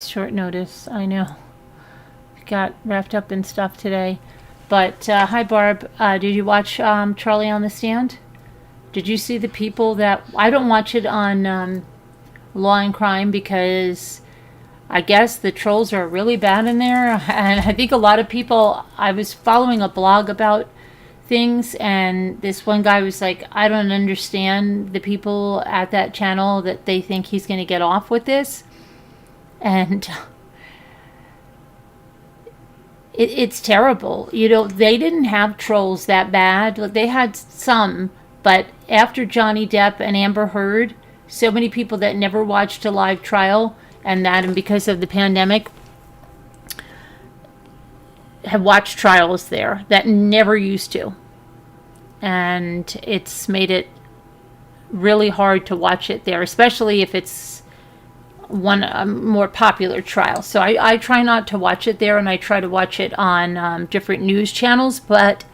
short notice. I know. Got wrapped up in stuff today. But, hi, Barb. Did you watch Charlie on the Stand? Did you see the people that... I don't watch it on Law and Crime because I guess the trolls are really bad in there. And I think a lot of people... I was following a blog about things, and this one guy was like, I don't understand the people at that channel that they think he's going to get off with this. And it's terrible. You know, they didn't have trolls that bad. They had some, but after Johnny Depp and Amber Heard, so many people that never watched a live trial, and because of the pandemic, have watched trials there that never used to. And it's made it really hard to watch it there, especially if it's a more popular trial. So I try not to watch it there, and I try to watch it on different news channels. But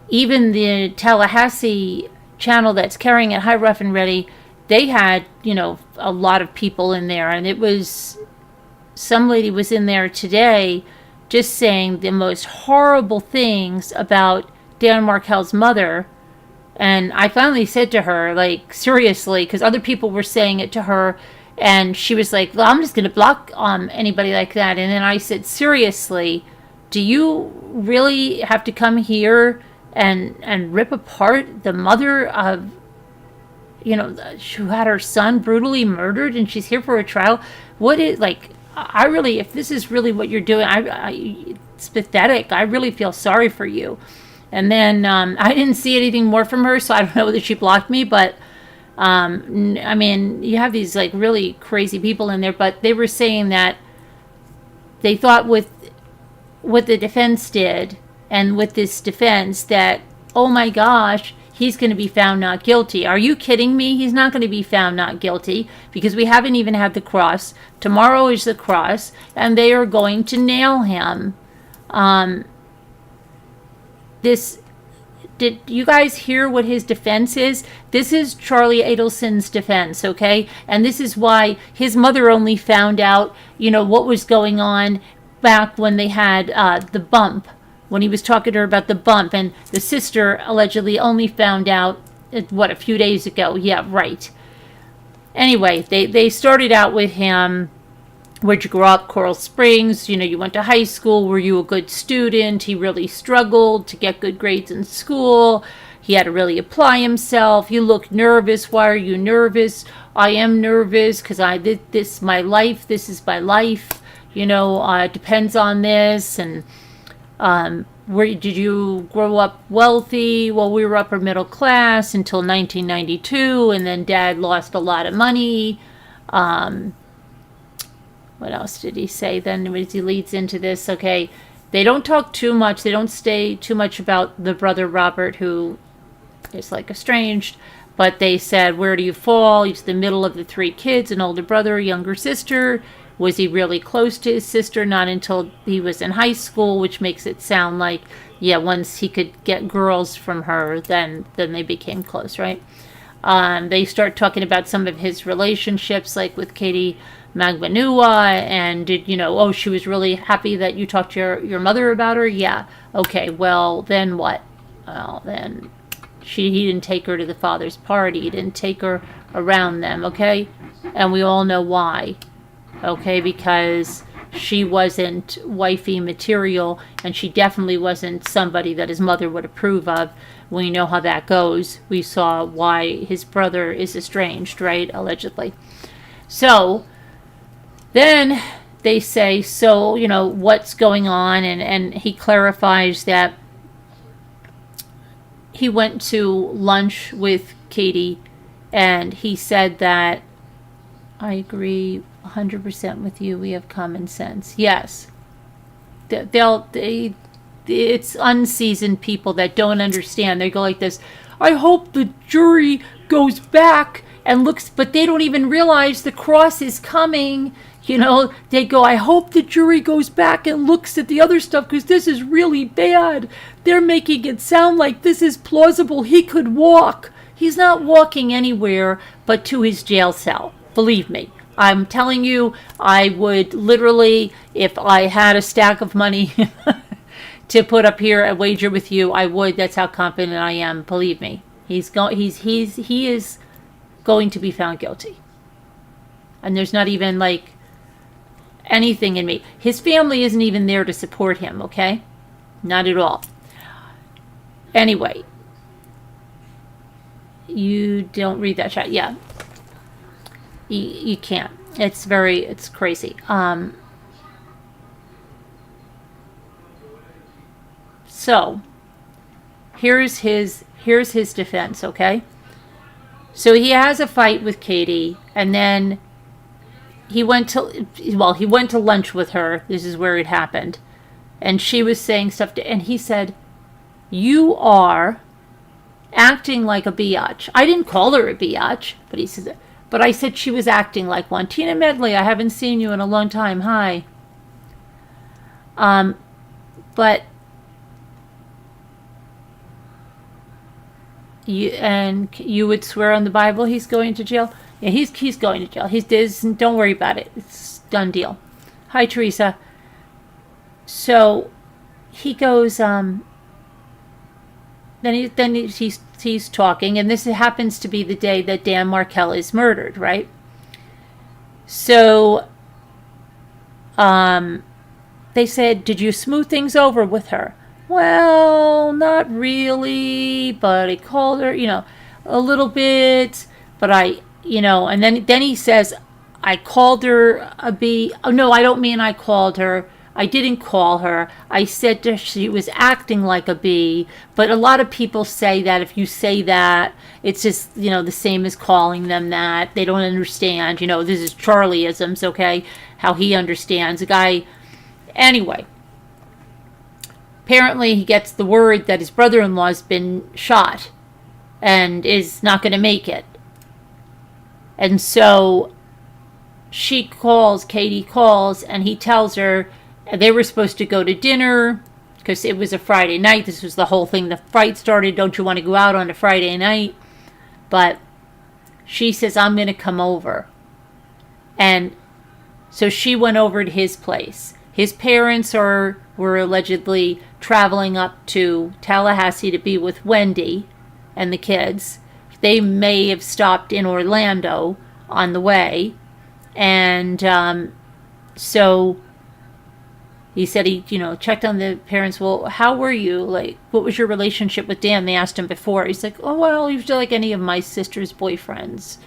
even the Tallahassee channel that's carrying it, High Rough and Ready, they had, a lot of people in there. And it was, some lady was in there today just saying the most horrible things about Dan Markel's mother. And I finally said to her, like, seriously, because other people were saying it to her, and she was like, well, I'm just going to block anybody like that. And then I said, seriously, do you really have to come here and rip apart the mother of, who had her son brutally murdered, and she's here for a trial? What is, like, I really, if this is really what you're doing, it's pathetic. I really feel sorry for you. And then I didn't see anything more from her, so I don't know whether she blocked me, but I mean, you have these like really crazy people in there, but they were saying that they thought with what the defense did and with this defense that, oh my gosh, he's going to be found not guilty. Are you kidding me? He's not going to be found not guilty because we haven't even had the cross. Tomorrow is the cross, and they are going to nail him. Did you guys hear what his defense is? This is Charlie Adelson's defense, okay? And this is why his mother only found out, what was going on back when they had the bump, when he was talking to her about the bump. And the sister allegedly only found out, a few days ago. Yeah, right. Anyway, they started out with him. Where'd you grow up? Coral Springs. You went to high school. Were you a good student? He really struggled to get good grades in school. He had to really apply himself. You look nervous. Why are you nervous? I am nervous because this is my life. This is my life. It depends on this. And where did you grow up wealthy? Well, we were upper middle class until 1992, and then Dad lost a lot of money. What else did he say then as he leads into this? Okay, they don't talk too much. They don't say too much about the brother Robert, who is like estranged. But they said, where do you fall? He's the middle of the three kids, an older brother, a younger sister. Was he really close to his sister? Not until he was in high school, which makes it sound like, yeah, once he could get girls from her, then they became close, right? They start talking about some of his relationships, like with Katie Magbanua, and she was really happy that you talked to your mother about her. Yeah. Okay, well, then what? Well, then he didn't take her to the father's party. He didn't take her around them, okay? And we all know why, okay? Because she wasn't wifey material, and she definitely wasn't somebody that his mother would approve of. We know how that goes. We saw why his brother is estranged, right? Allegedly. So then they say, so, what's going on? And he clarifies that he went to lunch with Katie, and he said that, I agree 100% with you. We have common sense. Yes. It's unseasoned people that don't understand. They go like this, I hope the jury goes back and looks, but they don't even realize the cross is coming. They go, I hope the jury goes back and looks at the other stuff because this is really bad. They're making it sound like this is plausible. He could walk. He's not walking anywhere but to his jail cell. Believe me. I'm telling you, I would literally, if I had a stack of money to put up here a wager with you, I would. That's how confident I am. Believe me. He is going to be found guilty. And there's not even like anything in me. His family isn't even there to support him, okay? Not at all. Anyway, you don't read that chat. Yeah. You can't. It's crazy. So here's his defense, okay? So he has a fight with Katie, and then he went to lunch with her. This is where it happened. And she was saying stuff and he said, "You are acting like a biatch." I didn't call her a biatch, but he said, but I said she was acting like one. "Tina Medley, I haven't seen you in a long time. Hi." But you would swear on the Bible he's going to jail? Yeah, he's going to jail. Don't worry about it. It's done deal. Hi, Teresa. So he goes. Then he's talking, and this happens to be the day that Dan Markel is murdered, right? So they said, "Did you smooth things over with her?" "Well, not really, but I called her, a little bit, but and then he says, "I called her a B." Oh, no, I don't mean I called her. I didn't call her. I said she was acting like a B, but a lot of people say that if you say that, it's just, the same as calling them that. They don't understand, this is Charlieisms, okay? How he understands. A guy, anyway. Apparently he gets the word that his brother-in-law's been shot and is not going to make it. And so Katie calls, and he tells her they were supposed to go to dinner because it was a Friday night. This was the whole thing. The fight started, don't you want to go out on a Friday night? But she says, "I'm going to come over." And so she went over to his place. His parents were allegedly traveling up to Tallahassee to be with Wendy and the kids. They may have stopped in Orlando on the way. And so he said he, checked on the parents. "Well, how were you? Like, what was your relationship with Dan?" They asked him before. He's like, "Oh, well, he was like any of my sister's boyfriends."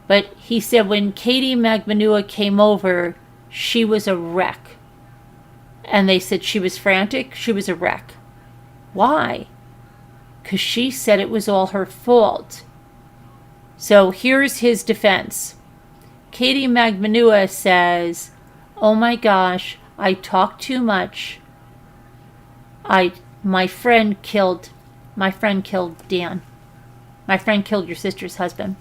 But he said when Katie Magbanua came over, she was a wreck. And they said she was frantic. She was a wreck. Why? Because she said it was all her fault. So here's his defense. Katie Magbanua says, "Oh my gosh, I talked too much. My friend killed Dan. My friend killed your sister's husband."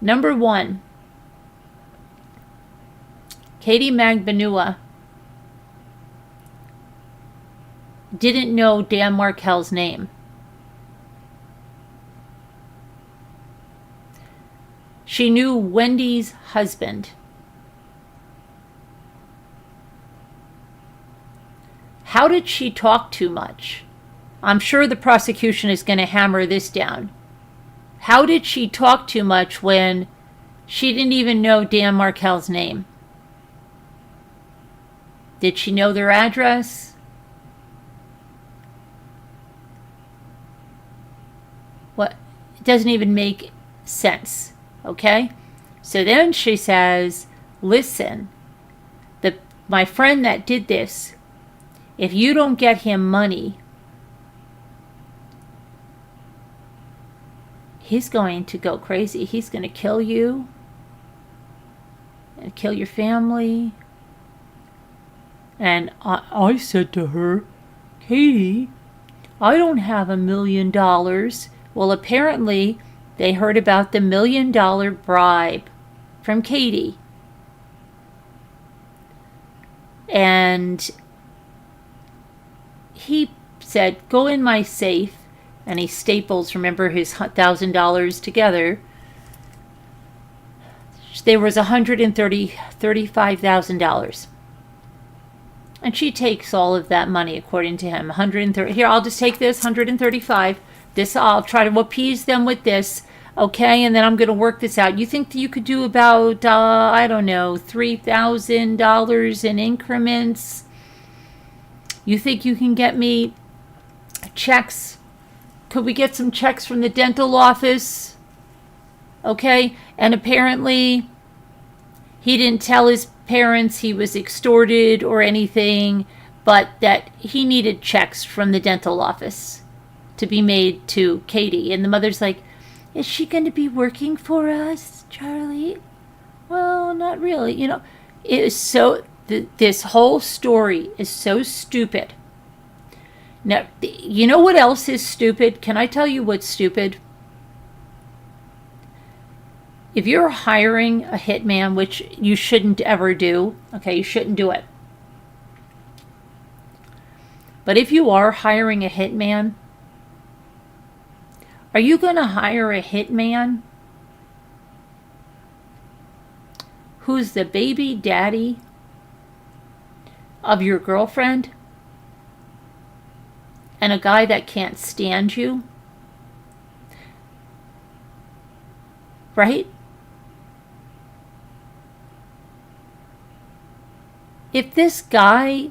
Number one, Katie Magbanua didn't know Dan Markel's name. She knew Wendy's husband. How did she talk too much? I'm sure the prosecution is going to hammer this down. How did she talk too much when she didn't even know Dan Markel's name? Did she know their address? What? It doesn't even make sense, okay? So then she says, "Listen, my friend that did this, if you don't get him money, he's going to go crazy. He's going to kill you and kill your family." And I said to her, "Katie, I don't have $1 million. Well, apparently they heard about the $1 million bribe from Katie. And he said, "Go in my safe, and he staples, remember, his $1,000 together. There was $35,000. And she takes all of that money, according to him. 130. Here, I'll just take this 135. This, I'll try to appease them with this, okay? And then I'm going to work this out. You think that you could do about, I don't know, $3,000 in increments? You think you can get me checks? Could we get some checks from the dental office? Okay? And apparently, he didn't tell his parents he was extorted or anything, but that he needed checks from the dental office to be made to Katie. And the mother's like, is she going to be working for us, Charlie? Well, not really. You know, it is so, this whole story is so stupid. Now, you know what else is stupid? Can I tell you what's stupid? If you're hiring a hitman, which you shouldn't ever do, okay, you shouldn't do it. But if you are hiring a hitman, are you going to hire a hitman who's the baby daddy of your girlfriend and a guy that can't stand you? Right? If this guy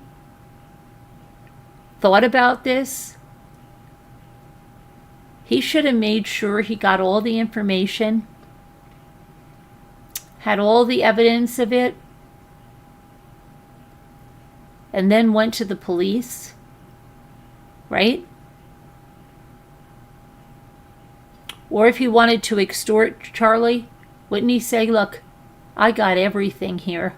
thought about this, he should have made sure he got all the information, had all the evidence of it, and then went to the police, right? Or if he wanted to extort Charlie, wouldn't he say, look, I got everything here.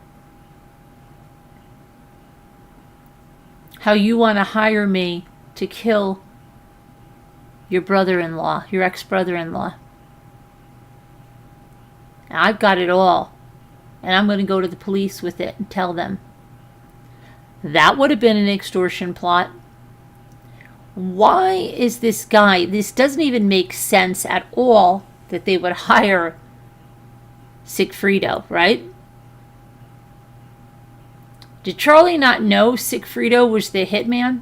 How you want to hire me to kill your brother-in-law, your ex-brother-in-law. I've got it all. And I'm going to go to the police with it and tell them. That would have been an extortion plot. Why is this guy, this doesn't even make sense at all that they would hire Sigfrido, right? Did Charlie not know Sigfrido was the hitman?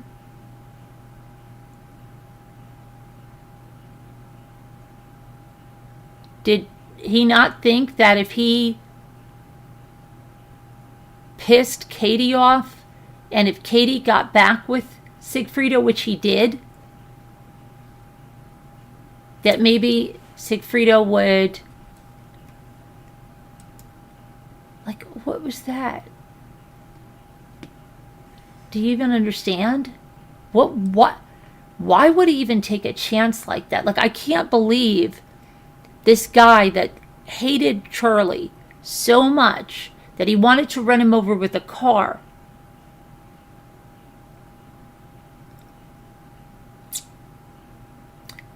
Did he not think that if he pissed Katie off, and if Katie got back with Sigfrido, which he did, that maybe Sigfrido would... Like, what was that? Do you even understand? What? Why would he even take a chance like that? Like, I can't believe this guy that hated Charlie so much that he wanted to run him over with a car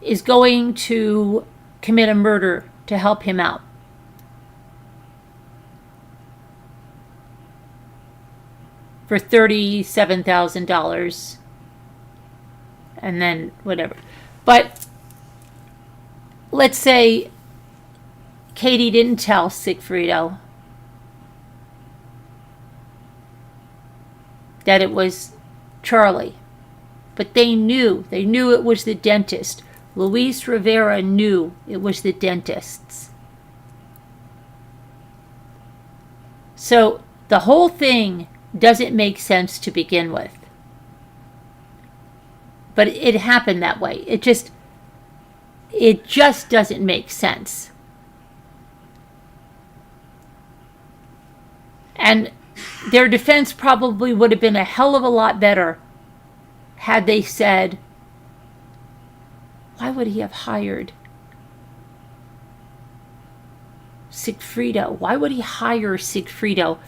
is going to commit a murder to help him out. For $37,000 and then whatever. But let's say Katie didn't tell Sigfrido that it was Charlie, but they knew it was the dentist. Luis Rivera knew it was the dentist's. So the whole thing doesn't make sense to begin with. But it happened that way. It just doesn't make sense. And their defense probably would have been a hell of a lot better had they said, why would he have hired Sigfrido? Why would he hire Sigfrido?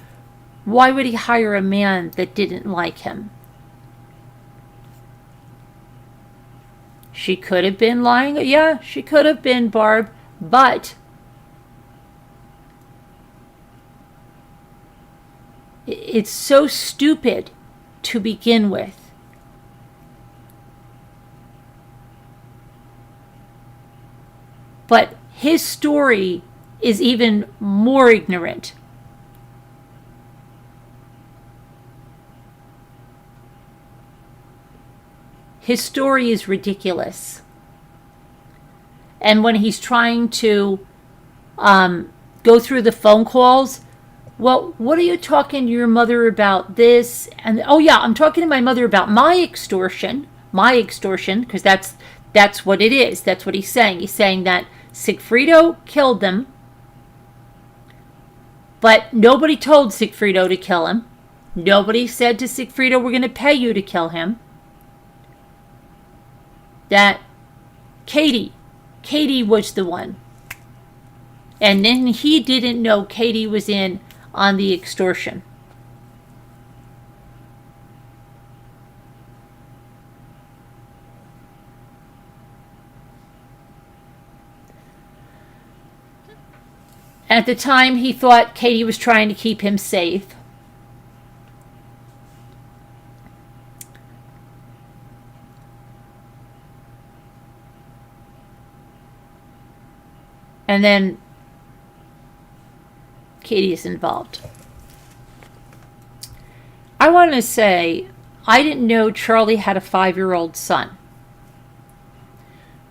Why would he hire a man that didn't like him? She could have been lying. Yeah, she could have been, Barb. But it's so stupid to begin with. But his story is even more ignorant. His story is ridiculous. And when he's trying to go through the phone calls, well, what are you talking to your mother about this? And oh yeah, I'm talking to my mother about my extortion, because that's what it is. That's what he's saying. He's saying that Sigfrido killed them, but nobody told Sigfrido to kill him. Nobody said to Sigfrido, we're going to pay you to kill him. That Katie was the one. And then he didn't know Katie was in on the extortion. At the time, he thought Katie was trying to keep him safe. And then Katie is involved. I want to say, I didn't know Charlie had a 5-year-old son.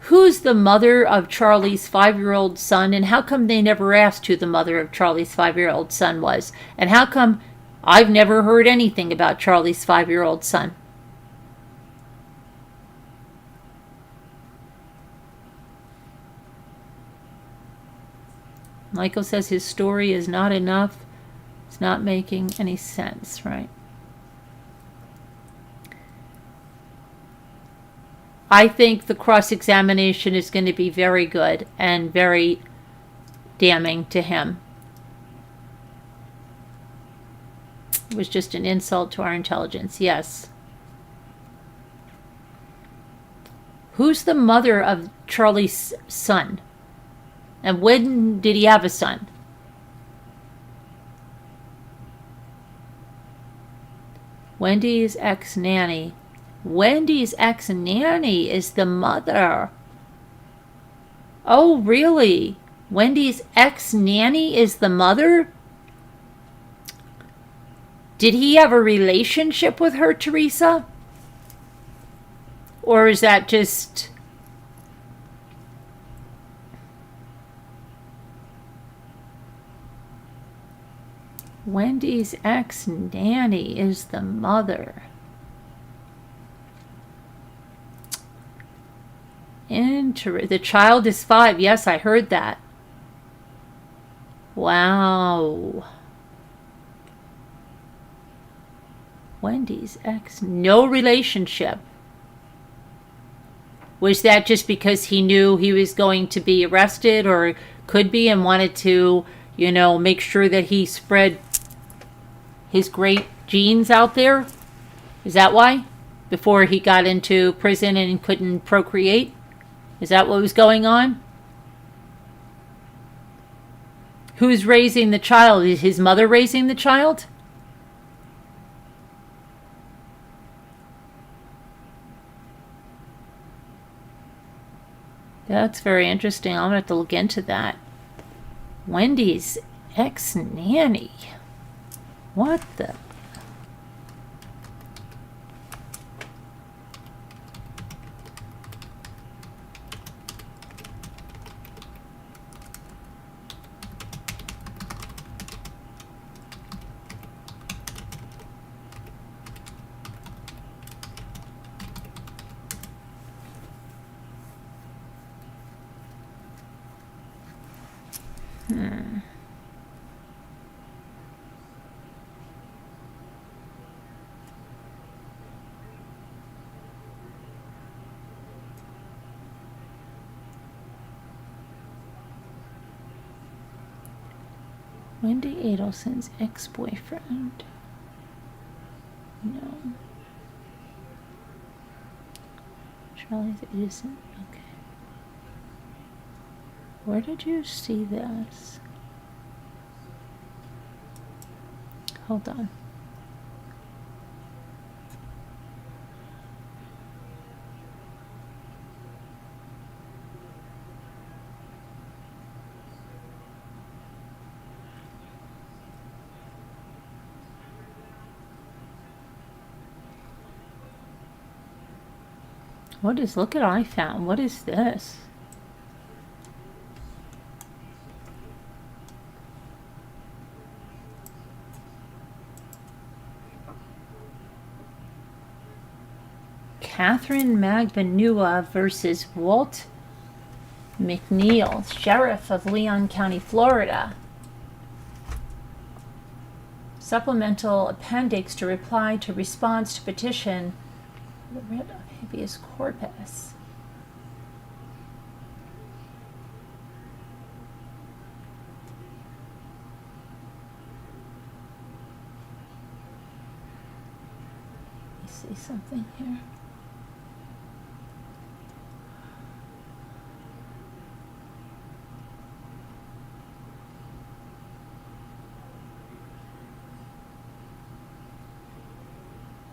Who's the mother of Charlie's 5-year-old son, and how come they never asked who the mother of Charlie's 5-year-old son was? And how come I've never heard anything about Charlie's 5-year-old son? Michael says his story is not enough. It's not making any sense, right? I think the cross-examination is going to be very good and very damning to him. It was just an insult to our intelligence, yes. Who's the mother of Charlie's son? And when did he have a son? Wendy's ex-nanny. Wendy's ex-nanny is the mother. Oh, really? Wendy's ex-nanny is the mother? Did he have a relationship with her, Teresa? Or is that just... Wendy's ex-nanny is the mother. The child is 5. Yes, I heard that. Wow. Wendy's ex, no relationship. Was that just because he knew he was going to be arrested, or could be, and wanted to, make sure that he spread his great genes out there? Is that why? Before he got into prison and couldn't procreate? Is that what was going on? Who's raising the child? Is his mother raising the child? That's very interesting. I'm going to have to look into that. Wendy's ex-nanny. What the... Wendy Adelson's ex-boyfriend. No. Charlie's Edison. Okay. Where did you see this? Hold on. Look at I found. What is this? Catherine Magbanua versus Walt McNeil, Sheriff of Leon County, Florida. Supplemental appendix to reply to response to petition the writ of habeas corpus. Let me see something here.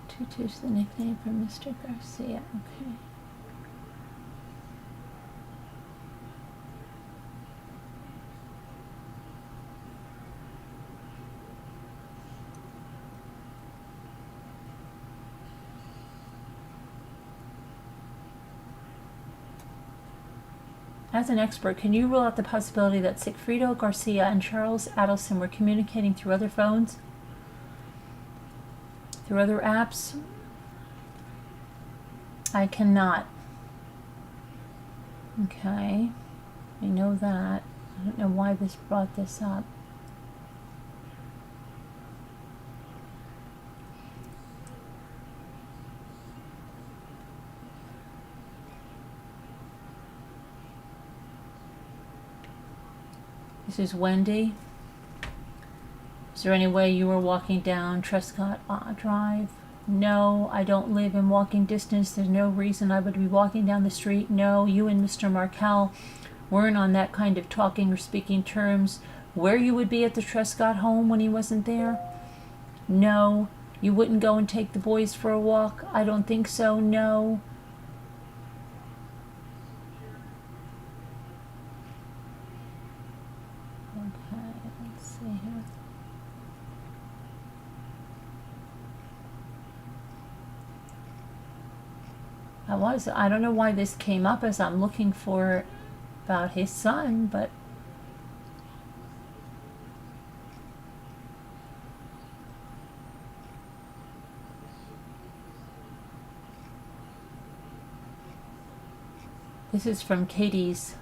Tutu's the nickname for Mr. Garcia. Okay. As an expert, can you rule out the possibility that Sigfrido Garcia and Charles Adelson were communicating through other phones? Through other apps? I cannot. Okay. I know that. I don't know why this brought this up. This is Wendy. Is there any way you were walking down Trescott Drive? No, I don't live in walking distance. There's no reason I would be walking down the street. No, you and Mr. Markel weren't on that kind of talking or speaking terms. Where you would be at the Trescott home when he wasn't there? No. You wouldn't go and take the boys for a walk? I don't think so. No. I don't know why this came up as I'm looking for about his son, but this is from Katie's.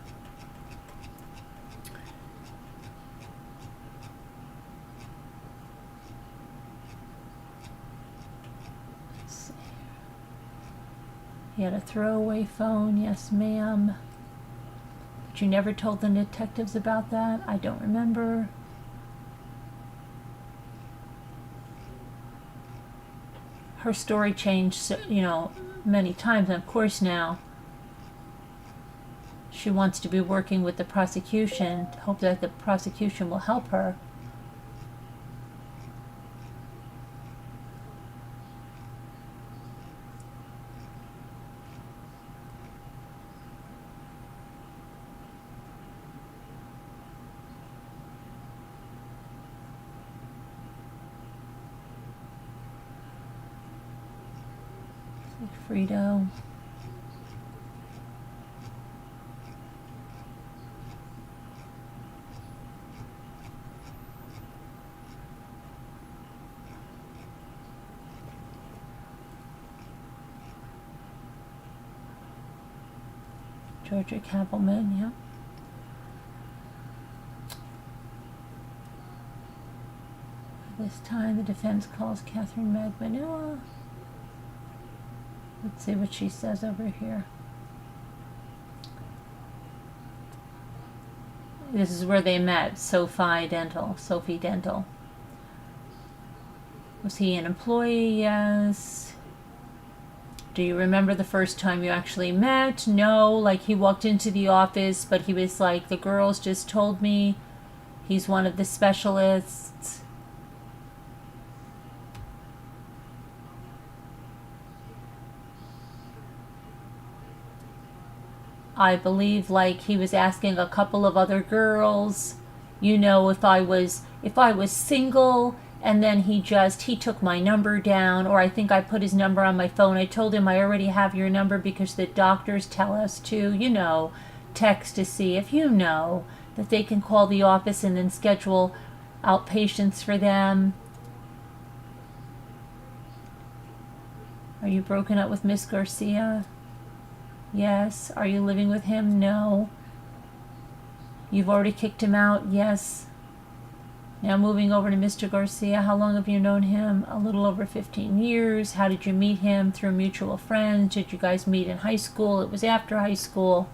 He had a throwaway phone, yes ma'am. But you never told the detectives about that? I don't remember. Her story changed, many times, and of course now she wants to be working with the prosecution to hope that the prosecution will help her. Frito. Georgia Kappelman, yeah. This time the defense calls Catherine Magbanua. Let's see what she says over here. This is where they met, Sophie Dental. Was he an employee? Yes. Do you remember the first time you actually met? No, like he walked into the office, but he was like, the girls just told me he's one of the specialists. I believe like he was asking a couple of other girls, if I was single and then he took my number down, or I think I put his number on my phone. I told him I already have your number because the doctors tell us to, text to see if that they can call the office and then schedule outpatients for them. Are you broken up with Miss Garcia? Yes. Are you living with him? No. You've already kicked him out? Yes. Now moving over to Mr. Garcia. How long have you known him? A little over 15 years. How did you meet him? Through mutual friends. Did you guys meet in high school? It was after high school.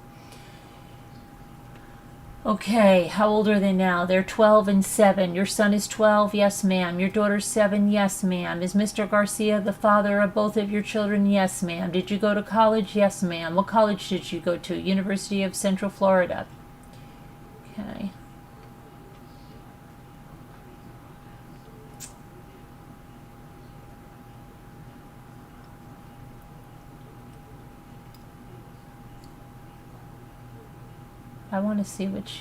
Okay, how old are they now? They're 12 and 7. Your son is 12? Yes, ma'am. Your daughter's 7? Yes, ma'am. Is Mr. Garcia the father of both of your children? Yes, ma'am. Did you go to college? Yes, ma'am. What college did you go to? University of Central Florida. Okay. I want to see what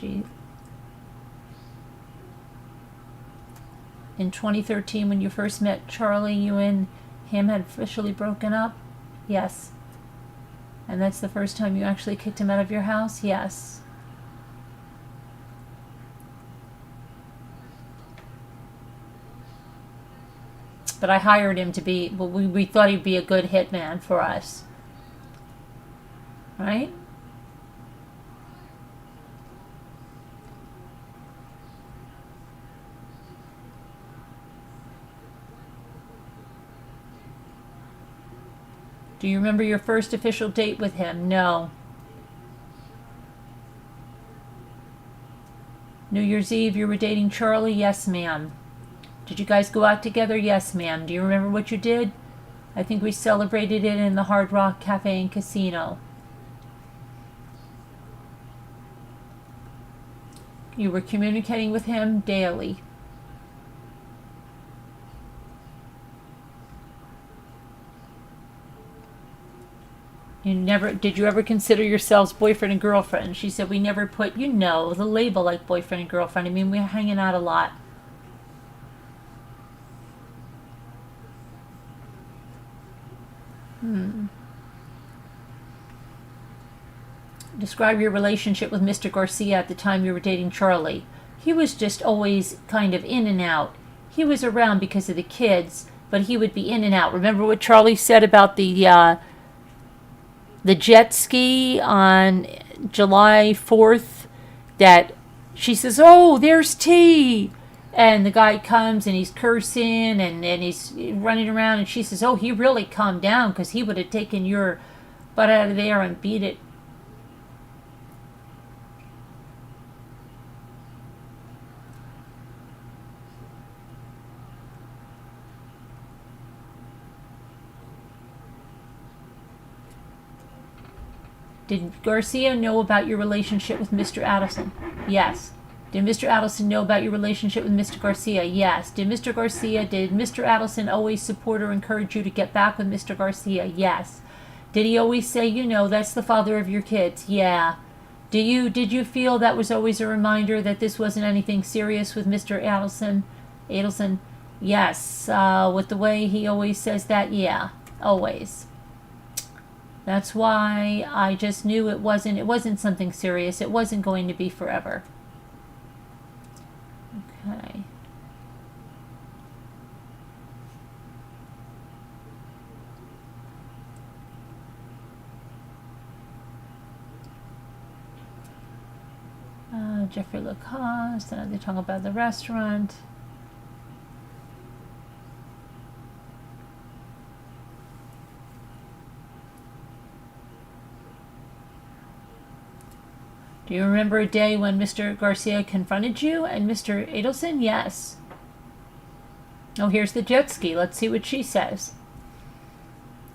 in 2013, when you first met Charlie, you and him had officially broken up? Yes. And that's the first time you actually kicked him out of your house? Yes. But I hired him to be, we thought he'd be a good hitman for us. Right? Do you remember your first official date with him? No. New Year's Eve, you were dating Charlie? Yes, ma'am. Did you guys go out together? Yes, ma'am. Do you remember what you did? I think we celebrated it in the Hard Rock Cafe and Casino. You were communicating with him daily. Did you ever consider yourselves boyfriend and girlfriend? She said, we never put, the label like boyfriend and girlfriend. I mean, we're hanging out a lot. Describe your relationship with Mr. Garcia at the time you were dating Charlie. He was just always kind of in and out. He was around because of the kids, but he would be in and out. Remember what Charlie said about the jet ski on July 4th, that she says, oh, there's tea. And the guy comes and he's cursing and he's running around. And she says, oh, he really calmed down because he would have taken your butt out of there and beat it. Did Garcia know about your relationship with Mr. Adelson? Yes. Did Mr. Adelson know about your relationship with Mr. Garcia? Yes. Did Mr. Adelson always support or encourage you to get back with Mr. Garcia? Yes. Did he always say, that's the father of your kids? Yeah. Did you feel that was always a reminder that this wasn't anything serious with Mr. Adelson? Yes. With the way he always says that? Yeah. Always. That's why I just knew it wasn't something serious. It wasn't going to be forever. Okay. Jeffrey Lacoste, and they're talking about the restaurant. Do you remember a day when Mr. Garcia confronted you and Mr. Adelson? Yes. Oh, here's the jet ski. Let's see what she says.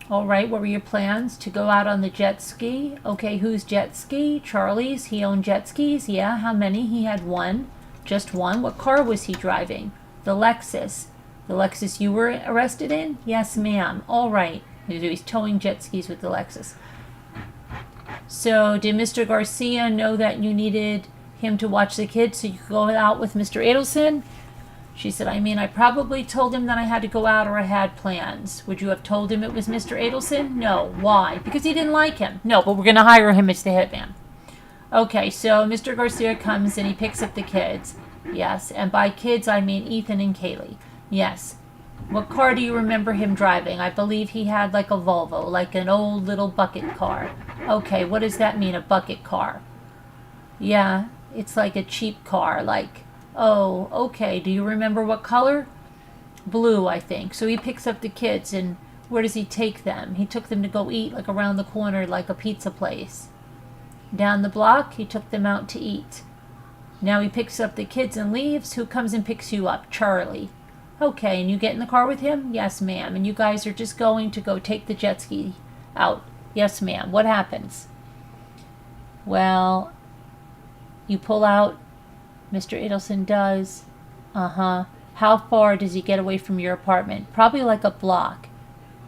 All right, what were your plans? To go out on the jet ski? Okay, whose jet ski? Charlie's. He owned jet skis? Yeah, how many? He had one. Just one? What car was he driving? The Lexus. The Lexus you were arrested in? Yes, ma'am. All right. He's towing jet skis with the Lexus. So did Mr. Garcia know that you needed him to watch the kids so you could go out with Mr. Adelson? She said, I mean, I probably told him that I had to go out or I had plans. Would you have told him it was Mr. Adelson? No. Why? Because he didn't like him. No, but we're going to hire him as the hitman. Okay, so Mr. Garcia comes and he picks up the kids. Yes, and by kids I mean Ethan and Kaylee. Yes. What car do you remember him driving? I believe he had like a Volvo, like an old little bucket car. Okay, what does that mean, a bucket car? Yeah, it's like a cheap car, like, oh, okay. Do you remember what color? Blue, I think. So he picks up the kids, and where does he take them? He took them to go eat, like around the corner, like a pizza place. Down the block, he took them out to eat. Now he picks up the kids and leaves. Who comes and picks you up? Charlie. Okay, and you get in the car with him? Yes, ma'am. And you guys are just going to go take the jet ski out? Yes, ma'am. What happens? Well, you pull out. Mr. Adelson does. Uh-huh. How far does he get away from your apartment? Probably like a block.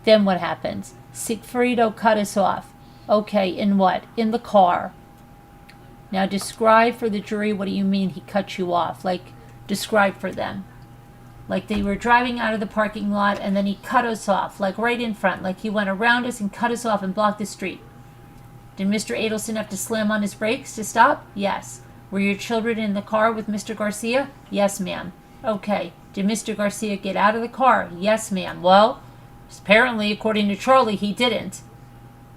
Then what happens? Sigfrido cut us off. Okay, in what? In the car. Now describe for the jury, what do you mean he cut you off? Like, describe for them. Like they were driving out of the parking lot and then he cut us off, like right in front. Like he went around us and cut us off and blocked the street. Did Mr. Adelson have to slam on his brakes to stop? Yes. Were your children in the car with Mr. Garcia? Yes, ma'am. Okay. Did Mr. Garcia get out of the car? Yes, ma'am. Well, apparently, according to Charlie, he didn't.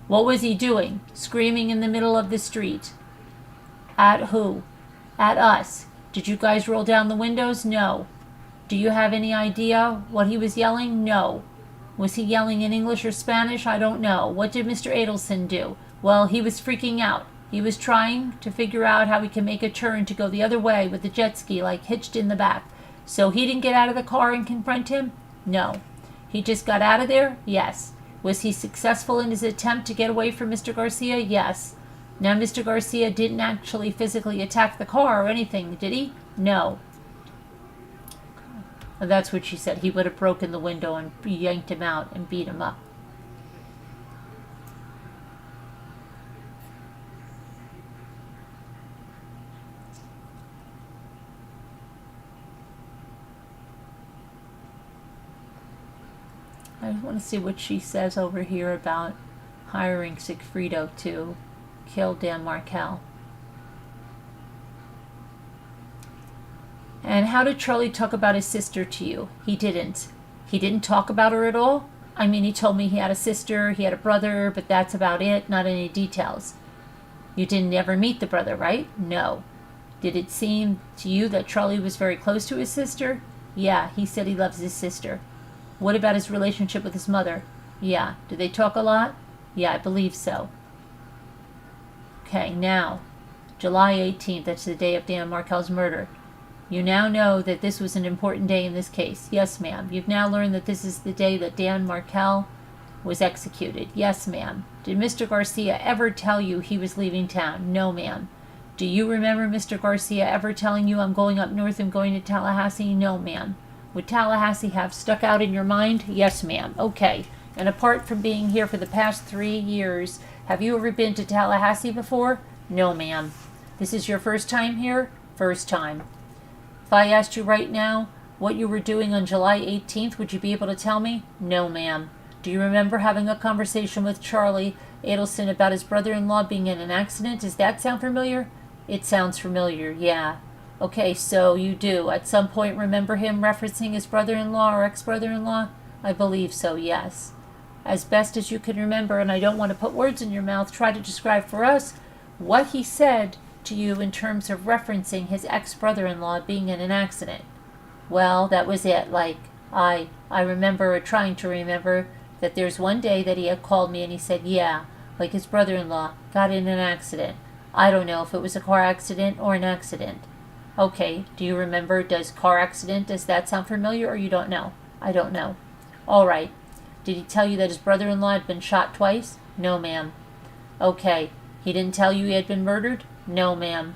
What was he doing? Screaming in the middle of the street. At who? At us. Did you guys roll down the windows? No. Do you have any idea what he was yelling? No. Was he yelling in English or Spanish? I don't know. What did Mr. Adelson do? Well, he was freaking out. He was trying to figure out how he can make a turn to go the other way with the jet ski, like hitched in the back. So he didn't get out of the car and confront him? No. He just got out of there? Yes. Was he successful in his attempt to get away from Mr. Garcia? Yes. Now, Mr. Garcia didn't actually physically attack the car or anything, did he? No. That's what she said. He would have broken the window and yanked him out and beat him up. I want to see what she says over here about hiring Sigfrido to kill Dan Markel. And how did Charlie talk about his sister to you? He didn't. He didn't talk about her at all? I mean, he told me he had a sister, he had a brother, but that's about it, not any details. You didn't ever meet the brother, right? No. Did it seem to you that Charlie was very close to his sister? Yeah, he said he loves his sister. What about his relationship with his mother? Yeah. Did they talk a lot? Yeah, I believe so. Okay, now, July 18th, that's the day of Dan Markel's murder. You now know that this was an important day in this case. Yes, ma'am. You've now learned that this is the day that Dan Markel was executed. Yes, ma'am. Did Mr. Garcia ever tell you he was leaving town? No, ma'am. Do you remember Mr. Garcia ever telling you, I'm going up north, I'm going to Tallahassee? No, ma'am. Would Tallahassee have stuck out in your mind? Yes, ma'am. Okay. And apart from being here for the past 3 years, have you ever been to Tallahassee before? No, ma'am. This is your first time here? First time. If I asked you right now what you were doing on July 18th, would you be able to tell me? No, ma'am. Do you remember having a conversation with Charlie Adelson about his brother-in-law being in an accident? Does that sound familiar? It sounds familiar, yeah. Okay, so you do at some point remember him referencing his brother-in-law or ex-brother-in-law? I believe so, yes. As best as you can remember, and I don't want to put words in your mouth, try to describe for us what he said to you in terms of referencing his ex-brother-in-law being in an accident. Well, that was it. Like, I remember, or trying to remember, that there's one day that he had called me and he said, yeah, like his brother-in-law got in an accident. I don't know if it was a car accident or an accident. Okay, do you remember, does car accident, does that sound familiar, or you don't know? I don't know. All right. Did he tell you that his brother-in-law had been shot twice? No, ma'am. Okay. He didn't tell you he had been murdered? No, ma'am.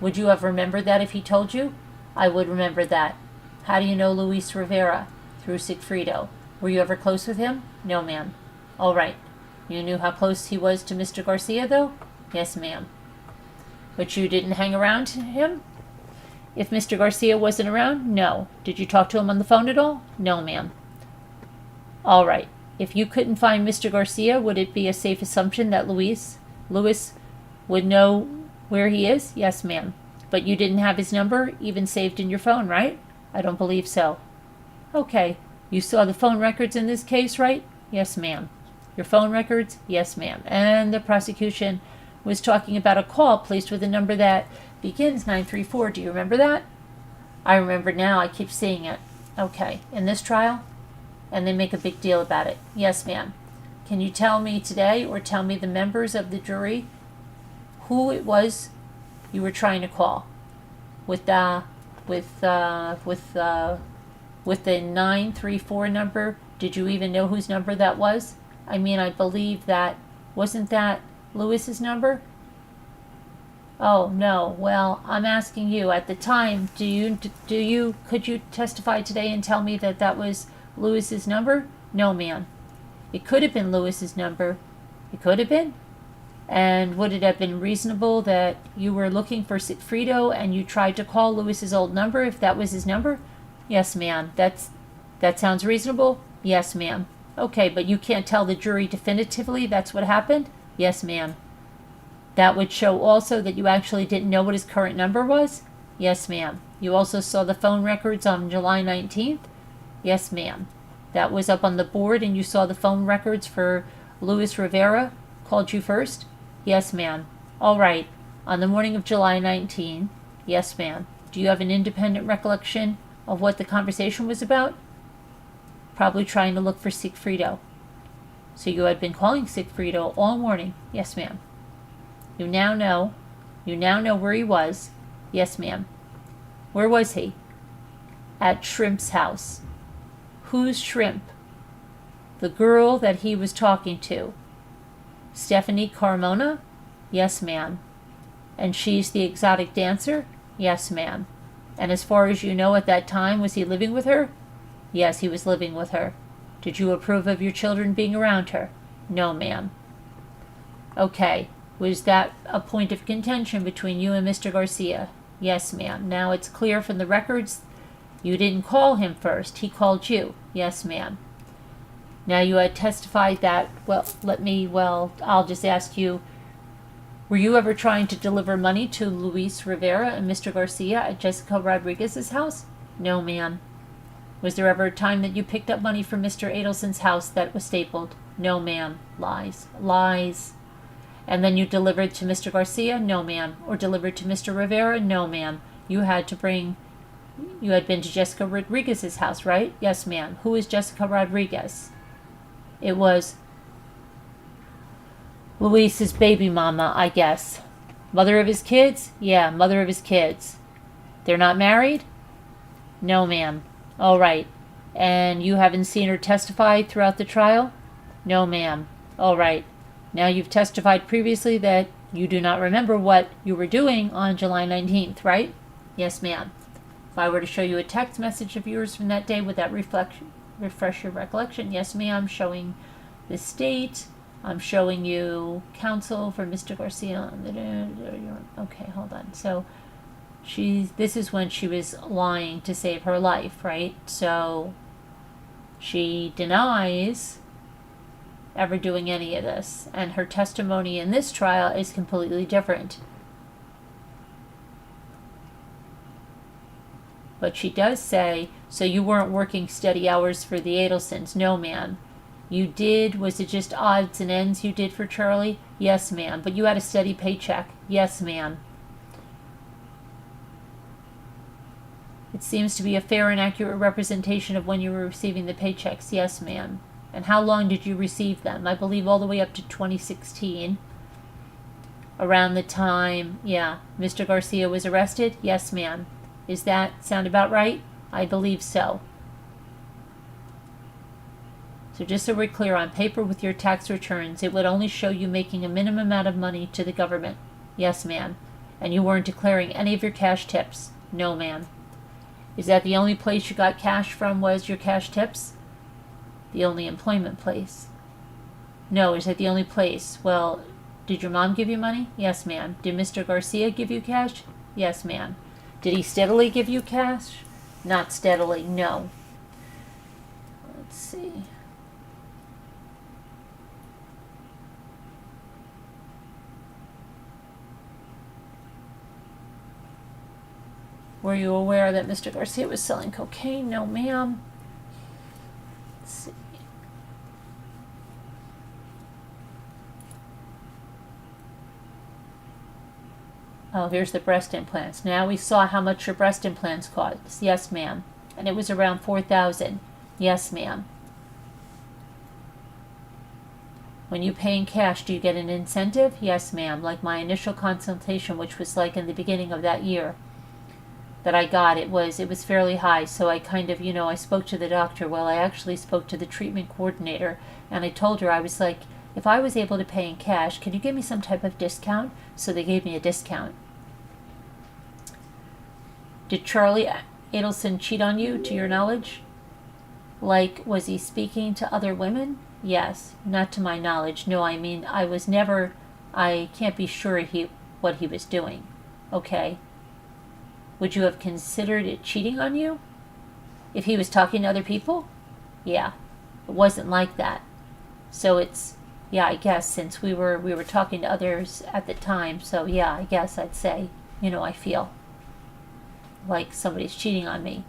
Would you have remembered that if he told you? I would remember that. How do you know Luis Rivera? Through Sigfrido. Were you ever close with him? No, ma'am. All right. You knew how close he was to Mr. Garcia, though? Yes, ma'am. But you didn't hang around him? If Mr. Garcia wasn't around? No. Did you talk to him on the phone at all? No, ma'am. All right. If you couldn't find Mr. Garcia, would it be a safe assumption that Louis would know where he is? Yes, ma'am. But you didn't have his number even saved in your phone, right? I don't believe so. Okay. You saw the phone records in this case, right? Yes, ma'am. Your phone records? Yes, ma'am. And the prosecution was talking about a call placed with a number that begins 934. Do you remember that? I remember now. I keep seeing it. Okay. In this trial? And they make a big deal about it. Yes, ma'am. Can you tell me today, or tell me the members of the jury, who it was you were trying to call with the 934 number? Did you even know whose number that was? I mean, I believe that wasn't that Louis's number? Oh no. Well, I'm asking you. At the time, could you testify today and tell me that that was Louis's number? No, ma'am. It could have been Louis's number. It could have been. And would it have been reasonable that you were looking for Sigfrido and you tried to call Louis's old number if that was his number? Yes, ma'am. That sounds reasonable? Yes, ma'am. Okay, but you can't tell the jury definitively that's what happened? Yes, ma'am. That would show also that you actually didn't know what his current number was? Yes, ma'am. You also saw the phone records on July 19th? Yes, ma'am. That was up on the board and you saw the phone records for Luis Rivera called you first? Yes, ma'am. All right. On the morning of July 19, yes, ma'am. Do you have an independent recollection of what the conversation was about? Probably trying to look for Sigfrido. So you had been calling Sigfrido all morning? Yes, ma'am. You now know where he was? Yes, ma'am. Where was he? At Shrimp's house. Who's Shrimp? The girl that he was talking to. Stephanie Carmona? Yes, ma'am. And she's the exotic dancer? Yes, ma'am. And as far as you know at that time, was he living with her? Yes, he was living with her. Did you approve of your children being around her? No, ma'am. Okay. Was that a point of contention between you and Mr. Garcia? Yes, ma'am. Now it's clear from the records you didn't call him first. He called you. Yes, ma'am. Now you had testified that, I'll just ask you, were you ever trying to deliver money to Luis Rivera and Mr. Garcia at Jessica Rodriguez's house? No, ma'am. Was there ever a time that you picked up money from Mr. Adelson's house that was stapled? No, ma'am. Lies. Lies. And then you delivered to Mr. Garcia? No, ma'am. Or delivered to Mr. Rivera? No, ma'am. You had been to Jessica Rodriguez's house, right? Yes, ma'am. Who is Jessica Rodriguez? It was Luis's baby mama, I guess. Mother of his kids? Yeah, mother of his kids. They're not married? No, ma'am. All right. And you haven't seen her testify throughout the trial? No, ma'am. All right. Now you've testified previously that you do not remember what you were doing on July 19th, right? Yes, ma'am. If I were to show you a text message of yours from that day, would that refresh your recollection? Yes, ma'am. Showing the state. I'm showing you counsel for Mr. Garcia. Okay, hold on. So this is when she was lying to save her life, right? So she denies ever doing any of this, and her testimony in this trial is completely different. But she does say, so you weren't working steady hours for the Adelsons? No, ma'am. You did? Was it just odds and ends you did for Charlie? Yes, ma'am. But you had a steady paycheck? Yes, ma'am. It seems to be a fair and accurate representation of when you were receiving the paychecks? Yes, ma'am. And how long did you receive them? I believe all the way up to 2016. Around the time, Mr. Garcia was arrested? Yes, ma'am. Is that sound about right? I believe so. So just so we're clear, on paper with your tax returns, it would only show you making a minimum amount of money to the government. Yes, ma'am. And you weren't declaring any of your cash tips? No, ma'am. Is that the only place you got cash from was your cash tips? The only employment place? No, is that the only place? Well, did your mom give you money? Yes, ma'am. Did Mr. Garcia give you cash? Yes, ma'am. Did he steadily give you cash? Not steadily, no. Let's see. Were you aware that Mr. Garcia was selling cocaine? No, ma'am. Let's see. Oh, here's the breast implants. Now we saw how much your breast implants cost. Yes, ma'am. And it was around $4,000. Yes, ma'am. When you pay in cash, do you get an incentive? Yes, ma'am. Like my initial consultation, which was like in the beginning of that year that I got, it was fairly high. So I kind of, I spoke to the doctor. Well, I actually spoke to the treatment coordinator, and I told her, I was like, if I was able to pay in cash, can you give me some type of discount? So they gave me a discount. Did Charlie Adelson cheat on you, to your knowledge? Like, was he speaking to other women? Yes, not to my knowledge. No, I mean, I can't be sure what he was doing. Okay. Would you have considered it cheating on you? If he was talking to other people? Yeah. It wasn't like that. So I guess since we were talking to others at the time, so yeah, I guess I'd say, I feel like somebody's cheating on me.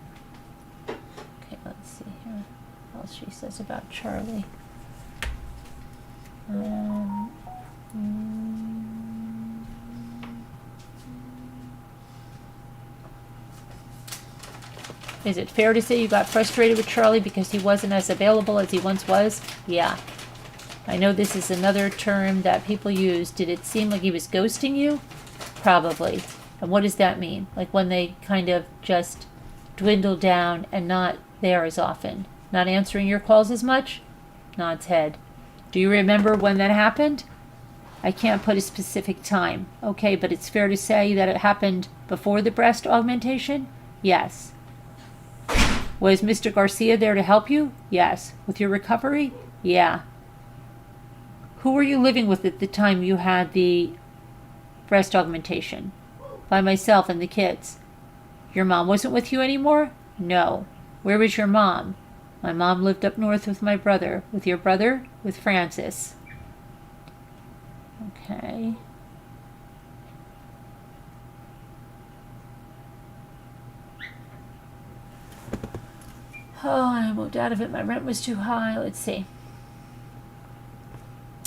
Okay, let's see here. What else she says about Charlie. Is it fair to say you got frustrated with Charlie because he wasn't as available as he once was? Yeah. I know this is another term that people use. Did it seem like he was ghosting you? Probably. And what does that mean? Like when they kind of just dwindle down and not there as often? Not answering your calls as much? Nods head. Do you remember when that happened? I can't put a specific time. Okay, but it's fair to say that it happened before the breast augmentation? Yes. Was Mr. Garcia there to help you? Yes. With your recovery? Yeah. Who were you living with at the time you had the breast augmentation? By myself and the kids. Your mom wasn't with you anymore? No. Where was your mom? My mom lived up north with my brother. With your brother? With Francis. Okay. Oh, I moved out of it. My rent was too high. Let's see.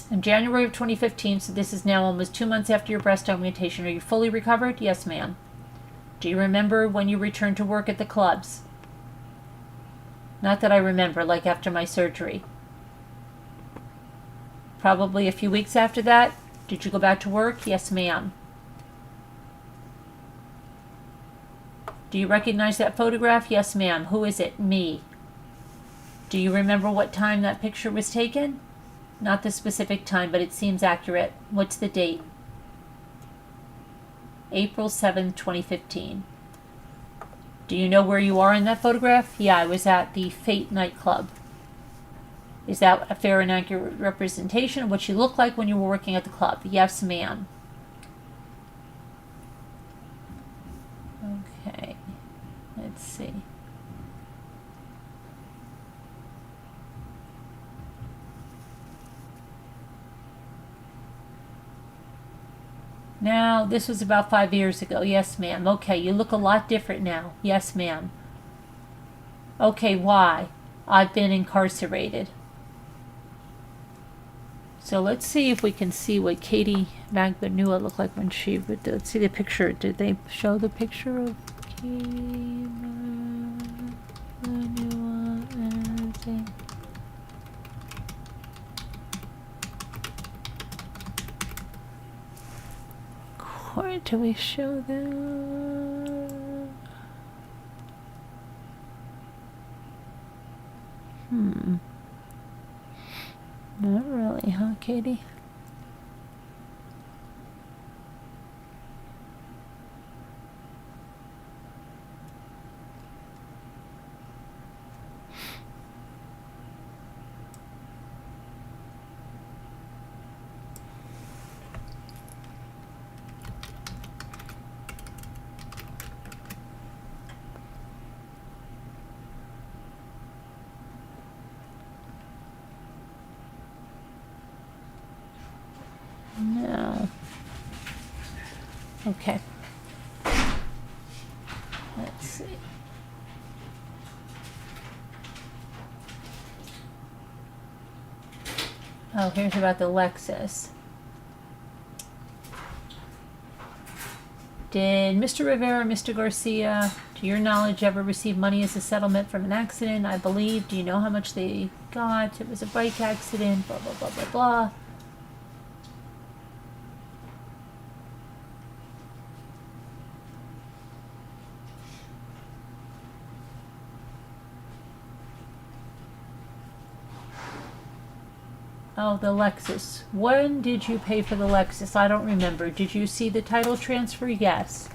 In January of 2015, so this is now almost 2 months after your breast augmentation, are you fully recovered? Yes, ma'am. Do you remember when you returned to work at the clubs? Not that I remember, like after my surgery. Probably a few weeks after that. Did you go back to work? Yes, ma'am. Do you recognize that photograph? Yes, ma'am. Who is it? Me. Do you remember what time that picture was taken? Not the specific time, but it seems accurate. What's the date? April 7th, 2015. Do you know where you are in that photograph? Yeah, I was at the Fate Nightclub. Is that a fair and accurate representation of what you looked like when you were working at the club? Yes, ma'am. Okay, let's see. Now, this was about 5 years ago. Yes, ma'am. Okay, you look a lot different now. Yes, ma'am. Okay, why? I've been incarcerated. So let's see if we can see what Katie Magbanua looked like when she would. Let's see the picture. Did they show the picture of Katie Magbanua? Why do we show that? Not really, huh, Katie? Okay. Let's see. Oh, here's about the Lexus. Did Mr. Rivera, Mr. Garcia, to your knowledge, ever receive money as a settlement from an accident? I believe. Do you know how much they got? It was a bike accident, blah, blah, blah, blah, blah. Oh, the Lexus. When did you pay for the Lexus? I don't remember. Did you see the title transfer? Yes.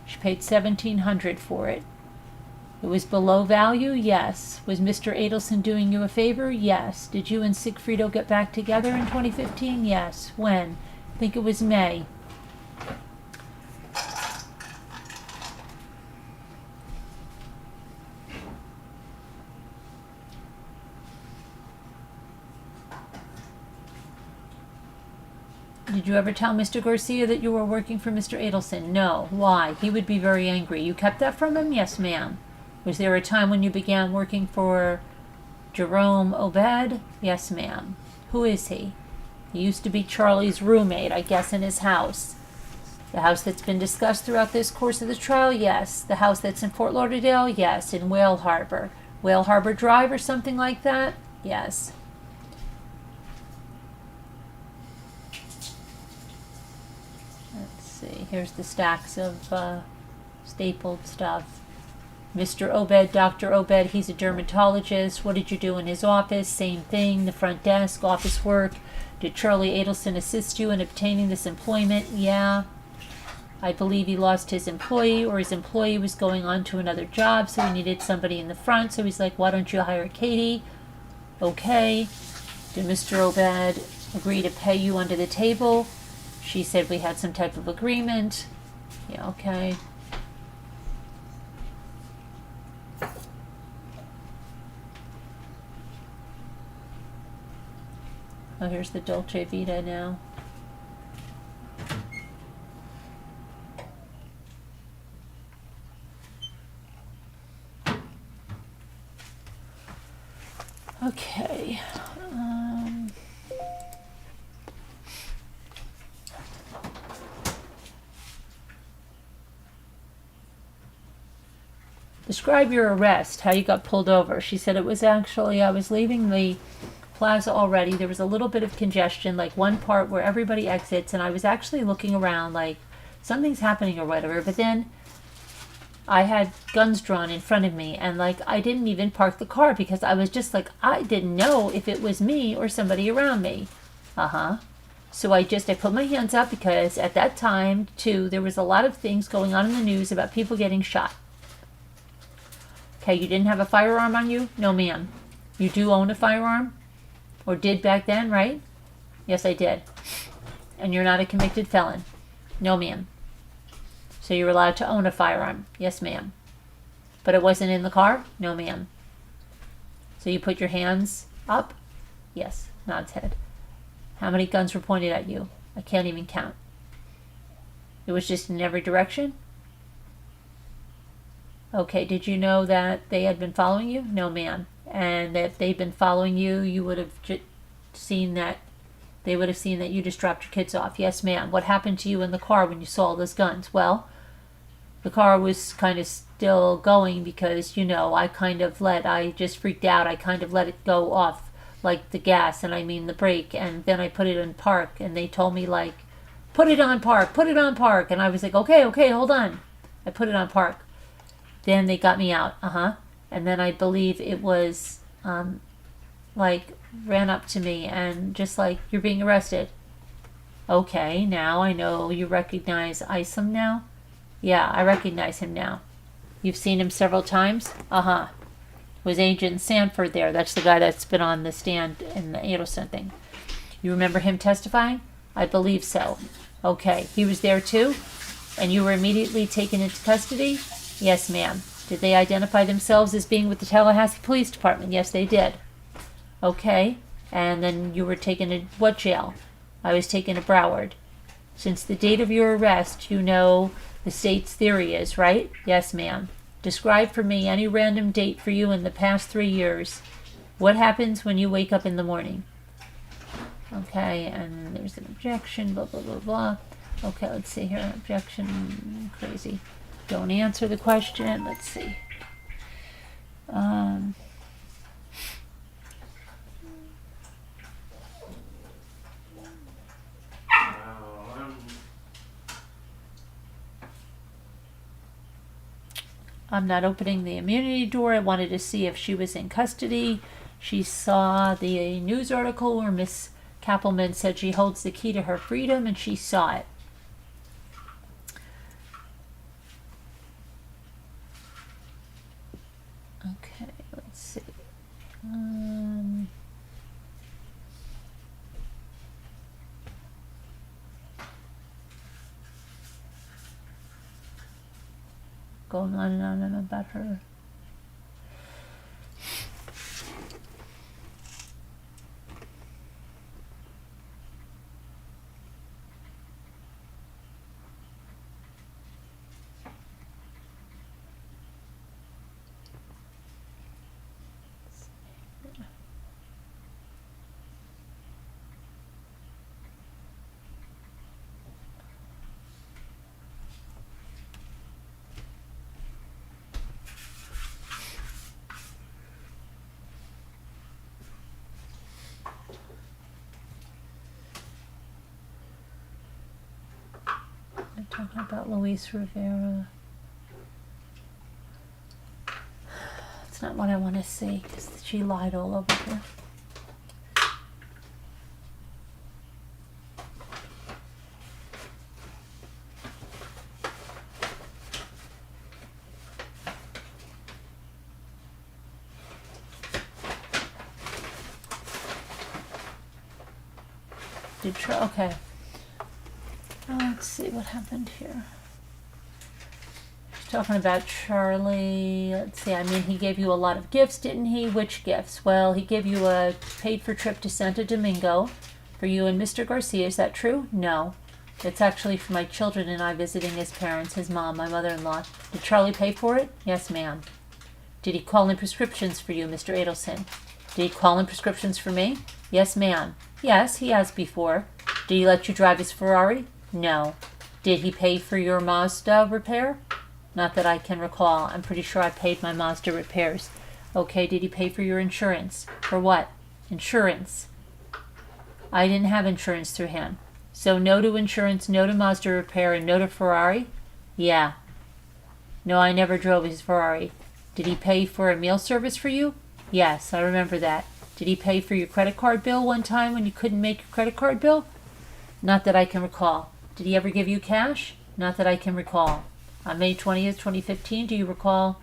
She paid $1,700 for it. It was below value? Yes. Was Mr. Adelson doing you a favor? Yes. Did you and Sigfrido get back together in 2015? Yes. When? I think it was May. Did you ever tell Mr. Garcia that you were working for Mr. Adelson? No. Why? He would be very angry. You kept that from him? Yes, ma'am. Was there a time when you began working for Jerome Obed? Yes, ma'am. Who is he? He used to be Charlie's roommate, I guess, in his house. The house that's been discussed throughout this course of the trial? Yes. The house that's in Fort Lauderdale? Yes. In Whale Harbor. Whale Harbor Drive or something like that? Yes. See, here's the stacks of stapled stuff. Mr. Obed, Dr. Obed, he's a dermatologist. What did you do in his office? Same thing, the front desk, office work. Did Charlie Adelson assist you in obtaining this employment? Yeah. I believe he lost his employee, or his employee was going on to another job, so he needed somebody in the front. So he's like, why don't you hire Katie? Okay. Did Mr. Obed agree to pay you under the table? She said we had some type of agreement. Yeah, okay. Oh, here's the Dolce Vita now. Okay. Describe your arrest, how you got pulled over. She said it was actually, I was leaving the plaza already. There was a little bit of congestion, like one part where everybody exits, and I was actually looking around like something's happening or whatever. But then I had guns drawn in front of me, and like I didn't even park the car because I was just like, I didn't know if it was me or somebody around me. So I put my hands up because at that time, too, there was a lot of things going on in the news about people getting shot. Okay, you didn't have a firearm on you? No, ma'am. You do own a firearm? Or did back then, right? Yes, I did. And you're not a convicted felon? No, ma'am. So you're allowed to own a firearm? Yes, ma'am. But it wasn't in the car? No, ma'am. So you put your hands up? Yes, nods head. How many guns were pointed at you? I can't even count. It was just in every direction? Okay, did you know that they had been following you? No, ma'am. And if they'd been following you, you would have seen that, they would have seen that you just dropped your kids off. Yes, ma'am. What happened to you in the car when you saw those guns? Well, the car was kind of still going because, I just freaked out. I kind of let it go off, like the gas, and I mean the brake, and then I put it in park, and they told me, like, put it on park, and I was like, okay, hold on. I put it on park. Then they got me out, and then I believe it was, ran up to me and just like, you're being arrested. Okay, now I know you recognize Isom now? Yeah, I recognize him now. You've seen him several times? Was Agent Sanford there? That's the guy that's been on the stand in the Adelson thing. You remember him testifying? I believe so. Okay, he was there too? And you were immediately taken into custody? Yes, ma'am. Did they identify themselves as being with the Tallahassee Police Department? Yes, they did. Okay. And then you were taken to what jail? I was taken to Broward. Since the date of your arrest, you know the state's theory is, right? Yes, ma'am. Describe for me any random date for you in the past 3 years. What happens when you wake up in the morning? Okay, and there's an objection, blah, blah, blah, blah. Okay, let's see here. Objection, crazy. Don't answer the question. Let's see. I'm not opening the immunity door. I wanted to see if she was in custody. She saw the news article where Miss Kappelman said she holds the key to her freedom, and she saw it. Okay, let's see. Going on and on and about her. Talking about Luis Rivera. It's not what I want to see because she lied all over here. Okay. Let's see what happened here. She's talking about Charlie. Let's see. I mean, he gave you a lot of gifts, didn't he? Which gifts? Well, he gave you a paid-for trip to Santo Domingo for you and Mr. Garcia. Is that true? No. It's actually for my children and I visiting his parents, his mom, my mother-in-law. Did Charlie pay for it? Yes, ma'am. Did he call in prescriptions for you, Mr. Adelson? Did he call in prescriptions for me? Yes, ma'am. Yes, he has before. Did he let you drive his Ferrari? No. Did he pay for your Mazda repair? Not that I can recall. I'm pretty sure I paid my Mazda repairs. Okay, did he pay for your insurance? For what? Insurance. I didn't have insurance through him. So no to insurance, no to Mazda repair, and no to Ferrari? Yeah. No, I never drove his Ferrari. Did he pay for a meal service for you? Yes, I remember that. Did he pay for your credit card bill one time when you couldn't make your credit card bill? Not that I can recall. Did he ever give you cash? Not that I can recall. On May 20th, 2015, do you recall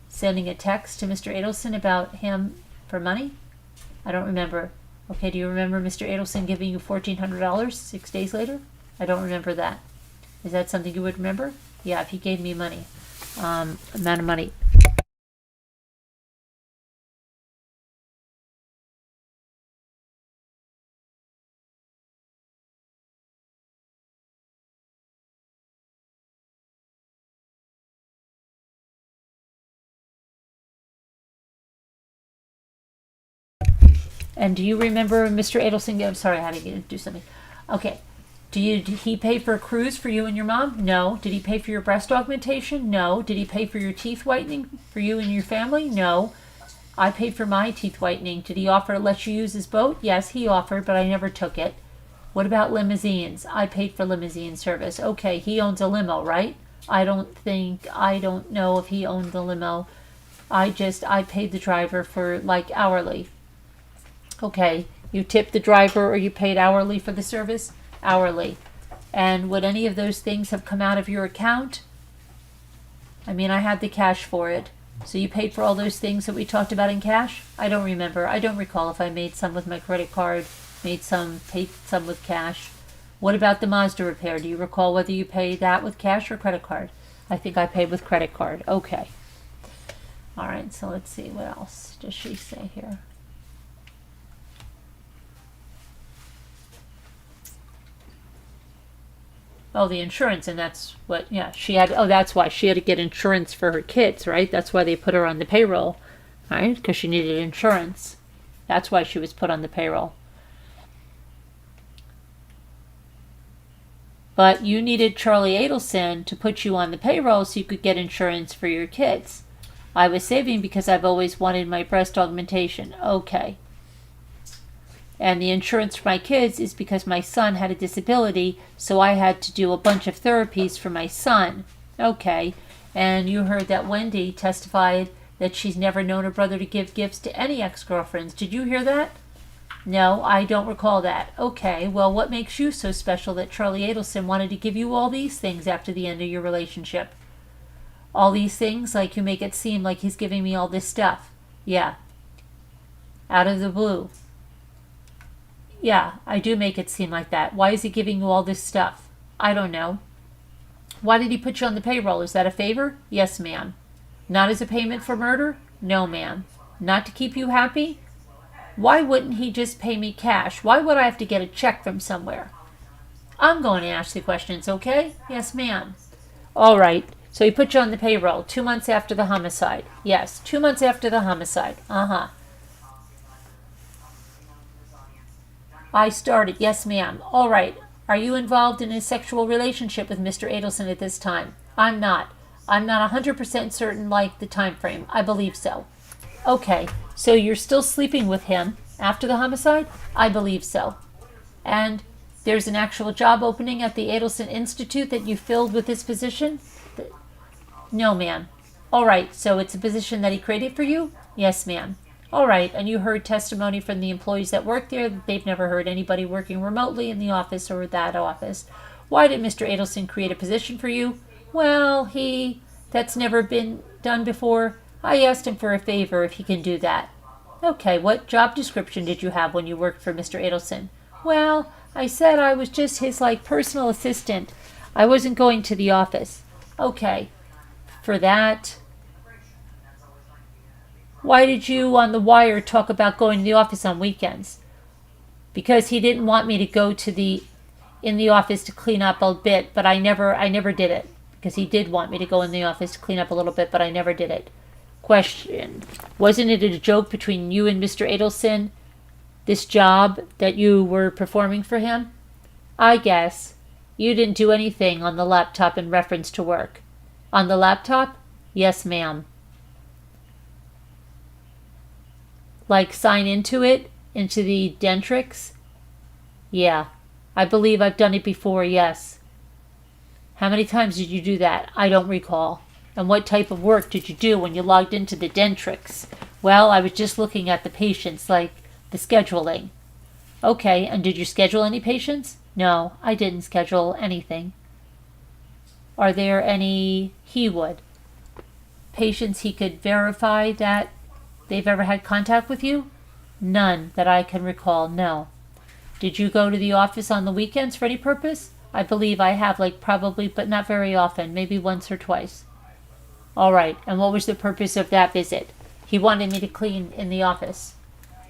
sending a text to Mr. Adelson about him for money? I don't remember. Okay, do you remember Mr. Adelson giving you $1,400 6 days later? I don't remember that. Is that something you would remember? Yeah, if he gave me money. Amount of money. And do you remember Mr. Adelson? I'm sorry, I had to do something. Okay. Did he pay for a cruise for you and your mom? No. Did he pay for your breast augmentation? No. Did he pay for your teeth whitening for you and your family? No. I paid for my teeth whitening. Did he offer to let you use his boat? Yes, he offered, but I never took it. What about limousines? I paid for limousine service. Okay, he owns a limo, right? I don't know if he owned the limo. I paid the driver for like hourly. Okay, you tipped the driver or you paid hourly for the service? Hourly. And would any of those things have come out of your account? I mean, I had the cash for it. So you paid for all those things that we talked about in cash? I don't remember. I don't recall if I made some with my credit card, paid some with cash. What about the Mazda repair? Do you recall whether you paid that with cash or credit card? I think I paid with credit card. Okay. All right, so let's see. What else does she say here? Oh, the insurance, and that's what, yeah, she had, oh, that's why she had to get insurance for her kids, right? That's why they put her on the payroll, right? Because she needed insurance. That's why she was put on the payroll. But you needed Charlie Adelson to put you on the payroll so you could get insurance for your kids. I was saving because I've always wanted my breast augmentation. Okay. And the insurance for my kids is because my son had a disability, so I had to do a bunch of therapies for my son. Okay. And you heard that Wendy testified that she's never known her brother to give gifts to any ex-girlfriends. Did you hear that? No, I don't recall that. Okay, well, what makes you so special that Charlie Adelson wanted to give you all these things after the end of your relationship? All these things, like you make it seem like he's giving me all this stuff. Yeah. Out of the blue. Yeah, I do make it seem like that. Why is he giving you all this stuff? I don't know. Why did he put you on the payroll? Is that a favor? Yes, ma'am. Not as a payment for murder? No, ma'am. Not to keep you happy? Why wouldn't he just pay me cash? Why would I have to get a check from somewhere? I'm going to ask you questions, okay? Yes, ma'am. All right. So he put you on the payroll 2 months after the homicide. Yes, 2 months after the homicide. Uh-huh. I started. Yes, ma'am. All right. Are you involved in a sexual relationship with Mr. Adelson at this time? I'm not. I'm not 100% certain like the time frame. I believe so. Okay. So you're still sleeping with him after the homicide? I believe so. And there's an actual job opening at the Adelson Institute that you filled with this position? No, ma'am. All right, so it's a position that he created for you? Yes, ma'am. All right, and you heard testimony from the employees that work there that they've never heard anybody working remotely in the office or that office. Why did Mr. Adelson create a position for you? Well, that's never been done before. I asked him for a favor if he can do that. Okay, what job description did you have when you worked for Mr. Adelson? Well, I said I was just his, personal assistant. I wasn't going to the office. Okay, for that. Why did you, on the wire, talk about going to the office on weekends? Because he didn't want me to go in the office to clean up a bit, but I never did it. Because he did want me to go in the office to clean up a little bit, but I never did it. Question. Wasn't it a joke between you and Mr. Adelson, this job that you were performing for him? I guess. You didn't do anything on the laptop in reference to work. On the laptop? Yes, ma'am. Like sign into it? Into the Dentrix? Yeah. I believe I've done it before, yes. How many times did you do that? I don't recall. And what type of work did you do when you logged into the Dentrix? Well, I was just looking at the patients, like the scheduling. Okay, and did you schedule any patients? No, I didn't schedule anything. Are there any, he would, patients he could verify that they've ever had contact with you? None that I can recall, no. Did you go to the office on the weekends for any purpose? I believe I have, probably, but not very often, maybe once or twice. All right, and what was the purpose of that visit? He wanted me to clean in the office.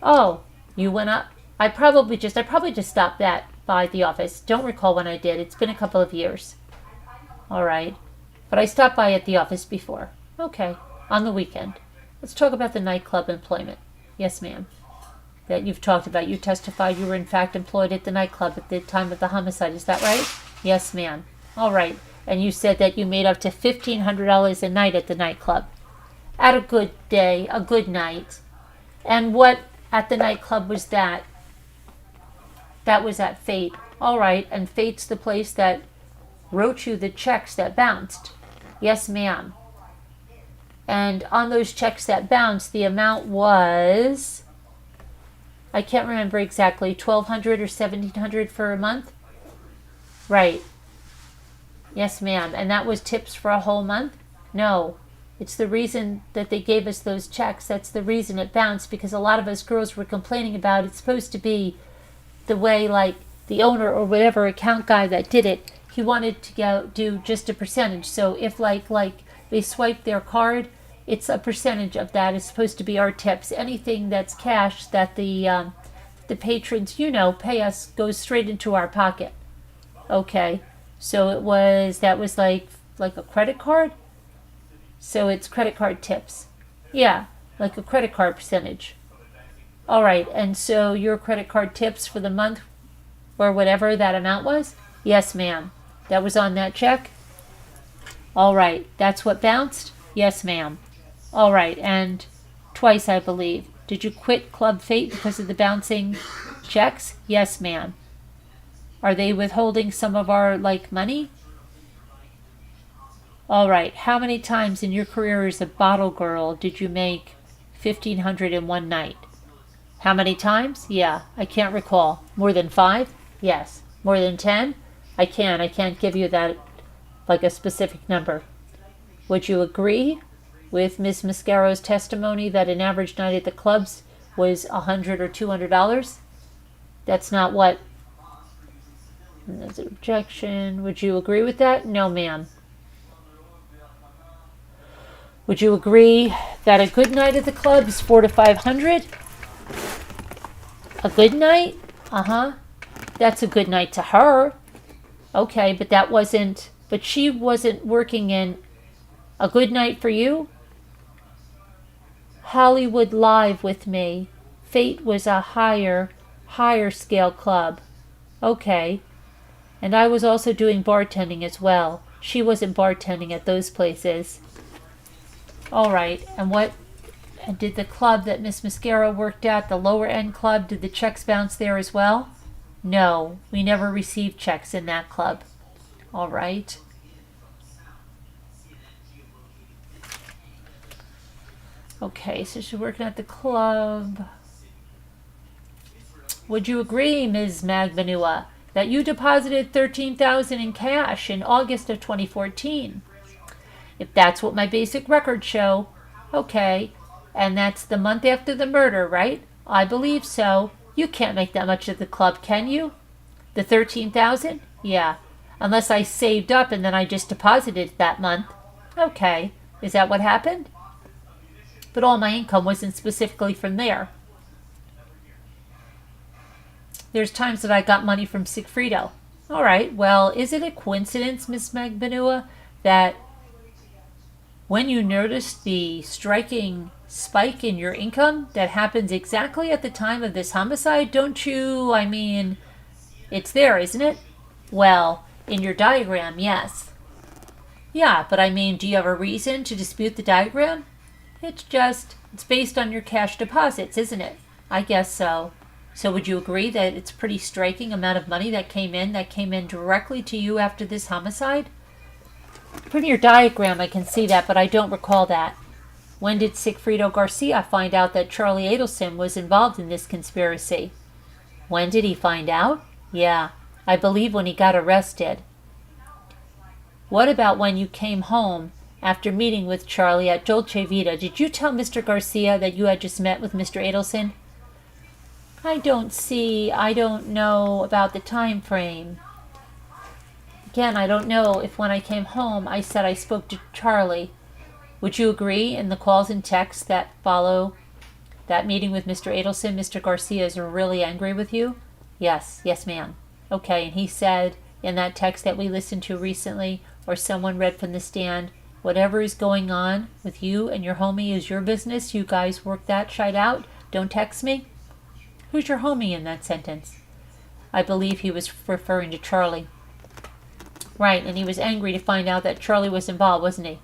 Oh, you went up? I probably just stopped by the office. Don't recall when I did. It's been a couple of years. All right, but I stopped by at the office before. Okay, on the weekend. Let's talk about the nightclub employment. Yes, ma'am. That you've talked about. You testified you were in fact employed at the nightclub at the time of the homicide. Is that right? Yes, ma'am. All right. And you said that you made up to $1,500 a night at the nightclub. At a good day, a good night. And what at the nightclub was that? That was at Fate. All right, and Fate's the place that wrote you the checks that bounced. Yes, ma'am. And on those checks that bounced, the amount was, I can't remember exactly, $1,200 or $1,700 for a month? Right. Yes, ma'am. And that was tips for a whole month? No. It's the reason that they gave us those checks. That's the reason it bounced, because a lot of us girls were complaining about it's supposed to be the way, the owner or whatever account guy that did it, he wanted to go do just a percentage. So if they swipe their card, it's a percentage of that is supposed to be our tips. Anything that's cash that the patrons, pay us goes straight into our pocket. Okay. So that was like a credit card? So it's credit card tips. Yeah, like a credit card percentage. All right, and so your credit card tips for the month or whatever that amount was? Yes, ma'am. That was on that check? All right, that's what bounced? Yes, ma'am. All right, and twice, I believe. Did you quit Club Fate because of the bouncing checks? Yes, ma'am. Are they withholding some of our, money? All right, how many times in your career as a bottle girl did you make 1,500 in one night? How many times? Yeah, I can't recall. More than 5? Yes. More than 10? I can't give you that, like a specific number. Would you agree with Ms. Mascaro's testimony that an average night at the clubs was $100 or $200? That's not what. There's an objection. Would you agree with that? No, ma'am. Would you agree that a good night at the club is $400 to $500? A good night? Uh-huh. That's a good night to her. Okay, but she wasn't working in a good night for you? Hollywood Live with me. Fate was a higher scale club. Okay. And I was also doing bartending as well. She wasn't bartending at those places. All right. And did the club that Miss Mascaro worked at, the lower end club, did the checks bounce there as well? No, we never received checks in that club. All right. Okay, so she's working at the club. Would you agree, Ms. Magbanua, that you deposited $13,000 in cash in August of 2014? If that's what my basic records show, okay. And that's the month after the murder, right? I believe so. You can't make that much at the club, can you? The $13,000? Yeah. Unless I saved up and then I just deposited it that month. Okay. Is that what happened? But all my income wasn't specifically from there. There's times that I got money from Sigfrido. All right. Well, is it a coincidence, Miss Magbanua, that when you notice the striking spike in your income that happens exactly at the time of this homicide, don't you, it's there, isn't it? Well, in your diagram, yes. Yeah, but do you have a reason to dispute the diagram? It's based on your cash deposits, isn't it? I guess so. So would you agree that it's a pretty striking amount of money that came in directly to you after this homicide? From your diagram, I can see that, but I don't recall that. When did Sigfrido Garcia find out that Charlie Adelson was involved in this conspiracy? When did he find out? Yeah, I believe when he got arrested. What about when you came home after meeting with Charlie at Dolce Vita? Did you tell Mr. Garcia that you had just met with Mr. Adelson? I don't know about the time frame. Again, I don't know if when I came home I said I spoke to Charlie. Would you agree in the calls and texts that follow that meeting with Mr. Adelson, Mr. Garcia is really angry with you? Yes, ma'am. Okay, and he said in that text that we listened to recently, or someone read from the stand, whatever is going on with you and your homie is your business. You guys work that shite out. Don't text me. Who's your homie in that sentence? I believe he was referring to Charlie. Right, and he was angry to find out that Charlie was involved, wasn't he?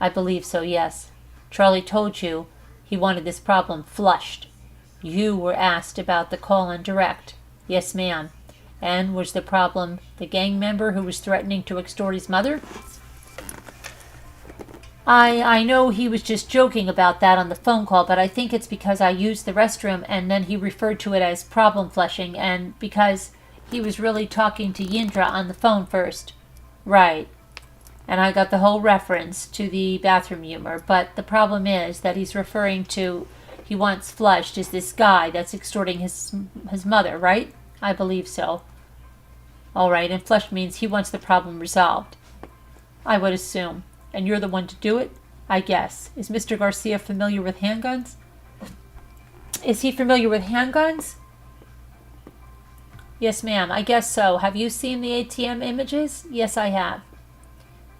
I believe so, yes. Charlie told you he wanted this problem flushed. You were asked about the call on direct. Yes, ma'am. And was the problem the gang member who was threatening to extort his mother? I know he was just joking about that on the phone call, but I think it's because I used the restroom and then he referred to it as problem flushing, and because he was really talking to Yindra on the phone first. Right. And I got the whole reference to the bathroom humor, but the problem is that he's referring to he wants flushed is this guy that's extorting his mother, right? I believe so. All right, and flushed means he wants the problem resolved. I would assume. And you're the one to do it? I guess. Is Mr. Garcia familiar with handguns? Is he familiar with handguns? Yes, ma'am. I guess so. Have you seen the ATM images? Yes, I have.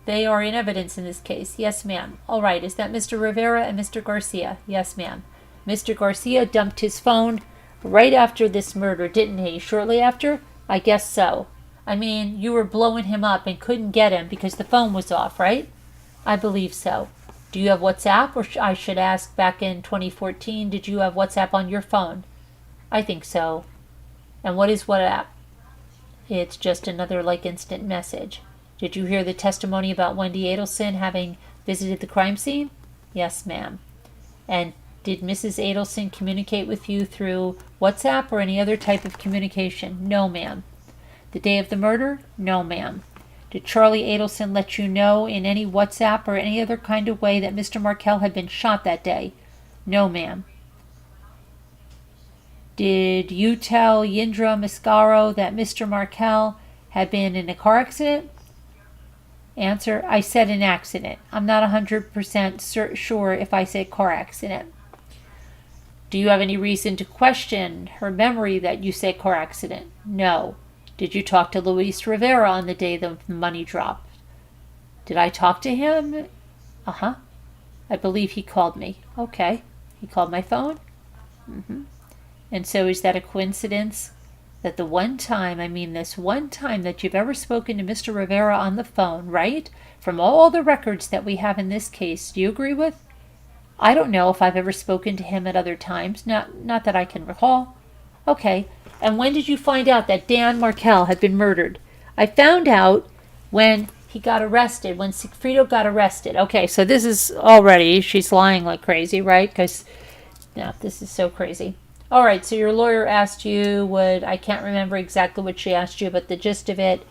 They are in evidence in this case. Yes, ma'am. All right. Is that Mr. Rivera and Mr. Garcia? Yes, ma'am. Mr. Garcia dumped his phone right after this murder, didn't he? Shortly after? I guess so. I mean, you were blowing him up and couldn't get him because the phone was off, right? I believe so. Do you have WhatsApp? Or I should ask, back in 2014, did you have WhatsApp on your phone? I think so. And what is WhatsApp? It's just another instant message. Did you hear the testimony about Wendy Adelson having visited the crime scene? Yes, ma'am. And did Mrs. Adelson communicate with you through WhatsApp or any other type of communication? No, ma'am. The day of the murder? No, ma'am. Did Charlie Adelson let you know in any WhatsApp or any other kind of way that Mr. Markel had been shot that day? No, ma'am. Did you tell Yindra Mascaro that Mr. Markel had been in a car accident? Answer, I said an accident. I'm not 100% sure if I said car accident. Do you have any reason to question her memory that you said car accident? No. Did you talk to Luis Rivera on the day the money dropped? Did I talk to him? Uh-huh. I believe he called me. Okay. He called my phone? Mm-hmm. And so is that a coincidence that the one time, this one time that you've ever spoken to Mr. Rivera on the phone, right? From all the records that we have in this case, do you agree with? I don't know if I've ever spoken to him at other times, not that I can recall. Okay, and when did you find out that Dan Markel had been murdered? I found out when he got arrested, when Sigfrido got arrested. Okay, so this is already, she's lying like crazy, right? Because, this is so crazy. All right, so your lawyer asked you, I can't remember exactly what she asked you, but the gist of it,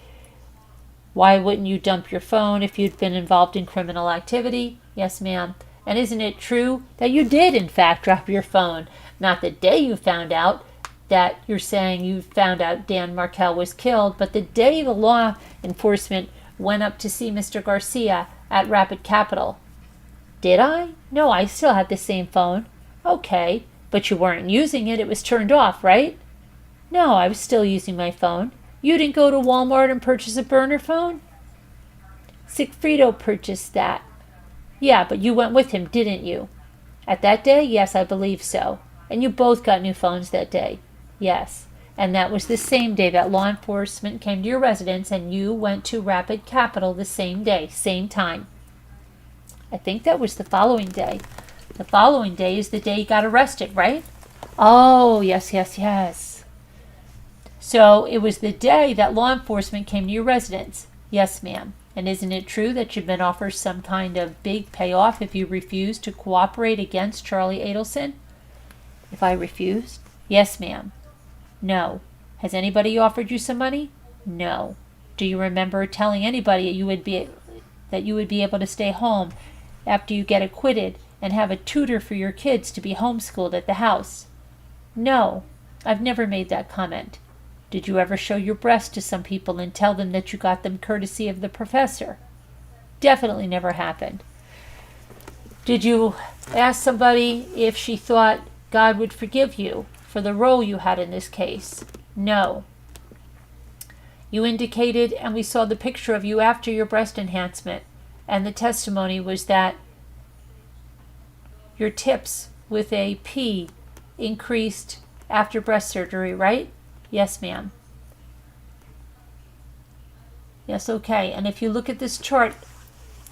why wouldn't you dump your phone if you'd been involved in criminal activity? Yes, ma'am. And isn't it true that you did, in fact, drop your phone? Not the day you found out that you're saying you found out Dan Markel was killed, but the day the law enforcement went up to see Mr. Garcia at Rapid Capital. Did I? No, I still had the same phone. Okay. But you weren't using it. It was turned off, right? No, I was still using my phone. You didn't go to Walmart and purchase a burner phone? Sigfrido purchased that. Yeah, but you went with him, didn't you? At that day? Yes, I believe so. And you both got new phones that day? Yes. And that was the same day that law enforcement came to your residence and you went to Rapid Capital the same day, same time. I think that was the following day. The following day is the day he got arrested, right? Oh, yes. So it was the day that law enforcement came to your residence. Yes, ma'am. And isn't it true that you've been offered some kind of big payoff if you refuse to cooperate against Charlie Adelson? If I refused? Yes, ma'am. No. Has anybody offered you some money? No. Do you remember telling anybody that you would be able to stay home after you get acquitted and have a tutor for your kids to be homeschooled at the house? No, I've never made that comment. Did you ever show your breast to some people and tell them that you got them courtesy of the professor? Definitely never happened. Did you ask somebody if she thought God would forgive you for the role you had in this case? No. You indicated, and we saw the picture of you after your breast enhancement, and the testimony was that your tips with a P increased after breast surgery, right? Yes, ma'am. Yes, okay. And if you look at this chart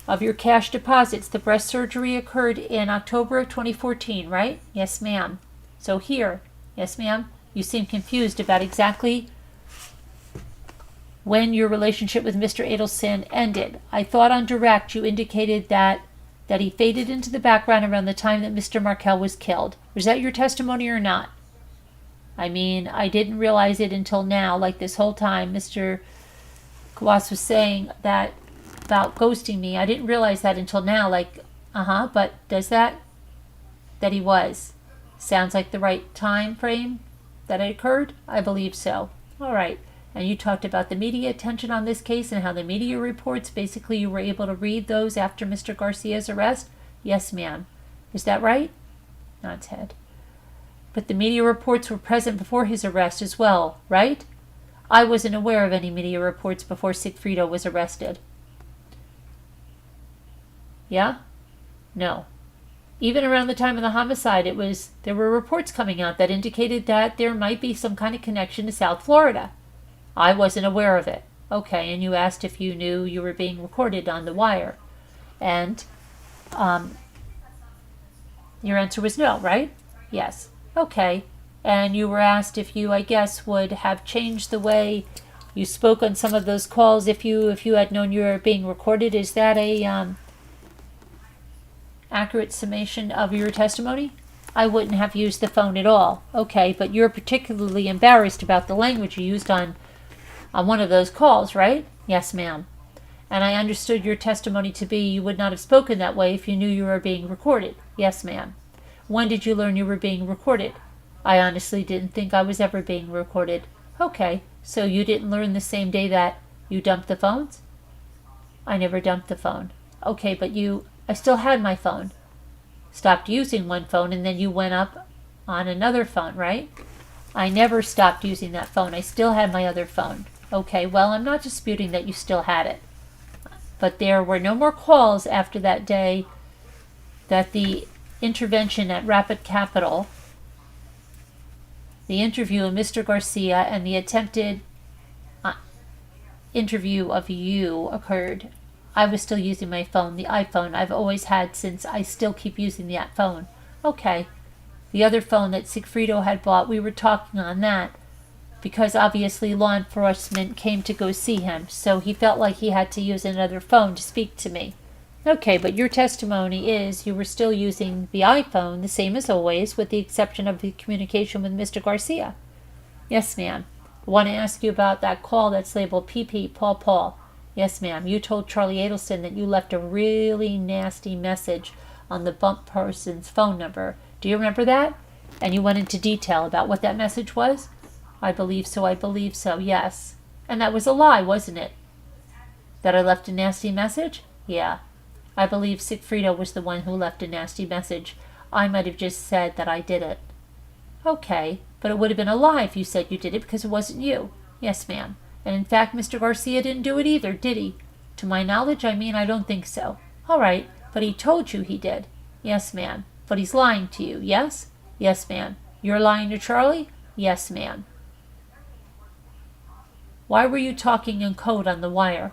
of your cash deposits, the breast surgery occurred in October of 2014, right? Yes, ma'am. So here, yes, ma'am, you seem confused about exactly when your relationship with Mr. Adelson ended. I thought on direct you indicated that he faded into the background around the time that Mr. Markel was killed. Was that your testimony or not? I didn't realize it until now, like this whole time Mr. Kawas was saying that about ghosting me. I didn't realize that until now, but does that he was? Sounds like the right time frame that it occurred? I believe so. All right. And you talked about the media attention on this case and how the media reports, basically you were able to read those after Mr. Garcia's arrest? Yes, ma'am. Is that right? Nods head. But the media reports were present before his arrest as well, right? I wasn't aware of any media reports before Sigfrido was arrested. Yeah? No. Even around the time of the homicide, there were reports coming out that indicated that there might be some kind of connection to South Florida. I wasn't aware of it. Okay, and you asked if you knew you were being recorded on the wire. And your answer was no, right? Yes. Okay. And you were asked if you, I guess, would have changed the way you spoke on some of those calls if you had known you were being recorded. Is that a accurate summation of your testimony? I wouldn't have used the phone at all. Okay, but you're particularly embarrassed about the language you used on one of those calls, right? Yes, ma'am. And I understood your testimony to be you would not have spoken that way if you knew you were being recorded. Yes, ma'am. When did you learn you were being recorded? I honestly didn't think I was ever being recorded. Okay, so you didn't learn the same day that you dumped the phones? I never dumped the phone. Okay, but I still had my phone. Stopped using one phone and then you went up on another phone, right? I never stopped using that phone. I still had my other phone. Okay, well, I'm not disputing that you still had it. But there were no more calls after that day that the intervention at Rapid Capital, the interview of Mr. Garcia, and the attempted interview of you occurred. I was still using my phone, the iPhone I've always had since I still keep using that phone. Okay. The other phone that Sigfrido had bought, we were talking on that because obviously law enforcement came to go see him, so he felt like he had to use another phone to speak to me. Okay, but your testimony is you were still using the iPhone, the same as always, with the exception of the communication with Mr. Garcia. Yes, ma'am. I want to ask you about that call that's labeled PP Paul Paul. Yes, ma'am. You told Charlie Adelson that you left a really nasty message on the bump person's phone number. Do you remember that? And you went into detail about what that message was? I believe so, yes. And that was a lie, wasn't it? That I left a nasty message? Yeah. I believe Sigfrido was the one who left a nasty message. I might have just said that I did it. Okay, but it would have been a lie if you said you did it because it wasn't you. Yes, ma'am. And in fact, Mr. Garcia didn't do it either, did he? To my knowledge, I don't think so. All right, but he told you he did. Yes, ma'am. But he's lying to you, yes? Yes, ma'am. You're lying to Charlie? Yes, ma'am. Why were you talking in code on the wire?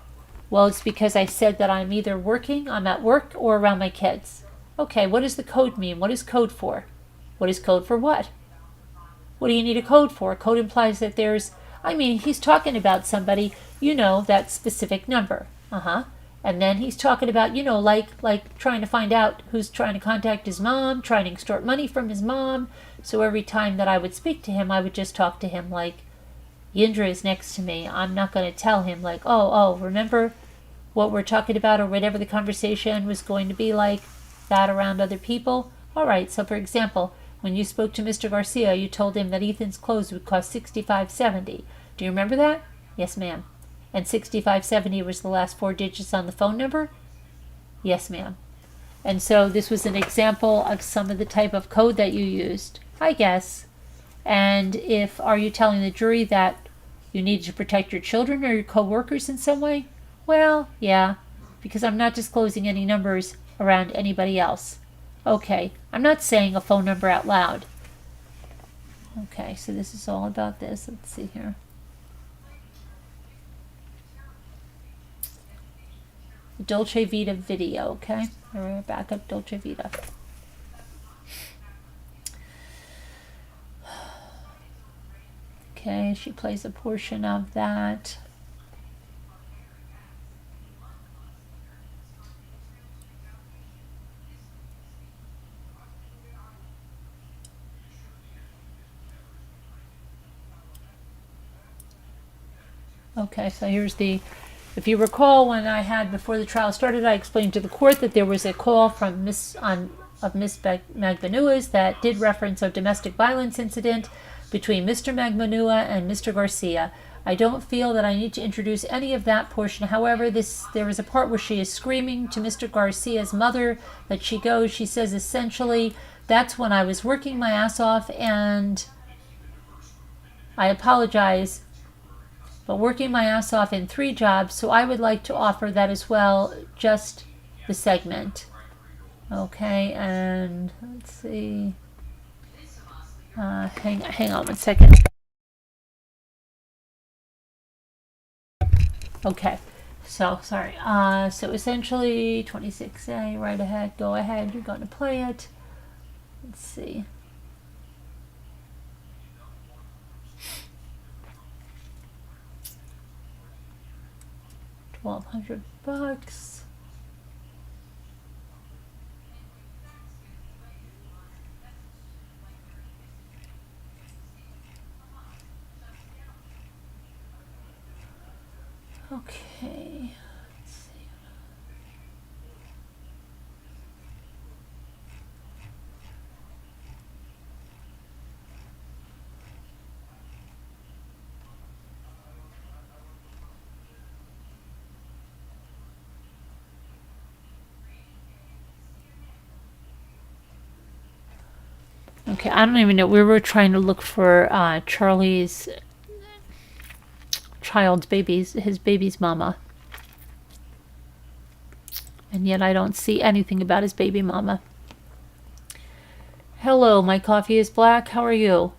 Well, it's because I said that I'm either I'm at work, or around my kids. Okay, what does the code mean? What is code for? What is code for what? What do you need a code for? Code implies that he's talking about somebody, that specific number. And then he's talking about, like trying to find out who's trying to contact his mom, trying to extort money from his mom. So every time that I would speak to him, I would just talk to him like, Yindra is next to me. I'm not going to tell him like, remember what we're talking about or whatever the conversation was going to be like that around other people? All right, so for example, when you spoke to Mr. Garcia, you told him that Ethan's clothes would cost $65.70. Do you remember that? Yes, ma'am. And $65.70 was the last 4 digits on the phone number? Yes, ma'am. And so this was an example of some of the type of code that you used, I guess. And are you telling the jury that you needed to protect your children or your co-workers in some way? Well, yeah, because I'm not disclosing any numbers around anybody else. Okay, I'm not saying a phone number out loud. Okay, so this is all about this. Let's see here. Dolce Vita video, okay? All right, back up Dolce Vita. Okay, she plays a portion of that. Okay, so here's if you recall, when I had, before the trial started, I explained to the court that there was a call from Miss Magbanua's that did reference a domestic violence incident between Mr. Magbanua and Mr. Garcia. I don't feel that I need to introduce any of that portion. However, there is a part where she is screaming to Mr. Garcia's mother that she goes. She says essentially, that's when I was working my ass off and I apologize but working my ass off in 3 jobs, so I would like to offer that as well, just the segment. Okay, and let's see. Hang on one second. Okay, so sorry. So essentially 26A, right ahead, go ahead, you're going to play it. Let's see. $1,200. Okay. Let's see. Okay, I don't even know. We were trying to look for Charlie's his baby's mama. And yet I don't see anything about his baby mama. Hello, my coffee is black. How are you?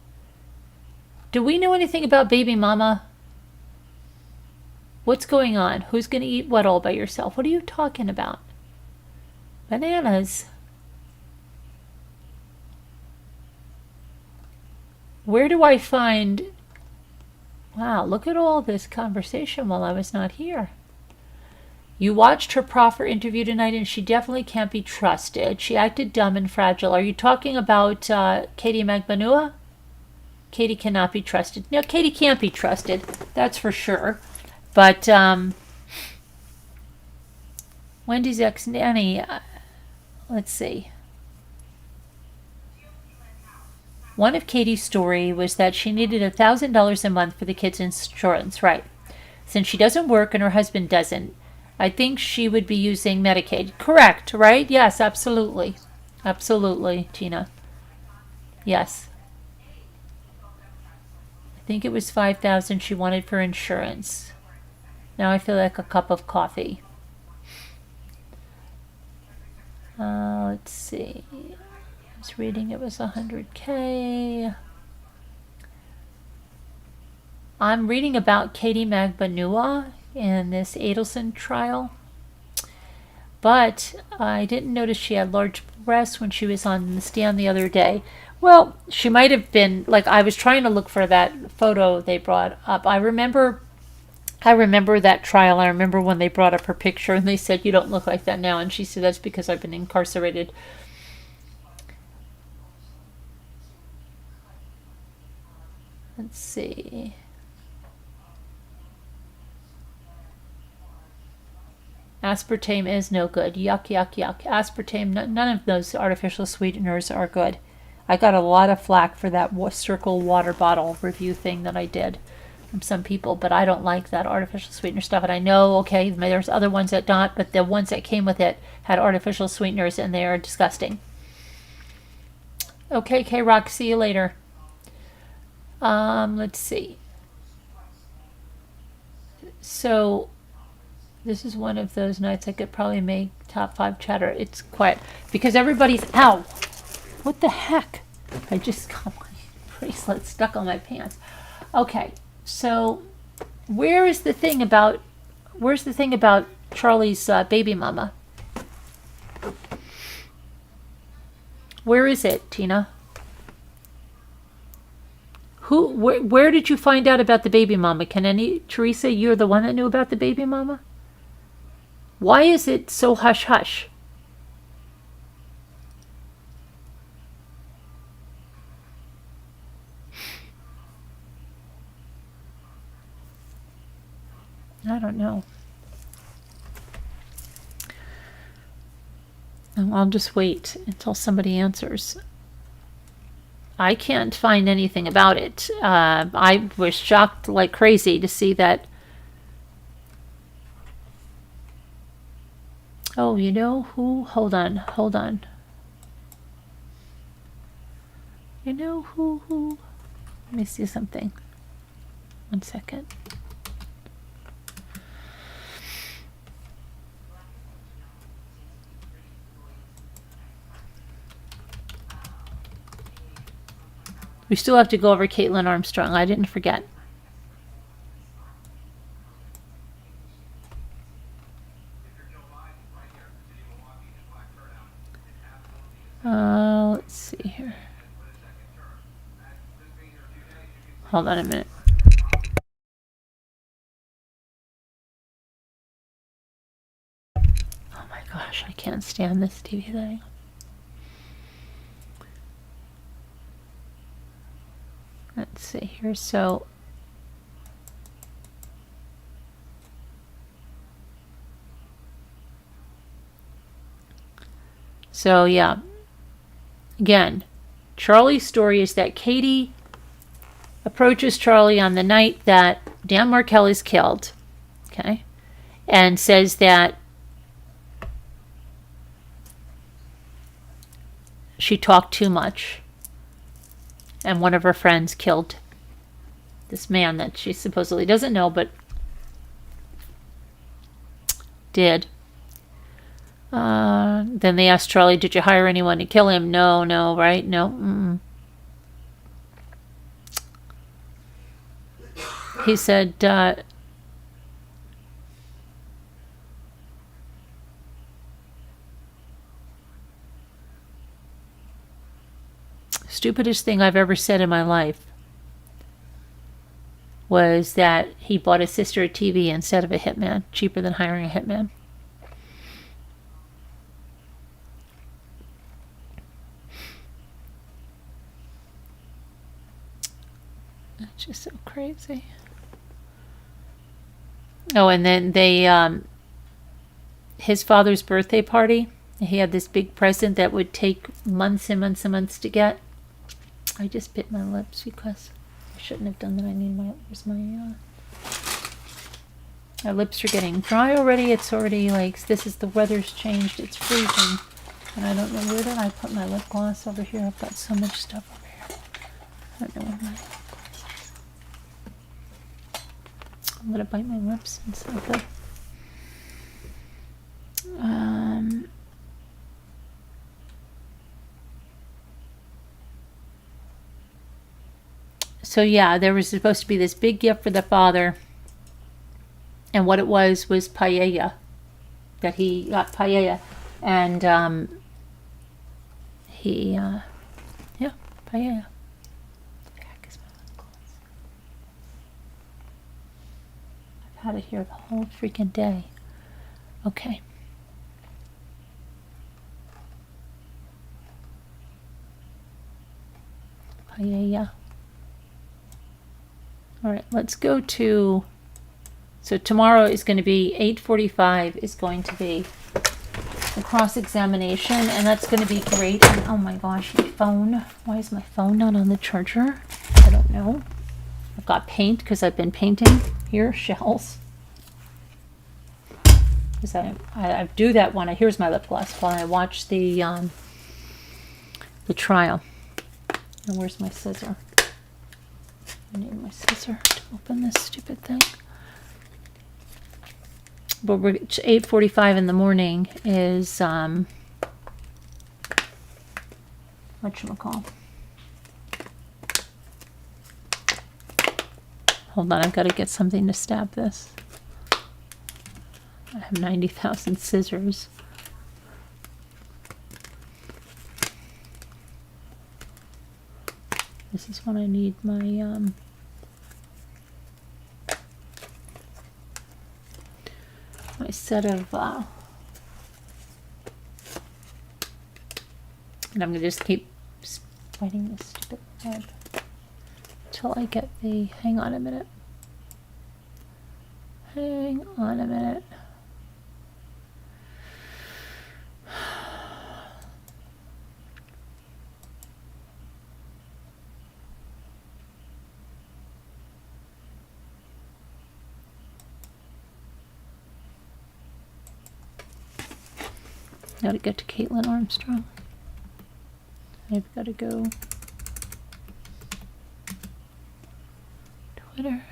Do we know anything about baby mama? What's going on? Who's going to eat what all by yourself? What are you talking about? Bananas. Where do I find... Wow, look at all this conversation while I was not here. You watched her proffer interview tonight and she definitely can't be trusted. She acted dumb and fragile. Are you talking about Katie Magbanua? Katie cannot be trusted. No, Katie can't be trusted. That's for sure. But Wendy's ex-nanny, let's see. One of Katie's story was that she needed $1,000 a month for the kids' insurance, right? Since she doesn't work and her husband doesn't, I think she would be using Medicaid. Correct, right? Yes, absolutely. Absolutely, Tina. Yes. I think it was $5,000 she wanted for insurance. Now I feel like a cup of coffee. Let's see. I was reading it was $100K. I'm reading about Katie Magbanua in this Adelson trial. But I didn't notice she had large breasts when she was on the stand the other day. Well, she might have been, like, I was trying to look for that photo they brought up. I remember that trial. I remember when they brought up her picture and they said, you don't look like that now. And she said, that's because I've been incarcerated. Let's see. Aspartame is no good. Yuck, yuck, yuck. Aspartame, none of those artificial sweeteners are good. I got a lot of flack for that Circle water bottle review thing that I did from some people, but I don't like that artificial sweetener stuff. And I know, okay, there's other ones that don't, but the ones that came with it had artificial sweeteners and they are disgusting. Okay, K-Rock, see you later. Let's see. So this is one of those nights I could probably make top 5 chatter. It's quiet because everybody's ow. What the heck? I just got my bracelet stuck on my pants. Okay, so where's the thing about Charlie's baby mama? Where is it, Tina? Where did you find out about the baby mama? Teresa, you're the one that knew about the baby mama? Why is it so hush-hush? I don't know. I'll just wait until somebody answers. I can't find anything about it. I was shocked like crazy to see that. Oh, you know who? Hold on. You know who? Let me see something. 1 second. We still have to go over Kaitlin Armstrong. I didn't forget. Let's see here. Hold on a minute. Oh my gosh, I can't stand this TV thing. Let's see here. So yeah. Again, Charlie's story is that Katie approaches Charlie on the night that Dan Markel is killed, okay, and says that she talked too much and one of her friends killed this man that she supposedly doesn't know but did. Then they asked Charlie, did you hire anyone to kill him? No, right? No. Mm-mm. He said, stupidest thing I've ever said in my life was that he bought his sister a TV instead of a hitman, cheaper than hiring a hitman. It's just so crazy. Oh, and then they, his father's birthday party, he had this big present that would take months and months and months to get. I just bit my lips because I shouldn't have done that. I need my, where's my lips are getting dry already. It's already like, this is, the weather's changed. It's freezing. And I don't know, where did I put my lip gloss over here? I've got so much stuff over here. I don't know where my lip gloss is. I'm gonna bite my lips. It's so good. So yeah, there was supposed to be this big gift for the father, and what it was paella. That he got paella, and yeah, paella. The heck is my lip gloss? I've had it here the whole freaking day. Okay. Paella. All right, let's go to, so tomorrow is going to be 8:45 is going to be the cross-examination, and that's going to be great. And oh my gosh, my phone. Why is my phone not on the charger? I don't know. I've got paint because I've been painting here, shells. Because I do that when here's my lip gloss, while I watch the trial. And where's my scissor? I need my scissor to open this stupid thing. But we're 8:45 in the morning is whatchamacall. Hold on, I've got to get something to stab this. I have 90,000 scissors. This is when I need my my set of and I'm gonna just keep biting this stupid web till I get the, hang on a minute. Hang on a minute. Gotta get to Kaitlin Armstrong. I've got to go Twitter.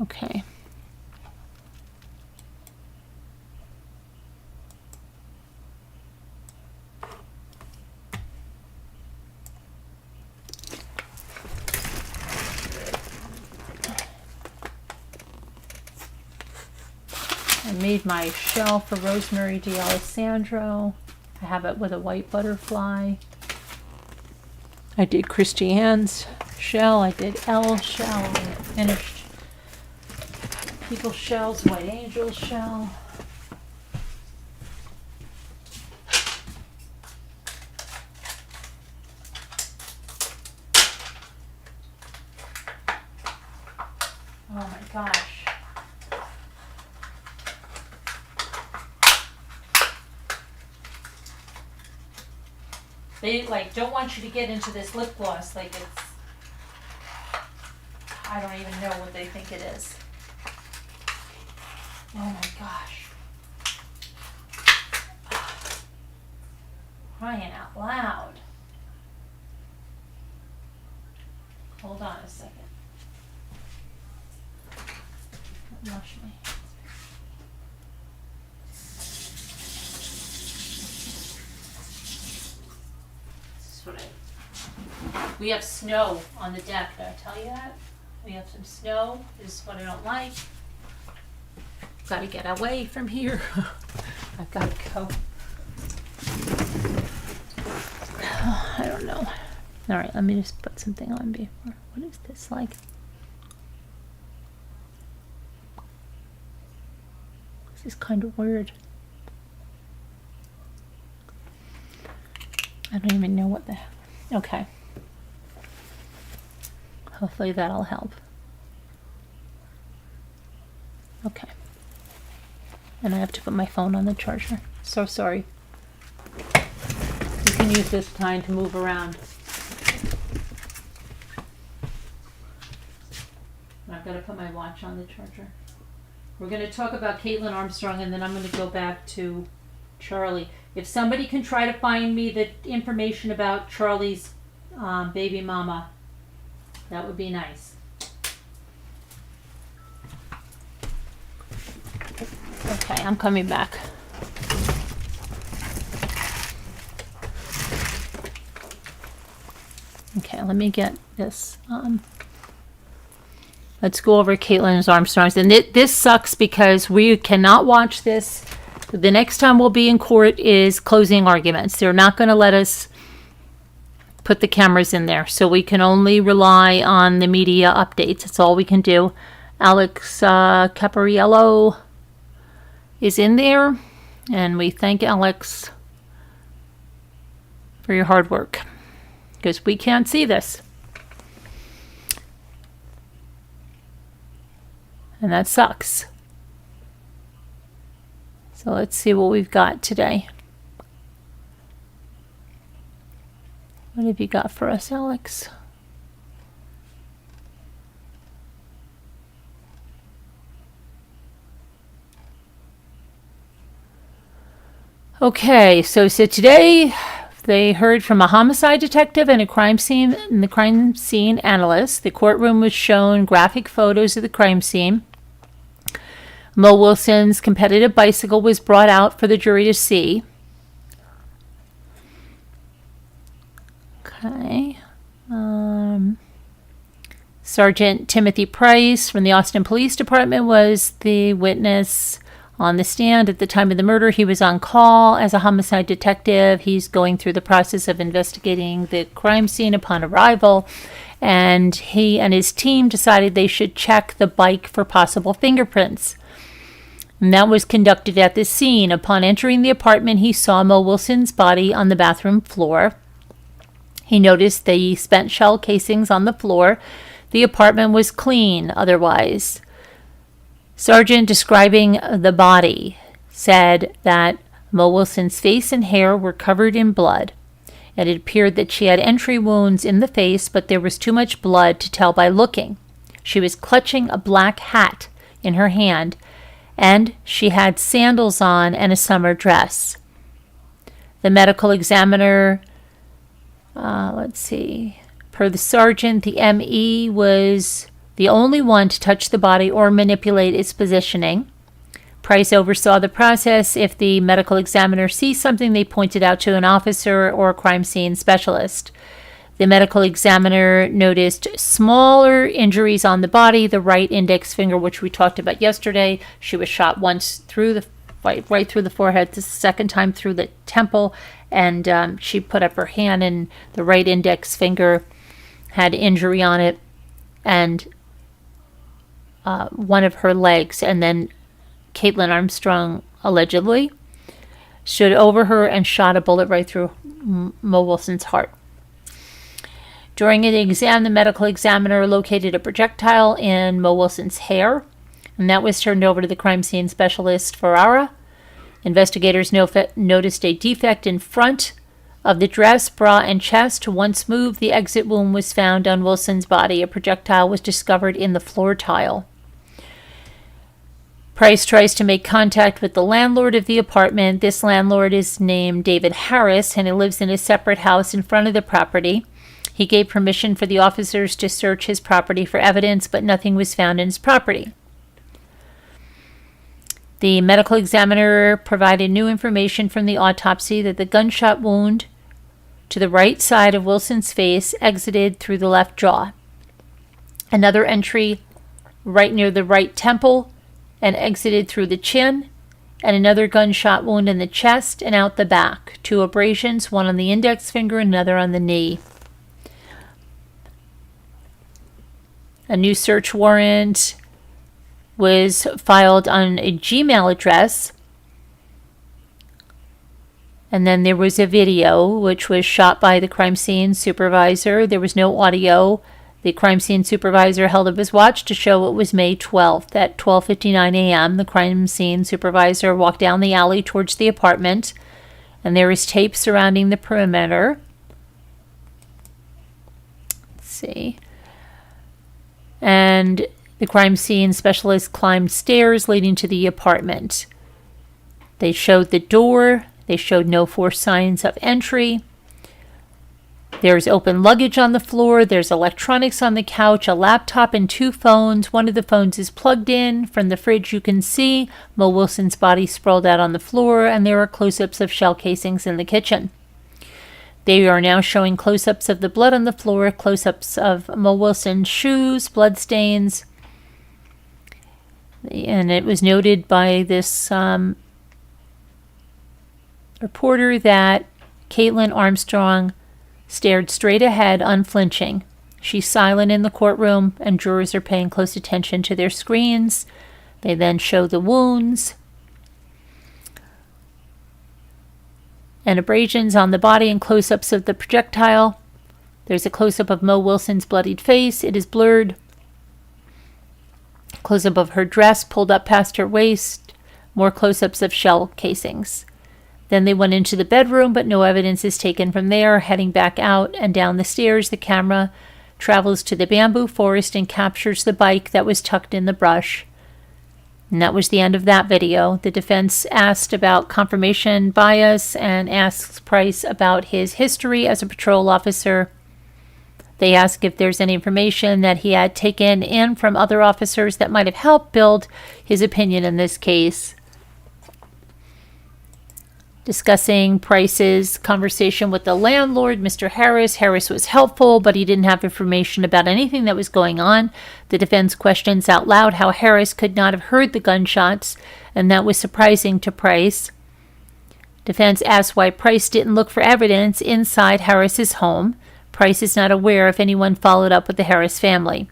Okay. I made my shell for Rosemary D'Alessandro. I have it with a white butterfly. I did Christiane's shell. I did Elle's shell. I finished People's shells, White Angel's shell. Oh my gosh. They don't want you to get into this lip gloss like it's, I don't even know what they think it is. Oh my gosh. Crying out loud. Hold on a second. Wash my hands. This is what we have snow on the deck. Did I tell you that? We have some snow. This is what I don't like. Got to get away from here. I've got to go. I don't know. All right, let me just put something on before. What is this like? This is kind of weird. I don't even know what the heck. Okay. Hopefully that'll help. Okay. And I have to put my phone on the charger. So sorry. You can use this time to move around. I've got to put my watch on the charger. We're going to talk about Kaitlin Armstrong, and then I'm going to go back to Charlie. If somebody can try to find me the information about Charlie's baby mama, that would be nice. Okay, I'm coming back. Okay, let me get this. Let's go over Kaitlin Armstrong's. And this sucks because we cannot watch this. The next time we'll be in court is closing arguments. They're not going to let us put the cameras in there. So we can only rely on the media updates. That's all we can do. Alex Capariello is in there. And we thank Alex for your hard work. Because we can't see this. And that sucks. So let's see what we've got today. What have you got for us, Alex? Okay, so today they heard from a homicide detective and the crime scene analyst. The courtroom was shown graphic photos of the crime scene. Mo Wilson's competitive bicycle was brought out for the jury to see. Okay. Sergeant Timothy Price from the Austin Police Department was the witness on the stand. At the time of the murder, he was on call as a homicide detective. He's going through the process of investigating the crime scene upon arrival. And he and his team decided they should check the bike for possible fingerprints. And that was conducted at the scene. Upon entering the apartment, he saw Mo Wilson's body on the bathroom floor. He noticed the spent shell casings on the floor. The apartment was clean otherwise. Sergeant, describing the body, said that Mo Wilson's face and hair were covered in blood. It appeared that she had entry wounds in the face, but there was too much blood to tell by looking. She was clutching a black hat in her hand, and she had sandals on and a summer dress. The medical examiner, per the sergeant, the ME was the only one to touch the body or manipulate its positioning. Price oversaw the process. If the medical examiner sees something, they point it out to an officer or a crime scene specialist. The medical examiner noticed smaller injuries on the body, the right index finger, which we talked about yesterday. She was shot once through the right through the forehead, the second time through the temple, and she put up her hand, and the right index finger had injury on it, and one of her legs. And then Kaitlin Armstrong allegedly stood over her and shot a bullet right through Mo Wilson's heart. During the exam, the medical examiner located a projectile in Mo Wilson's hair, and that was turned over to the crime scene specialist, Ferrara. Investigators noticed a defect in front of the dress, bra, and chest. Once moved, the exit wound was found on Wilson's body. A projectile was discovered in the floor tile. Price tries to make contact with the landlord of the apartment. This landlord is named David Harris, and he lives in a separate house in front of the property. He gave permission for the officers to search his property for evidence, but nothing was found in his property. The medical examiner provided new information from the autopsy that the gunshot wound to the right side of Wilson's face exited through the left jaw. Another entry right near the right temple and exited through the chin, and another gunshot wound in the chest and out the back. 2 abrasions, one on the index finger, another on the knee. A new search warrant was filed on a Gmail address. And then there was a video which was shot by the crime scene supervisor. There was no audio. The crime scene supervisor held up his watch to show it was May 12th. At 12:59 a.m., the crime scene supervisor walked down the alley towards the apartment, and there was tape surrounding the perimeter. Let's see. And the crime scene specialist climbed stairs leading to the apartment. They showed the door. They showed no forced signs of entry. There's open luggage on the floor. There's electronics on the couch, a laptop, and 2 phones. One of the phones is plugged in. From the fridge, you can see Mo Wilson's body sprawled out on the floor, and there are close-ups of shell casings in the kitchen. They are now showing close-ups of the blood on the floor, close-ups of Mo Wilson's shoes, blood stains. And it was noted by this reporter that Kaitlin Armstrong stared straight ahead, unflinching. She's silent in the courtroom, and jurors are paying close attention to their screens. They then show the wounds and abrasions on the body and close-ups of the projectile. There's a close-up of Mo Wilson's bloodied face. It is blurred. Close-up of her dress pulled up past her waist. More close-ups of shell casings. Then they went into the bedroom, but no evidence is taken from there. Heading back out and down the stairs, the camera travels to the bamboo forest and captures the bike that was tucked in the brush. And that was the end of that video. The defense asked about confirmation bias and asks Price about his history as a patrol officer. They ask if there's any information that he had taken in from other officers that might have helped build his opinion in this case. Discussing Price's conversation with the landlord, Mr. Harris. Harris was helpful, but he didn't have information about anything that was going on. The defense questions out loud how Harris could not have heard the gunshots, and that was surprising to Price. Defense asks why Price didn't look for evidence inside Harris's home. Price is not aware if anyone followed up with the Harris family.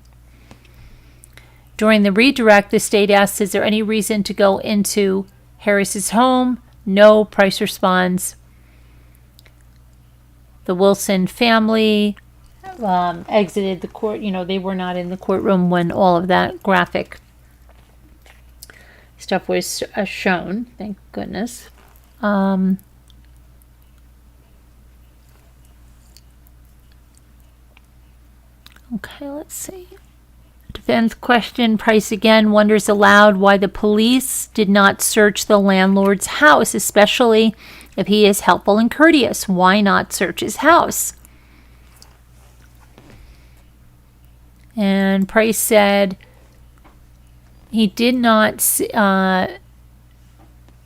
During the redirect, the state asks, is there any reason to go into Harris's home? No, Price responds. The Wilson family exited the court. They were not in the courtroom when all of that graphic stuff was shown. Thank goodness. Okay, let's see. Defense question. Price again wonders aloud why the police did not search the landlord's house, especially if he is helpful and courteous. Why not search his house? And Price said he did not.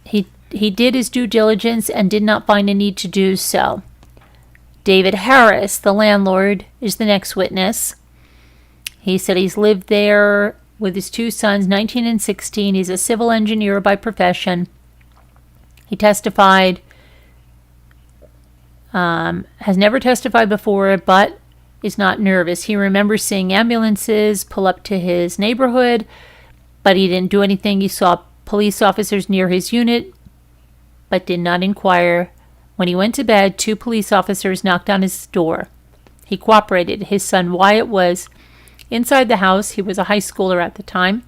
He did his due diligence and did not find a need to do so. David Harris, the landlord, is the next witness. He said he's lived there with his two sons, 19 and 16. He's a civil engineer by profession. He testified, has never testified before, but is not nervous. He remembers seeing ambulances pull up to his neighborhood, but he didn't do anything. He saw police officers near his unit, but did not inquire. When he went to bed, 2 police officers knocked on his door. He cooperated. His son Wyatt was inside the house. He was a high schooler at the time.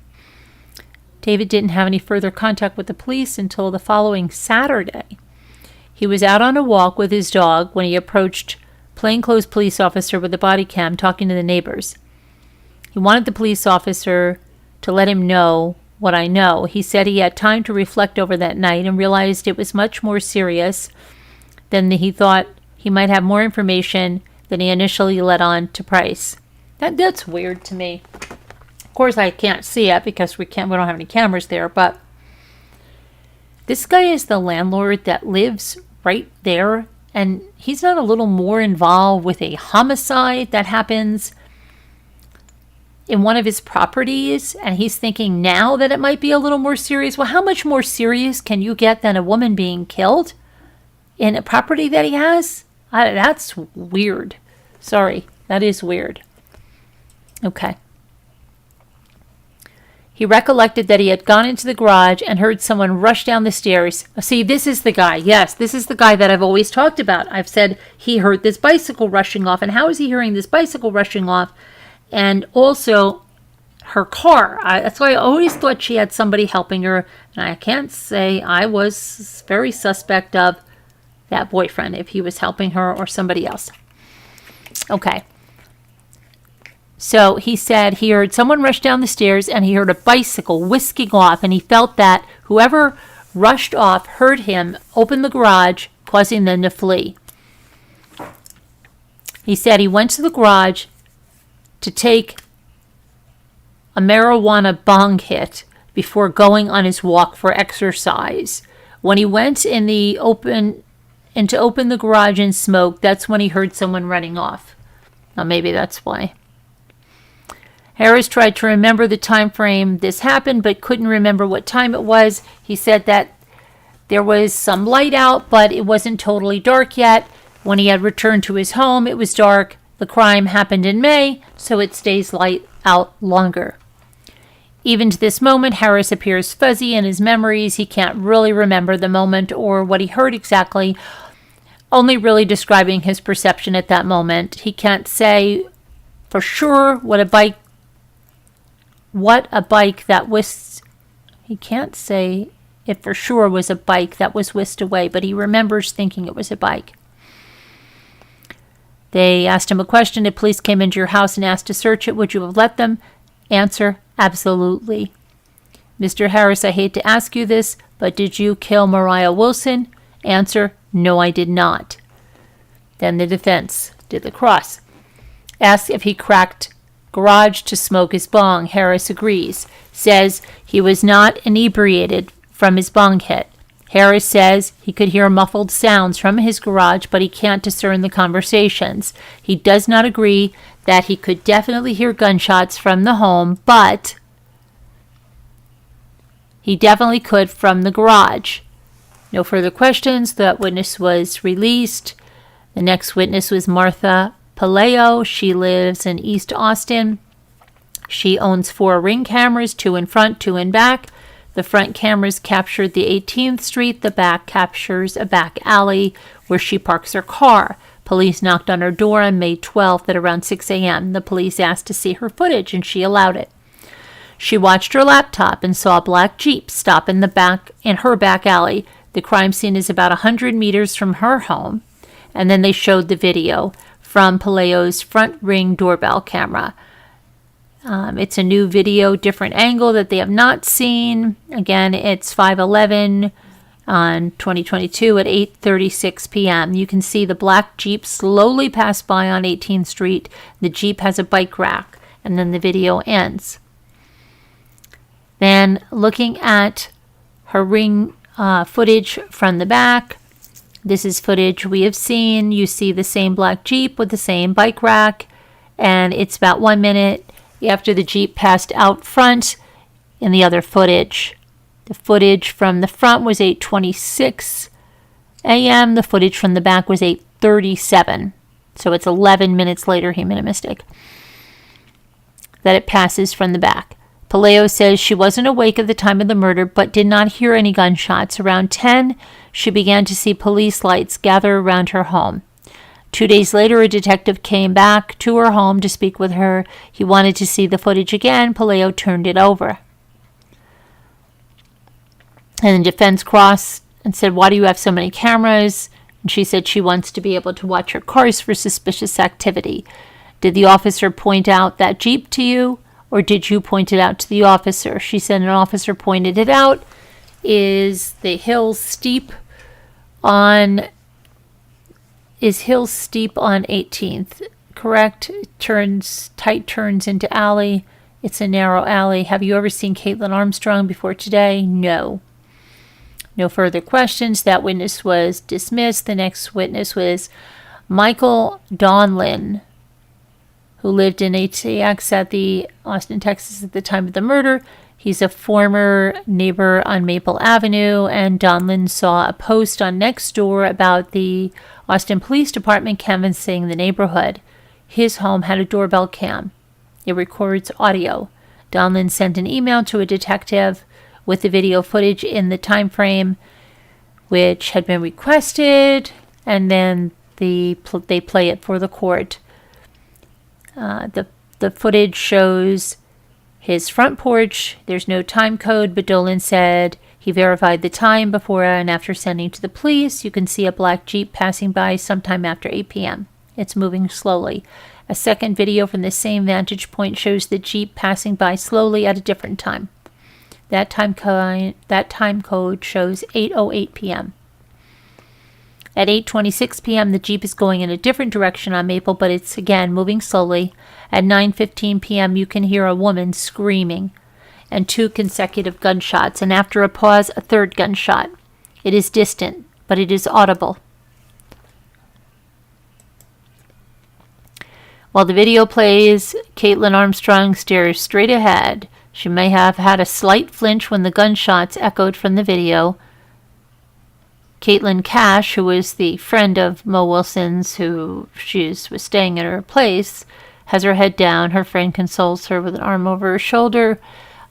David didn't have any further contact with the police until the following Saturday. He was out on a walk with his dog when he approached a plainclothes police officer with a body cam talking to the neighbors. He wanted the police officer to let him know what I know. He said he had time to reflect over that night and realized it was much more serious than he thought. He might have more information than he initially let on to Price. That's weird to me. Of course, I can't see it because we don't have any cameras there, but this guy is the landlord that lives right there, and he's not a little more involved with a homicide that happens in one of his properties, and he's thinking now that it might be a little more serious. Well, how much more serious can you get than a woman being killed in a property that he has? That's weird. Sorry, that is weird. Okay. He recollected that he had gone into the garage and heard someone rush down the stairs. See, this is the guy. Yes, this is the guy that I've always talked about. I've said he heard this bicycle rushing off. And how is he hearing this bicycle rushing off? And also her car. That's why I always thought she had somebody helping her. And I can't say I was very suspect of that boyfriend, if he was helping her or somebody else. Okay. So he said he heard someone rush down the stairs and he heard a bicycle whisking off, and he felt that whoever rushed off heard him open the garage, causing them to flee. He said he went to the garage to take a marijuana bong hit before going on his walk for exercise. When he went to open the garage and smoke, that's when he heard someone running off. Now maybe that's why. Harris tried to remember the time frame this happened, but couldn't remember what time it was. He said that there was some light out, but it wasn't totally dark yet. When he had returned to his home, it was dark. The crime happened in May, so it stays light out longer. Even to this moment, Harris appears fuzzy in his memories. He can't really remember the moment or what he heard exactly, only really describing his perception at that moment. He can't say for sure he can't say it for sure was a bike that was whisked away, but he remembers thinking it was a bike. They asked him a question. If police came into your house and asked to search it, would you have let them? Answer, absolutely. Mr. Harris, I hate to ask you this, but did you kill Mariah Wilson? Answer, no, I did not. Then the defense did the cross. Asked if he cracked garage to smoke his bong. Harris agrees. Says he was not inebriated from his bong hit. Harris says he could hear muffled sounds from his garage, but he can't discern the conversations. He does not agree that he could definitely hear gunshots from the home, but he definitely could from the garage. No further questions. That witness was released. The next witness was Martha Paleo. She lives in East Austin. She owns 4 Ring cameras, 2 in front, 2 in back. The front cameras captured the 18th Street. The back captures a back alley where she parks her car. Police knocked on her door on May 12th at around 6 a.m. The police asked to see her footage, and she allowed it. She watched her laptop and saw a black Jeep stop in her back alley. The crime scene is about 100 meters from her home, and then they showed the video from Paleo's front Ring doorbell camera. It's a new video, different angle that they have not seen. Again, it's 5/11 on 2022 at 8:36 p.m. You can see the black Jeep slowly pass by on 18th Street. The Jeep has a bike rack, and then the video ends. Then looking at her Ring footage from the back, This is footage we have seen. You see the same black Jeep with the same bike rack, and it's about 1 minute after the Jeep passed out front in the other footage. The footage from the front was 8:26 a.m. The footage from the back was 8:37. So it's 11 minutes later, he made a mistake, that it passes from the back. Palaio says she wasn't awake at the time of the murder, but did not hear any gunshots. Around 10, she began to see police lights gather around her home. 2 days later, a detective came back to her home to speak with her. He wanted to see the footage again. Palaio turned it over. And the defense crossed and said, "Why do you have so many cameras?" And she said she wants to be able to watch her cars for suspicious activity. "Did the officer point out that Jeep to you, or did you point it out to the officer?" She said an officer pointed it out. Is Hill steep on 18th, correct? Tight turns into alley. It's a narrow alley. Have you ever seen Kaitlin Armstrong before today? No. No further questions. That witness was dismissed. The next witness was Michael Donlin, who lived in ATX at the Austin, Texas at the time of the murder. He's a former neighbor on Maple Avenue, and Donlin saw a post on Nextdoor about the Austin Police Department canvassing the neighborhood. His home had a doorbell cam. It records audio. Donlin sent an email to a detective with the video footage in the time frame which had been requested, and then they play it for the court. The footage shows his front porch. There's no time code, but Dolan said he verified the time before and after sending to the police. You can see a black Jeep passing by sometime after 8 p.m. It's moving slowly. A second video from the same vantage point shows the Jeep passing by slowly at a different time. That time code shows 8:08 p.m. At 8:26 p.m., the Jeep is going in a different direction on Maple, but it's again moving slowly. At 9:15 p.m., you can hear a woman screaming and 2 consecutive gunshots, and after a pause, a third gunshot. It is distant, but it is audible. While the video plays, Kaitlin Armstrong stares straight ahead. She may have had a slight flinch when the gunshots echoed from the video. Caitlin Cash, who was the friend of Mo Wilson's, who was staying at her place, has her head down. Her friend consoles her with an arm over her shoulder.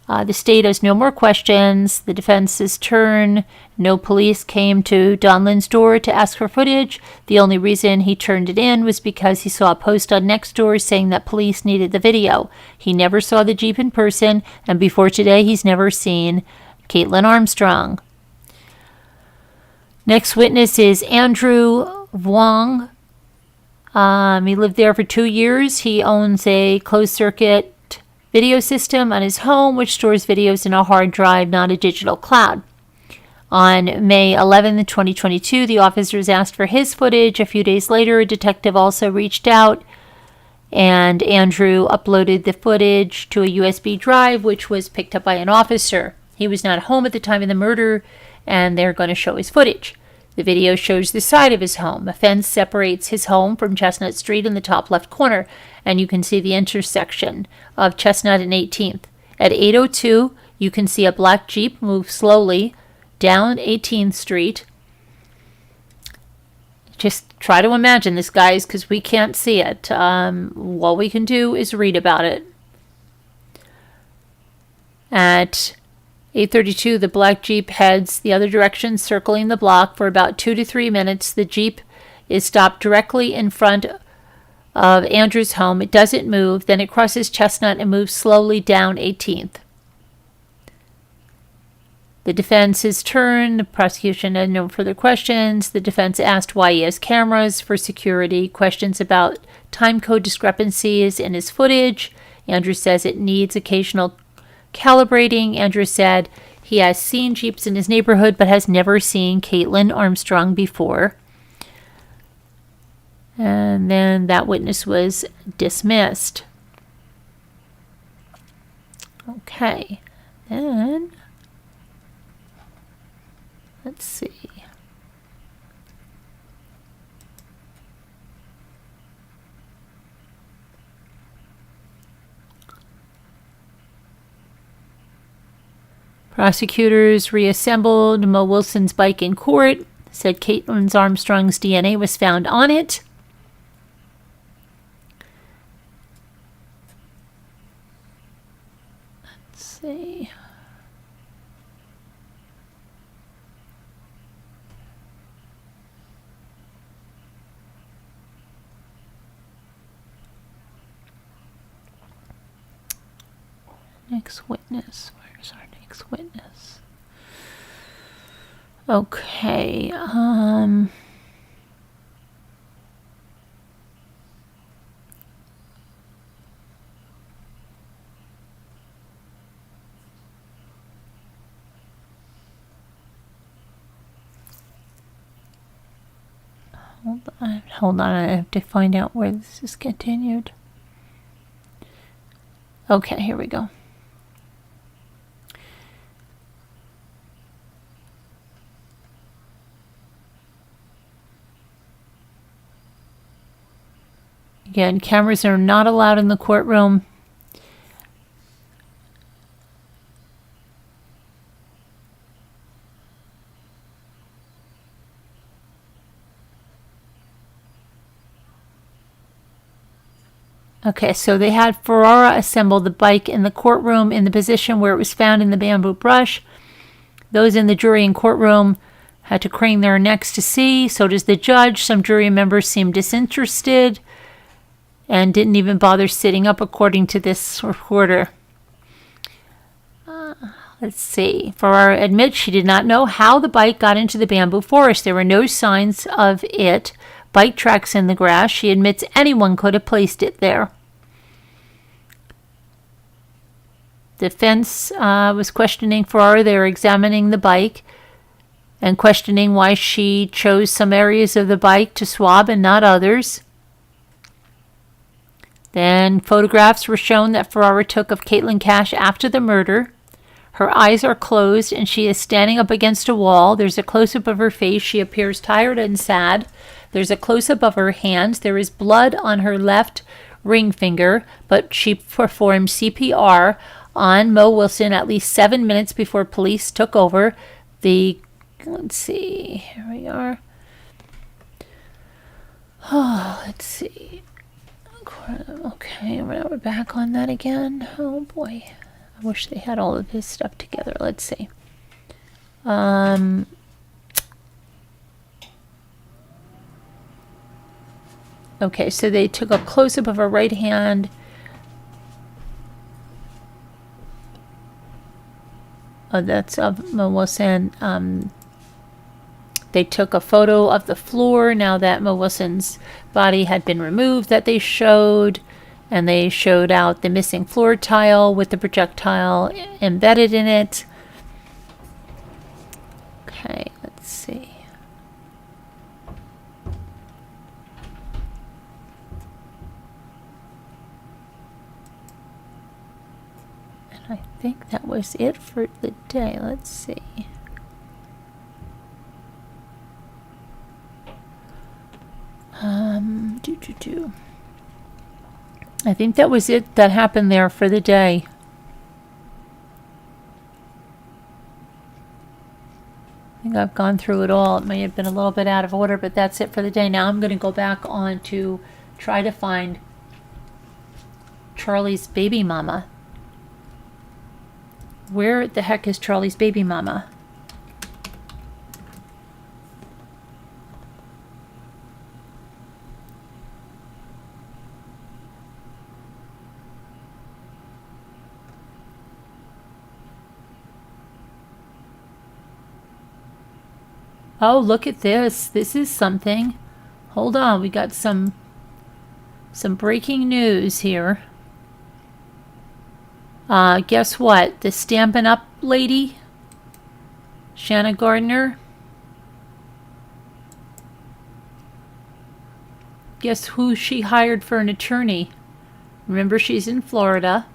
The state has no more questions. The defense's turn. No police came to Donlin's door to ask for footage. The only reason he turned it in was because he saw a post on Nextdoor saying that police needed the video. He never saw the Jeep in person, and before today, he's never seen Kaitlin Armstrong. Next witness is Andrew Vuong. He lived there for 2 years. He owns a closed-circuit video system on his home, which stores videos in a hard drive, not a digital cloud. On May 11, 2022, the officers asked for his footage. A few days later, a detective also reached out, and Andrew uploaded the footage to a USB drive, which was picked up by an officer. He was not home at the time of the murder, and they're going to show his footage. The video shows the side of his home. A fence separates his home from Chestnut Street in the top left corner, and you can see the intersection of Chestnut and 18th. At 8:02, you can see a black Jeep move slowly down 18th Street. Just try to imagine this, guys, because we can't see it. All we can do is read about it. At 8:32, the black Jeep heads the other direction, circling the block for about 2 to 3 minutes. The Jeep is stopped directly in front of Andrew's home. It doesn't move. Then it crosses Chestnut and moves slowly down 18th. The defense's turn. The prosecution had no further questions. The defense asked why he has cameras for security. Questions about time code discrepancies in his footage. Andrew says it needs occasional calibrating. Andrew said he has seen Jeeps in his neighborhood but has never seen Kaitlin Armstrong before. And then that witness was dismissed. Okay. Then, let's see. Prosecutors reassembled Mo Wilson's bike in court, said Kaitlin Armstrong's DNA was found on it. Let's see. Next witness. Where's our next witness? Okay. Hold on. I have to find out where this is continued. Okay, here we go. Again, cameras are not allowed in the courtroom. Okay, so they had Ferrara assemble the bike in the courtroom in the position where it was found in the bamboo brush. Those in the jury and courtroom had to crane their necks to see. So does the judge. Some jury members seemed disinterested and didn't even bother sitting up, according to this reporter. Let's see. Ferrara admits she did not know how the bike got into the bamboo forest. There were no signs of it. Bike tracks in the grass. She admits anyone could have placed it there. Defense was questioning Ferrara. They were examining the bike and questioning why she chose some areas of the bike to swab and not others. Then photographs were shown that Ferrara took of Kaitlin Cash after the murder. Her eyes are closed and she is standing up against a wall. There's a close-up of her face. She appears tired and sad. There's a close-up of her hands. There is blood on her left ring finger, but she performed CPR on Mo Wilson at least 7 minutes before police took over. Let's see, here we are. Oh, let's see. Okay, now we're back on that again. Oh boy, I wish they had all of his stuff together. Let's see. Okay, so they took a close-up of her right hand. Oh, that's of Mo Wilson. They took a photo of the floor now that Mo Wilson's body had been removed that they showed. And they showed out the missing floor tile with the projectile embedded in it. Okay, let's see. And I think that was it for the day. Let's see. I think that was it that happened there for the day. I think I've gone through it all. It may have been a little bit out of order, but that's it for the day. Now I'm going to go back on to try to find Charlie's baby mama. Where the heck is Charlie's baby mama? Oh, look at this. This is something. Hold on. We got some breaking news here. Guess what? The Stampin' Up lady, Shanna Gardner. Guess who she hired for an attorney? Remember, she's in Florida.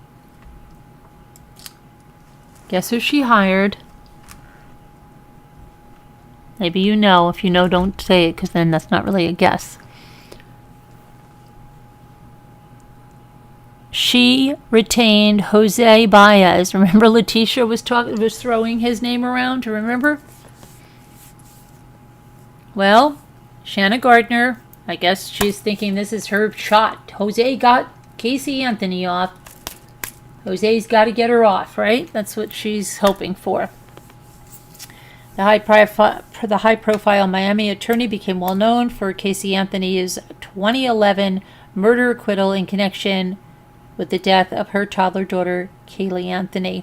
Guess who she hired? Maybe you know. If you know, don't say it, because then that's not really a guess. she retained Jose Baez. Remember, Letitia was throwing his name around. Remember? Well, Shanna Gardner, I guess she's thinking this is her shot. Jose got Casey Anthony off. Jose's got to get her off, right? That's what she's hoping for. The high-profile Miami attorney became well known for Casey Anthony's 2011 murder acquittal in connection with the death of her toddler daughter, Kaylee Anthony.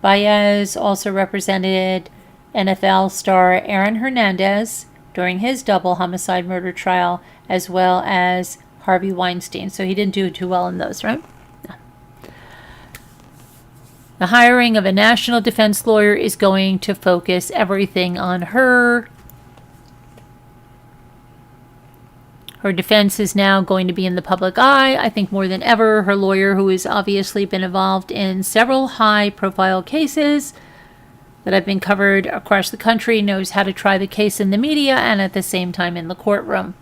Baez also represented NFL star Aaron Hernandez during his double homicide murder trial, as well as Harvey Weinstein. So he didn't do too well in those, right? No. The hiring of a national defense lawyer is going to focus everything on her. Her defense is now going to be in the public eye, I think more than ever. Her lawyer, who has obviously been involved in several high-profile cases that have been covered across the country, knows how to try the case in the media and at the same time in the courtroom.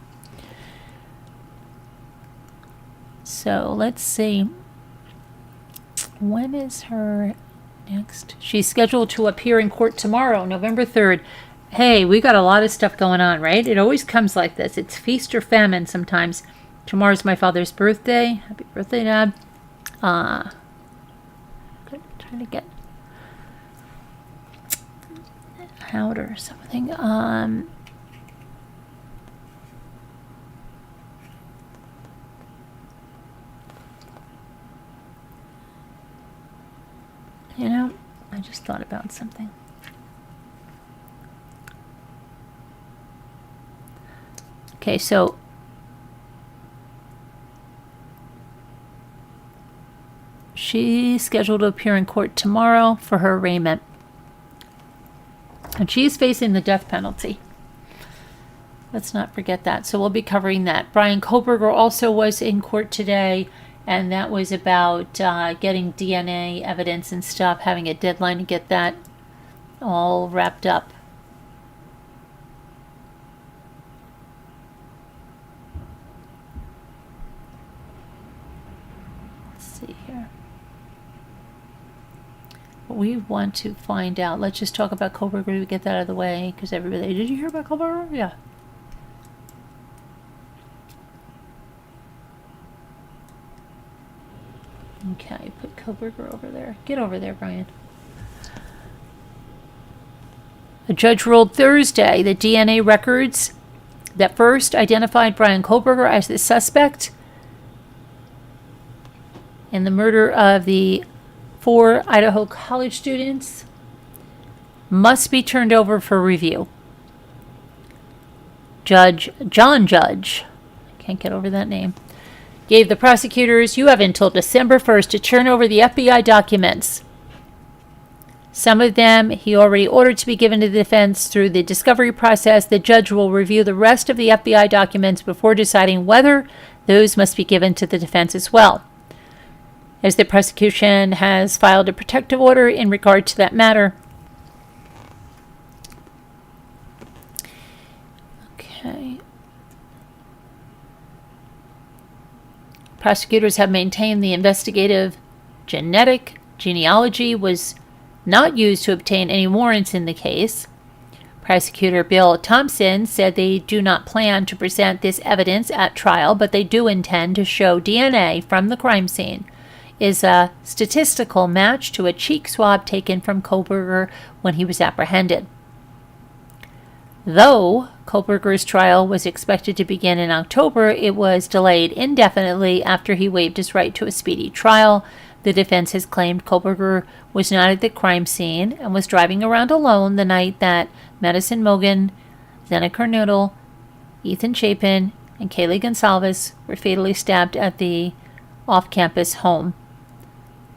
So let's see. When is her next? She's scheduled to appear in court tomorrow, November 3rd. Hey, we got a lot of stuff going on, right? It always comes like this. It's feast or famine sometimes. Tomorrow's my father's birthday. Happy birthday, Dad. Trying to get out or something. You know, I just thought about something. Okay, so she's scheduled to appear in court tomorrow for her arraignment. And she's facing the death penalty. Let's not forget that. So we'll be covering that. Brian Koberger also was in court today, and that was about getting DNA evidence and stuff, having a deadline to get that all wrapped up. Let's see here. We want to find out. Let's just talk about Koberger to get that out of the way, because everybody, did you hear about Koberger? Yeah. Okay, put Koberger over there. Get over there, Brian. A judge ruled Thursday that DNA records that first identified Brian Koberger as the suspect in the murder of the 4 Idaho college students must be turned over for review. John Judge, I can't get over that name, gave the prosecutors, you have until December 1st to turn over the FBI documents. Some of them he already ordered to be given to the defense through the discovery process. The judge will review the rest of the FBI documents before deciding whether those must be given to the defense as well, as the prosecution has filed a protective order in regard to that matter. Okay. Prosecutors have maintained the investigative genetic genealogy was not used to obtain any warrants in the case. Prosecutor Bill Thompson said they do not plan to present this evidence at trial, but they do intend to show DNA from the crime scene is a statistical match to a cheek swab taken from Koberger when he was apprehended. Though Koberger's trial was expected to begin in October, it was delayed indefinitely after he waived his right to a speedy trial. The defense has claimed Koberger was not at the crime scene and was driving around alone the night that Madison Mogen, Zena Kernodle, Ethan Chapin, and Kaylee Gonsalves were fatally stabbed at the off-campus home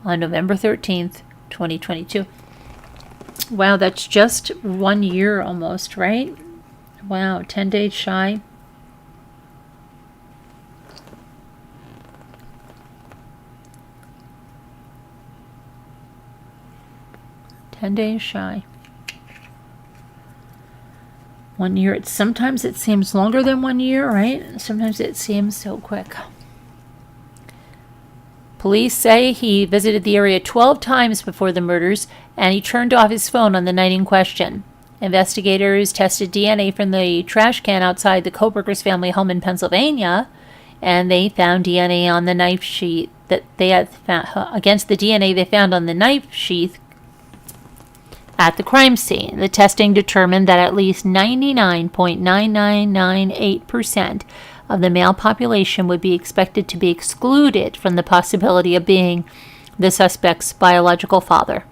on November 13th, 2022. Wow, that's just 1 year almost, right? Wow, 10 days shy. Days shy. 1 year. Sometimes it seems longer than 1 year, right? Sometimes it seems so quick. Police say he visited the area 12 times before the murders, and he turned off his phone on the night in question. Investigators tested DNA from the trash can outside the Koberger's family home in Pennsylvania, and they found DNA on the knife sheath that they had found, against the DNA they found on the knife sheath at the crime scene. The testing determined that at least 99.9998% of the male population would be expected to be excluded from the possibility of being the suspect's biological father.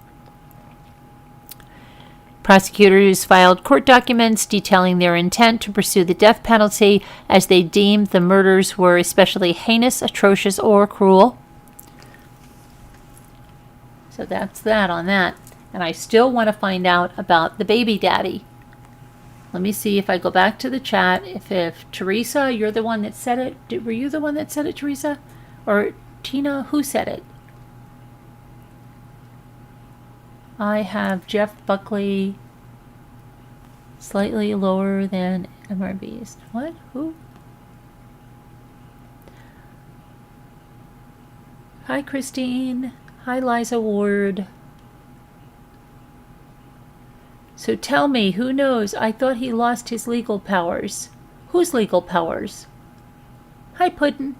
Prosecutors filed court documents detailing their intent to pursue the death penalty as they deemed the murders were especially heinous, atrocious, or cruel. So that's that on that. And I still want to find out about the baby daddy. Let me see if I go back to the chat. If Teresa, you're the one that said it. Were you the one that said it, Teresa? Or Tina, who said it? I have Jeff Buckley slightly lower than MRB's. What? Who? Hi, Christine. Hi, Liza Ward. So tell me, who knows? I thought he lost his legal powers. Whose legal powers? Hi, Puddin'.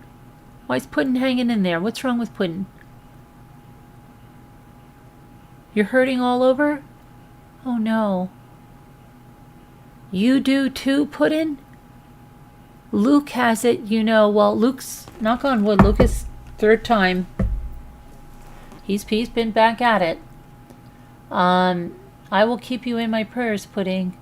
Why is Puddin' hanging in there? What's wrong with Puddin'? You're hurting all over? Oh, no. You do too, Puddin'? Luke has it, you know. Well, Luke's, knock on wood, Lucas, third time. He's been back at it. I will keep you in my prayers, Pudding.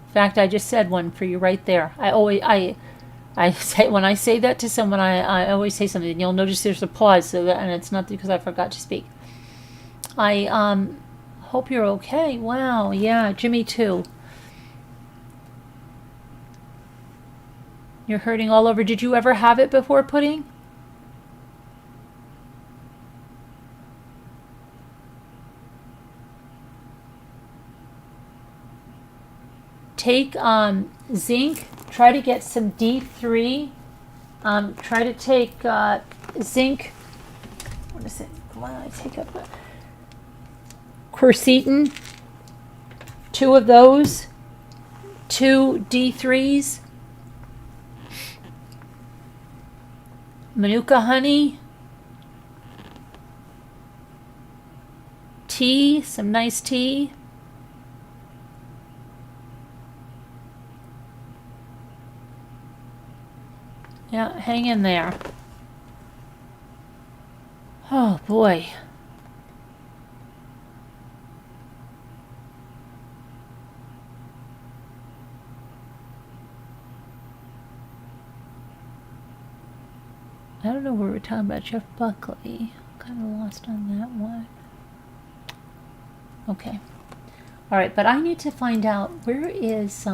In fact, I just said one for you right there. I say, when I say that to someone, I always say something. You'll notice there's a pause, so that, and it's not because I forgot to speak. I hope you're okay. Wow, yeah, Jimmy too. You're hurting all over. Did you ever have it before, Pudding? Take zinc. Try to get some D3. Try to take zinc. What is it? Why don't I take up a quercetin? 2 of those. 2 D3s. Manuka honey, tea, some nice tea. Yeah, hang in there. Oh boy. I don't know where we're talking about Jeff Buckley. Kind of lost on that one. Okay. All right, but I need to find out where's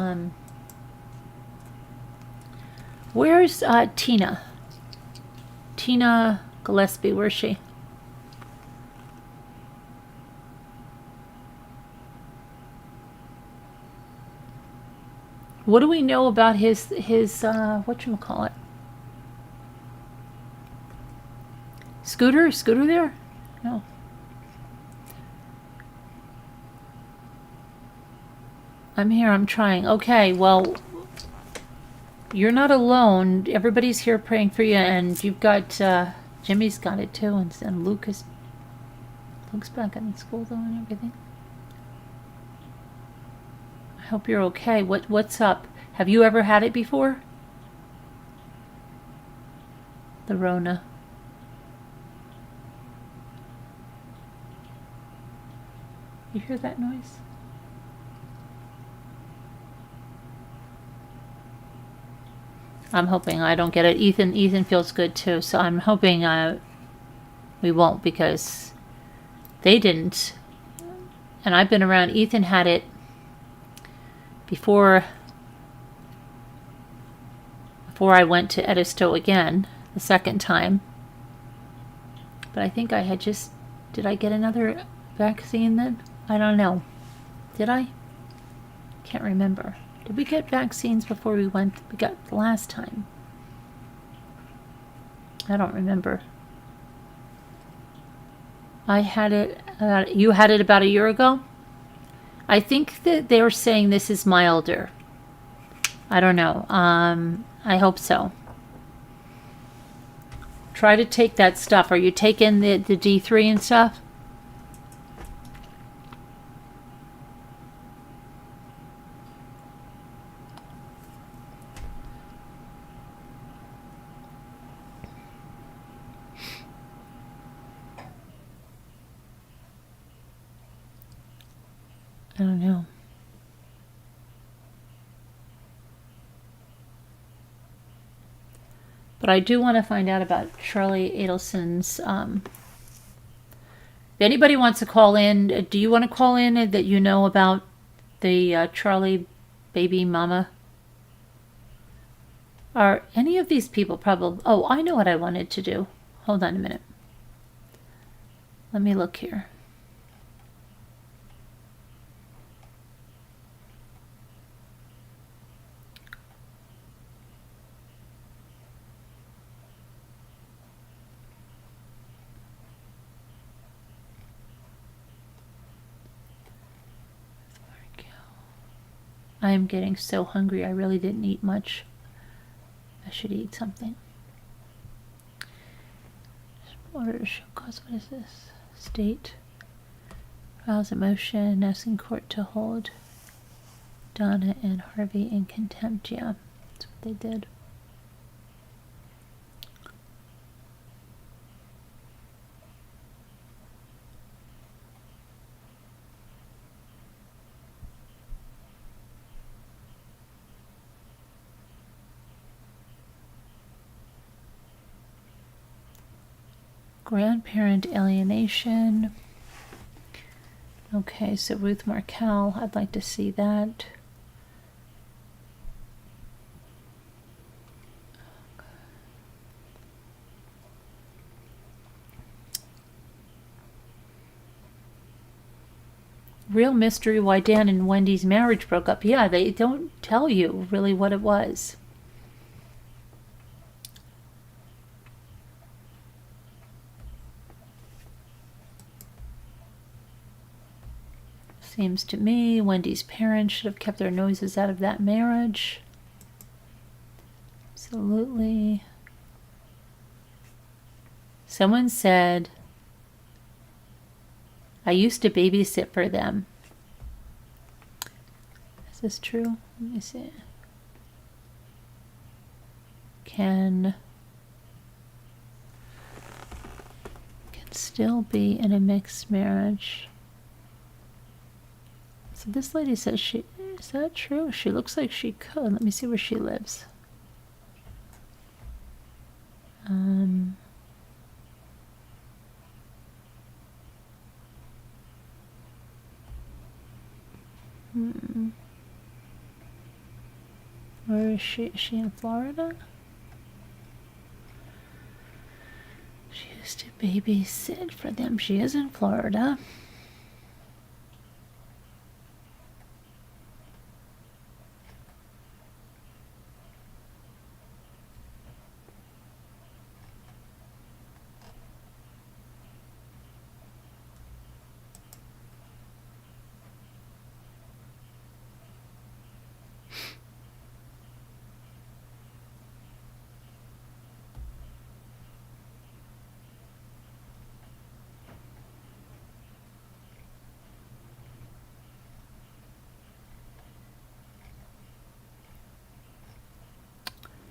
Tina? Tina Gillespie, where's she? What do we know about his whatchamacallit? Scooter there? No. I'm here, I'm trying. Okay, well, you're not alone. Everybody's here praying for you, and you've got, Jimmy's got it too, and Luke's back in school though and everything. I hope you're okay. What's up? Have you ever had it before? The Rona. You hear that noise? I'm hoping I don't get it. Ethan feels good too, so I'm hoping we won't, because they didn't. And I've been around. Ethan had it before I went to Edisto again the second time. But I think I had just, did I get another vaccine then? I don't know. Did I? Can't remember. Did we get vaccines before we got the last time? I don't remember. I had it, you had it about a year ago? I think that they were saying this is milder. I don't know. I hope so. Try to take that stuff. Are you taking the D3 and stuff? I don't know. But I do want to find out about Charlie Adelson's. If anybody wants to call in, do you want to call in that you know about the Charlie baby mama? Are any of these people probably... Oh, I know what I wanted to do. Hold on a minute. Let me look here. I am getting so hungry. I really didn't eat much. I should eat something. Order to show cause. What is this? State files a motion asking court to hold Donna and Harvey in contempt. Yeah, that's what they did. Grandparent alienation. Okay, so Ruth Markel, I'd like to see that. Real mystery why Dan and Wendy's marriage broke up. Yeah, they don't tell you really what it was. Seems to me Wendy's parents should have kept their noses out of that marriage. Absolutely. Someone said, I used to babysit for them. Is this true? Let me see. Can still be in a mixed marriage. So this lady says she... Is that true? She looks like she could. Let me see where she lives. Where is she? Is she in Florida? She used to babysit for them. She is in Florida.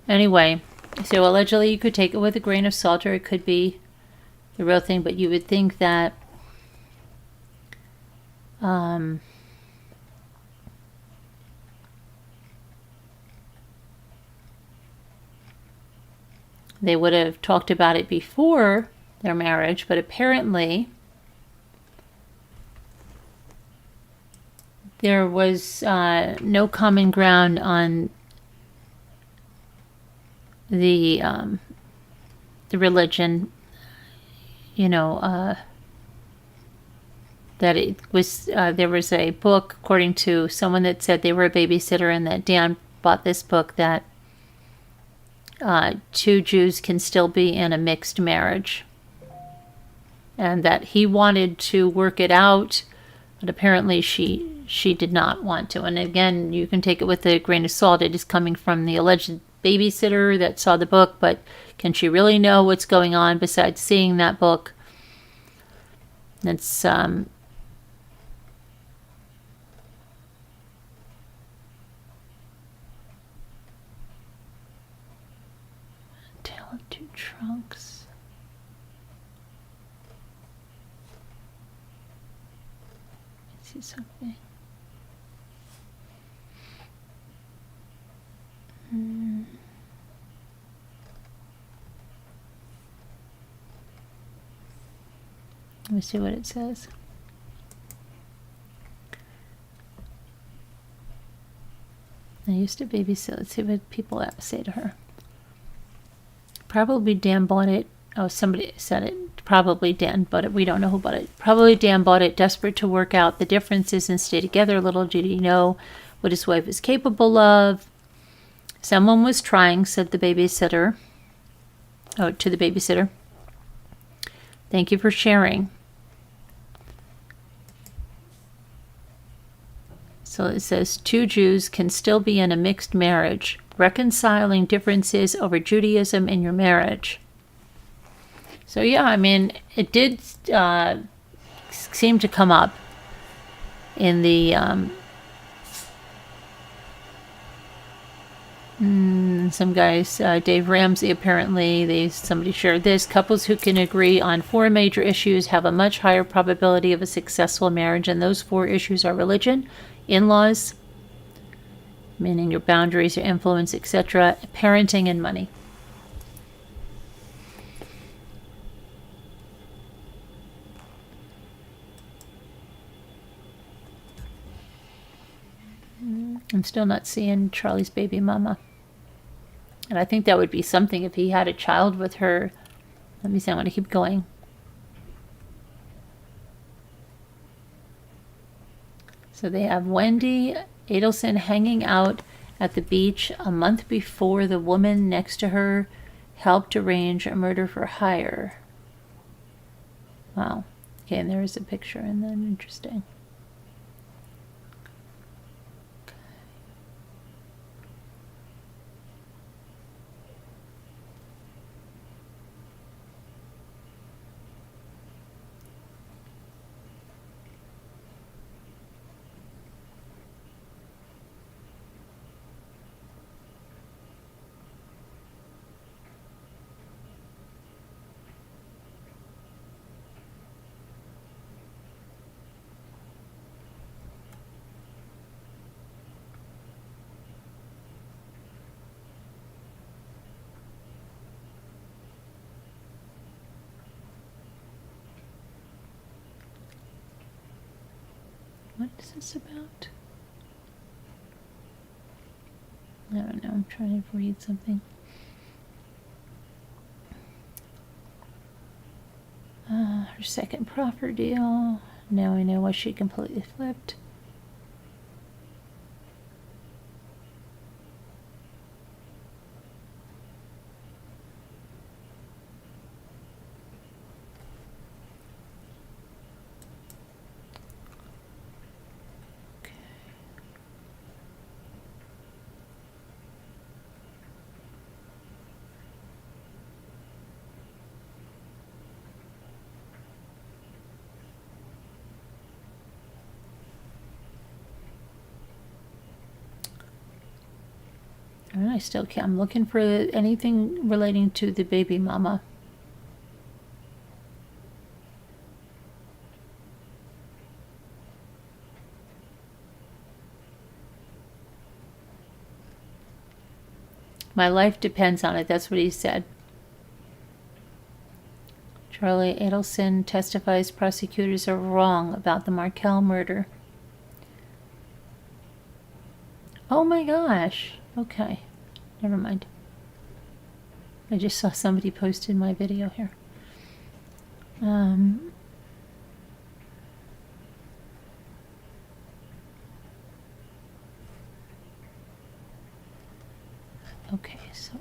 Anyway, so allegedly you could take it with a grain of salt, or it could be the real thing, but you would think that they would have talked about it before their marriage, but apparently there was no common ground on the religion, you know, that it was there was a book, according to someone that said they were a babysitter, and that Dan bought this book, that two Jews can still be in a mixed marriage, and that he wanted to work it out, but apparently she did not want to. And again, you can take it with a grain of salt. It is coming from the alleged babysitter that saw the book, but can she really know what's going on besides seeing that book? It's Tale of Two Trunks. Let's see something. Let me see what it says. I used to babysit. Let's see what people say to her. Probably Dan bought it. Oh, somebody said it. Probably Dan bought it. We don't know who bought it. Probably Dan bought it, desperate to work out the differences and stay together. Little did he know what his wife is capable of. Someone was trying, said the babysitter. Oh, to the babysitter. Thank you for sharing. So it says, two Jews can still be in a mixed marriage, reconciling differences over Judaism in your marriage. So yeah, I mean, it did seem to come up in the some guys, Dave Ramsey, apparently, somebody shared this. Couples who can agree on 4 major issues have a much higher probability of a successful marriage, and those 4 issues are religion, in-laws, meaning your boundaries, your influence, etc., parenting, and money. I'm still not seeing Charlie's baby mama. And I think that would be something if he had a child with her. Let me see, I want to keep going. So they have Wendy Adelson hanging out at the beach a month before the woman next to her helped arrange a murder for hire. Wow. Okay, and there is a picture, and then interesting. What is this about? I don't know. I'm trying to read something. Her second proffer deal. Now I know why she completely flipped. And I still can't. I'm looking for anything relating to the baby mama. My life depends on it. That's what he said. Charlie Adelson testifies prosecutors are wrong about the Markel murder. Oh my gosh. Okay. Never mind. I just saw somebody posted my video here. Okay, so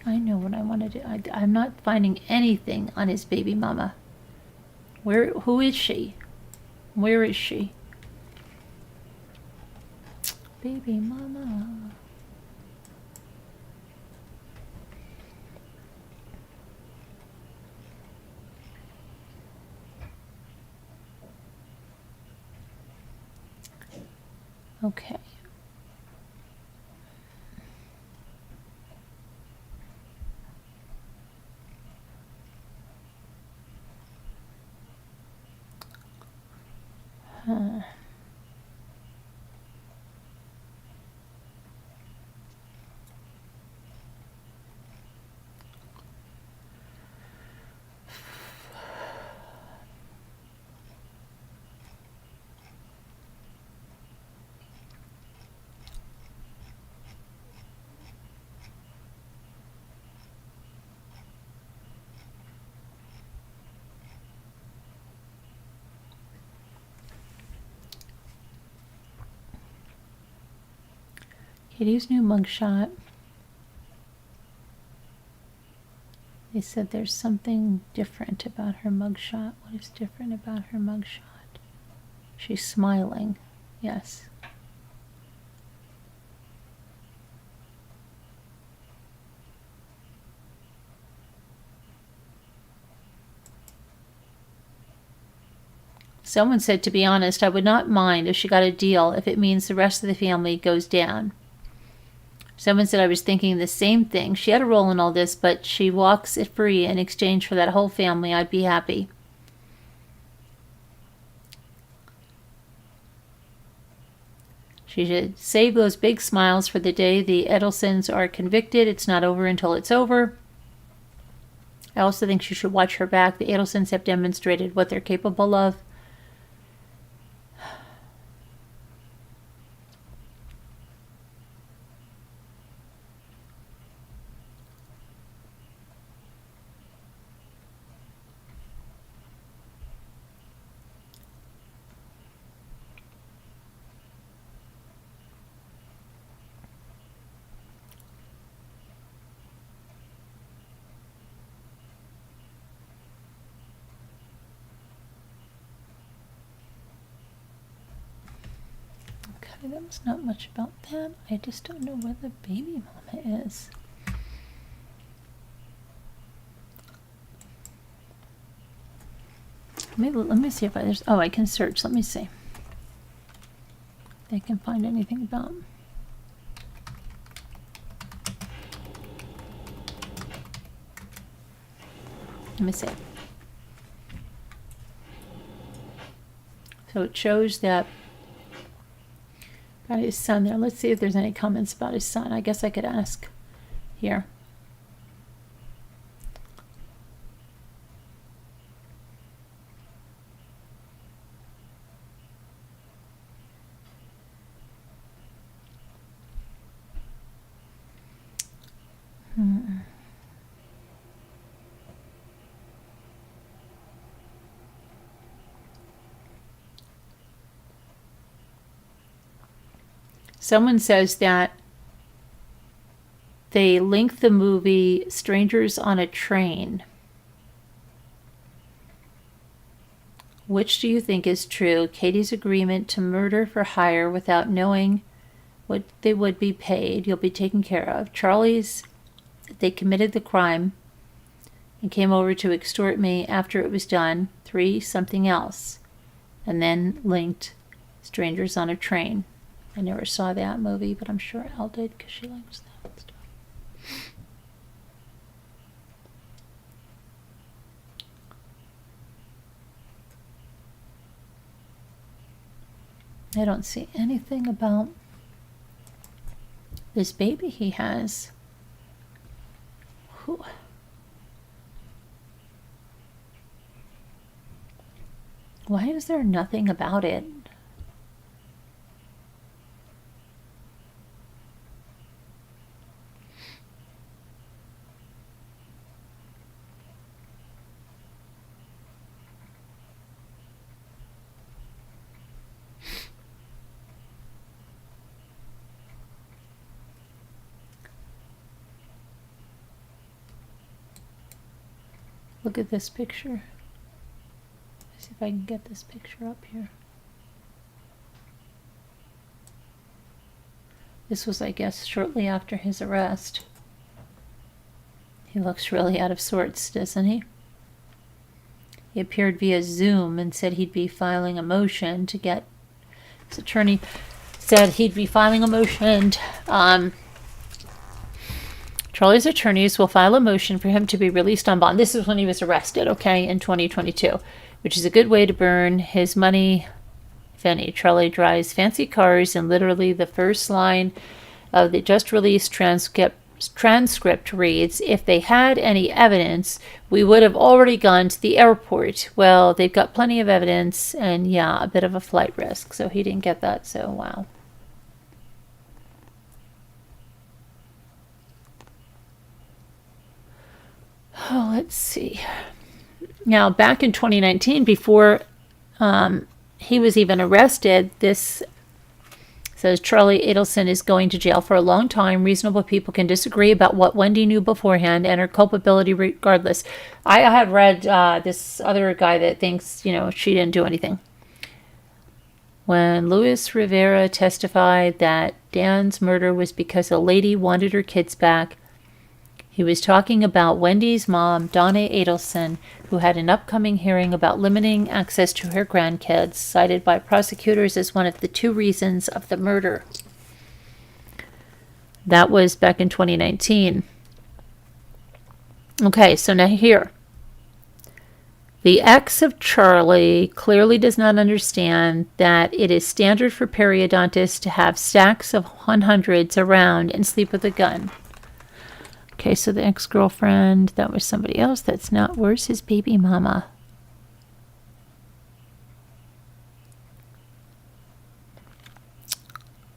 I know what I want to do. I'm not finding anything on his baby mama. Who is she? Where is she? Baby mama. Okay. Huh. Katie's new mugshot. They said there's something different about her mugshot. What is different about her mugshot? She's smiling. Yes. Someone said, to be honest, I would not mind if she got a deal if it means the rest of the family goes down. Someone said, I was thinking the same thing. She had a role in all this, but she walks it free in exchange for that whole family. I'd be happy. She should save those big smiles for the day the Adelsons are convicted. It's not over until it's over. I also think she should watch her back. The Adelsons have demonstrated what they're capable of. That was not much about that. I just don't know where the baby mama is. Maybe let me see if there's. Oh, I can search. Let me see. If I can find anything about. Let me see. So it shows that. Got his son there. Let's see if there's any comments about his son. I guess I could ask here. Someone says that they link the movie Strangers on a Train. Which do you think is true? Katie's agreement to murder for hire without knowing what they would be paid. You'll be taken care of. Charlie's, they committed the crime and came over to extort me after it was done. 3, something else. And then linked Strangers on a Train. I never saw that movie, but I'm sure Elle did because she likes that stuff. I don't see anything about this baby he has. Who? Why is there nothing about it? Look at this picture. Let's see if I can get this picture up here. This was, I guess, shortly after his arrest. He looks really out of sorts, doesn't he? He appeared via Zoom and said he'd be filing a motion to get... His attorney said he'd be filing a motion. Charlie's attorneys will file a motion for him to be released on bond. This is when he was arrested, okay, in 2022, which is a good way to burn his money, if any. Charlie drives fancy cars, and literally the first line of the just released transcript reads, if they had any evidence, we would have already gone to the airport. Well, they've got plenty of evidence, and yeah, a bit of a flight risk. So he didn't get that, so wow. Oh, let's see. Now, back in 2019, before he was even arrested, this says Charlie Adelson is going to jail for a long time. Reasonable people can disagree about what Wendy knew beforehand and her culpability regardless. I had read this other guy that thinks, she didn't do anything. When Luis Rivera testified that Dan's murder was because a lady wanted her kids back, he was talking about Wendy's mom, Donna Adelson, who had an upcoming hearing about limiting access to her grandkids, cited by prosecutors as one of the 2 reasons of the murder. That was back in 2019. Okay, so now here. The ex of Charlie clearly does not understand that it is standard for periodontists to have stacks of 100s around and sleep with a gun. Okay, so the ex-girlfriend, that was somebody else. That's not, where's his baby mama?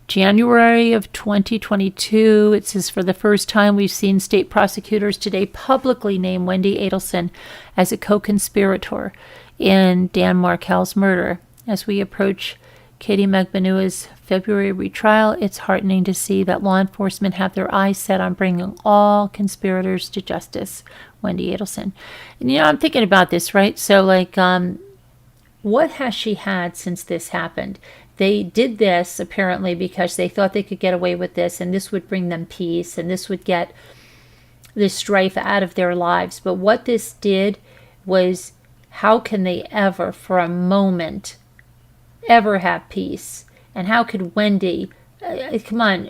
January of 2022, it says, for the first time we've seen state prosecutors today publicly name Wendy Adelson as a co-conspirator in Dan Markel's murder. As we approach Katie Magbanua's February retrial, it's heartening to see that law enforcement have their eyes set on bringing all conspirators to justice. Wendy Adelson. And I'm thinking about this, right? So, what has she had since this happened? They did this apparently because they thought they could get away with this, and this would bring them peace, and this would get this strife out of their lives. But what this did was, how can they ever, for a moment, ever have peace? And how could Wendy, come on,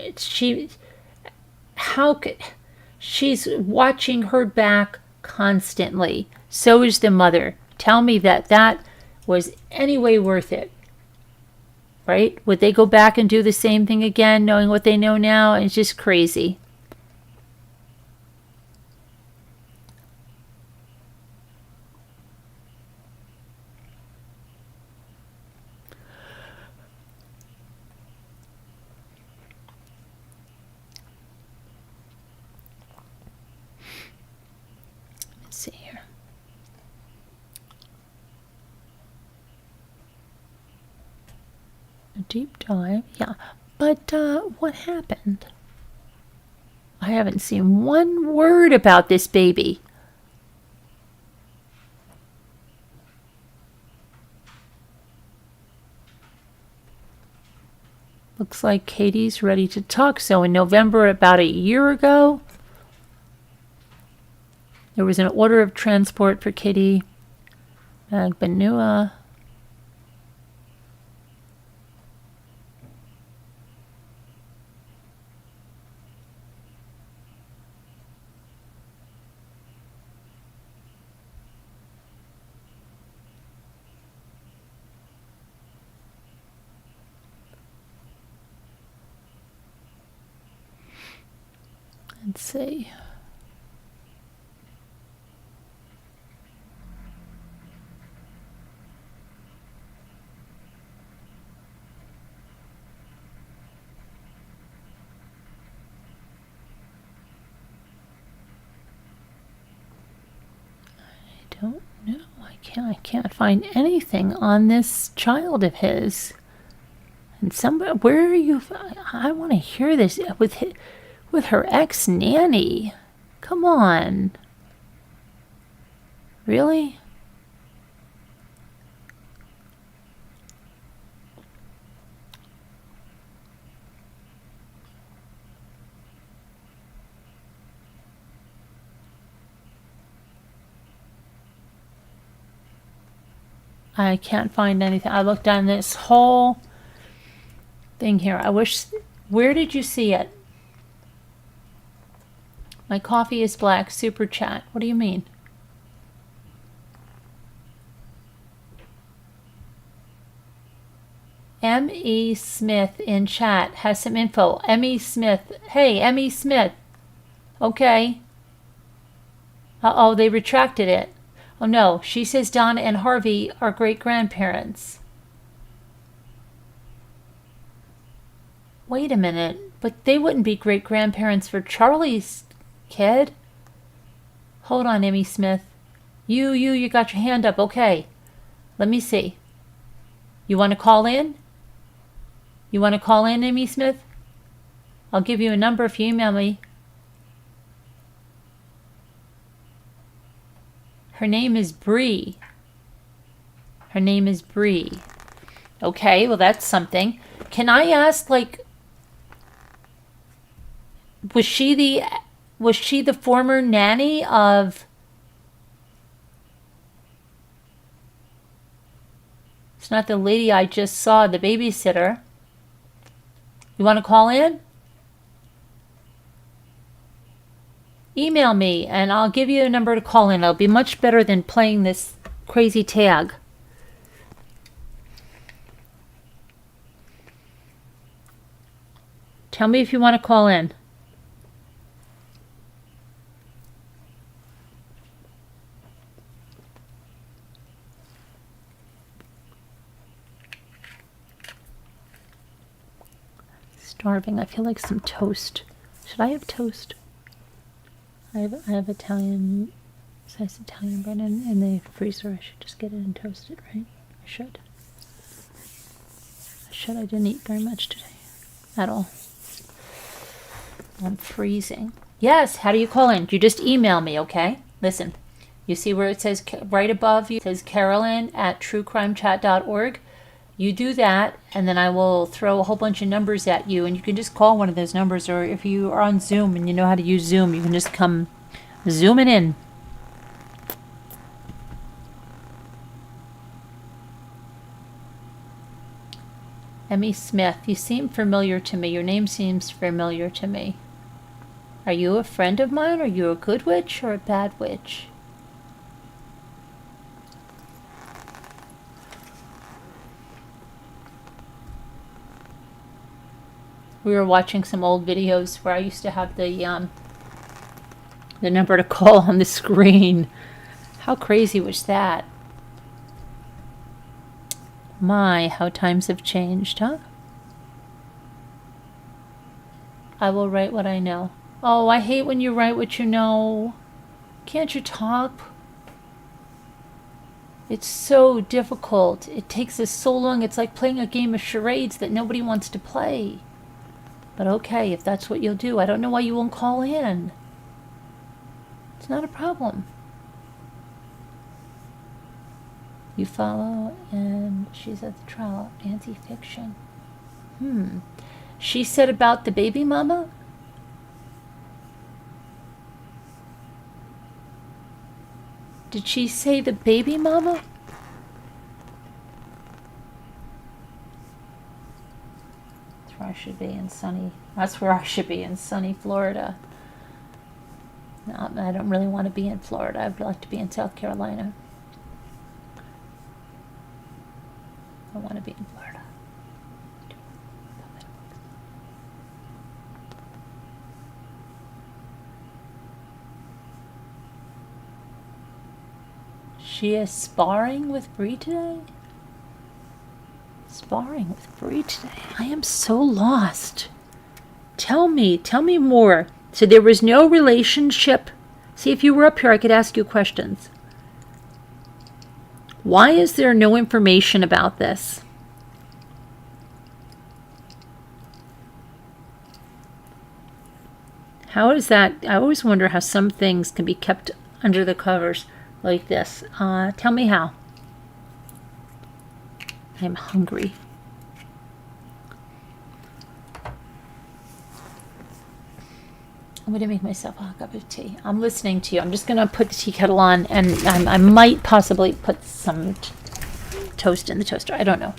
she's watching her back constantly. So is the mother. Tell me that was any way worth it, right? Would they go back and do the same thing again, knowing what they know now? It's just crazy. See here. A deep dive, yeah. But what happened? I haven't seen one word about this baby. Looks like Katie's ready to talk. So in November, about a year ago, there was an order of transport for Katie Magbanua. Let's see. I don't know. I can't find anything on this child of his. And somebody, where are you? I want to hear this with her ex nanny. Come on. Really? I can't find anything. I looked on this whole thing here. I wish. Where did you see it? My coffee is black. Super chat. What do you mean? M.E. Smith in chat has some info. M.E. Smith. Hey, M.E. Smith. Okay. Uh-oh, they retracted it. Oh no, she says Donna and Harvey are great-grandparents. Wait a minute, but they wouldn't be great-grandparents for Charlie's kid. Hold on, Emmy Smith. You got your hand up. Okay, let me see. You want to call in? You want to call in, Emmy Smith? I'll give you a number if you email me. Her name is Bree. Her name is Bree. Okay, well that's something. Can I ask, like, was she the former nanny of? It's not the lady I just saw, the babysitter. You want to call in? Email me and I'll give you a number to call in. It'll be much better than playing this crazy tag. Tell me if you want to call in. Starving. I feel like some toast. Should I have toast? I have Italian size Italian bread in the freezer. I should just get it and toast it, right? I should. I didn't eat very much today. At all. I'm freezing. Yes, how do you call in? You just email me, okay? Listen, you see where it says right above you, it says Carolyn@truecrimechat.org. You do that, and then I will throw a whole bunch of numbers at you, and you can just call one of those numbers, or if you are on Zoom and you know how to use Zoom, you can just come zooming in. Emmy Smith, you seem familiar to me. Your name seems familiar to me. Are you a friend of mine? Are you a good witch or a bad witch? We were watching some old videos where I used to have the number to call on the screen. How crazy was that? My, how times have changed, huh? I will write what I know. Oh, I hate when you write what you know. Can't you talk? It's so difficult. It takes us so long. It's like playing a game of charades that nobody wants to play. But okay, if that's what you'll do. I don't know why you won't call in. It's not a problem. You follow, and she's at the trial. Anti-fiction. She said about the baby mama? Did she say the baby mama? That's where I should be in sunny. That's where I should be in sunny Florida. No, I don't really want to be in Florida. I'd like to be in South Carolina. I want to be in Florida. She is sparring with Bree today? Sparring with Bree today? I am so lost. Tell me more. So there was no relationship. See, if you were up here, I could ask you questions. Why is there no information about this? How is that? I always wonder how some things can be kept under the covers. like this. Tell me how. I'm hungry. I'm going to make myself a cup of tea. I'm listening to you. I'm just going to put the tea kettle on, and I might possibly put some toast in the toaster. I don't know.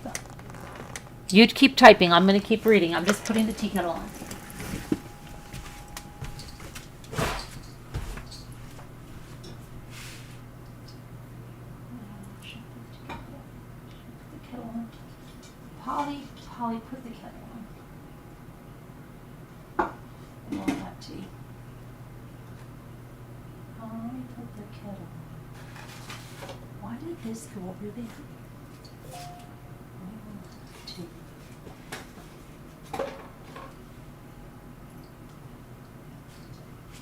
You keep typing. I'm going to keep reading. I'm just putting the tea kettle on. Polly, put the kettle on. I want that tea. Polly, put the kettle on. Why did this go over there? Tea.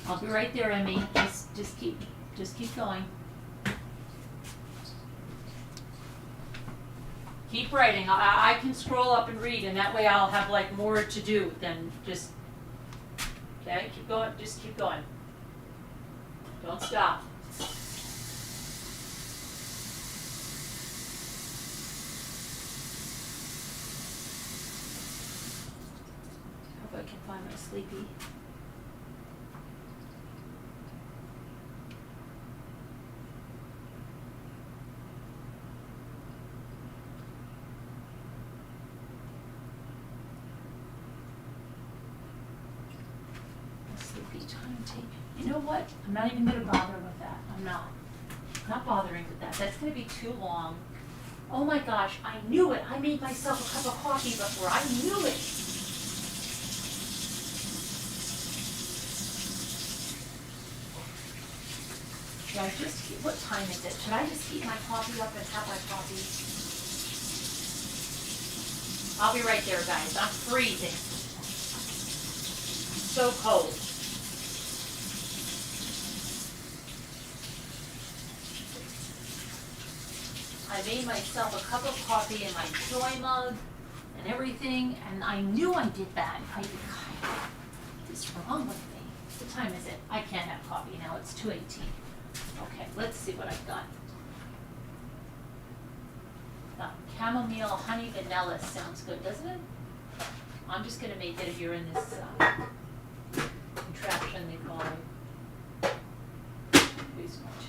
I'll be right there, Emmy. Just keep going. Keep writing. I can scroll up and read, and that way I'll have like more to do than just. Okay, keep going. Just keep going. Don't stop. Hope I can find my sleepy. You know what? I'm not even going to bother with that. I'm not bothering with that. That's going to be too long. Oh my gosh, I knew it. I made myself a cup of coffee before. I knew it. Should I just keep, what time is it? Should I just heat my coffee up and have my coffee? I'll be right there, guys. I'm freezing. So cold. I made myself a cup of coffee in my joy mug and everything, and I knew I did that. What is wrong with me? What time is it? I can't have coffee now. It's 2:18. Okay, let's see what I've got. Chamomile honey vanilla sounds good, doesn't it? I'm just going to make it if you're in this contraption they call it. Please watch.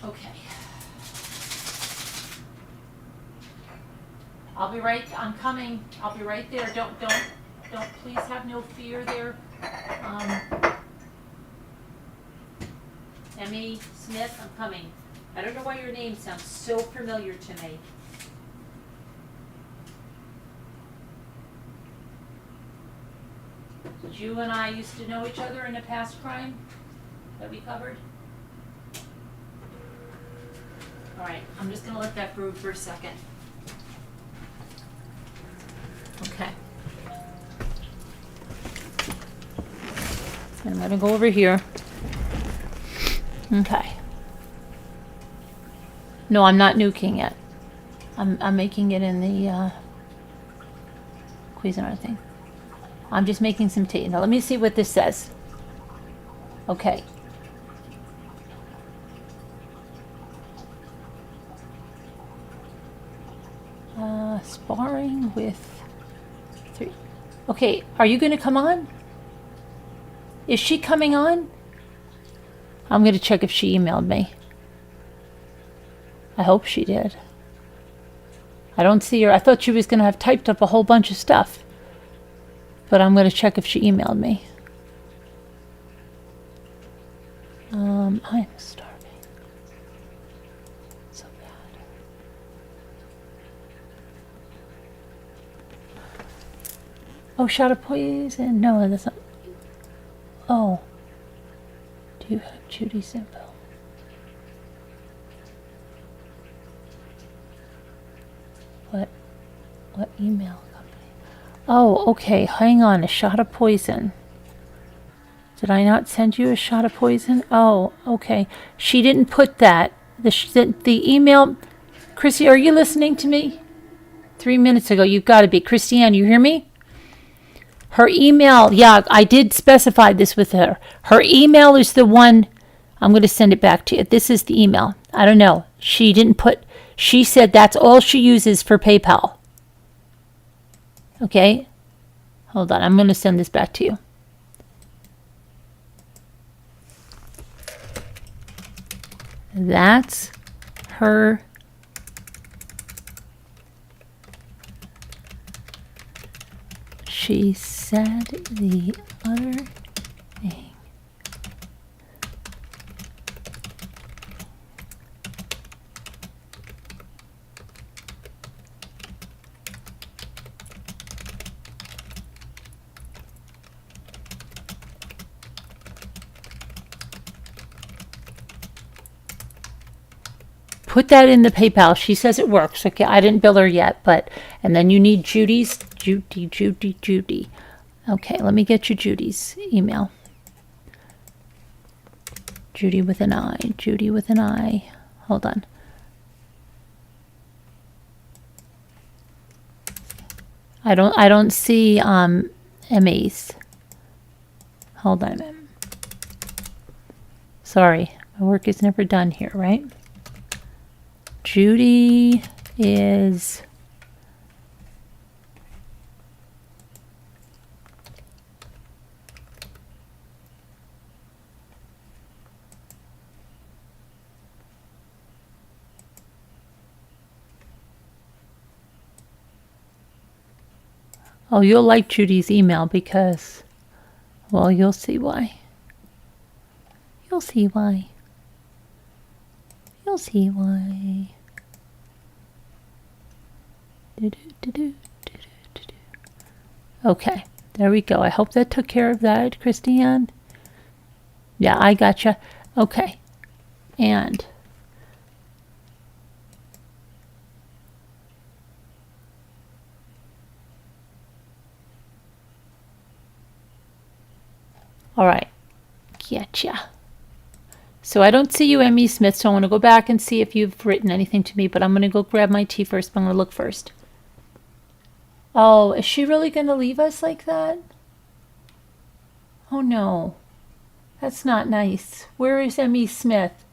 Okay. I'll be right, I'm coming. I'll be right there. Don't, please have no fear there. Emmy Smith, I'm coming. I don't know why your name sounds so familiar to me. Did you and I used to know each other in a past crime that we covered? All right, I'm just going to let that brew for a second. Okay. And I'm going to go over here. Okay. No, I'm not nuking it. I'm making it in the Cuisinart thing. I'm just making some tea. Now let me see what this says. Okay. Sparring with 3. Okay, are you going to come on? Is she coming on? I'm going to check if she emailed me. I hope she did. I don't see her. I thought she was going to have typed up a whole bunch of stuff. But I'm going to check if she emailed me. I'm starving. So bad. Oh, shot of poison. No, that's not. Oh. Do you have Judy's info? What email company? Oh, okay. Hang on. A shot of poison. Did I not send you a shot of poison? Oh, okay. She didn't put that. The email. Chrissy, are you listening to me? 3 minutes ago. You've got to be. Christiane, you hear me? Her email, yeah, I did specify this with her. Her email is the one. I'm going to send it back to you. This is the email. I don't know. She didn't put, she said that's all she uses for PayPal. Okay? Hold on. I'm going to send this back to you. That's her. She said the other thing. Put that in the PayPal. She says it works. Okay, I didn't bill her yet, but, and then you need Judy. Okay, let me get you Judy's email. Judy with an I. Judy with an I. Hold on. I don't see Emmy's. Hold on a minute. Sorry, my work is never done here, right? Judy is oh, you'll like Judy's email because, well, you'll see why. You'll see why. You'll see why. Okay, there we go. I hope that took care of that, Christiane. Yeah, I gotcha. Okay, and all right, getcha. So I don't see you, Emmy Smith, so I want to go back and see if you've written anything to me, but I'm going to go grab my tea first, but I'm going to look first. Oh, is she really going to leave us like that? Oh, no. That's not nice. Where is Emmy Smith?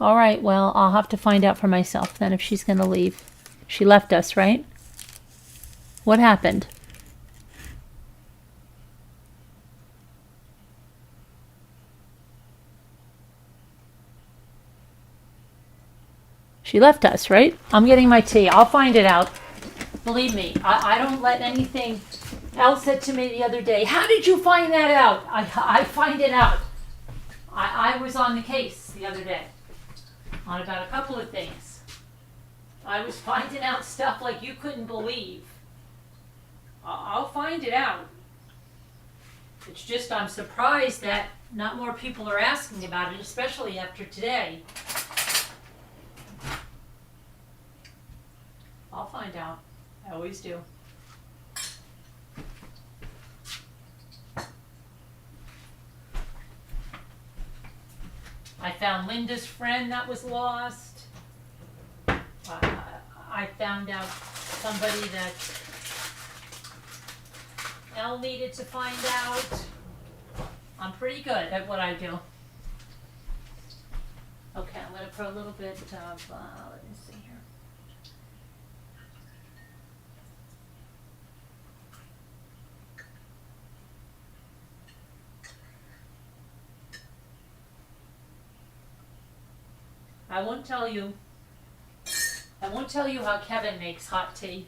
All right, well, I'll have to find out for myself then if she's going to leave. She left us, right? What happened? She left us, right? I'm getting my tea. I'll find it out. Believe me, I don't let anything. Al said to me the other day, how did you find that out? I find it out. I was on the case the other day on about a couple of things. I was finding out stuff like you couldn't believe. I'll find it out. It's just I'm surprised that not more people are asking about it, especially after today. I'll find out. I always do. I found Linda's friend that was lost. I found out somebody that Elle needed to find out. I'm pretty good at what I do. Okay, I'm going to put a little bit of, let me see here. I won't tell you how Kevin makes hot tea.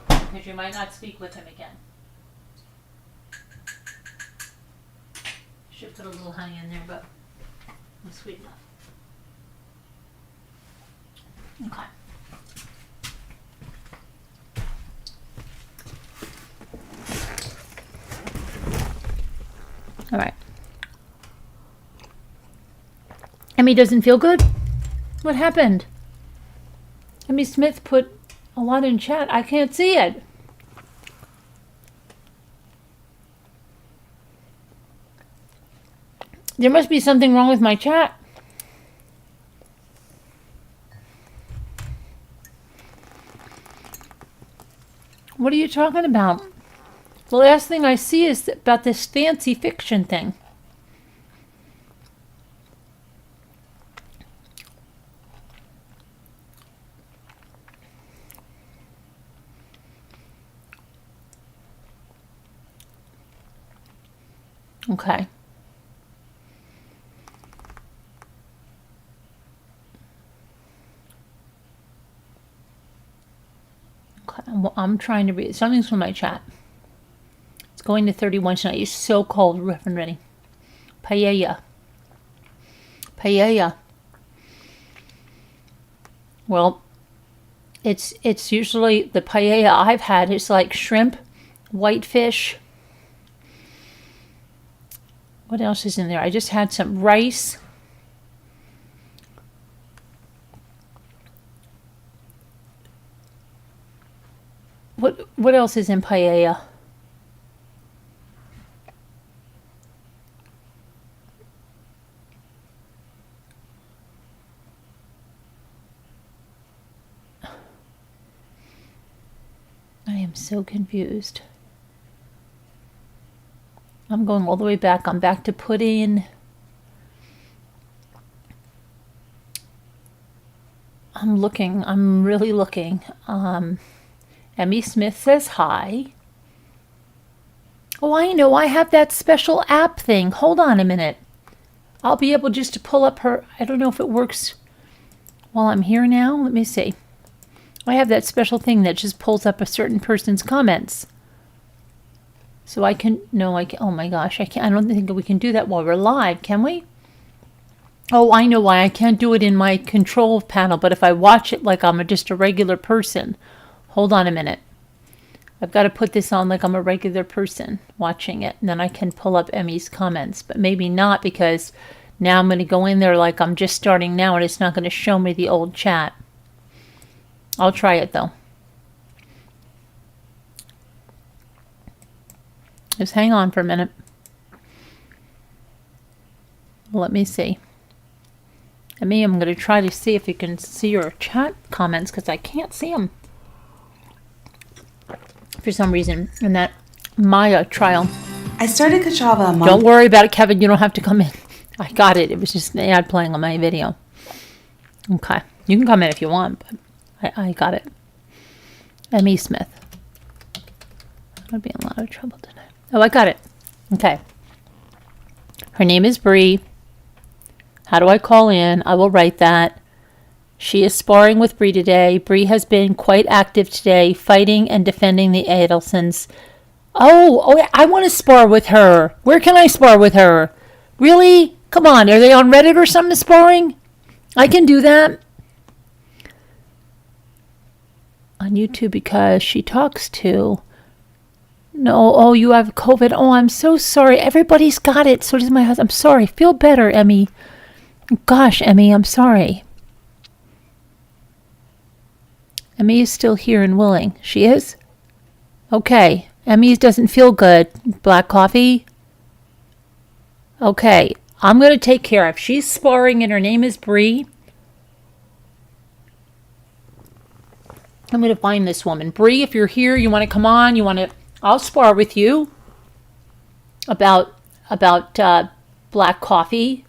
Because you might not speak with him again. Should put a little honey in there, but it's sweet enough. Okay. All right. Emmy doesn't feel good? What happened? Emmy Smith put a lot in chat. I can't see it. There must be something wrong with my chat. What are you talking about? The last thing I see is about this fancy fiction thing. Okay. Well, I'm trying to read. Something's from my chat. It's going to 31 tonight. It's so cold, rough and ready. Paella. Paella. Well, it's usually the paella I've had. It's like shrimp, whitefish. What else is in there? I just had some rice. What else is in paella? I am so confused. I'm going all the way back. I'm back to pudding. I'm looking. I'm really looking. Emmy Smith says hi. Oh, I know. I have that special app thing. Hold on a minute. I'll be able just to pull up her. I don't know if it works while I'm here now. Let me see. I have that special thing that just pulls up a certain person's comments. So I can, no, I can, oh my gosh, I can't, I don't think we can do that while we're live, can we? Oh, I know why. I can't do it in my control panel, but if I watch it like I'm just a regular person. Hold on a minute. I've got to put this on like I'm a regular person watching it, and then I can pull up Emmy's comments, but maybe not because now I'm going to go in there like I'm just starting now and it's not going to show me the old chat. I'll try it though. Just hang on for a minute. Let me see. Emmy, I'm going to try to see if you can see your chat comments because I can't see them for some reason in that Maya trial. I started Kachava a month. Don't worry about it, Kevin. You don't have to come in. I got it. It was just an ad playing on my video. Okay. You can come in if you want, but I got it. Emmy Smith. I'm going to be in a lot of trouble tonight. Oh, I got it. Okay. Her name is Bree. How do I call in? I will write that. She is sparring with Bree today. Bree has been quite active today, fighting and defending the Adelsons. Oh, I want to spar with her. Where can I spar with her? Really? Come on. Are they on Reddit or something sparring? I can do that. On YouTube because she talks to... No, oh, you have COVID. Oh, I'm so sorry. Everybody's got it. So does my husband. I'm sorry. Feel better, Emmy. Gosh, Emmy, I'm sorry. Emmy is still here and willing. She is? Okay. Emmy doesn't feel good. Black coffee? Okay. I'm going to take care of. She's sparring and her name is Bree. I'm going to find this woman. Bree, if you're here, you want to come on, I'll spar with you about black coffee.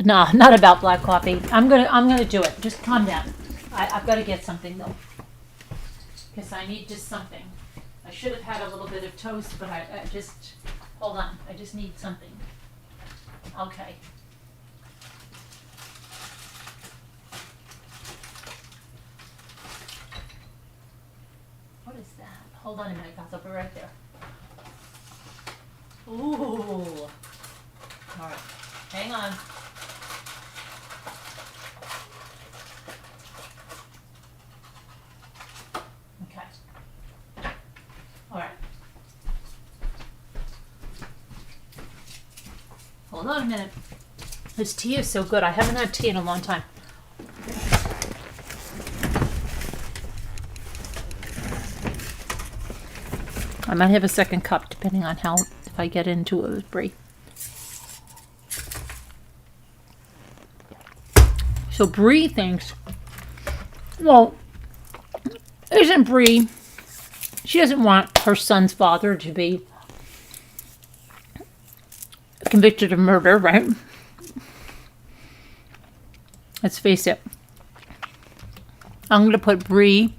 No, not about black coffee. I'm gonna do it. Just calm down. I've got to get something though, because I need just something. I should have had a little bit of toast, but I just hold on. I just need something. Okay. What is that? Hold on a minute, guys. I'll be right there. Ooh. All right. Hang on. Okay. All right. Hold on a minute. This tea is so good. I haven't had tea in a long time. I might have a second cup depending on if I get into it with Brie. So Bree thinks, well, isn't Bree, she doesn't want her son's father to be convicted of murder, right? Let's face it. I'm going to put Bree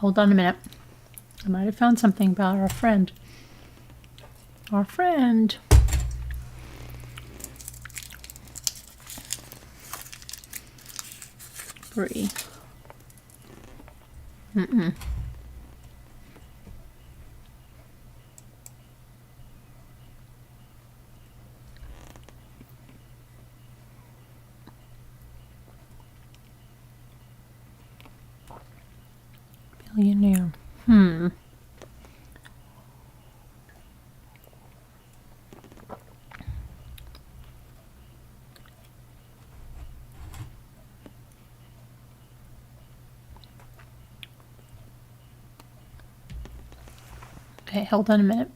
Hold on a minute. I might have found something about our friend. Our friend. Bree. Billionaire. Okay, hold on a minute.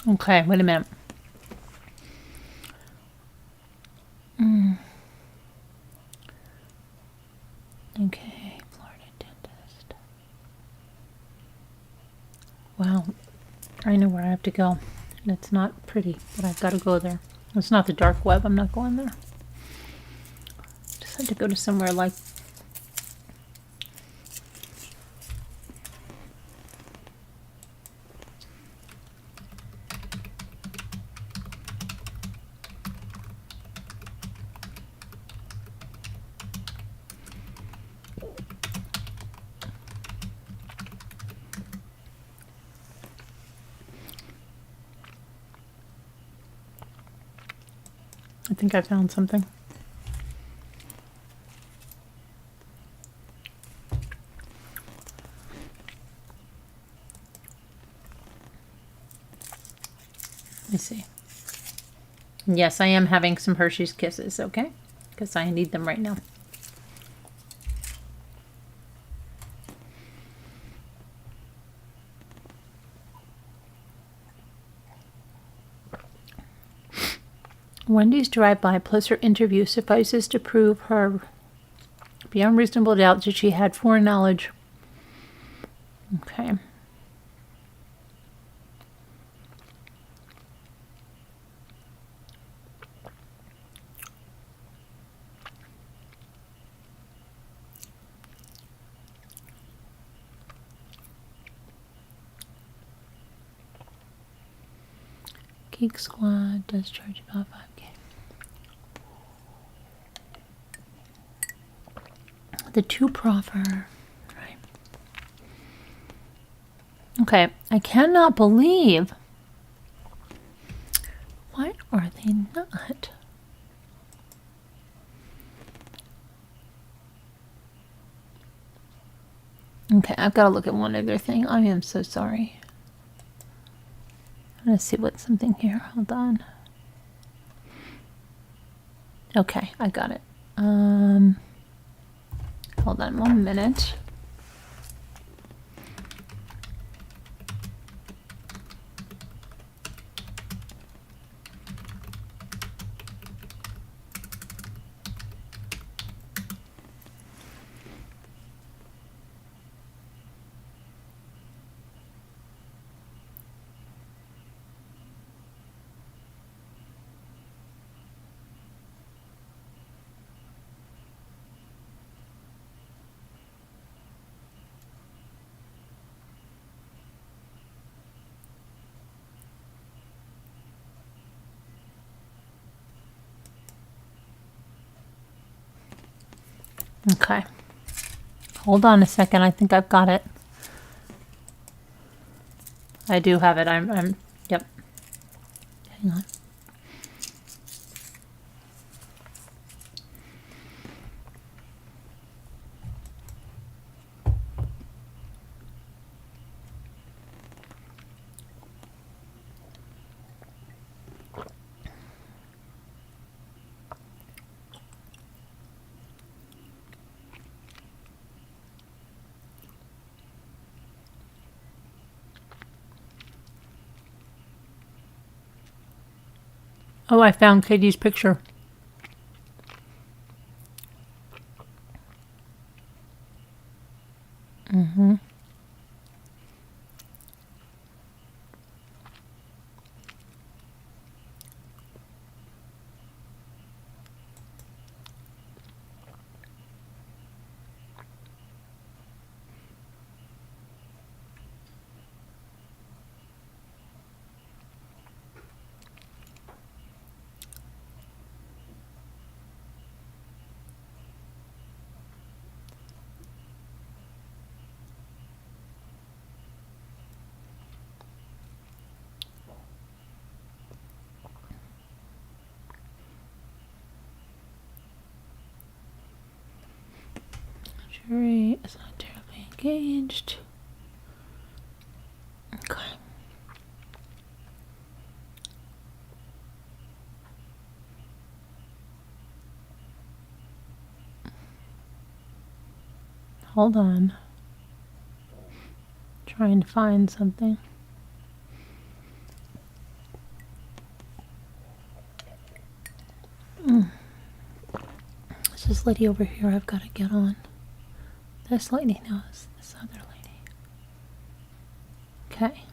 Okay, wait a minute. Okay, Florida dentist. Wow, I know where I have to go. And it's not pretty, but I've got to go there. It's not the dark web. I'm not going there. Just had to go to somewhere like I think I found something. Let me see. Yes, I am having some Hershey's Kisses, okay? Because I need them right now. Wendy's drive-by plus her interview suffices to prove her beyond reasonable doubt that she had foreknowledge. Okay. Geek Squad does charge about 5K. The two proffer. Right. Okay. I cannot believe. Why are they not? Okay, I've got to look at one other thing. I am so sorry. I'm going to see what's something here. Hold on. Okay, I got it. Hold on 1 minute. Okay. Hold on a second. I think I've got it. I do have it. Yep. Hang on. Oh, I found Katie's picture. Mm-hmm. Jury is not terribly engaged. Okay. Hold on. Trying to find something. It's this lady over here I've got to get on. This lady knows this other lady. Okay.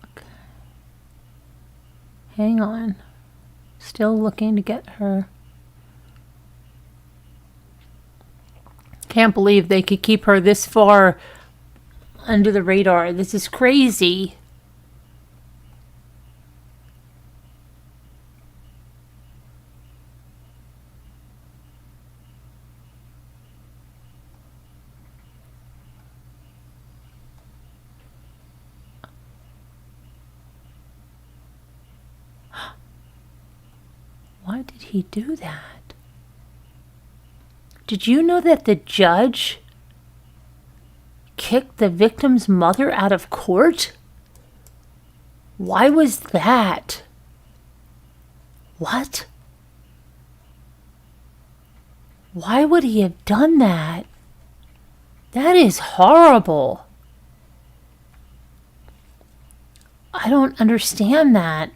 Okay. Hang on. Still looking to get her. Can't believe they could keep her this far under the radar. This is crazy. Why did he do that? Did you know that the judge kicked the victim's mother out of court? Why was that? What? Why would he have done that? That is horrible. I don't understand that.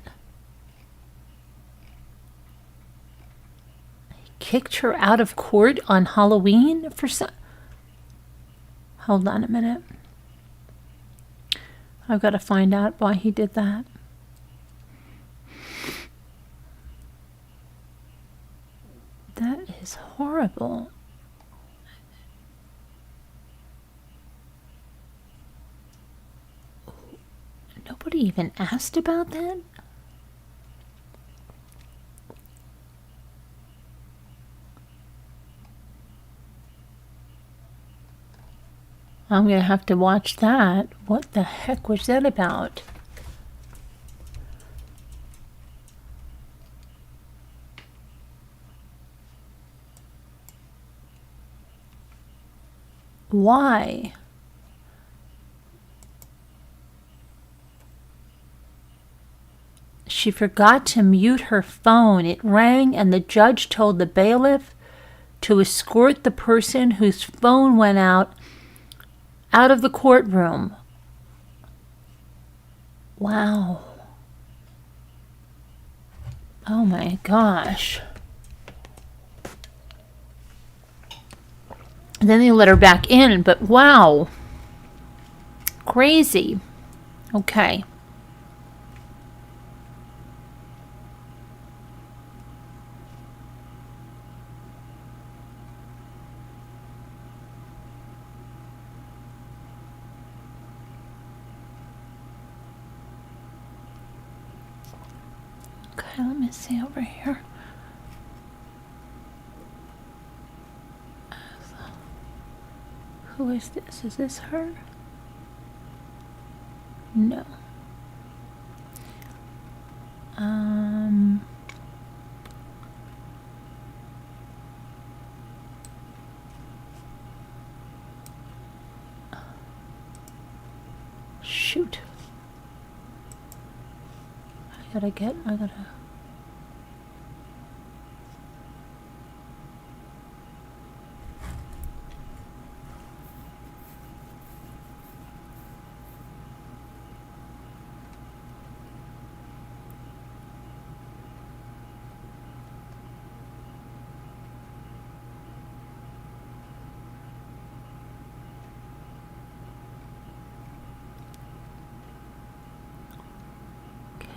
He kicked her out of court on Halloween for some... Hold on a minute. I've got to find out why he did that. That is horrible. Nobody even asked about that? I'm going to have to watch that. What the heck was that about? Why? She forgot to mute her phone. It rang and the judge told the bailiff to escort the person whose phone went out of the courtroom. Wow. Oh my gosh. And then they let her back in, but wow. Crazy. Okay. Okay, let me see over here. Who is this? Is this her? No. Shoot. I gotta.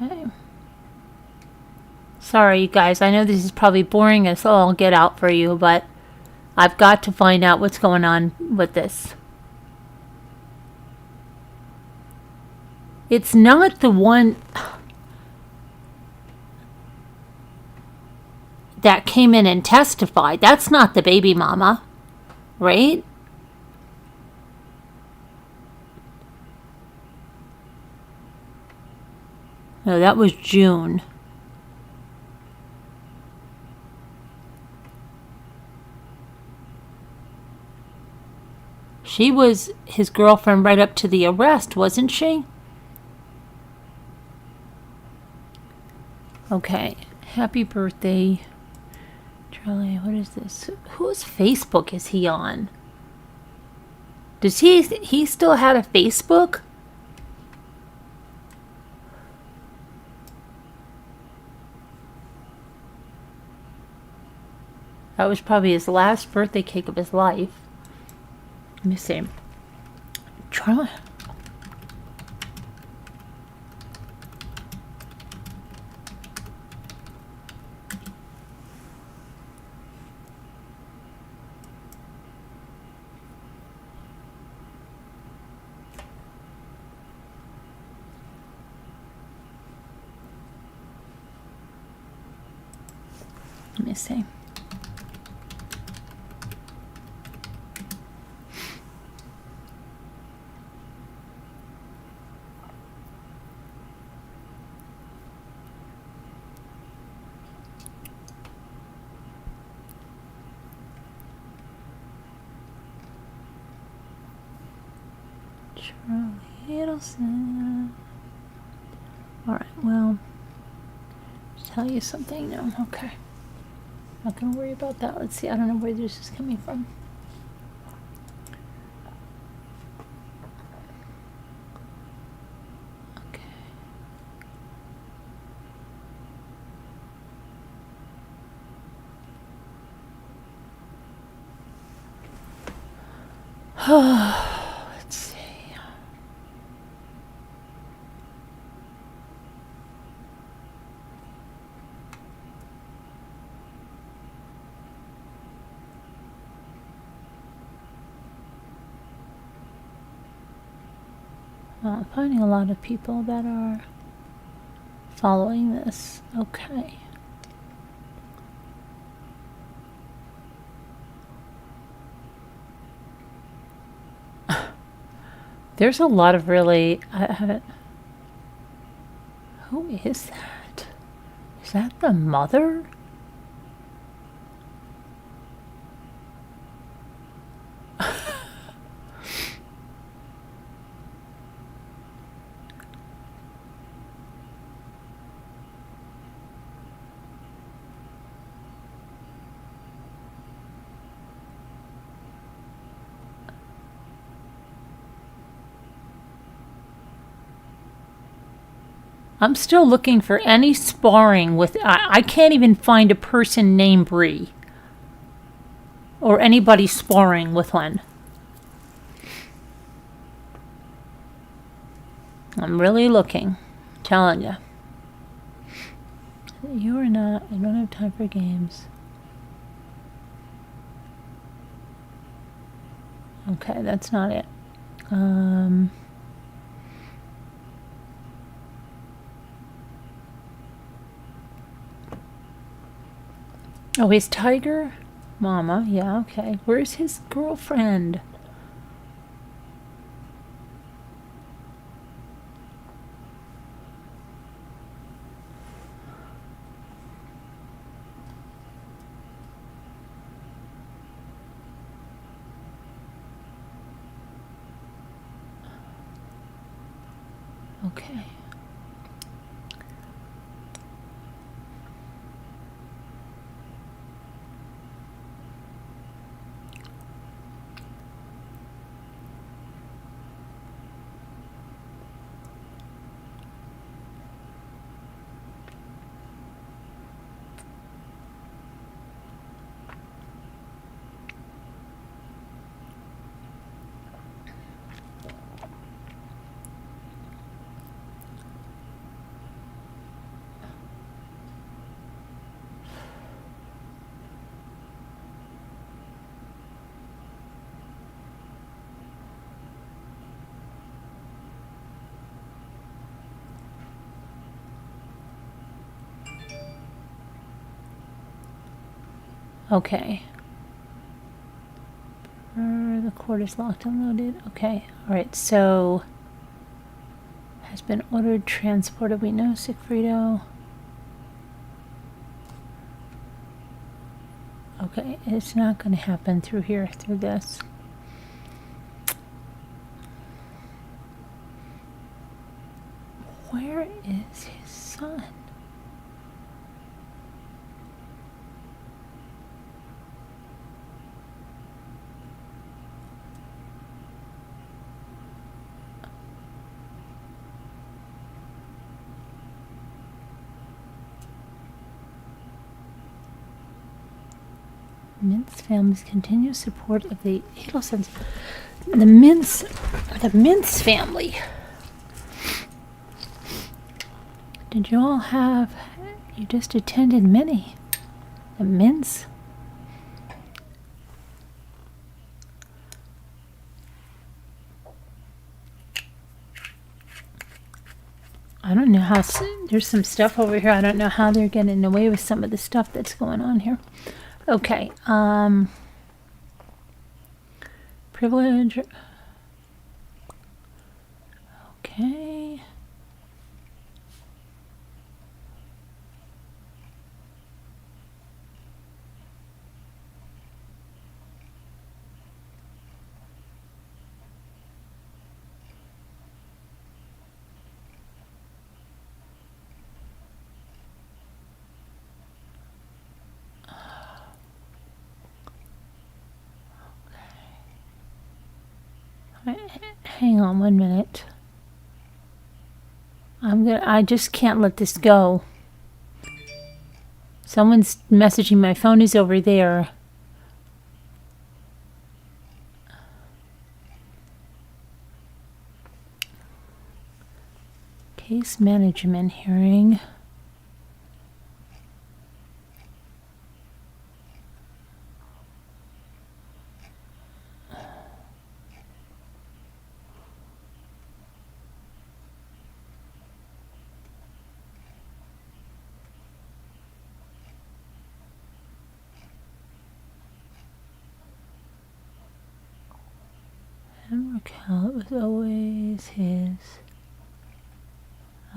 Okay. Sorry, you guys. I know this is probably boring as all get out for you, but I've got to find out what's going on with this. It's not the one that came in and testified. That's not the baby mama, right? No, that was June. She was his girlfriend right up to the arrest, wasn't she? Okay. Happy birthday, Charlie. What is this? Whose Facebook is he on? Does he still had a Facebook? That was probably his last birthday cake of his life. Let me see. Charlie. Let me see. Charlie Adelson. Alright, well, I'll tell you something now. Okay. Not gonna worry about that. Let's see. I don't know where this is coming from. Okay. Let's see. I'm finding a lot of people that are following this. Okay. There's a lot of really... I haven't... Who is that? Is that the mother? I'm still looking for any sparring with... I can't even find a person named Bree. Or anybody sparring with one. I'm really looking. I'm telling you. You are not... I don't have time for games. Okay, that's not it. Oh, he's Tiger Mama. Yeah, okay. Where's his girlfriend? Okay. Okay. The court is locked and loaded. Okay. Alright, so has been ordered, transported. We know Sigfrido. Okay, it's not going to happen through here, through this. Where is his son? Mintz family's continued support of the Adelsons. The Mintz family. Did you all have? You just attended many. The Mintz. I don't know how. There's some stuff over here. I don't know how they're getting away with some of the stuff that's going on here. Okay. Privilege. Okay. Hang on 1 minute. I just can't let this go. Someone's messaging. My phone is over there. Case management hearing. And Markel, it was always his.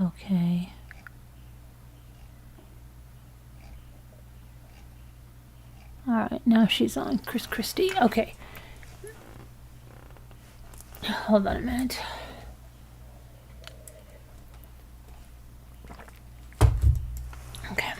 Okay. Alright, now she's on Chris Christie. Okay. Hold on a minute. Okay.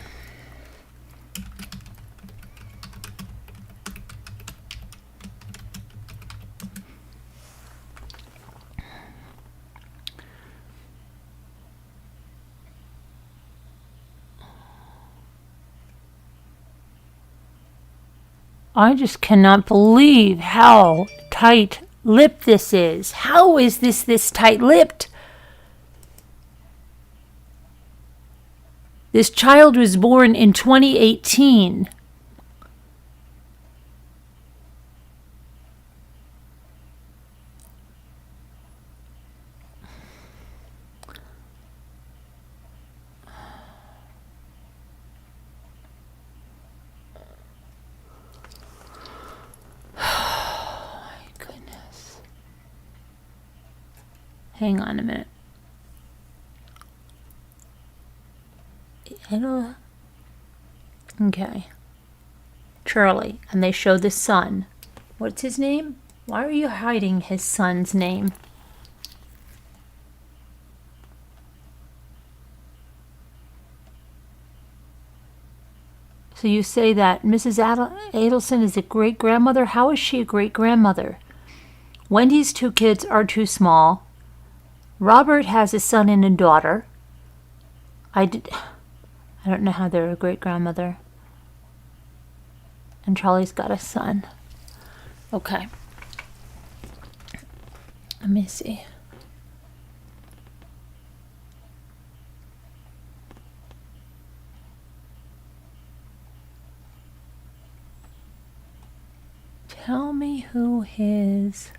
I just cannot believe how tight-lipped this is. How is this tight-lipped? This child was born in 2018. Hang on a minute. Okay. Charlie. And they show the son. What's his name? Why are you hiding his son's name? So you say that Mrs. Adelson is a great-grandmother? How is she a great-grandmother? Wendy's 2 kids are too small. Robert has a son and a daughter. I don't know how they're a great-grandmother. And Charlie's got a son. Okay. Let me see. Tell me who his...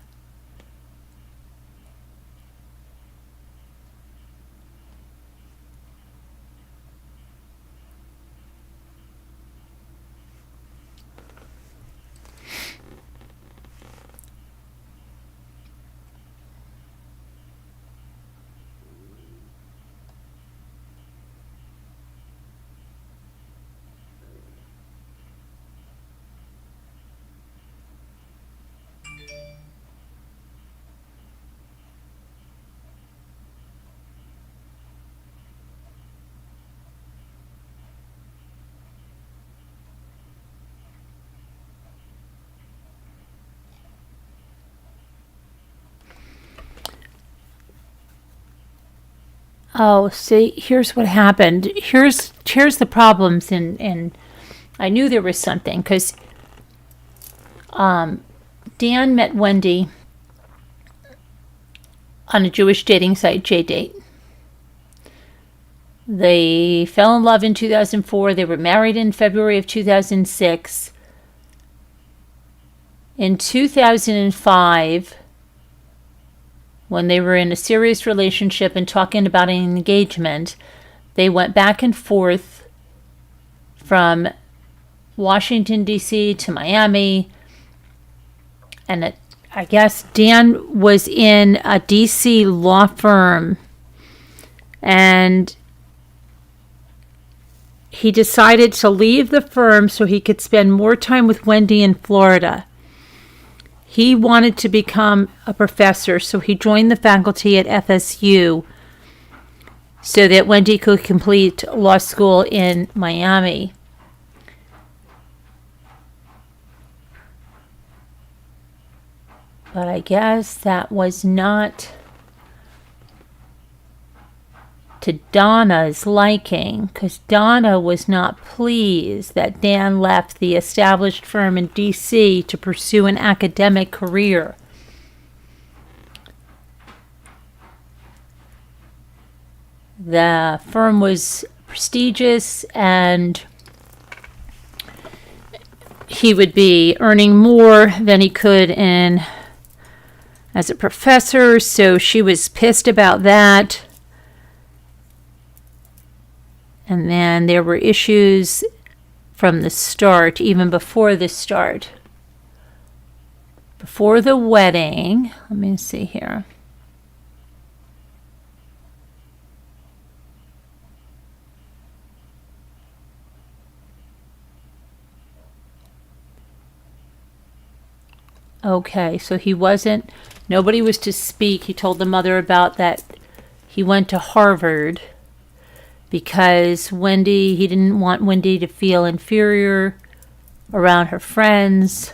Oh, see, here's what happened. Here's the problems, and I knew there was something, because Dan met Wendy on a Jewish dating site, JDate. They fell in love in 2004. They were married in February of 2006. In 2005, when they were in a serious relationship and talking about an engagement, they went back and forth from Washington, D.C. to Miami. And I guess Dan was in a D.C. law firm. And he decided to leave the firm so he could spend more time with Wendy in Florida. He wanted to become a professor, so he joined the faculty at FSU so that Wendy could complete law school in Miami. But I guess that was not to Donna's liking, because Donna was not pleased that Dan left the established firm in D.C. to pursue an academic career. The firm was prestigious, and he would be earning more than he could as a professor, so she was pissed about that. And then there were issues from the start, even before the start. Before the wedding, let me see here. Okay, so nobody was to speak. He told the mother about that he went to Harvard because he didn't want Wendy to feel inferior around her friends.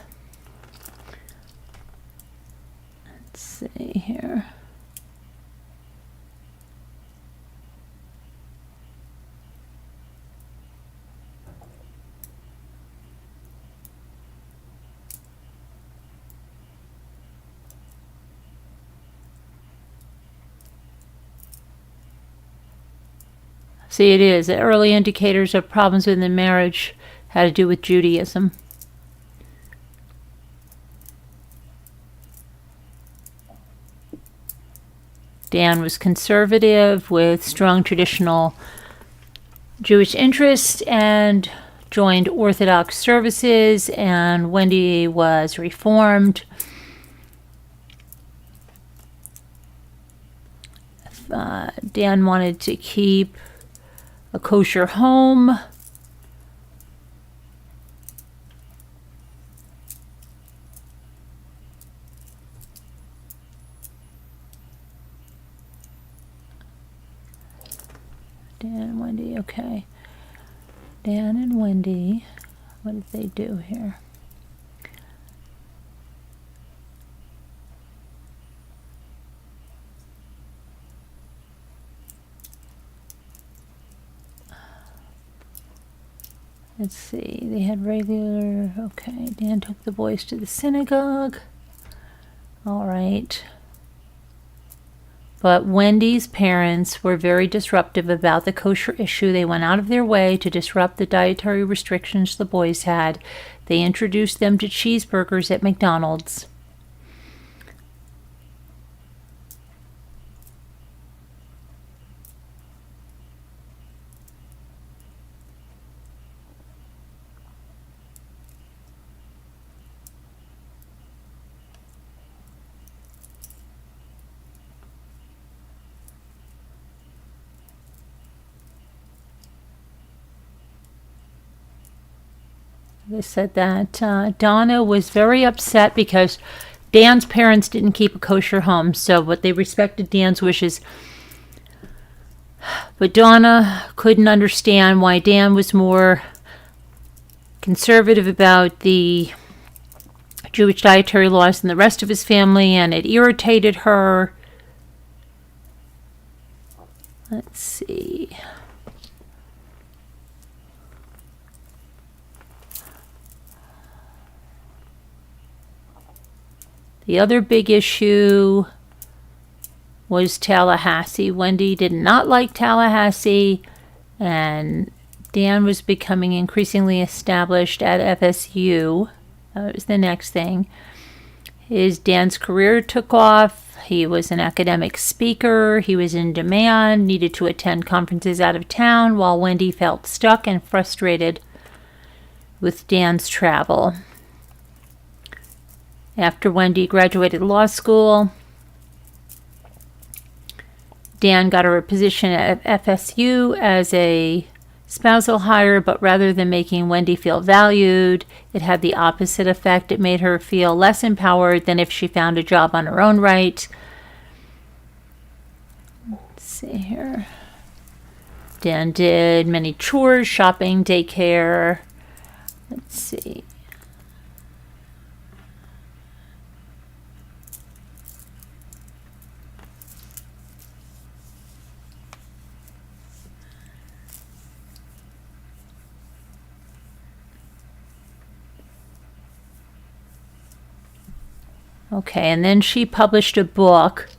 Let's see here. See, it is. The early indicators of problems within the marriage had to do with Judaism. Dan was conservative with strong traditional Jewish interests and joined Orthodox services, and Wendy was Reformed. Dan wanted to keep a kosher home. Dan and Wendy, okay. Dan and Wendy, what did they do here? Let's see, they had regular, okay, Dan took the boys to the synagogue. All right. But Wendy's parents were very disruptive about the kosher issue. They went out of their way to disrupt the dietary restrictions the boys had. They introduced them to cheeseburgers at McDonald's. They said that Donna was very upset because Dan's parents didn't keep a kosher home, but they respected Dan's wishes. But Donna couldn't understand why Dan was more conservative about the Jewish dietary laws than the rest of his family, and it irritated her. Let's see. The other big issue was Tallahassee. Wendy did not like Tallahassee, and Dan was becoming increasingly established at FSU. That was the next thing. Dan's career took off. He was an academic speaker. He was in demand, needed to attend conferences out of town, while Wendy felt stuck and frustrated with Dan's travel. After Wendy graduated law school, Dan got her a position at FSU as a spousal hire, but rather than making Wendy feel valued, it had the opposite effect. It made her feel less empowered than if she found a job on her own right. Let's see here. Dan did many chores, shopping, daycare. Let's see. Okay, and then she published a book,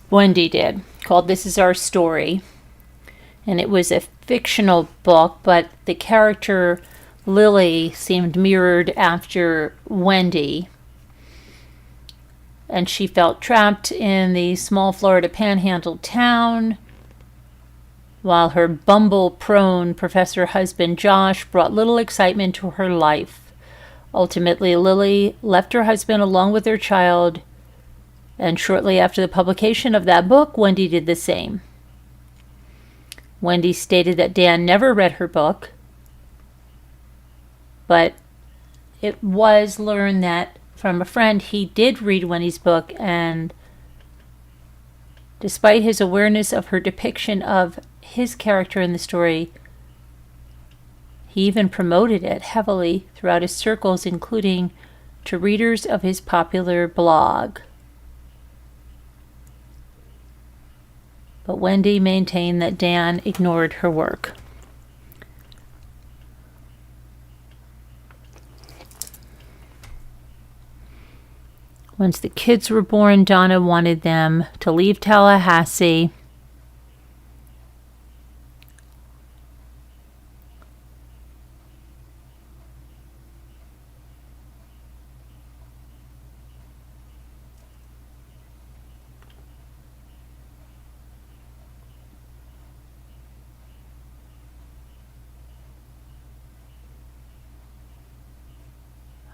Wendy did, called This Is Our Story. And it was a fictional book, but the character Lily seemed mirrored after Wendy. And she felt trapped in the small Florida panhandle town, while her bumble-prone professor husband Josh brought little excitement to her life. Ultimately, Lily left her husband along with their child, and shortly after the publication of that book, Wendy did the same. Wendy stated that Dan never read her book, but it was learned that from a friend he did read Wendy's book, and despite his awareness of her depiction of his character in the story, he even promoted it heavily throughout his circles, including to readers of his popular blog. But Wendy maintained that Dan ignored her work. Once the kids were born, Donna wanted them to leave Tallahassee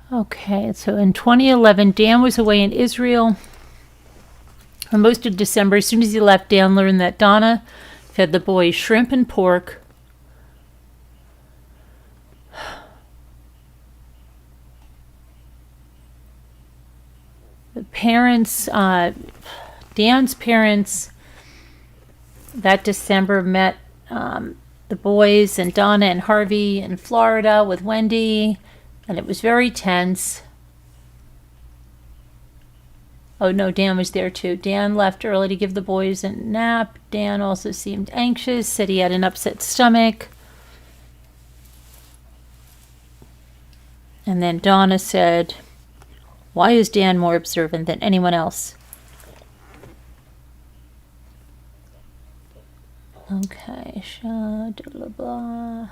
Okay, so in 2011, Dan was away in Israel For most of December, as soon as he left, Dan learned that Donna fed the boys shrimp and pork. The parents, Dan's parents, that December met the boys and Donna and Harvey in Florida with Wendy, and it was very tense. Oh no, Dan was there too. Dan left early to give the boys a nap. Dan also seemed anxious, said he had an upset stomach. And then Donna said, "Why is Dan more observant than anyone else?" Okay, blah, blah, blah.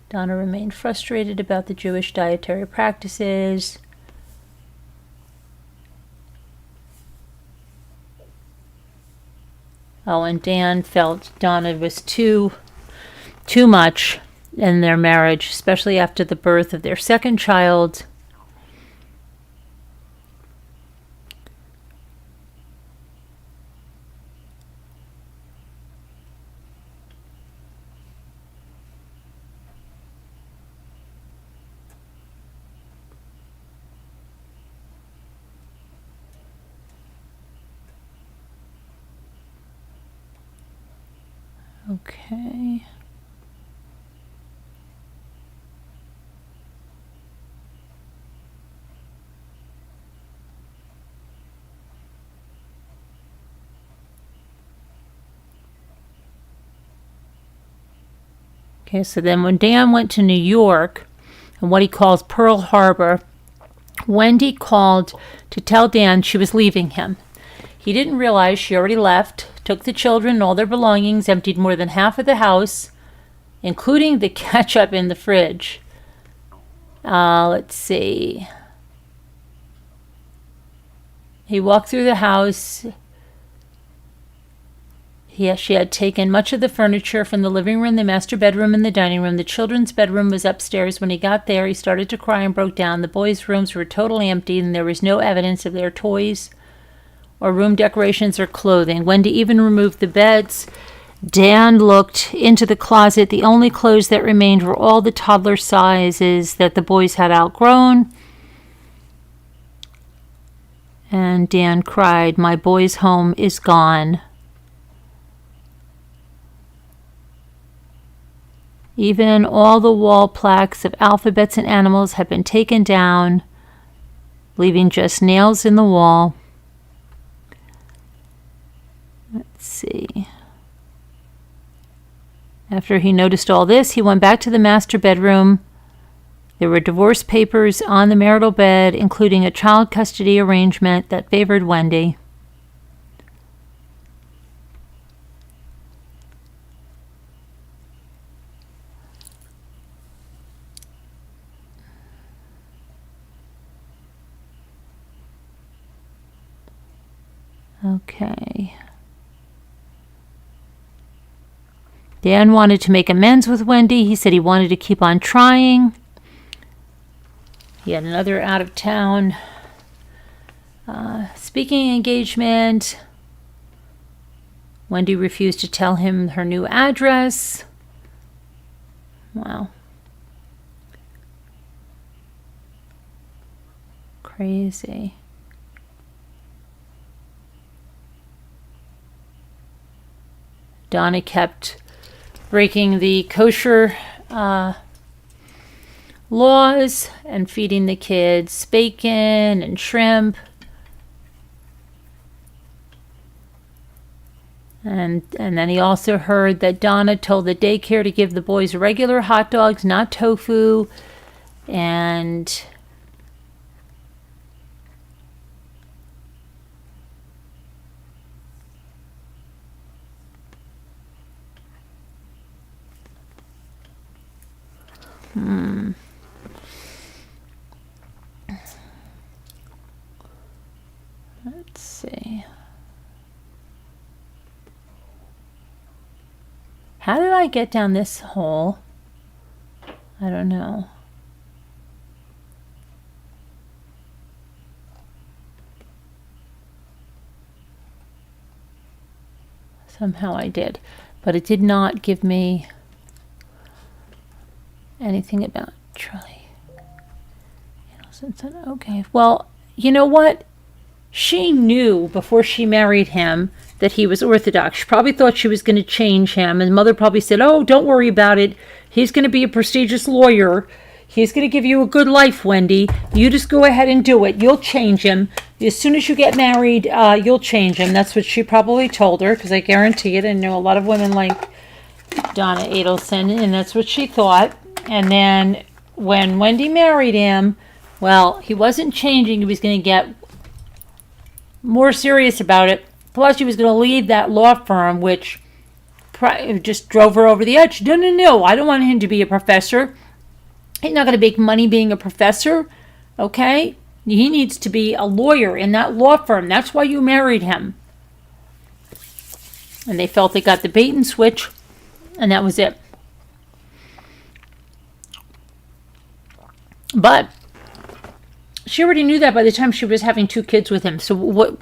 Donna remained frustrated about the Jewish dietary practices. Oh, and Dan felt Donna was too much in their marriage, especially after the birth of their second child. Okay. Okay, so then when Dan went to New York and what he calls Pearl Harbor, Wendy called to tell Dan she was leaving him. He didn't realize she already left, took the children and all their belongings, emptied more than half of the house, including the ketchup in the fridge. Let's see. He walked through the house. She had taken much of the furniture from the living room, the master bedroom, and the dining room. The children's bedroom was upstairs. When he got there, he started to cry and broke down. The boys' rooms were totally empty, and there was no evidence of their toys or room decorations or clothing. Wendy even removed the beds. Dan looked into the closet. The only clothes that remained were all the toddler sizes that the boys had outgrown. And Dan cried, "My boys' home is gone." Even all the wall plaques of alphabets and animals had been taken down, leaving just nails in the wall. Let's see. After he noticed all this, he went back to the master bedroom. There were divorce papers on the marital bed, including a child custody arrangement that favored Wendy. Okay. Dan wanted to make amends with Wendy. He said he wanted to keep on trying. He had another out-of-town speaking engagement. Wendy refused to tell him her new address. Wow. Crazy. Donna kept breaking the kosher laws and feeding the kids bacon and shrimp. And then he also heard that Donna told the daycare to give the boys regular hot dogs, not tofu. And let's see. How did I get down this hole? I don't know. Somehow I did. But it did not give me anything about Charlie Adelson. Okay, well, you know what? She knew before she married him that he was Orthodox. She probably thought she was going to change him. And mother probably said, oh, don't worry about it. He's going to be a prestigious lawyer. He's going to give you a good life, Wendy. You just go ahead and do it. You'll change him. As soon as you get married, you'll change him. That's what she probably told her, because I guarantee it. I know a lot of women like Donna Adelson, and that's what she thought. And then when Wendy married him, well, he wasn't changing. He was going to get more serious about it. Plus, he was going to leave that law firm, which just drove her over the edge. No. I don't want him to be a professor. He's not going to make money being a professor. Okay? He needs to be a lawyer in that law firm. That's why you married him. And they felt they got the bait and switch, and that was it. But she already knew that by the time she was having 2 kids with him. So what?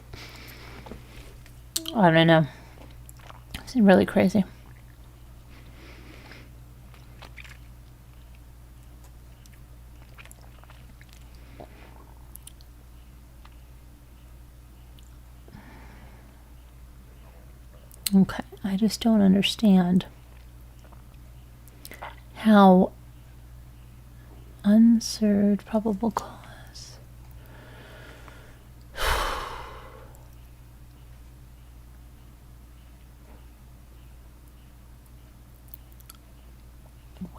I don't know. It's really crazy. Okay, I just don't understand how unserved probable cause.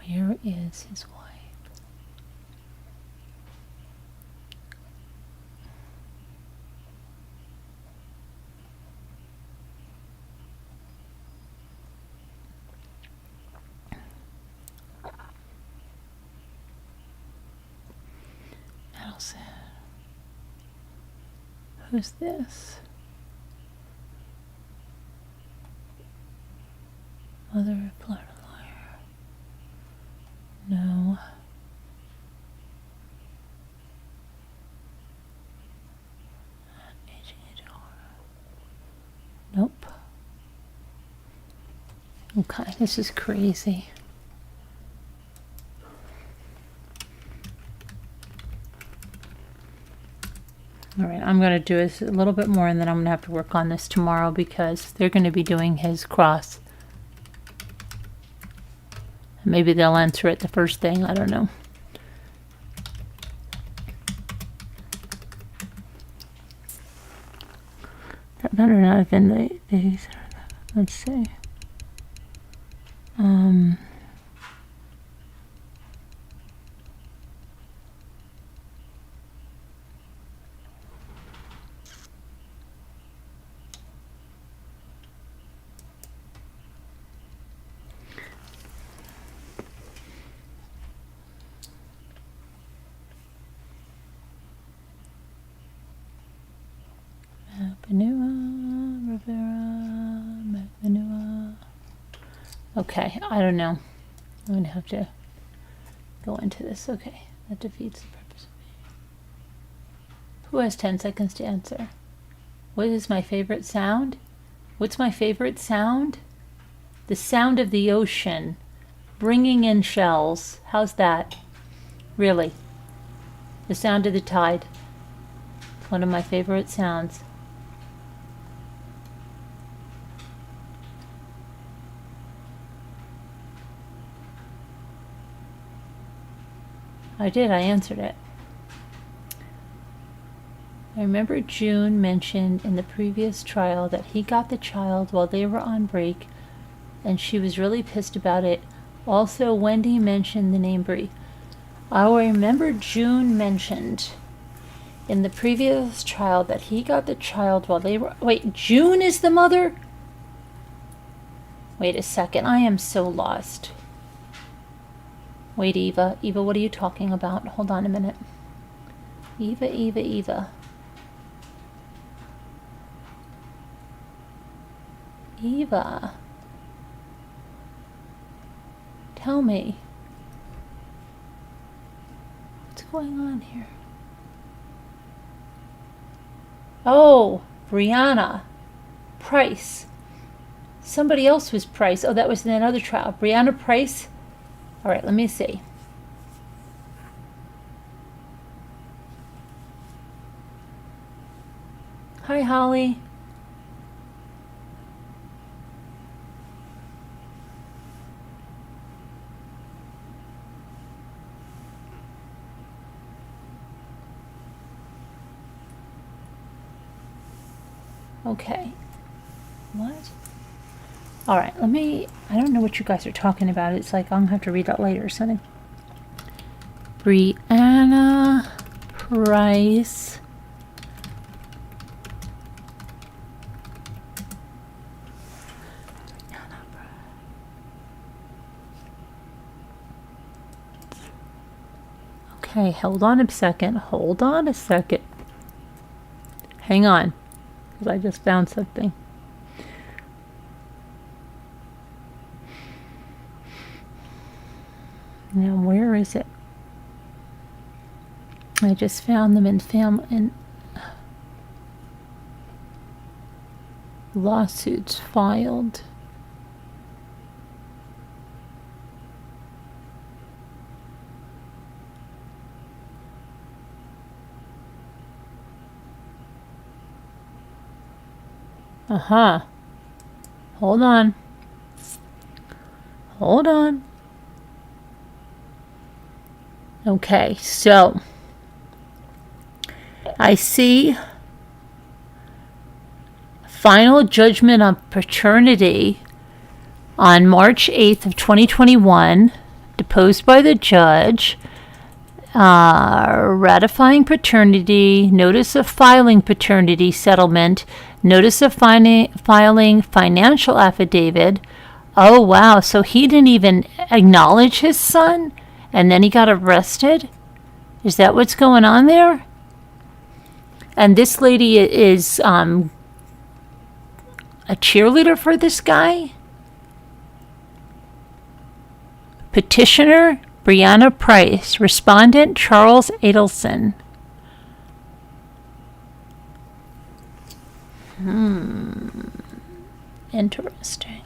Where is his wife? Adelson. Who's this? Mother of Florida lawyer. No. Aging age. Nope. Okay, this is crazy. All right, I'm going to do this a little bit more, and then I'm going to have to work on this tomorrow because they're going to be doing his cross. Maybe they'll answer it the first thing. I don't know. That better not have been these. Let's see. Magbanua. Okay, I don't know. I'm going to have to go into this. Okay, that defeats the purpose of me. Who has 10 seconds to answer? What is my favorite sound? What's my favorite sound? The sound of the ocean bringing in shells. How's that? Really? The sound of the tide. It's one of my favorite sounds. I did, I answered it. I remember June mentioned in the previous trial that he got the child while they were on break, and she was really pissed about it. Also, Wendy mentioned the name Bree. I remember June mentioned in the previous trial that he got the child while they were... Wait, June is the mother? Wait a second, I am so lost. Wait, Eva. Eva, what are you talking about? Hold on a minute. Eva. Eva. Tell me. What's going on here? Oh, Brianna. Price. Somebody else was Price. Oh, that was in another trial. Brianna Price. All right, let me see. Hi, Holly. Okay. What? All right, I don't know what you guys are talking about. It's like I'm going to have to read that later or something. Brianna Price. Okay, hold on a second. Hold on a second. Hang on, because I just found something. Now, where is it? I just found them in lawsuits filed. Hold on. Hold on. Okay, so I see final judgment on paternity on March 8th of 2021, deposed by the judge, ratifying paternity, notice of filing paternity settlement, notice of filing financial affidavit. Oh, wow. So he didn't even acknowledge his son, and then he got arrested? Is that what's going on there? And this lady is a cheerleader for this guy? Petitioner, Brianna Price. Respondent, Charles Adelson. Interesting.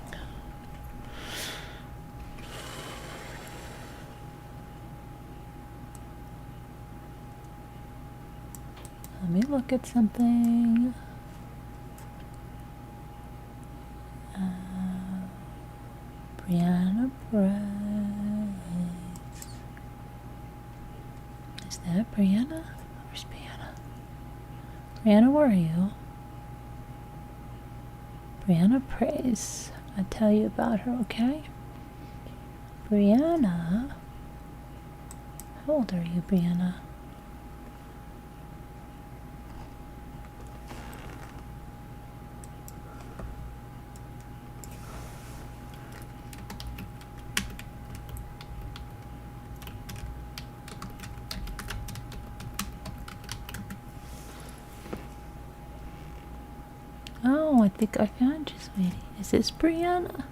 Let me look at something. Brianna Price. Is that Brianna? Where's Brianna? Brianna, where are you? Brianna Price. I'll tell you about her, okay? Brianna. How old are you, Brianna? Oh, I think I found you, sweetie. Is this Brianna?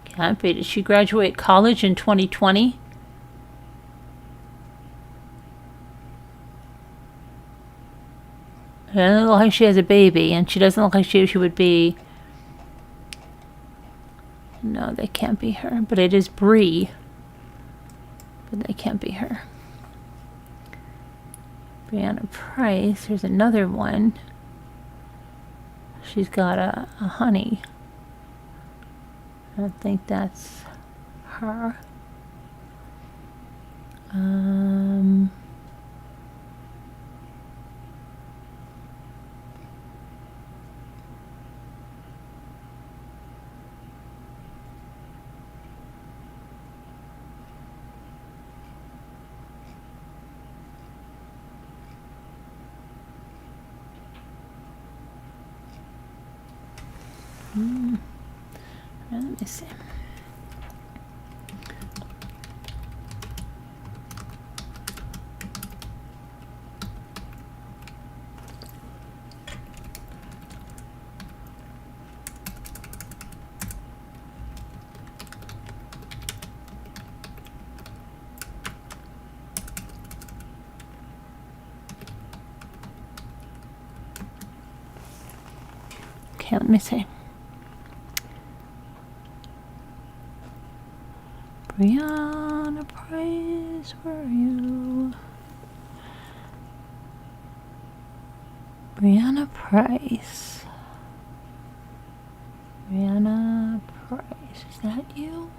Can't be. Did she graduate college in 2020? It doesn't look like she has a baby, and she doesn't look like she would be. No, they can't be her. But it is Bree. But they can't be her. Brianna Price. Here's another one. She's got a honey. I don't think that's her. Let me see. Okay, let me see. Brianna Price, where are you? Brianna Price. Brianna Price, is that you?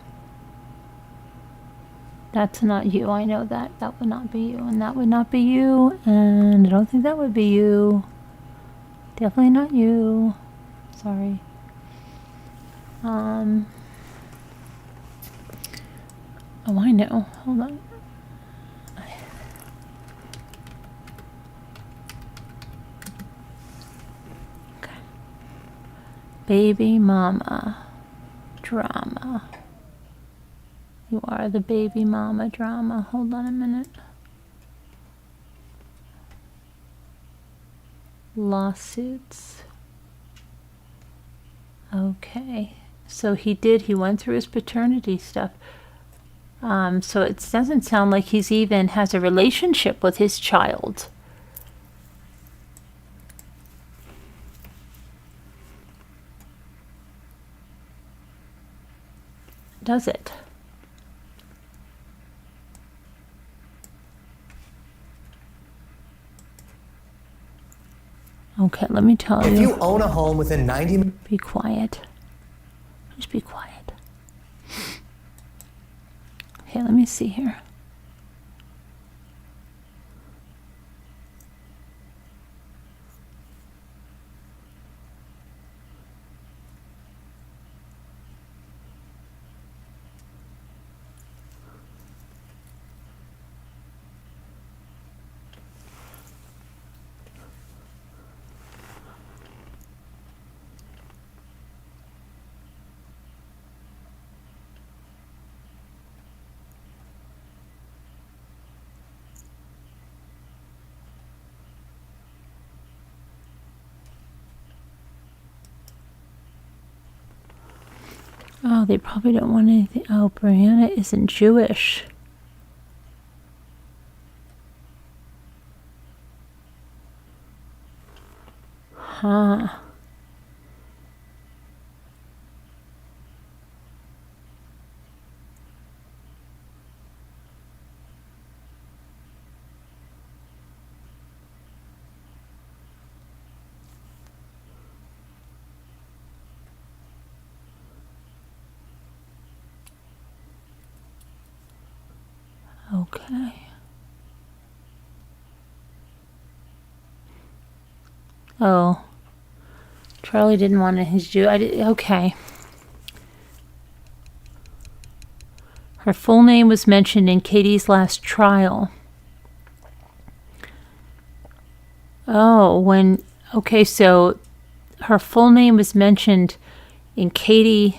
That's not you, I know that. That would not be you, and that would not be you, and I don't think that would be you. Definitely not you. Sorry. Oh, I know. Hold on. Okay. Baby mama drama. You are the baby mama drama. Hold on a minute. Lawsuits. Okay. So he went through his paternity stuff. So it doesn't sound like he's even has a relationship with his child. Does it? Okay, let me tell you. If you own a home within 90 minutes... Be quiet. Just be quiet. Okay, let me see here. Oh, they probably don't want anything. Oh, Brianna isn't Jewish. Huh. Okay. Oh. Charlie didn't want his Jew. Okay. Her full name was mentioned in Katie's last trial. Oh, okay, so her full name was mentioned in Katie's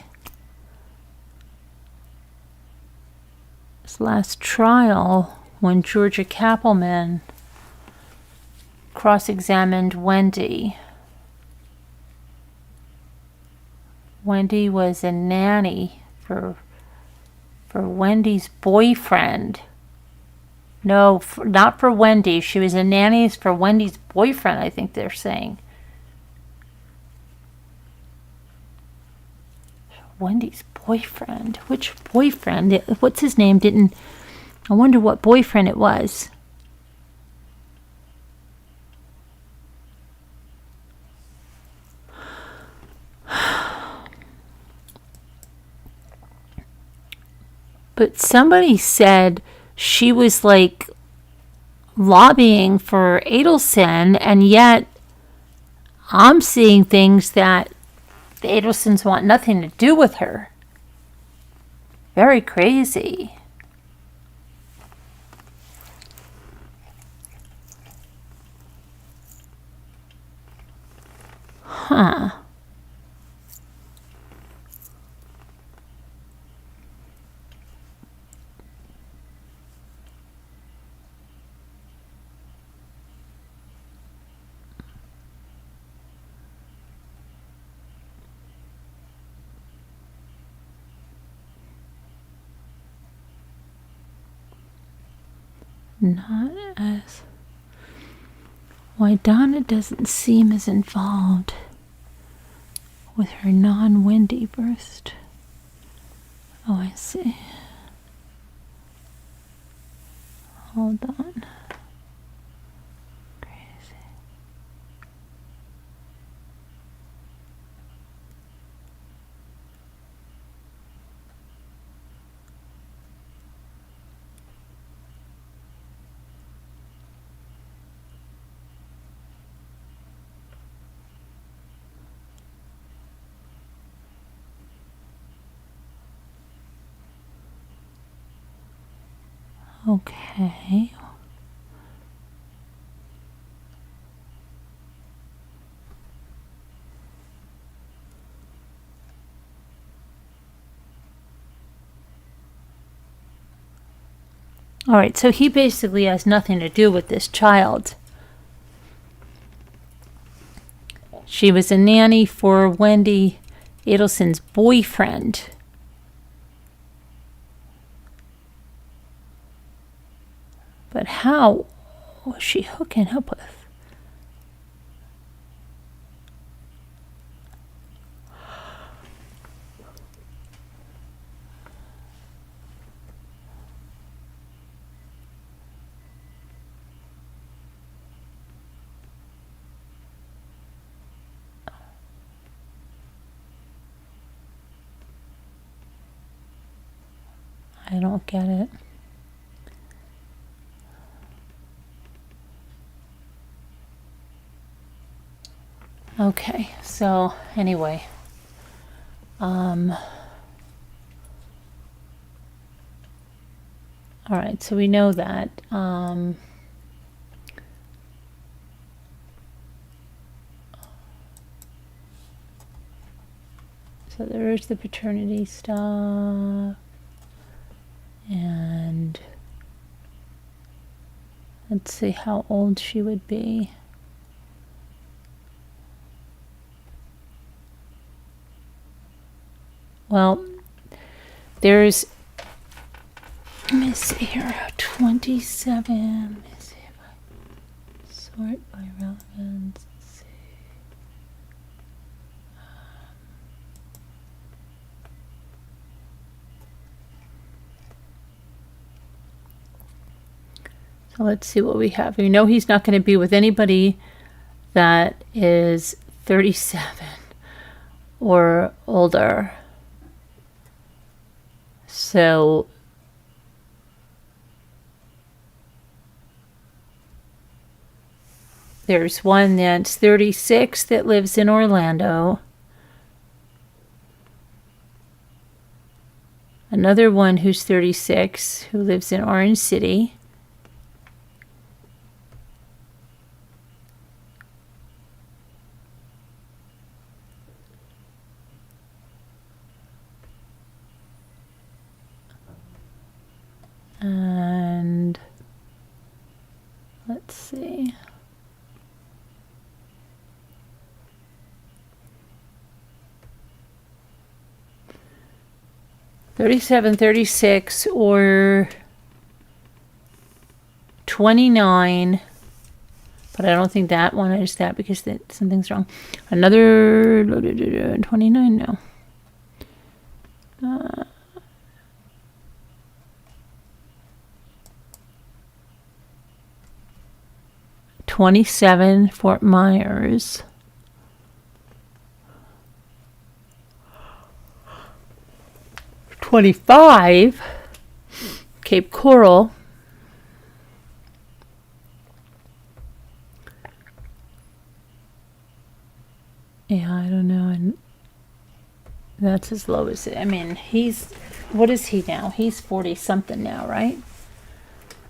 last trial when Georgia Kappelman cross-examined Wendy. Wendy was a nanny for Wendy's boyfriend. No, not for Wendy. She was a nanny for Wendy's boyfriend, I think they're saying. Wendy's boyfriend? Which boyfriend? What's his name? I wonder what boyfriend it was. But somebody said she was like lobbying for Adelson, and yet I'm seeing things that the Adelsons want nothing to do with her. Very crazy. Huh. Not as... Why Donna doesn't seem as involved. with her non-Wendy burst. Oh, I see. Hold on. Crazy. Okay. All right, so he basically has nothing to do with this child. She was a nanny for Wendy Adelson's boyfriend. But how was she hooking up with? I don't get it. Okay, so anyway, all right, so we know that. So there's the paternity stuff, and let's see how old she would be. Well, there's, let me see here, 27. Let me see if I sort by relevance. Let's see. So let's see what we have. We know he's not going to be with anybody that is 37 or older. So there's one that's 36 that lives in Orlando. Another one who's 36 who lives in Orange City. And let's see. $37, $36, or $29. But I don't think that one is that because something's wrong. Another $29, no. 27 Fort Myers. $25 Cape Coral. Yeah, I don't know. And that's as low as it. I mean, what is he now? He's 40 something now, right?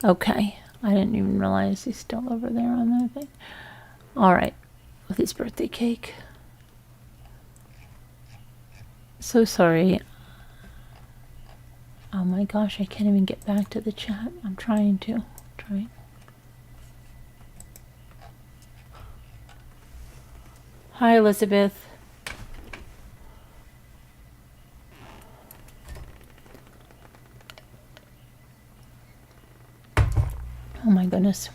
Okay. I didn't even realize he's still over there on that thing. All right. With his birthday cake. So sorry. Oh my gosh, I can't even get back to the chat. I'm trying to. Hi, Elizabeth. Oh my goodness.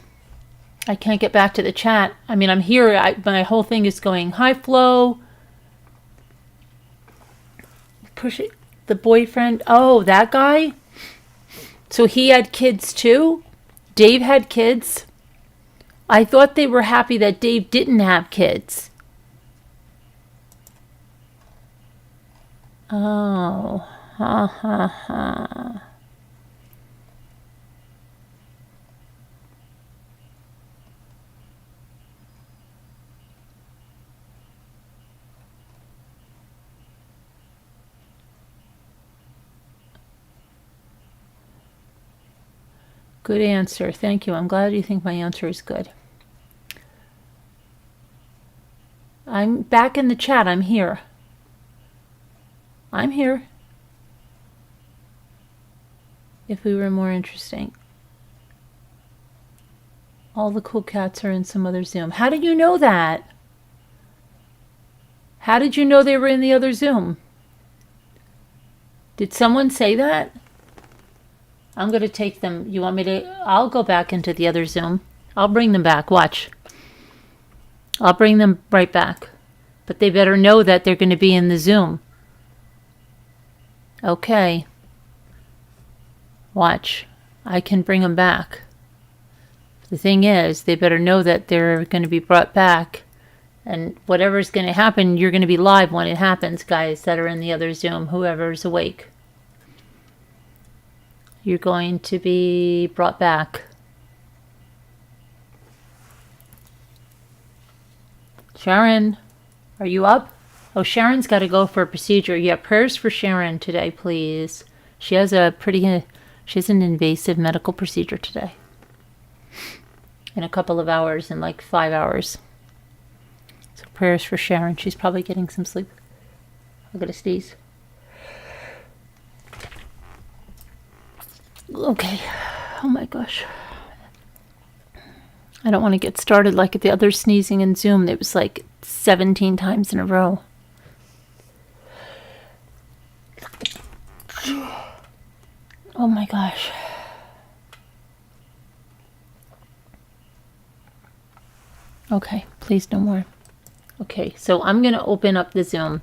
I can't get back to the chat. I mean, I'm here. My whole thing is going high flow. push it. The boyfriend. Oh, that guy? So he had kids too? Dave had kids? I thought they were happy that Dave didn't have kids. Oh. Ha ha ha. Good answer. Thank you. I'm glad you think my answer is good. I'm back in the chat. I'm here. I'm here. If we were more interesting. All the cool cats are in some other Zoom. How did you know that? How did you know they were in the other Zoom? Did someone say that? I'm going to take them. You want me to? I'll go back into the other Zoom. I'll bring them back. Watch. I'll bring them right back. But they better know that they're going to be in the Zoom. Okay. Watch. I can bring them back. The thing is, they better know that they're going to be brought back. And whatever's going to happen, you're going to be live when it happens, guys that are in the other Zoom, whoever's awake. You're going to be brought back. Sharon, are you up? Oh, Sharon's got to go for a procedure. Yeah, prayers for Sharon today, please. She has an invasive medical procedure today. In a couple of hours, in like 5 hours. So prayers for Sharon. She's probably getting some sleep. I'll get a sneeze. Okay. Oh my gosh. I don't want to get started like at the other sneezing in Zoom. It was like 17 times in a row. Oh my gosh. Okay, please no more. Okay, so I'm going to open up the Zoom.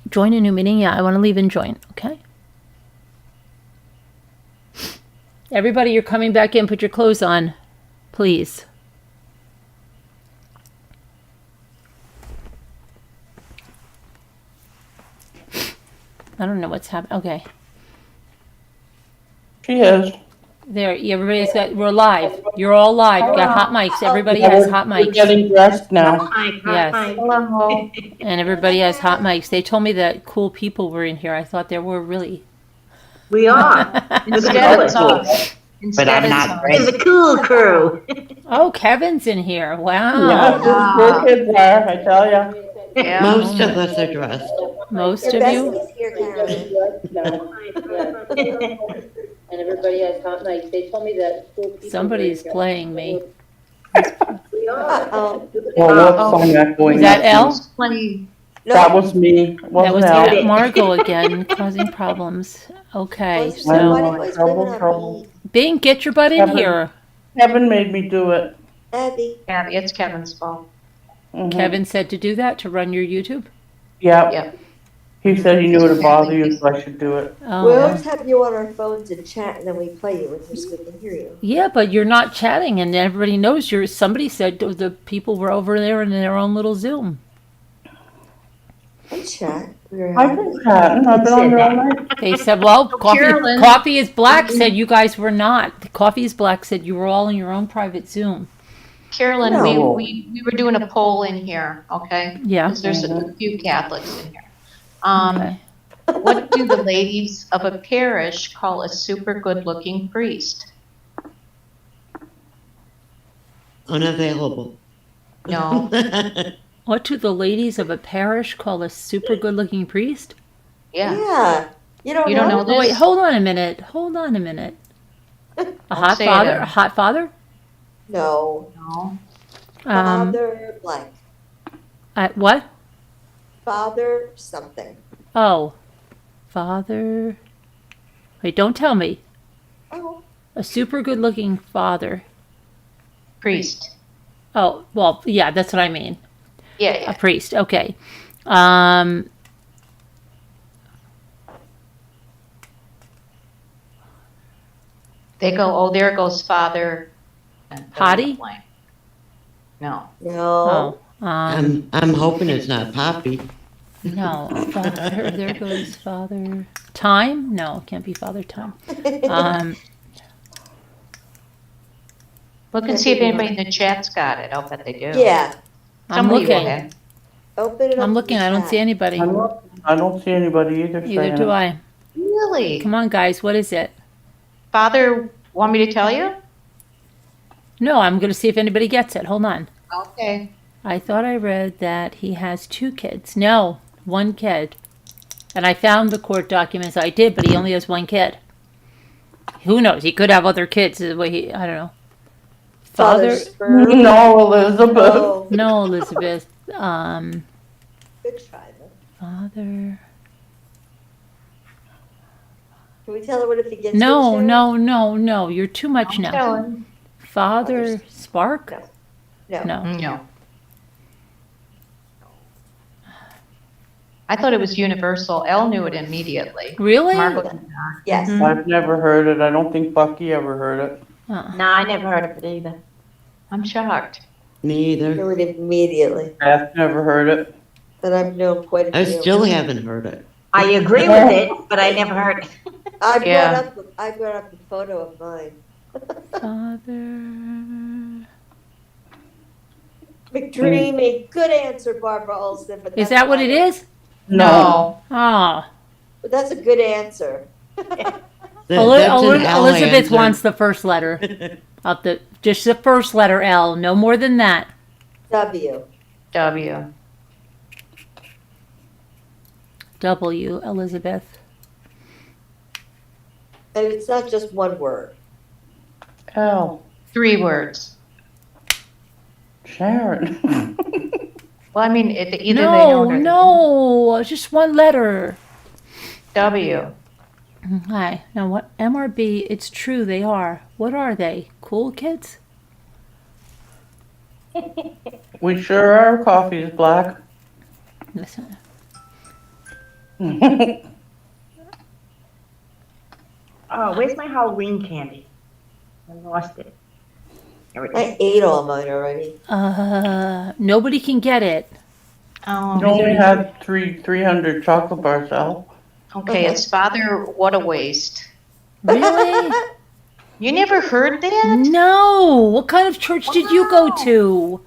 Join a new meeting? Yeah, I want to leave and join, okay? Everybody, you're coming back in. Put your clothes on, please. I don't know what's happening. Okay. She is. There, everybody's got, we're live. You're all live. You got hot mics. Everybody has hot We're mics. getting dressed now. Yes. Hello. And everybody has hot mics. They told me that cool people were in here. I thought there were really. We are. Instead it's us. Instead I'm it's not us. ready. It's a cool crew. Oh, Kevin's in here. Wow. Yeah, your kids are, I tell ya. Yeah. Most of us are dressed. Most of you. And everybody has hot mics. They told me that cool people. Somebody's playing me. We are. Well, what song that going? Is that Elle? Plenty. That was me. That Wasn't was Elle. Margot again, causing problems. Okay, I so know, trouble. Bing, get your butt in Kevin. here. Kevin made me do it. Yeah, it's Kevin's fault. Mhm. Kevin said to do that, to run your YouTube. Yep. Yep. He said he knew it would bother you, so I should do it. We Oh, always have you on our phones and chat, and then we play you, and so we can hear you. yeah, but you're not chatting, and everybody knows you're. Somebody said the people were over there in their own little Zoom. I chat. I've been chatting. I've been on there all night. They said, "Well, Carolyn- coffee is black." Said you guys were not. The Coffee is Black said you were all in your own private Zoom. Carolyn, No. we were doing a poll in here, okay? Yeah. Because there's a few Catholics in here. Okay. What do the ladies of a parish call a super good-looking priest? Unavailable. No. What do the ladies of a parish call a super good-looking priest? Yeah. Yeah. You don't know? Oh, wait, hold on a minute. Hold on a minute. A hot say it father? then. A hot father? No. No. Father blank. What? Father something. Oh, father. Wait, don't tell me. Oh. A super good-looking father. Priest. Oh, well, yeah, that's what I mean. Yeah, A yeah. priest. Okay. They go, oh, there goes father. and fill in the Hottie? blank. No. Oh, No. I'm hoping it's not Poppy. no. Father, there goes father. Time? No, it can't be father time. Look and see if anybody in the chat's got it. I'll bet they do. Yeah, I'm Somebody will looking. have. open it up. I'm in looking. the I don't see chat. anybody. I don't see anybody either Neither saying do it. I. Really? Come on, guys. What is it? Father, want me to tell you? No, I'm going to see if anybody gets it. Hold on. Okay. I thought I read that he has 2 kids. No, 1 kid. And I found the court documents. I did, but he only has 1 kid. Who knows? He could have other kids. I don't know. Father Father? sperm. No, Elizabeth. Oh, No, Elizabeth. good try though. Father. Can we tell her what if he gets No, it, Sharon? no. You're too much now. Telling. Father Spark? No. No. No. I thought it was universal. Elle knew it immediately. Really? Margot did not. Yes. I've never heard it. I don't think Bucky ever heard it. No, I never heard of it either. I'm shocked. Neither. Knew it immediately, I've never heard it. but I've known quite a I few. still haven't heard it. I agree with it, but I never heard it. Yeah. I brought up a photo of mine. Father. McDreamy, good answer, Barbara Olson. But Is that's that what not it is? No. Oh. But that's a good answer. That's an L Elizabeth answer. wants the first letter. Just the first letter L. No more than that. W. W. W, Elizabeth. And it's not just one word. L. 3 words. Sharon. Well, I mean, either they No, don't or no. Just one letter. W. Hi. Now what? MRB, it's true they are. What are they? Cool kids? We sure are. Coffee is black. Listen. Oh, where's my Halloween candy? I lost it. Here it is. I ate all mine already. Nobody can get it. Oh, You only had 300 chocolate bars, Al. okay. It's Father, what a waste. Really? You never heard that? No. What kind of church did you go to?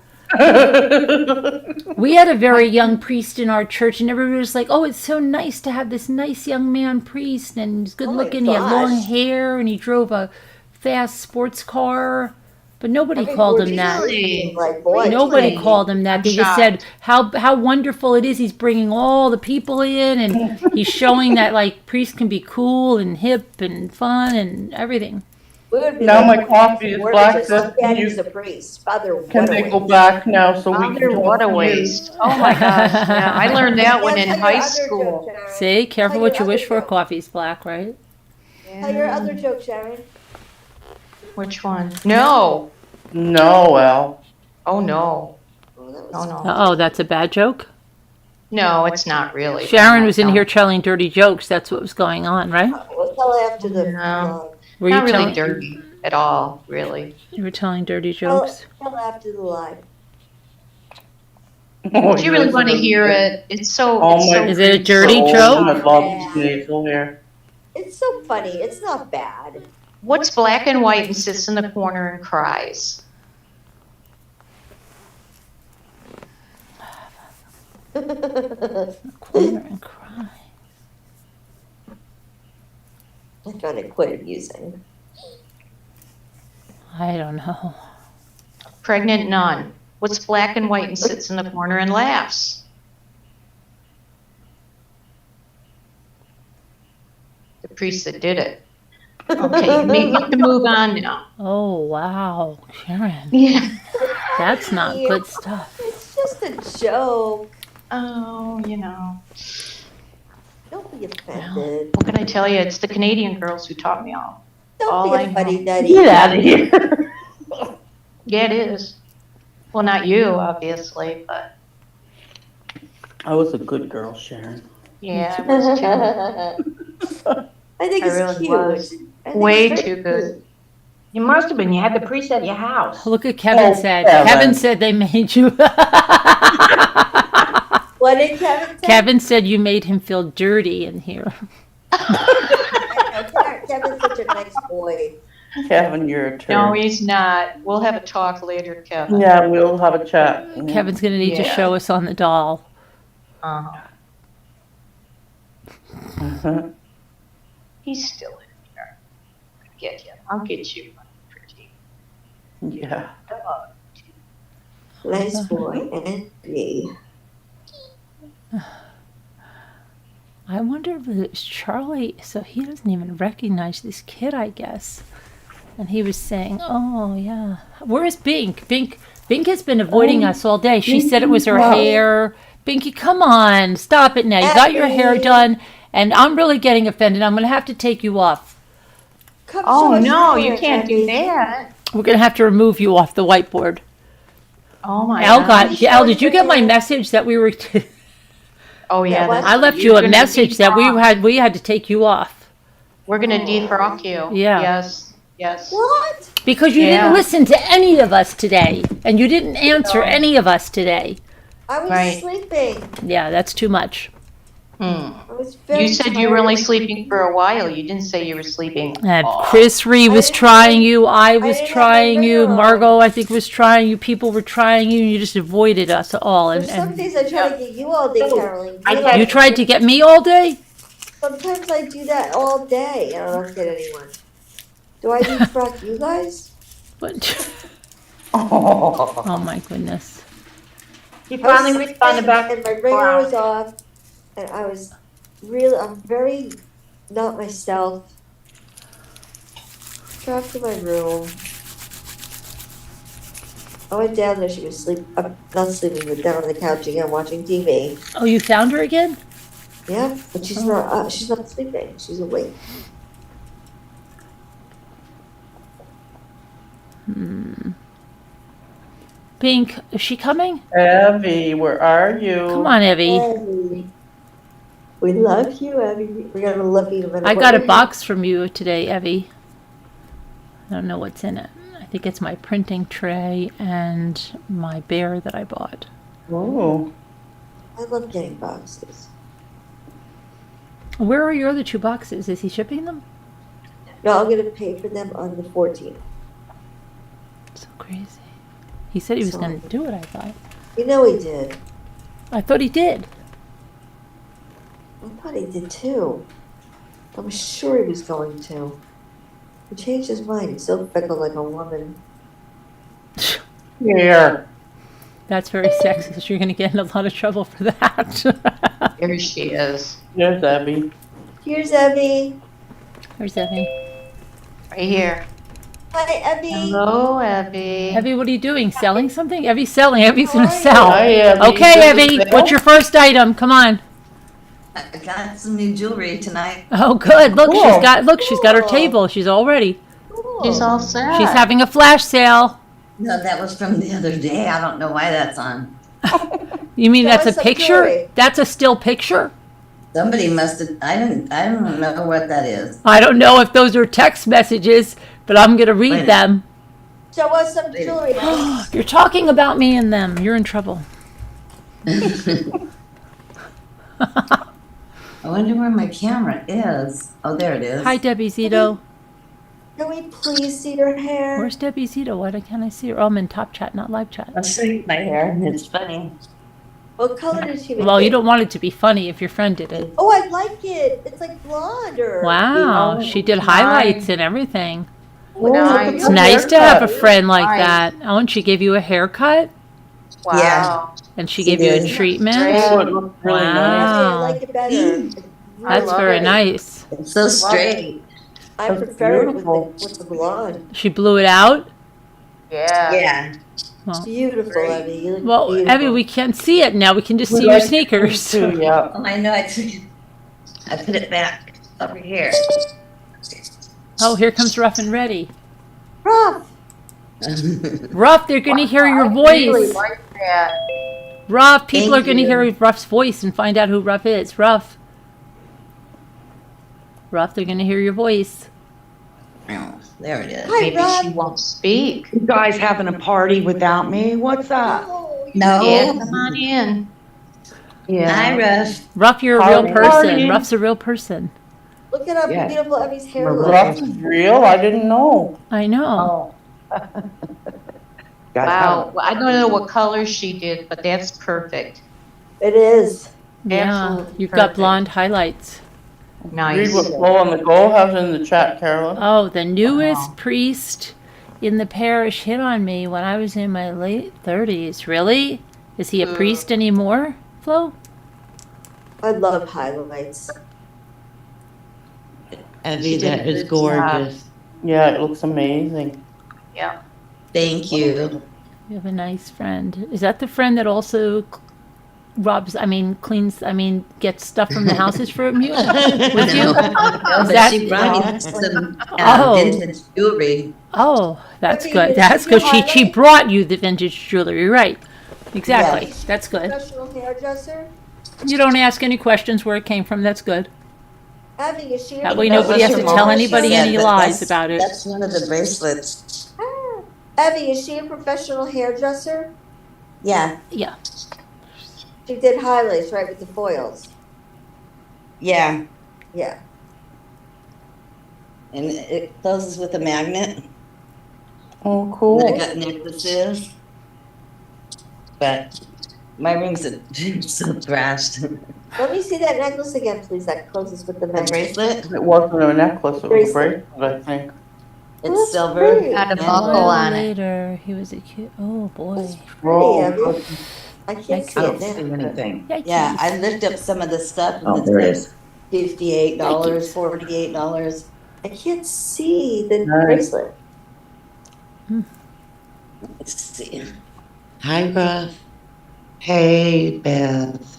We had a very young priest in our church, and everybody was like, "Oh, it's so nice to have this nice young man priest, and he's good Oh my looking. He had long gosh. hair, and he drove a fast sports car." But nobody called him that. Really? Like, boy, Nobody Really? called him that. I'm They just shocked. said how wonderful it is. He's bringing all the people in, and he's showing that like priests can be cool and hip and fun and everything. we would be Now like, my coffee is we're black, just so Daddy's you- a priest. Father, Can what a they go waste. back now so we Father, can what a talk to you? waste. Oh my gosh. Yeah, I learned that one in Tell your high other school. joke, Sharon. See, careful Tell what your you wish other for. joke. Coffee's black, right? Tell your other joke, Sharon. Which one? No. No, Al. Oh, no. Oh, that was Oh, no. Oh, that's a bad joke. No, it's not really. Sharon was in No. here telling dirty jokes. That's what was going on, right? We'll tell after the No. Were Not you really telling? dirty at all, really. You were telling dirty tell, jokes. tell after the live. Oh, Do you really want to hear it? It's so. Oh it's my- so Is it a dirty Oh, joke? I love this nasal hair. It's so funny. It's not bad. What's black and white and sits in the corner and cries? Corner and cry. I found it quite amusing. I don't know. Pregnant nun. What's black and white and sits in the corner and laughs? The priest that did it. Okay, you can move on now. Oh wow, Sharon, Yeah. that's not good stuff. It's just a joke. Oh, you know. Don't be offended. What can I tell you? It's the Canadian girls who taught me all. Don't all be I a know. fuddy duddy. Get out of here. Yeah, it is. Well, not you, obviously, but I was a good girl, Sharon. yeah, I was too. I think I it's really cute. was. I think Way it's very too good. You must have been. You had the priest at your house. Look at Kevin Oh, said. Kevin. Kevin said they made you. What did Kevin say? Kevin said you made him feel dirty in here. I know, Kevin's such a nice boy. Kevin, you're a turd. No, he's not. We'll have a talk later, Kevin. Yeah, we'll have a chat. Kevin's going to need to Yeah. show us on the doll. Uh-huh. Uh-huh. He's still in here. Get him. I'll get you, my pretty. Yeah. Come on. Nice boy. And me. I wonder if it's Charlie, so he doesn't even recognize this kid, I guess. And he was saying, oh, yeah. Where is Bink? Bink has been avoiding us all day. She said it was her hair. Binky, come on. Stop it now. You got your hair done, and I'm really getting offended. I'm going to have to take you off. Come Oh, show us no, your you hair, can't do Abby. that. We're going to have to remove you off the whiteboard. Oh, my Al God. Al, did you get my message that we were... Oh, yeah. Yeah, what? that's- I left you're you a gonna message that defrock. we had to take you off. We're going to defrock you. Yeah. Yes. Yes. What? Because you Yeah. didn't listen to any of us today. And you didn't answer any of us today. I was Right. sleeping. Yeah, that's too much. Hmm. I was very You said you were only tired. sleeping for a while. You didn't say you were sleeping. Chris Ree was I didn't trying have- you. I was didn't have trying my you. ring on. Margot, I think, was trying you. People were trying you, and you just avoided us all. For And, some and days I try to get you all day, Caroline. I You tried- you know, tried to get me all day? Sometimes I do that all day and I don't get anyone. Do I defrock you guys? But, Oh. oh my goodness. He finally reached on the back. And my ringer was off, and I'm very not myself. Back to my room. I went down there, she was I'm not sleeping, but down on the couch again, watching TV. Oh, you found her again? Yeah, but she's not sleeping, she's awake. Pink, is she coming? Evie, where are you? Come on, Evie. Abby, we love you, Abby. We're gonna look even. I got a box from you today, Evie. I don't know what's in it. I think it's my printing tray and my bear that I bought. Oh. I love getting boxes. Where are your other 2 boxes? Is he shipping them? No, I'm gonna pay for them on the 14th. So crazy. He said he was Sorry. going to do it, I thought. You know he did. I thought he did. I thought he did too. I was sure he was going to. He changed his mind. He's so fickle like a woman. Here. That's very sexist. You're going to get in a lot of trouble for that. Here she is. There's Abby. Here's Abby. Where's Evie? Right here. Hi, Abby. Hello, Abby. Evie, what are you doing? Selling something? Evie's selling. Evie's going to Hi. sell. Hi, Abby. Okay, Good Evie, to what's your first item? Come on. I got some new jewelry tonight. Oh, good. Look, Cool. she's got her Cool. table. She's all ready. She's all set. She's having a flash sale. No, that was from the other day. I don't know why that's on. You mean Show that's us a some picture? jewelry. That's a still picture? Somebody must have, I don't know what that is. I don't know if those are text messages, but I'm going to read Wait. them. Show us some jewelry. Abby. You're talking about me and them. You're in trouble. I wonder where my camera is. Oh, there it is. Hi, Debbie Zito. Can we please see your hair? Where's Debbie Zito? Why can't I see her? Oh, I'm in top chat, not live chat. I'll show you my hair. It's funny. What color did she make Well, you it? don't want it to be funny if your friend did it. Oh, I like it. It's like blonde or. Wow, she did highlights and everything. Nice. It's nice to have a friend like that. Oh, and she gave you a haircut, Wow. Yeah. and she She gave you a did. treatment. Oh, it looks really Wow. nice. I like it better. I That's love very it. nice. It's so straight. I That's prefer it beautiful. with the blonde. She blew it out. Yeah. Yeah. Beautiful, Great. Abby. You look Well, beautiful. Abby, we can't see it now. We can just We see your like sneakers. Too, yeah. Oh, I know. I took it. I put it back over here. Oh, here comes Rough and Ready. Rough. Ruff, they're gonna hear your I really voice. like that. Ruff, people Thank are gonna you. hear Ruff's voice and find out who Ruff is. Ruff, they're gonna hear your voice. Oh, there it is. Hi, Maybe Rob. she won't speak. You guys having a party without me? What's up? Oh, No. Yeah, come on in. Hi, Russ. Ruff, you're a real Party. person. Party. Ruff's a real person. look at how Yeah. beautiful Emmy's hair Russ looks. is real? I didn't know. I know. Wow. Well, I don't know what color she did, but that's perfect. It is. Yeah, Absolutely you've got perfect. blonde highlights. Read Nice. what Flo on the Go has in the chat, Carolyn. Oh, the newest Wow. priest in the parish hit on me when I was in my late 30s. Really? Is he a priest anymore, Flo? I love highlights. Evie, that is gorgeous. Yeah, it looks amazing. Yeah. Thank you. You have a nice friend. Is that the friend that also gets stuff from the houses from you? With you? No, Is but that- she brought me some Oh. vintage jewelry. Oh, that's Okay, good. did That's she do good. She highlight? brought you the vintage jewelry, right? Exactly. Yes. That's good. Professional hairdresser. You don't ask any questions where it came from. That's good. Abby, is she? That way No, nobody has that's to your tell mom. anybody Yeah, any but lies that's- about it. That's one of the bracelets. Abby, is she a professional hairdresser? Yeah, Yeah. She did highlights, right, with the foils. yeah. Yeah. And it closes with a magnet. Oh, And I cool. got necklaces. But my rings are so thrashed. Let me see that necklace again, please. That closes with the The magnet. bracelet, It wasn't a necklace, it was a bracelet, I think. it's That's silver. pretty. Got a and- buckle while on it. later, he was a kid. Oh boy. Oh, Abby. I can't see I it don't now. anything. Yeah, Yikes. I looked up some of the stuff Oh, and there it it's like $58, $48. I can't see the Nice. bracelet. Let's see. Hi, Ruff. Hey, Beth.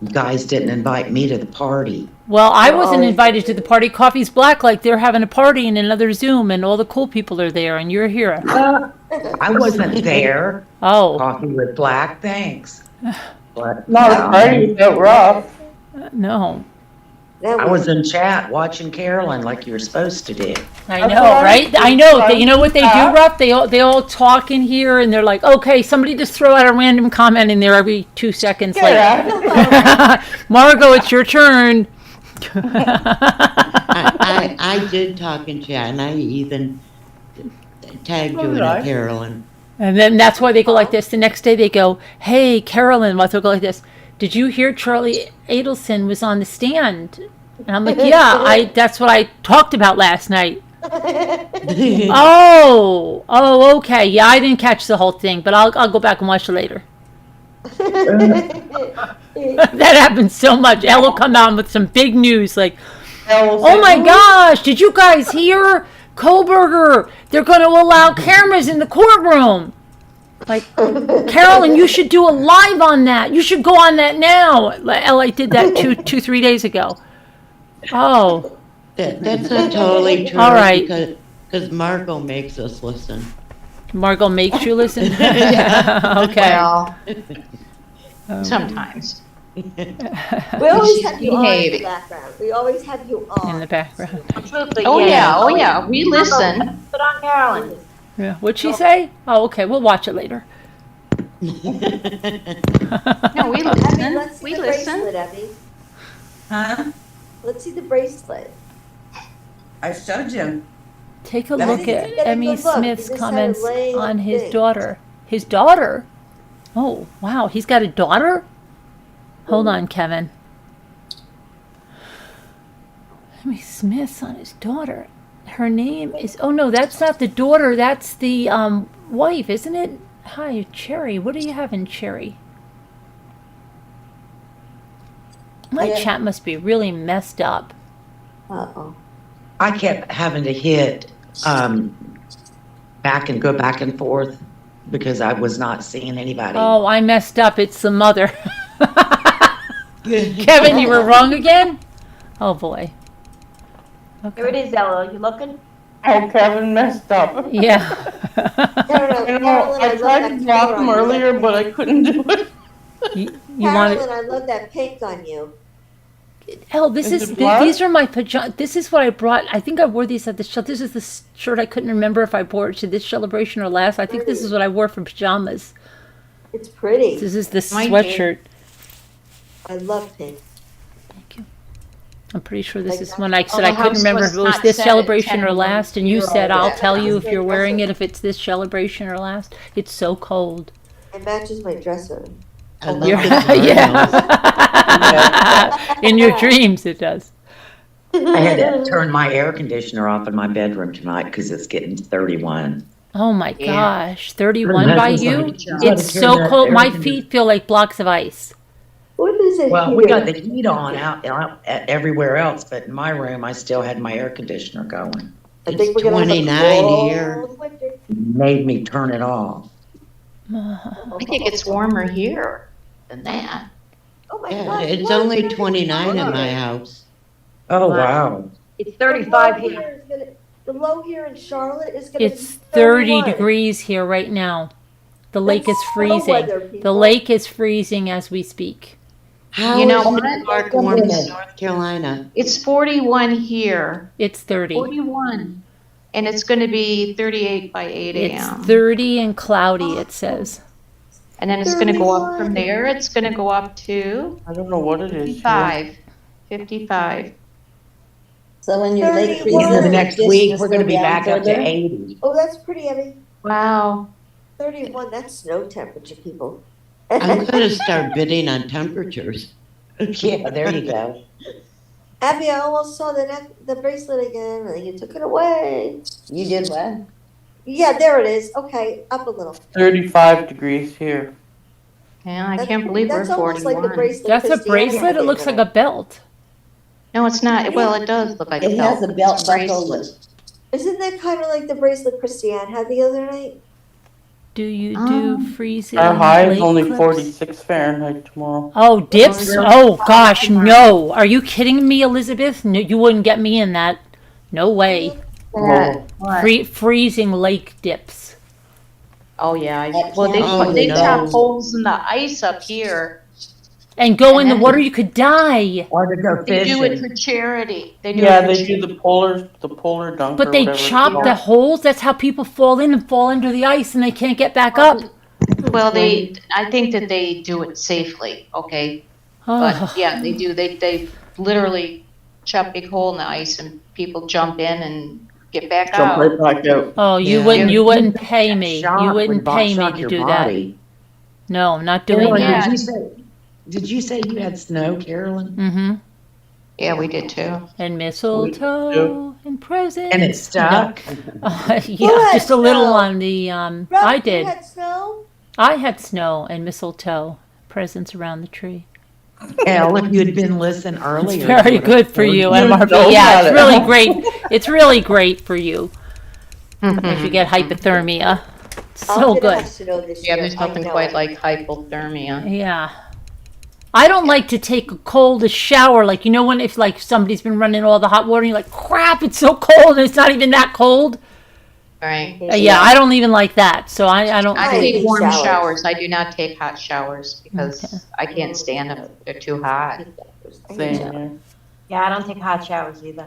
You guys didn't invite me to the party. Well, I We're wasn't always- invited to the party. Coffee's Black, like they're having a party in another Zoom, and all the cool people are there, and you're here. I wasn't there. Oh, Coffee with Black, thanks. But Not a party without Rob. no. Now I we- was in chat watching Carolyn like you were supposed to do. I That's know, what I right? was I know. thinking. You know what they do, Ruff? They all talk in here, and they're like, "Okay, somebody just throw out a random comment in there every 2 seconds." Like, Margot, it's your turn. I did talk in chat, and I even tagged you in it, Alright. Carolyn. And then that's why they go like this. The next day they go, "Hey, Carolyn," well, they'll go like this. "Did you hear Charlie Adelson was on the stand?" And I'm like, "Yeah, that's what I talked about last night." Oh, okay. Yeah, I didn't catch the whole thing, but I'll go back and watch it later. That happens so much. Elle will come on with some big news like, "Oh my gosh, did you guys hear? Kohlberger, they're going to allow cameras in the courtroom." Like, "Carolyn, you should do a live on that. You should go on that now." Elle, I did that 3 days ago. Oh, That's not totally true. All right. Because Margot makes us listen. Margot makes you listen? Okay. Well, sometimes. We always have you on in the Behaving. background. We always have you In on. the background. Absolutely. Oh, yeah, we listen. Put on Carolyn. Yeah. What'd she say? Oh, okay. We'll watch it later. No, we Abby, listen. let's see We the listen. bracelet, Abby. Huh? Let's see the bracelet. I showed you. Take a That look is- at Get a Emmy good look. Smith's You just comments had it laying on on his thing. daughter. His daughter? Oh, wow. He's got a daughter? Hold on, Kevin. Emmy Smith's on his daughter. Her name is... Oh, no, that's not the daughter. That's the wife, isn't it? Hi, Cherry. What do you have in Cherry? My Yeah. chat must be really messed up. Uh-oh. I kept having to hit back and go back and forth because I was not seeing anybody. Oh, I messed up. It's the mother. Kevin, you were wrong again? Oh, boy. Here it is, Ella. You looking? Oh, Kevin messed up. Yeah. You know, I tried to block him earlier, but I couldn't do it. You want it? Carolyn, I love that pink on you. Oh, this Is is it black? these are my pajamas. This is what I brought. I think I wore these at the show. This is the shirt I couldn't remember if I wore it to this celebration or last. I think this is what I wore for pajamas. It's pretty. This is the Mine sweatshirt. I love pink. Thank you. I'm pretty sure this Like is that. when I said the I couldn't house remember was if it was not this set at celebration 10 or last, and you said I'll Yeah, tell you that if was you're good. wearing it if it's this celebration or last. It's so cold. It matches my dresser. I love You're- the cardinals. yeah. In your dreams, it does. I had to turn my air conditioner off in my bedroom tonight because it's getting 31. Oh my Yeah. gosh, 31 by That's you? like- It's turn so that cold. air My conditioner- feet feel like blocks of ice. What is it Well, here? we got the heat on out everywhere else, but in my room, I still had my air conditioner going. I think we're It's gonna have a 29 cold here. winter. It made me turn it off. I think it's warmer here than that. Oh my Yeah, God, it's look, only it's 29 in my here. house. Oh, wow. It's The 35 low here. is gonna- The low here in Charlotte is gonna be It's 30 31. degrees here right now. The lake That's is snow freezing. weather, The people. lake is freezing as we speak. How You know is what? it Mark warm in North Carolina? It's 41 here, It's 30. 41. And it's going to be 38 by 8 It's a.m. 30 and cloudy, it says. And then it's going to go up 31. from there. It's going to go up to I don't know what it is. 55. 55. So when your lake 31. freezes, The next week, just we're going to go be down back up to further? 80. Oh, that's pretty heavy. Wow. 31, that's snow temperature, people. I'm gonna start bidding on temperatures. Yeah, there you go. Abby, I almost saw the bracelet again, and you took it away. You did what? Yeah, there it is. Okay, up a little. 35 degrees here. Yeah, I That- can't believe we're That's almost like the 41. bracelet. That's a Christiane bracelet? It gave looks me. like a belt. No, it's not. Well, it does look like It has a belt It's a buckle. bracelet. Isn't that kind of like the bracelet Christiane had the other night? Do you do freezing? Our high is lake only clips? 46 Fahrenheit tomorrow. Oh, dips? Oh, gosh, no. Are you kidding me, Elizabeth? No, you wouldn't get me in that. No way. Whoa. Freezing lake dips. Oh, yeah. That Well, they, can't- they Oh, chop no. holes in the ice up here. And go in the And then- water, you could die. Or to go They do it fishing. for charity. They do Yeah, it for they charity. do the polar dunk. But or they whatever it's chop called. the holes. That's how people fall in and fall under the ice and they can't get back up. Well, I think that they do it safely, okay? Oh. But yeah, they do. They literally chop a big hole in the ice and people jump in and get back Jump out. right back out. Oh, you Yeah. wouldn't pay me. Shock You would wouldn't pay me shock to your do that. body. No, I'm not doing Carolyn, Yeah. that. did you say you had snow, Carolyn? Mm-hmm. Yeah, we did too. And mistletoe and presents. And it stuck? Yeah, had just a little snow? on the, Ralph, I you did. had snow? I had snow and mistletoe presents around the tree. Hell, if you had been listening It's earlier. very you would've good for told you, me. MRP. don't Yeah, got it's it. really great. It's really great for you if you get hypothermia. It's I'm so gonna good. have snow this Yeah, year. there's I nothing know quite it. like hypothermia. Yeah. I don't like to take a cold shower. Like, you know, when if like somebody's been running all the hot water and you're like, crap, it's so cold and it's not even that cold. Right. Yeah, I don't even like that. So I don't. I I take take warm showers. showers. I do not take hot showers because I can't stand them. They're too hot. Same here. Yeah, I don't take hot showers either.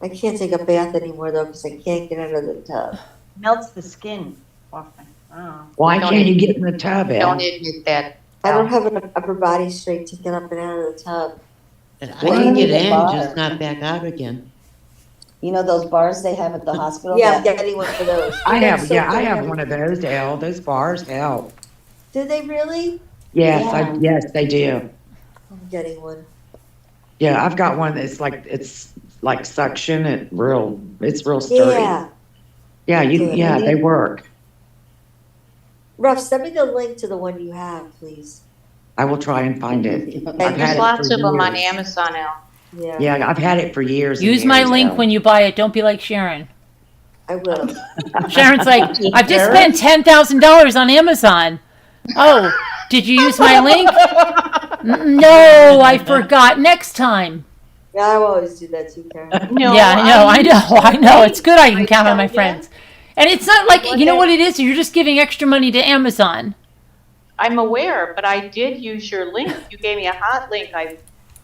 I can't take a bath anymore though because I can't get out of the tub. Melts the skin off me. Oh. Why Don't can't you eat- get in the tub, Don't Al? admit that. I don't have an upper body strength to get up and out of the tub. I Well, can you get need a in, bar. just not back out again. You know those bars they have at the hospital? Yeah, I'm that- getting one for those. I They're have, so yeah, I good. have one of those, Al. Those bars help. Do they really? Yes, Yeah. yes, they do. I'm getting one. Yeah, I've got one that's like, it's like suction, it's real sturdy. Yeah. Yeah, Okay. yeah, they work. Ruff, send me the link to the one you have, please. I will try and find it. I've had There's it lots for of them on years. Amazon now. Yeah, Yeah, I've had it for years. and Use my years, link Al. when you buy it. Don't be like Sharon. I will. Sharon's like, I've just spent $10,000 on Amazon. Oh, did you use my link? No, I forgot. Next time. Yeah, I always do that too, Karen. No, Yeah, I know. It's good I can count on my tell ya. friends. And it's not like, One you know day- what it is? You're just giving extra money to Amazon. I'm aware, but I did use your link. You gave me a hot link. I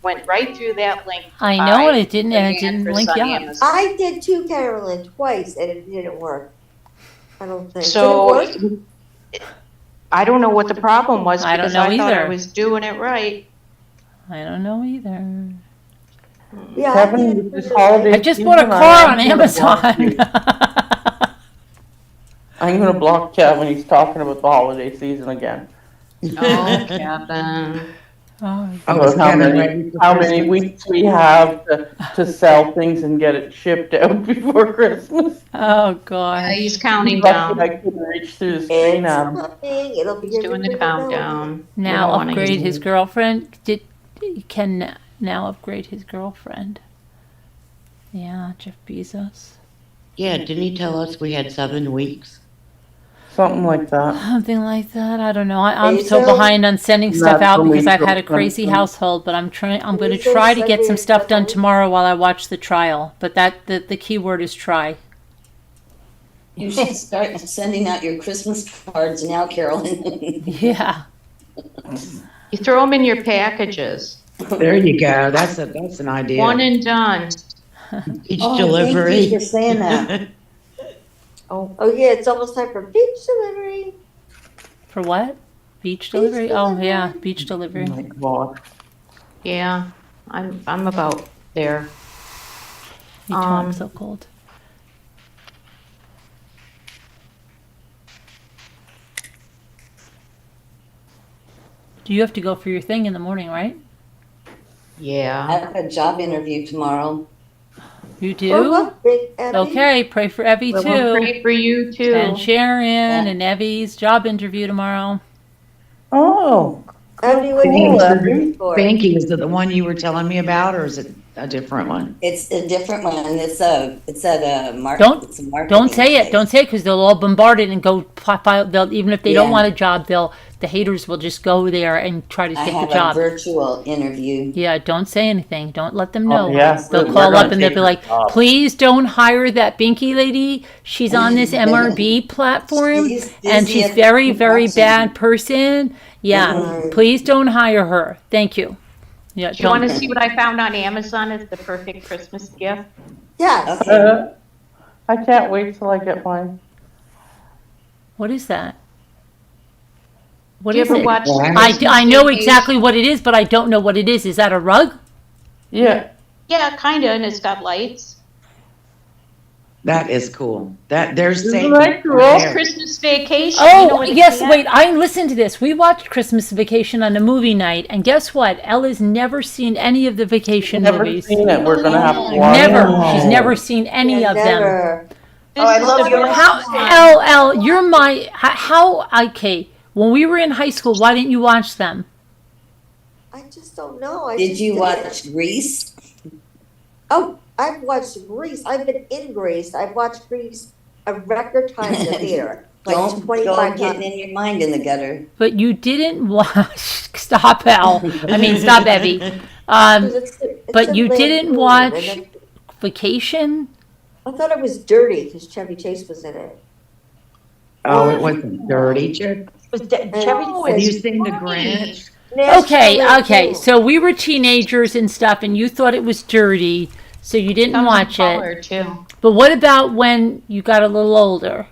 went right through that link. to I know, buy and it didn't, the and it didn't link mattress you on up. Amazon. I did too, Carolyn, twice, and it didn't work. I don't think. So, Did it work? I don't know what the problem was I don't because know I thought I either. was doing it right. I don't know either. Yeah, I Kevin, did it this pretty holiday I just bought a season, car on I'm gonna block Amazon. you. I'm gonna block Kevin. He's talking about the holiday season again. Oh, Kevin. Oh, Oh, is About how Kevin many, ready for how many Christmas? weeks we have to sell things and get it shipped out before Christmas. oh Yeah, gosh. he's counting Lucky down. I couldn't reach through the screen, It's Adam. coming. It'll be He's here doing the before you know it. countdown. We Now don't wanna upgrade use- his girlfriend. He can now upgrade his girlfriend. Yeah, Jeff Bezos. Yeah, didn't he tell us we had 7 weeks? Something like that. Something like that. I don't know. I'm so Bezos? behind on sending stuff That's out the because week I've had a of crazy Christmas. household, but I'm going to Bezos try to said get we some had stuff 7 done weeks. tomorrow while I watch the trial. But the key word is try. You should start sending out your Christmas cards now, Carolyn. Yeah. You throw them in your packages. There you go. That's an idea. One and done. Each Oh, delivery. thank you for saying that. Oh yeah, it's almost time for beach delivery. For what? Beach delivery? Oh delivery. yeah, beach Oh delivery. my God. Yeah, I'm about there. Me too. I'm Um, so cold. Do you have to go for your thing in the morning, right? I Yeah. have a job interview tomorrow. You Oh, do? look, Big Abby. Okay, pray for Evie Well, we'll too. pray for you too. And Sharon and Evie's job interview tomorrow. Oh, Abby, what do Cool, you want Abby. for? Banky, is it the one you were telling me about, or is it a different one? It's a different one. It's at a Don't- it's a marketing Don't say it. place. Don't say it because they'll all bombard it and go file. They'll even if they don't Yeah. want a job, the haters will just go there and try to I take have the job. a virtual interview. Yeah, don't say anything. Don't let them know. Oh, yeah. They'll We're call gonna up and they'll take be her like, job. please don't hire that Binky lady. She's on this MRB platform She's and busy she's at very, the very production. bad person. Yeah, Mhm. please don't hire her. Thank you. Yeah, Do you want to don't. see what I found on Amazon as the perfect Christmas gift? Yes. Okay. I can't wait till I get mine. What is that? What Do you is ever it? watch? I know exactly what it is, but I don't know what it is. Is that a rug? Yeah, Yeah, kind of, and it's got lights. That is cool. There's Isn't Satan that cool? right It's there. Christmas Vacation. You know Oh, what it's yes, at? wait, I listened to this. We watched Christmas Vacation on a movie night, and guess what? Ella's never seen any of the vacation never movies. seen it. We're gonna have to watch Never. it. She's never seen any Yeah, of them. never. This Oh, I is love the your- best How, one. L, you're my, okay, when we were in high school, why didn't you watch them? I just don't know. I Did just you didn't. watch Grease? Oh, I've watched Grease. I've been in Grease. I've watched Grease a record time in the theater. Like Don't go 25 getting times. in your mind in the gutter. But you didn't watch, stop, Al. I mean, stop, Evie. 'Cause it's But a you Lampoon, didn't and watch then- Vacation? I thought it was dirty because Chevy Chase was in it. Oh, it wasn't dirty. Chip. Was Chevy No, Have you it's seen The funny. Grinch? Okay, National okay. Lampoon. So we were teenagers and stuff, and you thought it was dirty, so you didn't Comes in watch it. color, too. But what about when you got a little older?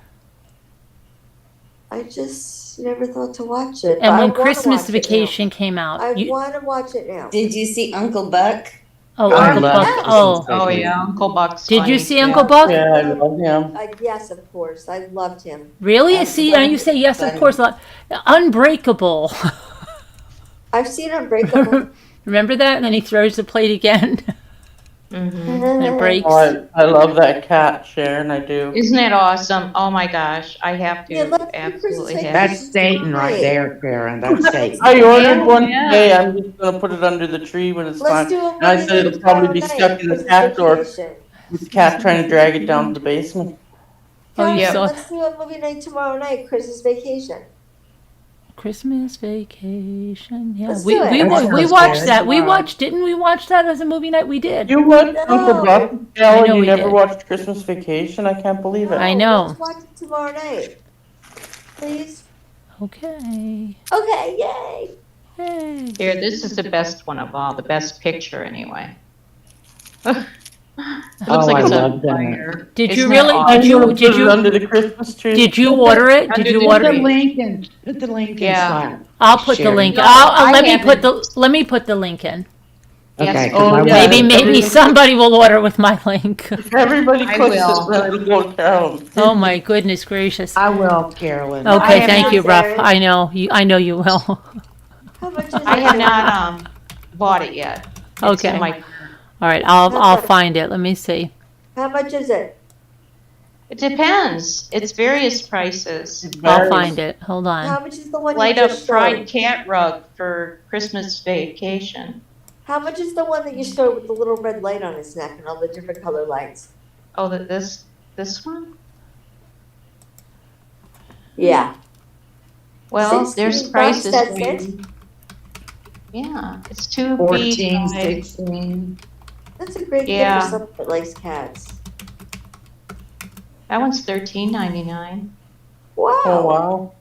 I just never thought to watch it. And I when wanna Christmas watch it now. Vacation came out? I you- want to watch it now. Did you see Uncle Buck? oh, I Uncle love Buck. Christmas Oh, Oh, yeah, Uncle Buck's did you funny, see too. Uncle Buck? Yeah, I love him. Yes, of course. I loved him. Really? Uncle See, Buck and you say yes, of funny. course. Unbreakable. I've seen Unbreakable. Remember that? And then he throws the plate again, Mhm. and it breaks. Oh, I love that cat, Sharon. I do. Isn't that awesome? Oh my gosh, I have to Yeah, let's do absolutely Christmas have. That's Satan right there, Karen. That's Satan. I ordered one Yeah. today. I'm just gonna put it under the tree when it's Let's time. do a And I movie said night it'll probably be tomorrow stuck night, in the Christmas cat door. Vacation. This cat trying to drag it down to the basement. Oh, you Guys, saw- let's do a movie night tomorrow night, Christmas Vacation. Christmas Vacation. Yeah, Let's we do it. we, That wa- we sounds watched good. that. We watched. Didn't we watch that as a movie night? We did. You went No. Uncle Buck, I Ellen, know you we never did. watched Christmas Vacation? I can't believe it. I know. Let's watch it tomorrow night. Please? Okay. Okay, yay. Hey. Here, this is the best one of all, the best picture anyway. It looks Oh, like I it's love on that. fire. Did Isn't you that really? awesome? Did you? Put Did it you? under the Christmas tree. Did you order it? Did Under you the order Put the it? link in. Put the link in Yeah. Slack. I'll put the Sherry. link. No, I'll I let me haven't. put the link in. Yes. Okay. 'cause Oh, I yeah. want- Maybe somebody will order with my link. If everybody I clicks will. it, then it'll go to Carolyn. Oh my goodness gracious. I will, Carolyn. Okay, have thank not, you, Ruff. Sarah. I know you. I know you will. How much is I it? have not bought it yet. It's Okay. in my, All right, I'll find it. Let me see. How much is it? it depends. It's various prices. I'll find it. Hold on. How much is the one Light you up just fried showed? cat rug for Christmas Vacation. How much is the one that you showed with the little red light on his neck and all the different color lights? Oh, this one? Yeah. Well, there's 16 prices. bucks, for that's you. Yeah, it's 2 14, feet by, 16. That's a great gift Yeah. for someone that likes cats. that one's $13.99. Wow. Oh, wow.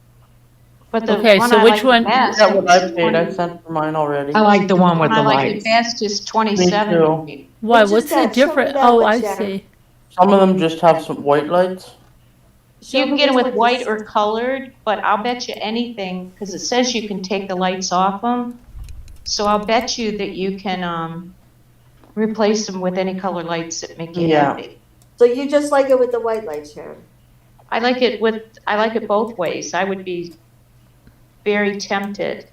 But the Okay, one so I which like the one- best Is that what I is paid? I 20 sent for mine already. I like the one with one I the like the lights. best is 27. too. Why? It's just What's the that, show me difference? that Oh, one, I Sharon. see. Some of them just have some white lights. Show You can me get them which with one white is- or colored, but I'll bet you anything, because it says you can take the lights off them. So I'll bet you that you can replace them with any color lights that make you Yeah. happy. So you just like it with the white light, Sharon? I like it both ways. I would be very tempted.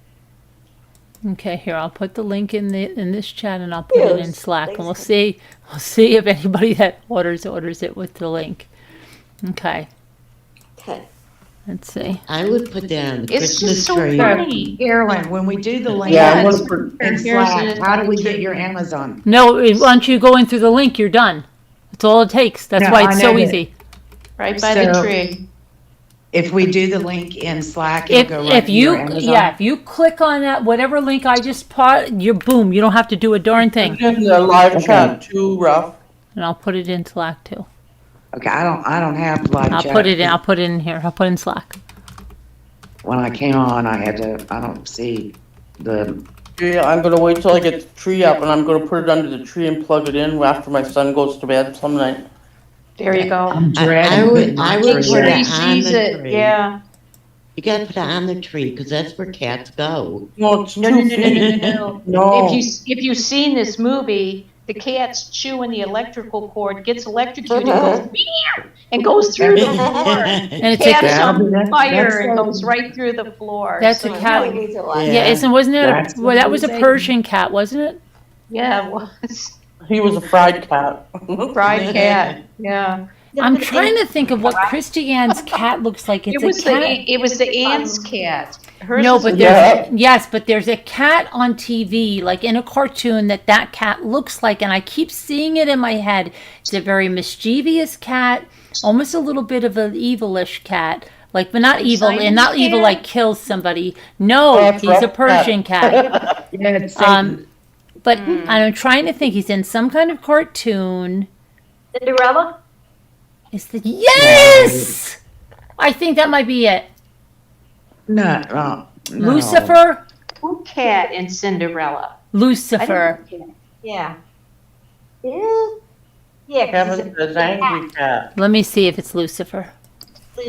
Okay, here I'll put the link in this chat and I'll put it in Yes, Slack and thanks. we'll see if anybody that orders it with the link. Okay, Okay. let's see. I would put that on the It's Christmas just so tree. funny. Carolyn, when we do the link Yeah, I'm Yes. gonna put, in Here's Slack, it. how do we get your Amazon? No, once you go in through the link, you're done. That's all it takes. That's No, why I it's know so that. easy. Right by the So- tree. If we do the link in Slack, it'll If go right to your Amazon. if you click on that whatever link I just put, you boom. You don't have to do a darn thing. in the live Okay. chat too, Ruff. And I'll put it in Slack too. Okay, I don't have live I'll chat. put it in. I'll put it in here. I'll put it in Slack. When I came on, I don't see the, Yeah, I'm gonna wait till I get the tree up and I'm gonna put it under the tree and plug it in after my son goes to bed some night. There you go. I'm I dreading would putting my put Make tree sure it up. he on sees the it. tree. Yeah. You gotta put it on the tree, because that's where cats go. No, it's No, 2 no, no, no, feet. no, no. No. If you've seen this movie, the cat's chewing the electrical cord, gets electrocuted, goes meow, and goes through the floor. And it's a Cat's That'll on be- that's- fire that's and so- goes right through the floor. That's So, a cat. We need to watch. Yeah, wasn't that That's well, that was a what I'm Persian cat, wasn't it? Yeah, it was. He was a fried cat. Fried cat. Yeah. I'm trying to think of what Christiane's cat looks like. It's It was a cat. it was the aunt's cat. Hers No, is but a- there's a cat on TV, like in a cartoon that cat looks like, and I keep seeing it in my head. It's a very mischievous cat, almost a little bit of an evilish cat, like but not evil, and Simon's not evil cat? like kills somebody. No, that's he's a rough Persian cat. Yeah, it's Satan. But I'm trying to think. He's in some kind of cartoon. Cinderella? Is the yes? I think that might be it. No, no. Lucifer. Who cat in Cinderella? Lucifer. Yeah. Yeah. Yeah, 'cause Kevin it's says angry cat. Let me see if it's Lucifer.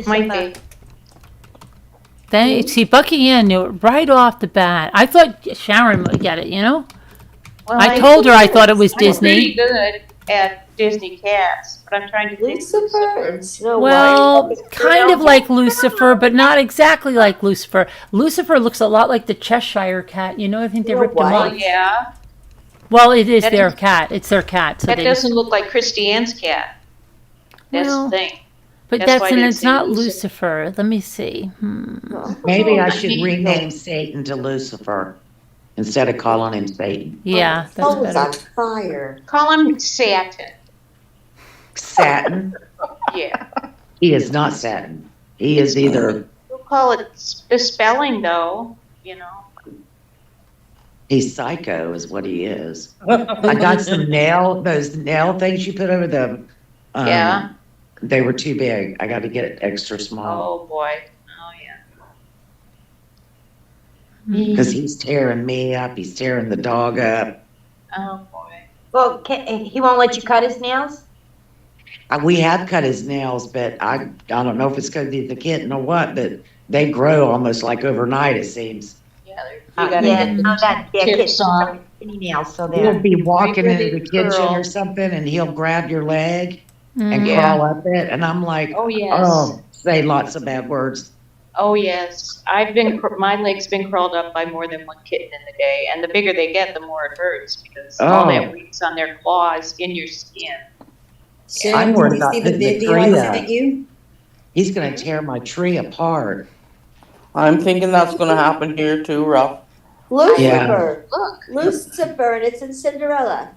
Might be. See, Bucky Ann knew it right off the bat. I thought Sharon would get it, you know? Well, I told her I thought it was I'm pretty Disney. good at Disney cats, but I'm trying to think. Lucifer and Snow Well, White. kind of like Lucifer, but not exactly like Lucifer. Lucifer looks a lot like the Cheshire cat. You know, I think they Snow ripped him White. off. Oh, yeah. Well, it is That their is- cat. It's their cat. So That they doesn't look like Christiane's cat. That's Well, the thing. but that's why I and didn't it's say not Lucifer. Lucifer. Let me see. Maybe I should Maybe. rename Satan to Lucifer instead of calling him Satan. Yeah, that's Oh, it's better. on fire. Call him Satin. Satin? Yeah. He is not Satin. He is either call it the spelling though, you know. He's psycho is what he is. I got those nail things you put over the, Yeah. they were too big. I got to get it extra small Oh, boy. Oh, yeah. because he's tearing me up. He's tearing the dog up. Oh, boy. Well, he won't let you cut his nails? We have cut his nails, but I don't know if it's going to be the kitten or what, but they grow almost like overnight, it seems. Yeah, you gotta Yeah, get no, that tips kid's on. skinny nails, so He'll they're. be walking Right where into they the kitchen curl. or something and he'll grab your leg and Yeah. crawl up it. And I'm like, Oh, yes. oh, say lots of bad words. Oh, yes. My leg's been crawled up by more than one kitten in the day. And the bigger they get, the more it hurts because all that weight's on their claws in your skin. Sharon, worried did you about see the putting the video I tree up. sent you? He's going to tear my tree apart. I'm thinking that's gonna happen here too, Ralph. Lucifer, Look. Lucifer, and it's in Cinderella.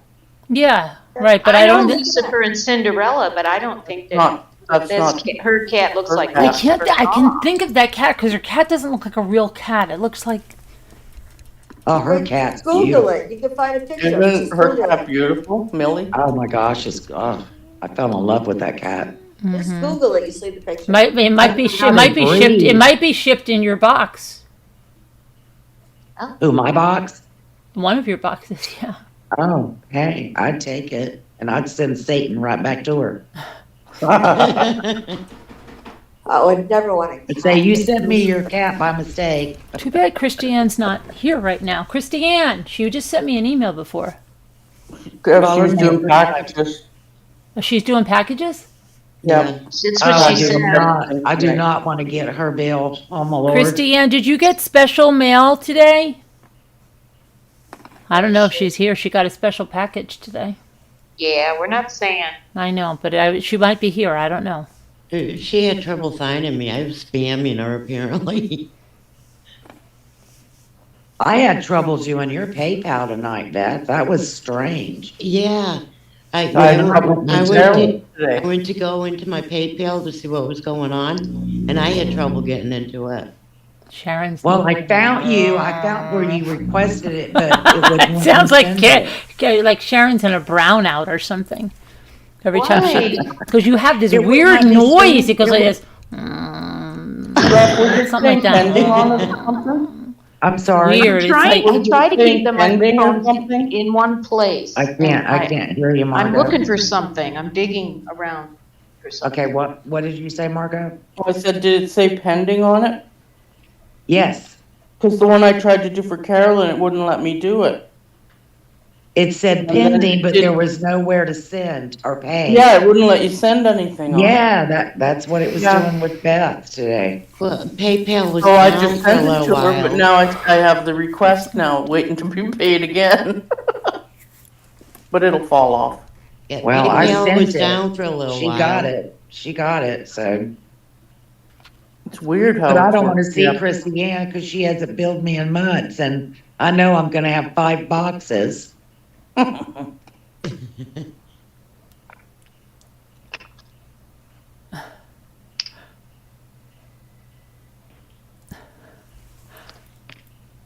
Yeah, right, but I know don't. Lucifer and Cinderella, but I don't think that That's not. her cat looks her like cat. I can think of that cat because her cat doesn't look like a real cat. It looks like Oh, her cat's Google beautiful. it. You can find a picture. Isn't Just her Google cat it. beautiful, Millie? Oh my gosh, I fell in love with that cat. Just Google it. You see the picture. it might be how shipped. to It breathe. might be shipped in your box. Ooh, my box? One of your boxes, yeah. Oh, hey, I'd take it. And I'd send Satan right back to her. I would never want to. I'd say, you sent me your cat by mistake. Too bad Christiane's not here right now. Christiane, she just sent me an email before. If she was doing packages. Oh, she's doing packages? Yeah. That's what she said. I do not want to get her bill. Oh, my Lord. Christiane, did you get special mail today? I don't know if she's here. She got a special package today. Yeah, we're not saying. I know, but she might be here. I don't know. She had trouble finding me. I was spamming her apparently. I had trouble doing your PayPal tonight, Beth. That was strange. Yeah. I had trouble with Carolyn today. went to go into my PayPal to see what was going on, and I had trouble getting into it. Sharon's. Well, I found you. I found where you requested it, but it wouldn't It sounds like send it. like Sharon's in a brownout or something. Every time Why? because you have this It would weird not be noise. seen- It goes it like would- this. Ralph, would you Something like say that. pending on it or something? I'm sorry. Weird. It's I like try to keep the Pending or microphones something? in one place. I can't hear you, Margo. I'm looking for something. I'm digging around for something. Okay, what did you say, Margo? I said, did it say pending on it? Yes. Because the one I tried to do for Carolyn, it wouldn't let me do it. It said And then pending, but did- there was nowhere to send or pay. Yeah, it wouldn't let you send anything on it. Yeah, that's what it was Yeah. doing with Beth today. Well, PayPal was So I down just for a sent it little to her, while. but now I have the request now, waiting to be paid again. But it'll fall off. Yeah, Well, I PayPal sent was it. down for a little She while. got it. She got it, so. It's weird how. But I it don't want to works. see Yeah. Christiane because she hasn't billed me in months, and I know I'm going to have 5 boxes.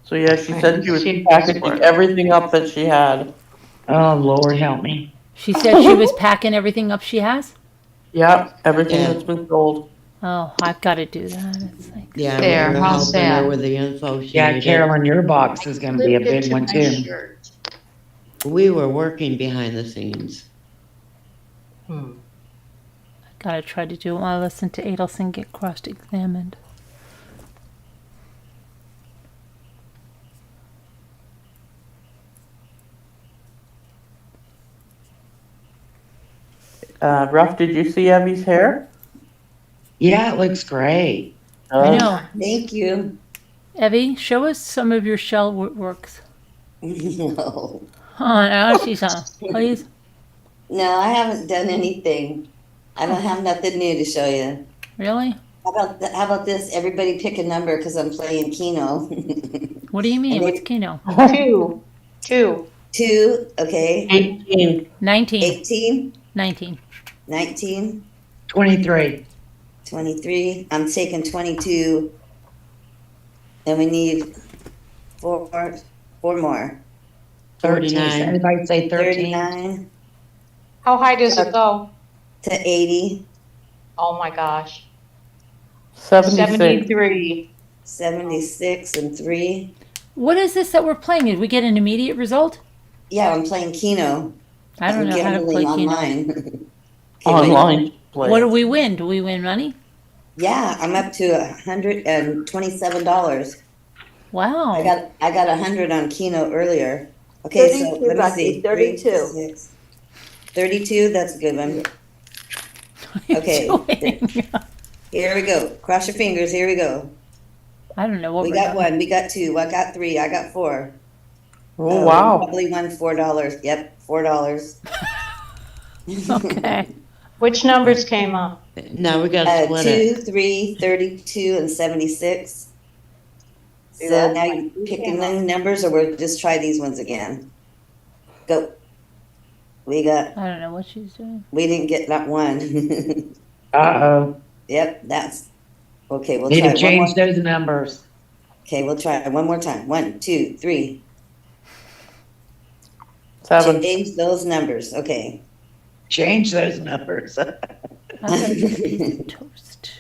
So yeah, she said she was She- packaging everything up that she had. Oh, Lord, help me. she said she was packing everything up she has. Yeah, everything Yeah. that's been sold. Oh, I've got to do that. It's like Yeah, There, we were how helping sad. her with the info she Yeah, needed. Carolyn, your box is going to be a Clipped it big to one, my too. shirt. We were working behind the scenes. got to try to do it while I listen to Adelson get cross-examined. Ruff, did you see Abby's hair? Yeah, it looks great. I know. Thank you. Evie, show us some of your shell works. No. Oh, now she's on. Please. No, I haven't done anything. I don't have nothing new to show you. Really? How about this? Everybody pick a number because I'm playing Keno. What do you mean? And What's Keno? Two. 2, okay. 18. 19. 18, 19. 19, 23. 23. I'm taking 22. And we need four more. 39. Anybody say 13? 39 How high does it go? to 80, Oh my gosh. 76. 73. 76 and 3. What is this that we're playing? Did we get an immediate result? Yeah, I'm playing Keno. I don't I'm know how to play gambling Keno. online. Okay, wait. Online play. What do we win? Do we win money? Yeah, I'm up to $127. Wow. I got 100 on Keno earlier. Okay, so 32, let me Bucky, see. 32. 3, 6. 32, that's a good one. What are you Okay. doing? Here we go. Cross your fingers. Here we go. I don't know what We we're got doing. 1. We got 2. I got 3. I got 4. Oh, wow. Probably won $4. Yep, $4. Okay. Which numbers came up? No, we gotta split it. 2, 3, 32, and 76. So that's now like you two picking came the numbers, or we'll just try these ones again. Go. We got. I don't know what she's doing. We didn't get not one. Uh-oh. Yep, that's okay. We'll Need try to one change more. those numbers. Okay, we'll try it one more time. 1, 2, 3. 7. Change those numbers. Okay. Change those numbers. I gotta get a piece of toast.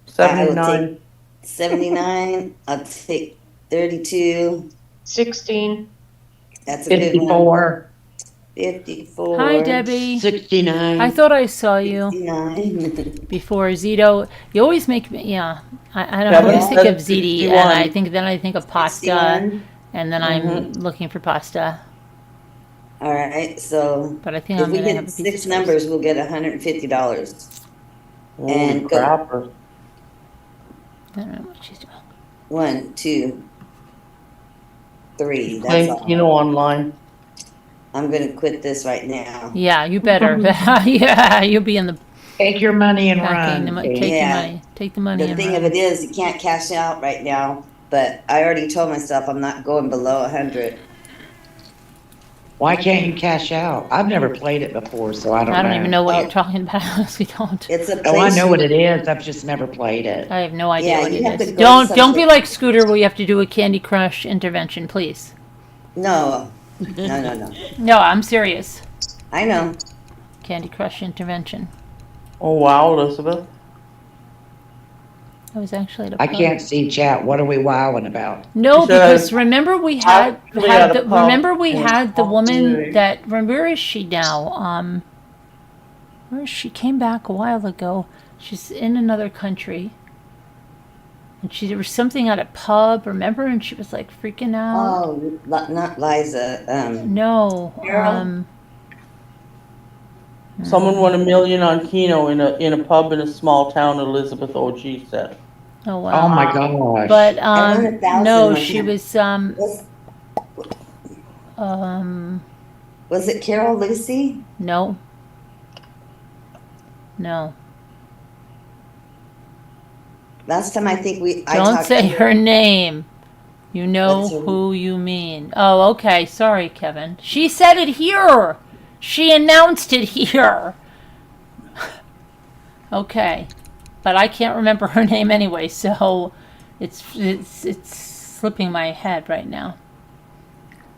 79. 79. I'll take 32. 16. That's a good one. 54. 54. Hi, Debbie. 69. I thought I saw you 69. before Zito. You always make me, yeah. I don't Kevin always think of said ziti, 61. and I think of pasta, 61. and then I'm looking for pasta. All right, so But I think if I'm we gonna have get a piece 6 of numbers, we'll get $150. Holy And go. crapper. toast. I don't know what she's doing. 1, 2, 3. That's Playing all. Keno online. I'm gonna quit this right now. Yeah, you better. Yeah, you'll be in the Take your money and backing. run. Take Kate. the Yeah. money. Take the money The and thing run. of it is, you can't cash out right now. But I already told myself I'm not going below 100. Why can't you cash out? I've never played it before, so I don't know. I don't even know what Oh. you're talking about. I honestly don't. It's a place. Oh, I know what it is. I've just never played it. I have no idea Yeah, what you have it to is. go to Don't be something- like Scooter where you have to do a Candy Crush intervention, please. No, no. No, I'm serious. I know. Candy Crush intervention. Oh, wow, Elizabeth. I was actually at a I pub. can't see chat. What are we wowing about? No, She because said, remember we had actually at a pub remember we in had the woman Australia. that where is she now? Where is she? Came back a while ago. She's in another country. And there was something at a pub, remember? And she was like freaking out. Oh, not Liza. No. Carol? Someone won $1 million on Keno in a pub in a small town, Elizabeth OG said. Oh wow. Oh my gosh. But I won 1,000 no, one she time. was Was it Carol Lucy? no. No. Last time I think I Don't talked say to her name. You know That's her- who you mean. Oh, okay. Sorry, Kevin. She said it here. She announced it here. Okay. But I can't remember her name anyway, so it's slipping my head right now.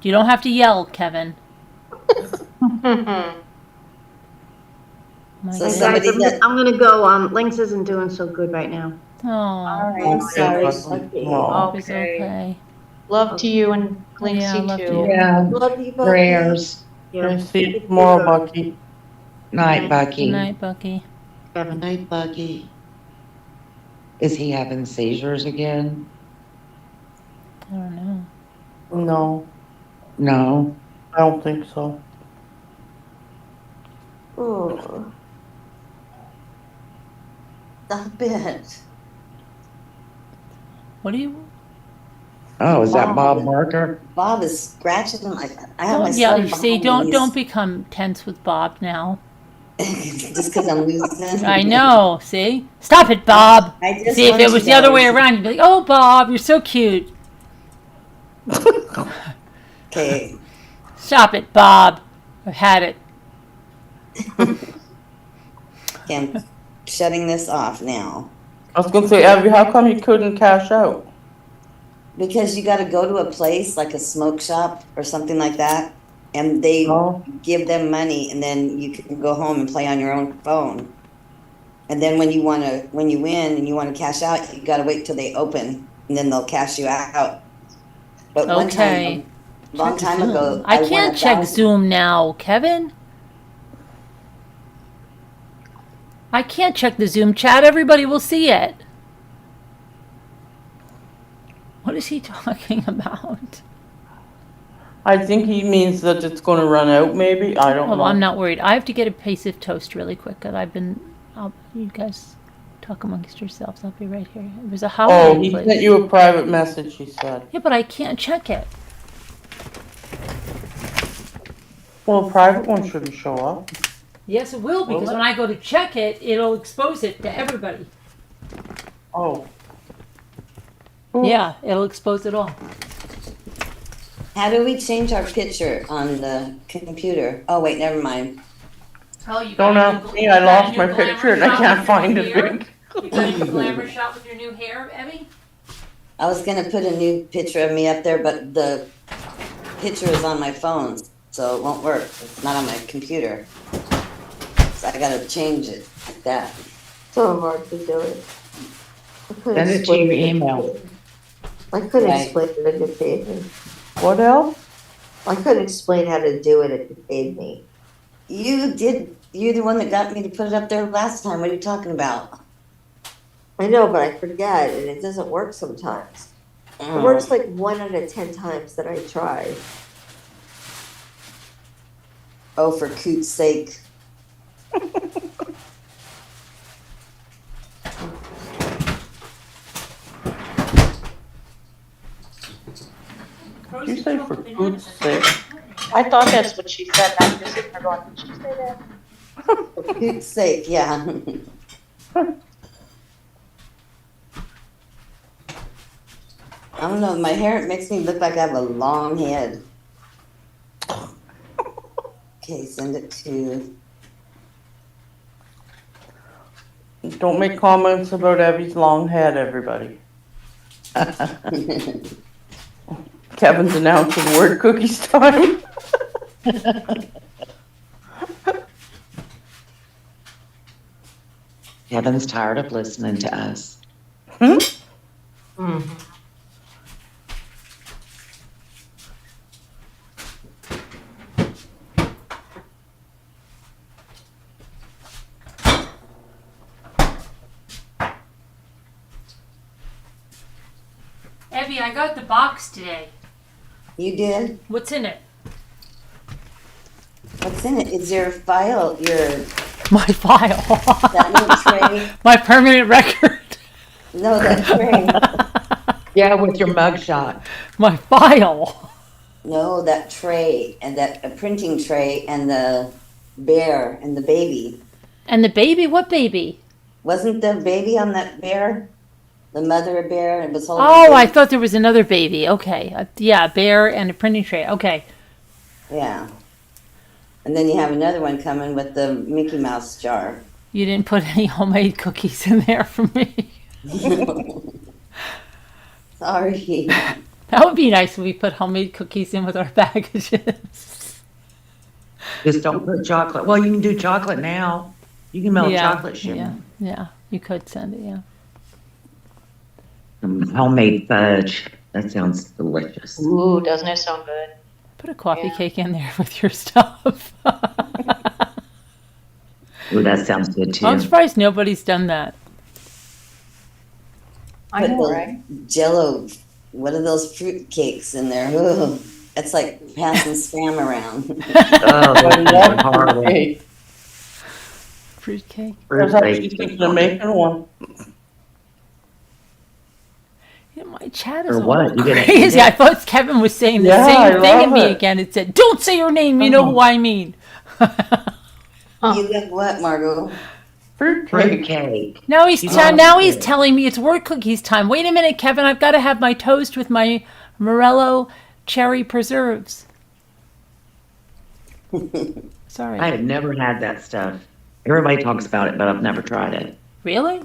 You don't have to yell, Kevin. My So goodness. somebody Guys, that- I'm gonna go. Lynx isn't doing so good right now. Oh, I'm sorry. Oh. it's okay. Love to you and Linksy Yeah, love to too. you. Yeah, Love you both. prayers. Okay, see you tomorrow, Bucky. Night, Bucky. Good night, Bucky. Good night, Bucky. Is he having seizures again? I don't know. No, No. I don't think so. Oh. Stop it. What do you? Oh, is that Bob. Bob Barker? Bob is scratching him like I have my Don't yell. son You see, behind me. don't become tense with Bob now. Just because I'm losing. I know. See, stop it, Bob. I just See, if want it you was the other way guys- around, you'd be like, "Oh, Bob, you're so cute." Okay. Stop it, Bob. I've had it. Okay, I'm shutting this off now. I was gonna say, Abby, how come you couldn't cash out? Because you gotta go to a place like a smoke shop or something like that, and they Oh. give them money, and then you can go home and play on your own phone. And then when you win and you wanna cash out, you gotta wait till they open, and then they'll cash you out. But one Okay. time, a long time ago, I won can't check 1,000. Zoom now, Kevin. I can't check the Zoom chat. Everybody will see it. What is he talking about? I think he means that it's gonna run out, maybe, I don't know. Well, I'm not worried. I have to get a piece of toast really quick. Cause you guys talk amongst yourselves. I'll be right here. It was a Oh, holiday he place. sent you a private message, he said. Yeah, but I can't check it. Well, a private one shouldn't show up. Yes, it will, because when I go to check it, it'll expose it to everybody. Oh. Yeah, it'll expose it all. How do we change our picture on the computer? Oh, wait, never mind. Oh, you Don't ask me, I lost my picture and I can't find it. You got a new glamour shot with your new hair, Evie? I was gonna put a new picture of me up there, but the picture is on my phone, so it won't work. It's not on my computer. So I gotta change it like that. So hard to do it. I couldn't Send it to explain your it. email. I couldn't Right. explain it if it paid me. What else? I couldn't explain how to do it if it paid me. You did, you're the one that got me to put it up there last time. What are you talking about? I know, but I forget, and it doesn't work sometimes. It works like 1 out of 10 times that I try. Oh, for Coot's sake. Did you say for food's sake? I thought that's what she said, and I'm just sitting there going, did she say that? For Coot's sake, yeah. I don't know, my hair makes me look like I have a long head. Okay, send it to, Don't make comments about Evie's long head, everybody. Kevin's announcing word cookies time. Kevin's tired of listening to us. Evie, I got the box today. you did? What's in it? What's in it? Is your file, My file. that little tray? My permanent record. No, that tray. Yeah, with your mugshot. My file. No, that tray, and that a printing tray, and the bear and the baby. And the baby? What baby? Wasn't the baby on that bear? The mother bear, it was holding. Oh, the I baby? thought there was another baby. Okay. Yeah, bear and a printing tray. Okay. Yeah. And then you have another one coming with the Mickey Mouse jar. You didn't put any homemade cookies in there for me. Sorry. That would be nice if we put homemade cookies in with our packages. Just don't put chocolate. Well, you can do chocolate now. You can melt chocolate chip. Yeah. You could send it, yeah. Homemade fudge. That sounds delicious. Ooh, doesn't it sound good? Put a coffee cake in there with your stuff. Ooh, that sounds good too. I'm surprised nobody's done that. I Put know, the right? Jello, what are those fruit cakes in there? Ooh, it's like passing spam around. Oh, I that's love horrible. cake. Fruitcake. I was Fruit actually cake. thinking of making one. Yeah, my chat is Or all what? You gonna eat crazy. it? I thought Kevin was saying the Yeah, I same thing love at me it. again. It said, "Don't say your name. You know who I mean." You got what, Margot? Fruit Fruit cake. cake. Now he's You now love he's it. telling me it's word cookies time. Wait a minute, Kevin. I've got to have my toast with my Morello cherry preserves. Sorry. I have never had that stuff. Everybody talks about it, but I've never tried it. Really?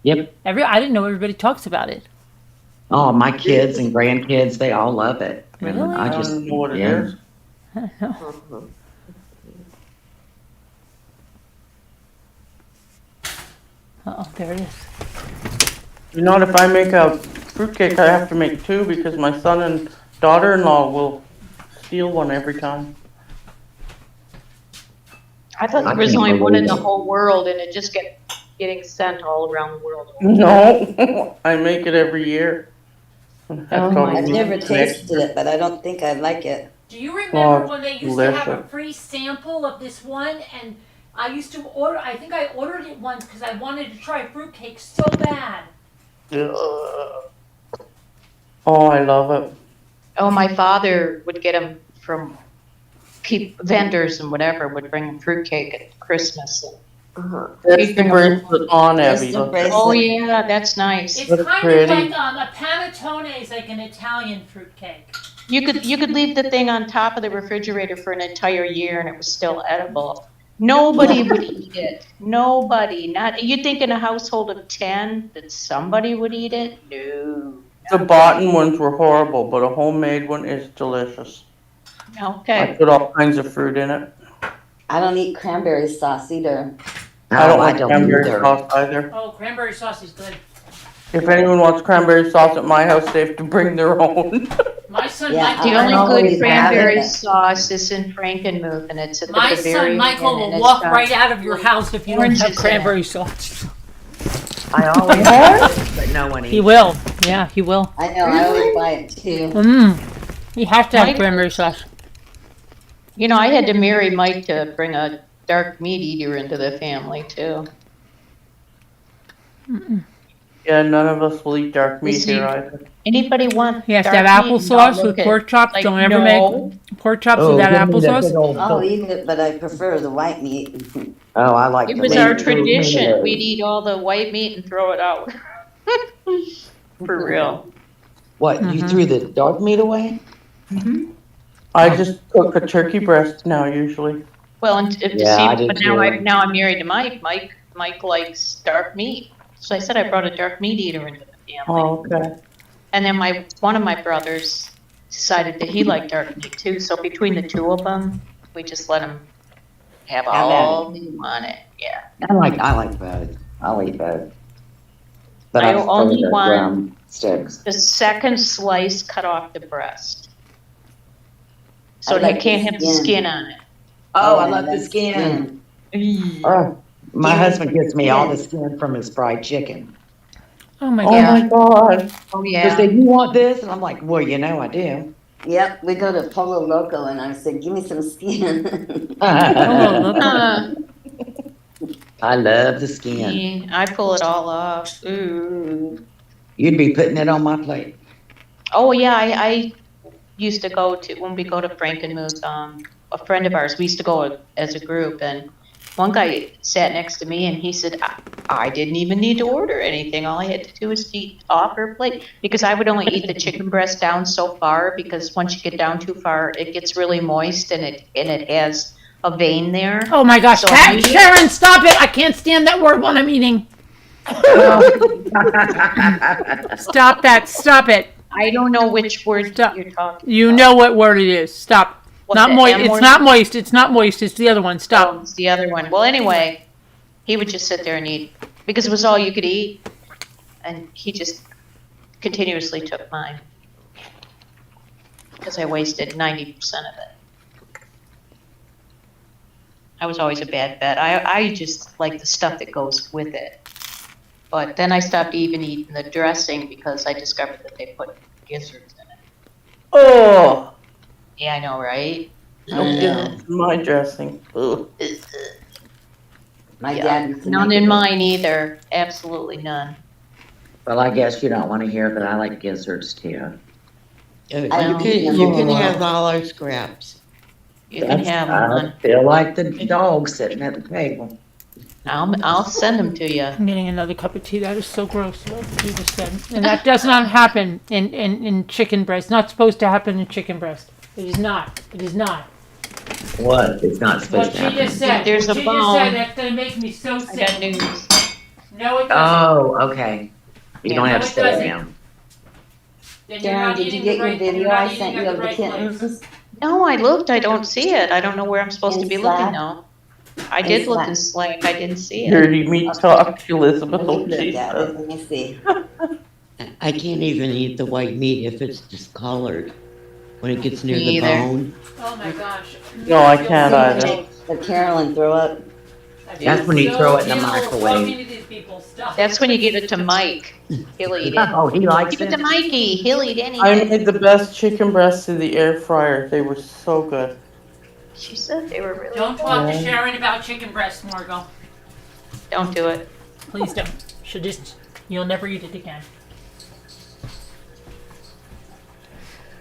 Yep. I didn't know everybody talks about it. Oh, my kids and grandkids, they all love it. And Really? I I just, don't know what it yeah. is. Oh, there it is. You know, if I make a fruitcake, I have to make two because my son and daughter-in-law will steal one every time. I thought there was can't only one in the believe it. whole world and it just kept getting sent all around the world. No, I make it every year. That's Oh my I've always never mixed. tasted it, but I don't think I like it. Do you remember Oh, when they used to have a delicious. free sample of this one? And I used to order, I think I ordered it once because I wanted to try fruitcake so bad. Ugh. Oh, I love it. Oh, my father would get them from vendors and whatever, would bring fruitcake at Christmas. That's the bracelet on, That's Abby. the Look. bracelet. Oh, yeah, that's nice. It's Looks kind pretty. of like a panettone is like an Italian fruitcake. You could leave the thing on top of the refrigerator for an entire year and it was still edible. Nobody would eat it. Nobody. Not, you'd think in a household of 10 that somebody would eat it? No. The boughten ones were horrible, but a homemade one is delicious. I Okay. put all kinds of fruit in it. I don't eat cranberry sauce either. I don't No, like cranberry either. sauce either. Oh, cranberry sauce is good. If anyone wants cranberry sauce at my house, they have to bring their own. My son Yeah, Michael, The I only always good have cranberry it. sauce is in Frankenmuth and it's at the my Bavarian. son Michael Inn, and will it's walk got right out of your house if you don't oranges in have it. cranberry sauce. I always have it, but no one eats. He will. Yeah, he will. I know, I always buy it too. You have to have Mike- cranberry sauce. You know, I had to marry Mike to bring a dark meat eater into the family too. Yeah, none of us will eat dark meat see- here either. Anybody want You have to dark have meat? applesauce No, with look at- pork chops. like, Don't ever no. make pork chops Oh, without give me that big applesauce. old I'll dope. eat it, but I prefer the white meat. Oh, I like It the was meat our too. tradition. We'd eat all the white meat and throw it out. For real. What, you threw the dog meat away? I just cook a turkey breast now usually. Well, and to Yeah, I see, do but now too. now I'm married to Mike. Mike likes dark meat. So I said I brought a dark meat eater into the family. Oh, okay. And then one of my brothers decided that he liked dark meat too. So between the two of them, we just let them have all they wanted. Yeah. I like both. I'll eat both. But I prefer only the want- ground sticks. The second slice cut off the breast. So I it like can't the have the skin. skin on it. Oh, I Yeah, love the that's skin. Mm. Oh, my Yeah. husband gives me all the skin from his fried chicken. Oh my Oh god. my god. Oh, He yeah. said, "You want this?" And I'm like, "Well, you know I do." Yep, we go to Polo Loco and I said, give me some skin. Oh, look. I love the skin. Yeah, I pull it all off. Ooh. You'd be putting it on my plate. Oh, yeah, I used to go to, when we go to Frankenmuth, a friend of ours, we used to go as a group, and one guy sat next to me and he said, I didn't even need to order anything. All I had to do was to eat off her plate, because I would only eat the chicken breast down so far, because once you get down too far, it gets really moist and it has a vein there. Oh my gosh. So Sharon, stop it. I can't stand that word when I'm eating. Stop that. Stop it. I don't know which word Stop. you're talking You about. know what word it is. Stop. What, Not the moist. M It's word? not moist. It's not moist. It's the other one. Stop. Oh, it's the other one. Well, anyway, he would just sit there and eat because it was all you could eat, and he just continuously took mine because I wasted 90% of it. I was always a bad bet. I just like the stuff that goes with it. But then I stopped even eating the dressing because I discovered that they put gizzards in it. Oh, Yeah, I know, right? no gizzards in my dressing. Ugh. My Yeah. dad used to None make in it. mine either. Absolutely none. Well, I guess you don't want to hear, but I like gizzards too. You I can have all our scraps. You can have them. I feel like the dog sitting at the table. I'll send them to you. I'm getting another cup of tea. That is so gross. What you just said. And that does not happen in chicken breast. It's not supposed to happen in chicken breast. It is not. It is not. What? It's not What supposed she to happen. just said, There's what a she just bone. said, that's gonna make me so I got sick. news. No, it doesn't. Oh, okay. You Yeah, don't no, have to it say it doesn't. now. Then you're Darren, not did you eating get the your right, you're video not I eating sent at you the of the right place. kittens? No, I looked, I don't see it. I don't know where I'm supposed to In be looking Slack? though. I In did look Slack. in Slack, I didn't see it. Dirty me talk, Elizabeth. Let me Oh, look at it, Jesus. let me see. I can't even eat the white meat if it's discolored. When it gets near Me the either. bone. Oh my gosh. No, I feel can't so either. gross. Let Carolyn throw up. I That's feel when you so throw it in the ill microwave. talking to these people. Stop. That's when you give it to Mike. He'll eat it. Oh, he likes Give it to it? Mikey, he'll eat I anything. made the best chicken breasts in the air fryer. They were so good. She said they were really Don't good. talk to Sharon about chicken breast, Margot. Don't do it. Please don't. You'll never eat it again.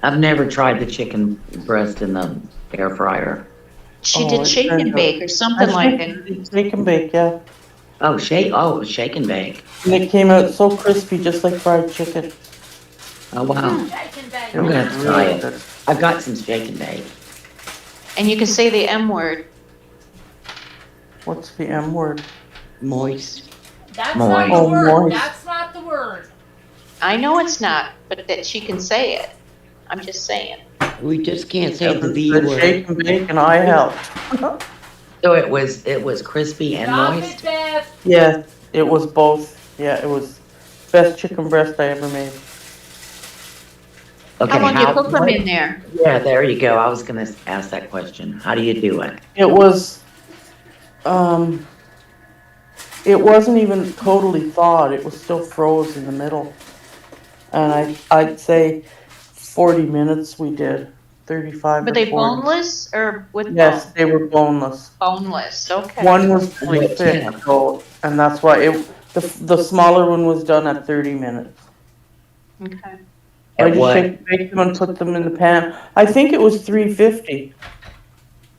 I've never tried the chicken breast in the air fryer. She Oh, did it's shake very and good. bake or something like it. Shake and bake, yeah. Oh, shake and bake. And it came out so crispy, just like fried chicken. Oh, wow. Chicken bake. I'm gonna have to try it. I've got some shake and bake. And you can say the M word. What's the M word? Moist. That's Moist. not the Oh, word. moist. That's not the word. I know it's not, but that she can say it. I'm just saying. We just can't say the V The word. shake and bake, and I helped. So it was crispy and Stop moist? it, Bev. Yeah, it was both. Yeah, it was best chicken breast I ever made. Okay, How long do you cook them in there? Yeah, there you go. I was gonna ask that question. How do you do it? It was, it wasn't even totally thawed. It was still froze in the middle. And I'd say 40 minutes we did, 35 Were or they 40. boneless or with Yes, bone? they were boneless. Boneless, okay. One was really What thick, temp? so, and that's why the smaller one was done at 30 minutes. Okay. I At just what? baked them and put them in the pan. I think it was 350.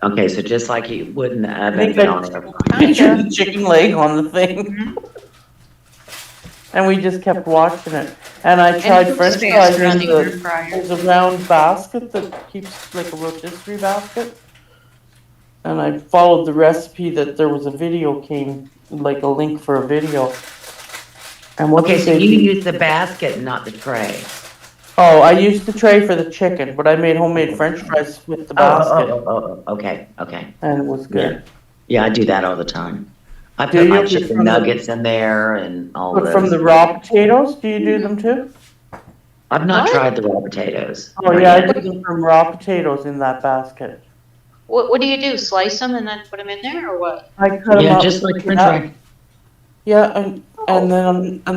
Okay, so just like you would in the I oven, think but I on air fryer. pictured the chicken leg on the thing. Mhm. And we just kept watching it. And I tried And it french cooks fries faster on in the the, air fryer. there's a round basket that keeps, like a rotisserie basket. And I followed the recipe that there was a video came, like a link for a video. And what Okay, did so they you do? use the basket and not the tray. Oh, I used the tray for the chicken, but I made homemade french fries with the basket. Okay, okay. And it was good. Yeah, I do that all the time. I Do put my you? chicken From the- nuggets in there and all But from those. the raw potatoes, do you do them too? I've not What? tried the raw potatoes. Oh, Not yeah, I yet. did them from raw potatoes in that basket. What do you do? Slice them and then put them in there or what? I cut them Yeah, up. just like french Yeah. fry. Yeah, and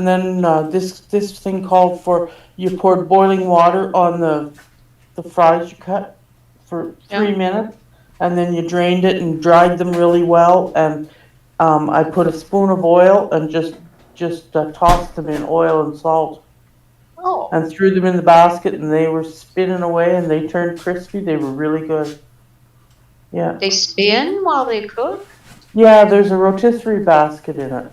then this thing called for, you poured boiling water on the fries you cut for 3 minutes, and then you drained it and dried them really well, and I put a spoon of oil and just tossed them in oil and salt, Oh, and threw them in the basket, and they were spinning away, and they turned crispy. They were really good. Yeah. they spin while they cook? Yeah, there's a rotisserie basket in it.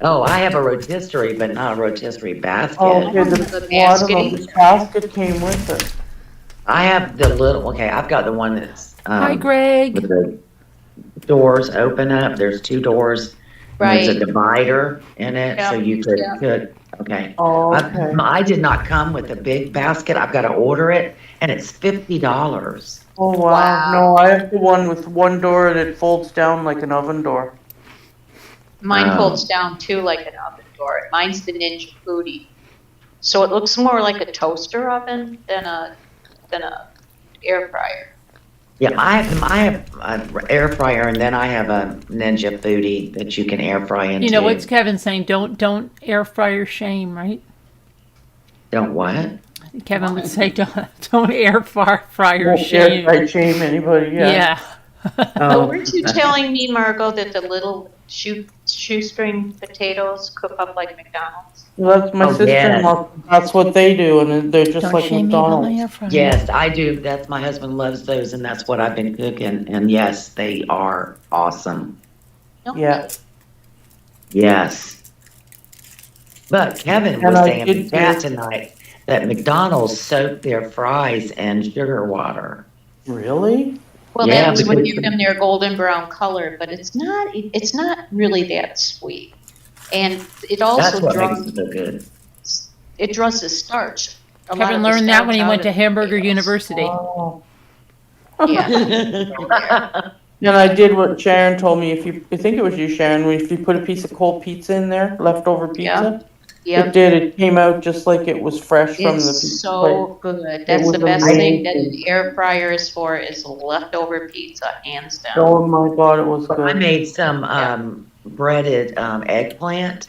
Oh, I have a rotisserie, but not a rotisserie basket. Oh, okay, The well, I don't know, basket. this basket came with it. I have the little, okay, I've got the one that's, Hi, Greg. with the doors open up. There's 2 doors. And there's a Right. divider in it, so Yeah, you could yeah. cook. Okay. Oh, okay. I did not come with a big basket. I've got to order it, and it's $50. Oh, wow. Wow. No, I have the one with one door and it folds down like an oven door. Mine Oh. folds down too like an oven door. Mine's the Ninja Foodie. So it looks more like a toaster oven than a air fryer. Yeah, I have an air fryer, and then I have a Ninja Foodie that you can air fry into. You know what's Kevin saying? Don't air fryer shame, right? Don't what? Kevin would say don't air fryer Won't shame. air fry shame anybody, yeah. Yeah. But Oh, weren't you telling me, Margot, that the little shoestring potatoes cook up like McDonald's? Well, that's my Oh, sister-in-law, that's what they do, and they're just Don't like shame me about my McDonald's. air fryer. yes, I do. That's my husband loves those, and that's what I've been cooking. And yes, they are awesome. Okay. Yeah. Yes. But Kevin And was I saying did that do- tonight that McDonald's soak their fries in sugar water. Really? Well, Yeah, that's what because- gives them their golden brown color, but it's not really that sweet. And it That's also what makes draws them so good. it draws the starch A lot Kevin of the learned that when he starch went out to of Hamburger potatoes. University. Oh. Yeah. And I did what Sharon told me, I think it was you, Sharon, if you put a piece of cold pizza in there, leftover pizza, Yep. it came out just like it was fresh from the It's pizza so good. It That's was the best thing that an amazing. air fryer is for, is leftover pizza, hands down. Oh my God, it was I good. made some, breaded, eggplant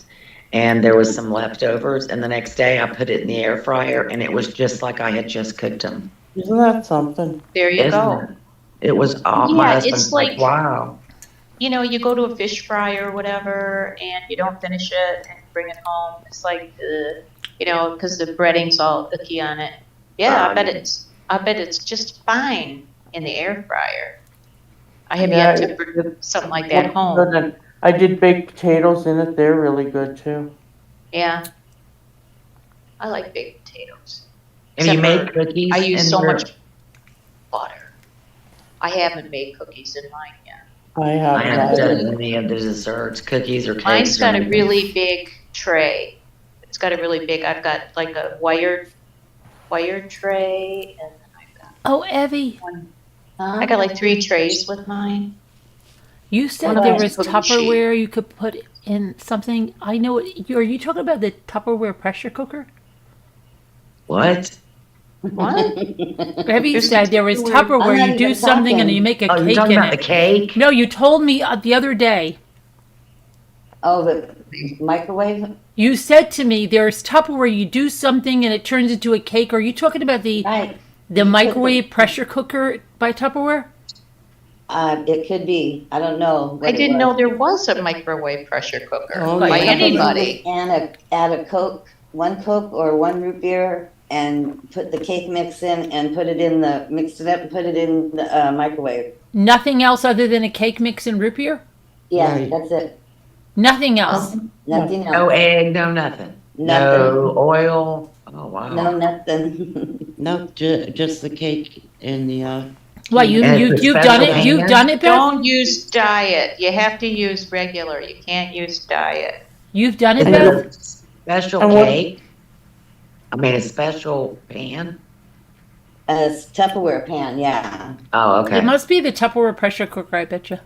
and there was some leftovers and the next day I put it in the air fryer and it was just like I had just cooked them. Isn't that something? There you Isn't go. it? It was, my Yeah, husband's it's like, like, wow. you know, you go to a fish fry or whatever, and you don't finish it and bring it home. It's like, you know, because the breading's all icky on it. Yeah, I bet it's just fine in the air fryer. I have yet to bring something like that home. I did baked potatoes in it, they're really good too. Yeah, I like baked potatoes. And you Except made for cookies? I use in so your- much butter. I haven't made cookies in mine yet. I I have haven't that. done any of the desserts, cookies or cakes. Mine's or got a anything. really big tray. It's got a really big, I've got like a wired tray, and Oh, Evie, I got like 3 trays with mine. you said One of there them's was cookie sheet. Tupperware you could put in something. I know it. Are you talking about the Tupperware pressure cooker? What? What? Evie There's said there was Tupperware. I'm Tupperware. not You do even something and talking. you make a Oh, you're cake talking in about the it. cake? No, you told me the other day. Oh, the microwave? You said to me there's Tupperware. You do something and it turns into a cake. Are you talking about the Right. microwave pressure cooker by Tupperware? It could be. I don't know. I didn't know there was a microwave pressure cooker Oh, by yeah. anybody. And add a Coke, one Coke or one root beer, and put the cake mix in and mixed it up and put it in the microwave. Nothing else other than a cake mix and root beer? Yeah, Right. that's it. Nothing else. Nothing No else. egg, no nothing. Nothing. No oil. Oh, wow. No, nothing. No, just the cake and the, Well, you've And it's a done special it. You've pan? done it, Beth. Don't use diet. You have to use regular. You can't use diet. You've done it, Is Beth. it a special And what- cake? I mean, a special pan? A Tupperware pan, yeah. Oh, okay. It must be the Tupperware pressure cooker. I bet you.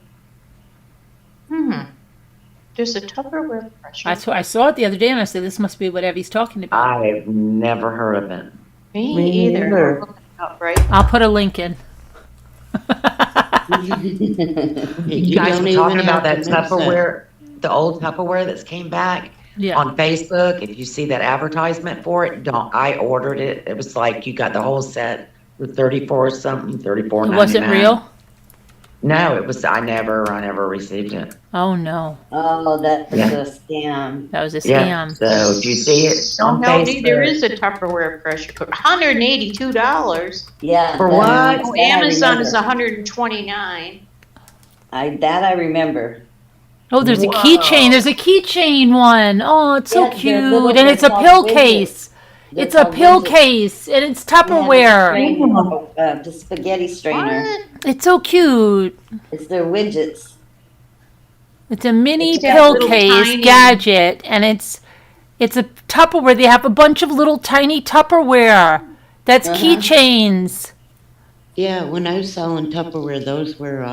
There's a Tupperware pressure. That's what I saw it the other day, and I said, "This must be what Evie's talking about." I've never heard of it. Me Me either. neither. Look it up, right? I'll put a link in. You guys don't were even talking have about to that mix it. Tupperware, the old Tupperware that's came back Yeah. on Facebook. If you see that advertisement for it, I ordered it. It was like you got the whole set for 34 something, 34.99. Was it real? No, it was. I never received it. Oh no, Oh, that's Yeah. a scam. that was a Yeah. scam. So do you see it Oh, on no, there Facebook? is a Tupperware pressure cooker. $182. Yeah. For that- what? that Oh, I Amazon is remember. $129. I remember. Oh, there's a Whoa. keychain. There's a keychain one. Oh, it's so Yeah, they're little- cute, and it's a they're pill called case. They're It's a called pill widgets. case, and it's Yeah, Tupperware. the spaghetti strainer. What? It's so cute. It's their widgets. It's a mini It's got pill little case tiny- gadget, and it's a Tupperware. They have a bunch of little tiny Tupperware. That's keychains. yeah, when I was selling Tupperware, those were,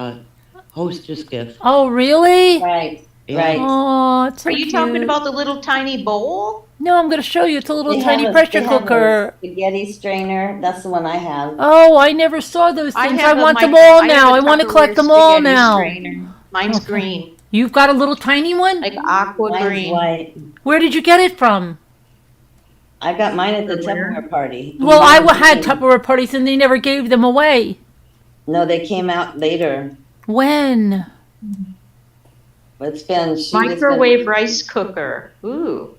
hostess gifts. Oh, really? Right. Yeah. Right. Oh, it's so Are you cute. talking about the little tiny bowl? No, I'm going to show you. It's a little They tiny have pressure they have cooker. a spaghetti strainer. That's the one I have. Oh, I never saw those I things. I have a want them micro- all I have now. a I want to Tupperware collect them all spaghetti now. strainer. Mine's Okay. green, You've got a little tiny one? like aqua Mine's green. white. Where did you get it from? I got mine at the Tupperware? Tupperware party. Well, I had Tupperware parties and they never gave them away. No, they came out later. When? It's been Microwave rice cooker. Ooh,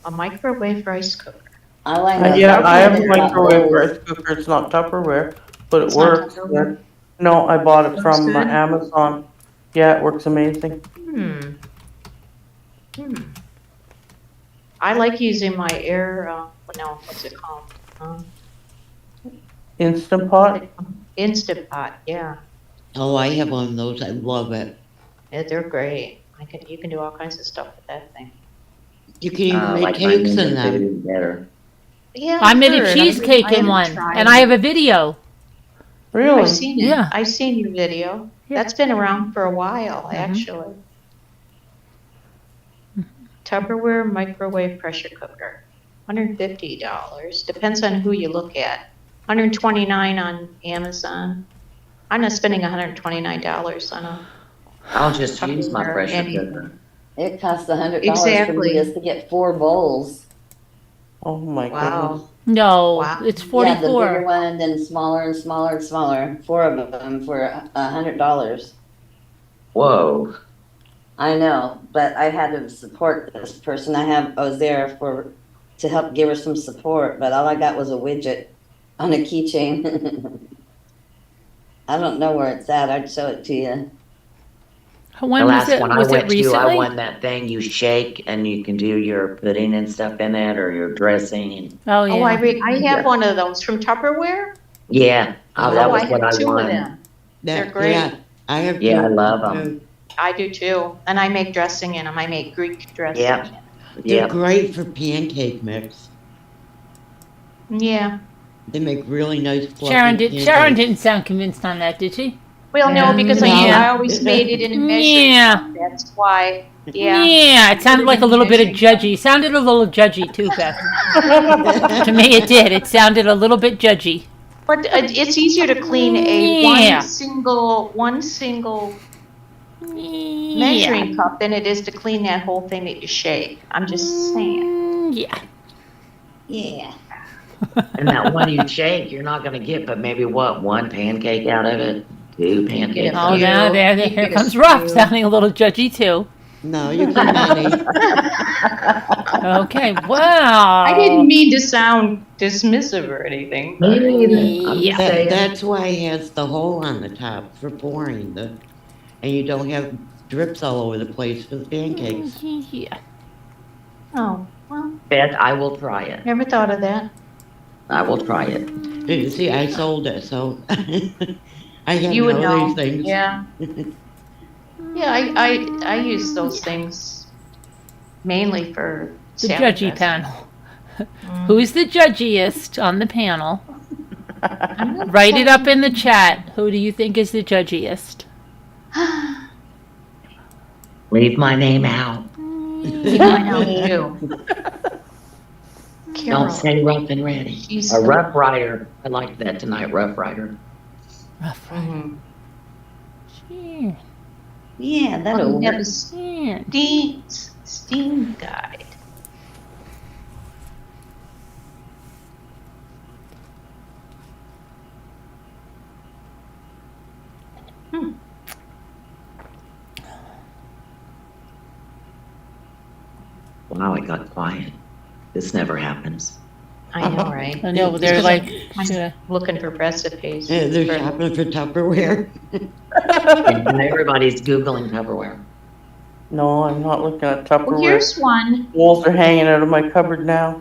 a microwave rice cooker. I like those. Yeah, I have a I've got microwave those. rice cooker, it's not Tupperware, but it It's not works. Tupperware? No, I bought it Looks from good. Amazon. Yeah, it works amazing. I like using my air. What's it called? Instant Pot? Instant Pot. Yeah, Oh, I have one of those, I love it. yeah, they're great. You can do all kinds of stuff with that thing. You can even make Like cakes my in them. food better. Yeah. I made a heard. cheesecake I in haven't one, tried and it. I have a video. Really? I've seen it. Yeah. I've seen your video. Yeah. That's been around for a while, Mhm. actually. Tupperware microwave pressure cooker, $150. Depends on who you look at. $129 on Amazon. I'm not spending $129 on a. I'll just use my Tupperware, pressure anything. cooker. It costs $100 for me Exactly. just to get 4 bowls. Oh my goodness. Wow. No, Wow. it's Yeah, the bigger 44. one and then smaller and smaller and smaller. 4 of them for $100. Whoa. I know, but I had to support this person. I was there to help give her some support, but all I got was a widget on a keychain. I don't know where it's at. I'd show it to you. When The was last it? one I Was it went to, I recently? won that thing you shake and you can do your pudding and stuff in it or your dressing. And Oh Oh, I yeah. have one of those from Tupperware. yeah, that Oh, was I what have I 2 of won. them. They're That, great. yeah, I have. Yeah, I two. love 'em. I do too. And I make dressing in them. I make Greek dressing. Yep. They're Yep. great for pancake mix. Yeah. They make really nice fluffy Sharon pancakes. didn't sound convinced on that, did she? Well, no, because I Yeah. always made it in a measure. Yeah. That's why. Yeah. Yeah, it sounded like a little bit of judgy. Sounded a little judgy too, Beth. To me, it did. It sounded a little bit judgy. But it's easier to clean a Yeah. one single measuring cup than it is to clean that whole thing that you shake. I'm just saying. Yeah. Yeah. And that one you shake, you're not gonna get but maybe what, 1 pancake out of it? 2 pancakes. Oh, You- now you here get a comes Rough, few. sounding a little judgy too. No, you can manage. Okay, wow. I didn't mean to sound dismissive or anything. Me neither. I'm Yeah. just saying. That's why it has the hole on the top for pouring and you don't have drips all over the place for the pancakes. Yeah. Oh, well, Beth, I will try it. never thought of that. I will try it. You see, I sold it, so I have You would know know. these things. Yeah. Yeah, I use those things mainly for The salad judgy dressing. panel. Who's the judgiest on the panel? I'm not Write it up judging. in the chat. Who do you think is the judgiest? Leave my name out. Keep mine out too. Carol. Don't say rough and ready. She's A the- Rough Rider. I liked that tonight, Rough Rider. Rough. Mhm. Yeah. Yeah, Oh, that'll you have work. a Yeah. Steam guide. Wow, it got quiet. This never happens. I know, right? I know, but they're like, yeah. Looking for recipes. Yeah, they're for- shopping for Tupperware. And everybody's Googling Tupperware. No, I'm not looking at Well, Tupperware. here's one. Bowls are hanging out of my cupboard now.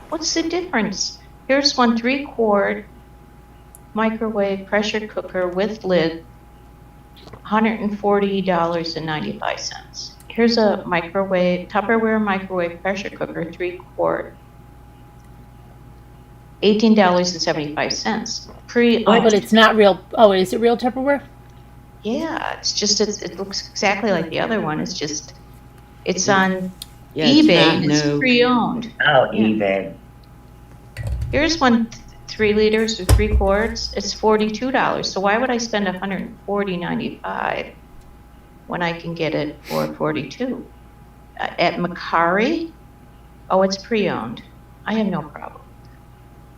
What's the difference? Here's one 3-quart microwave pressure cooker with lid, $140.95. Here's a Tupperware microwave pressure cooker, 3-quart, $18.75. But it's not real. Oh, is it real Tupperware? Yeah, it's just, it looks exactly like the other one. It's just, it's on Yeah, it's eBay not and it's new. pre-owned. Oh, Yeah. eBay. Here's one 3 liters or 3 quarts. It's $42. So why would I spend $140.95 when I can get it for $42? At Macari? Oh, it's pre-owned. I have no problem.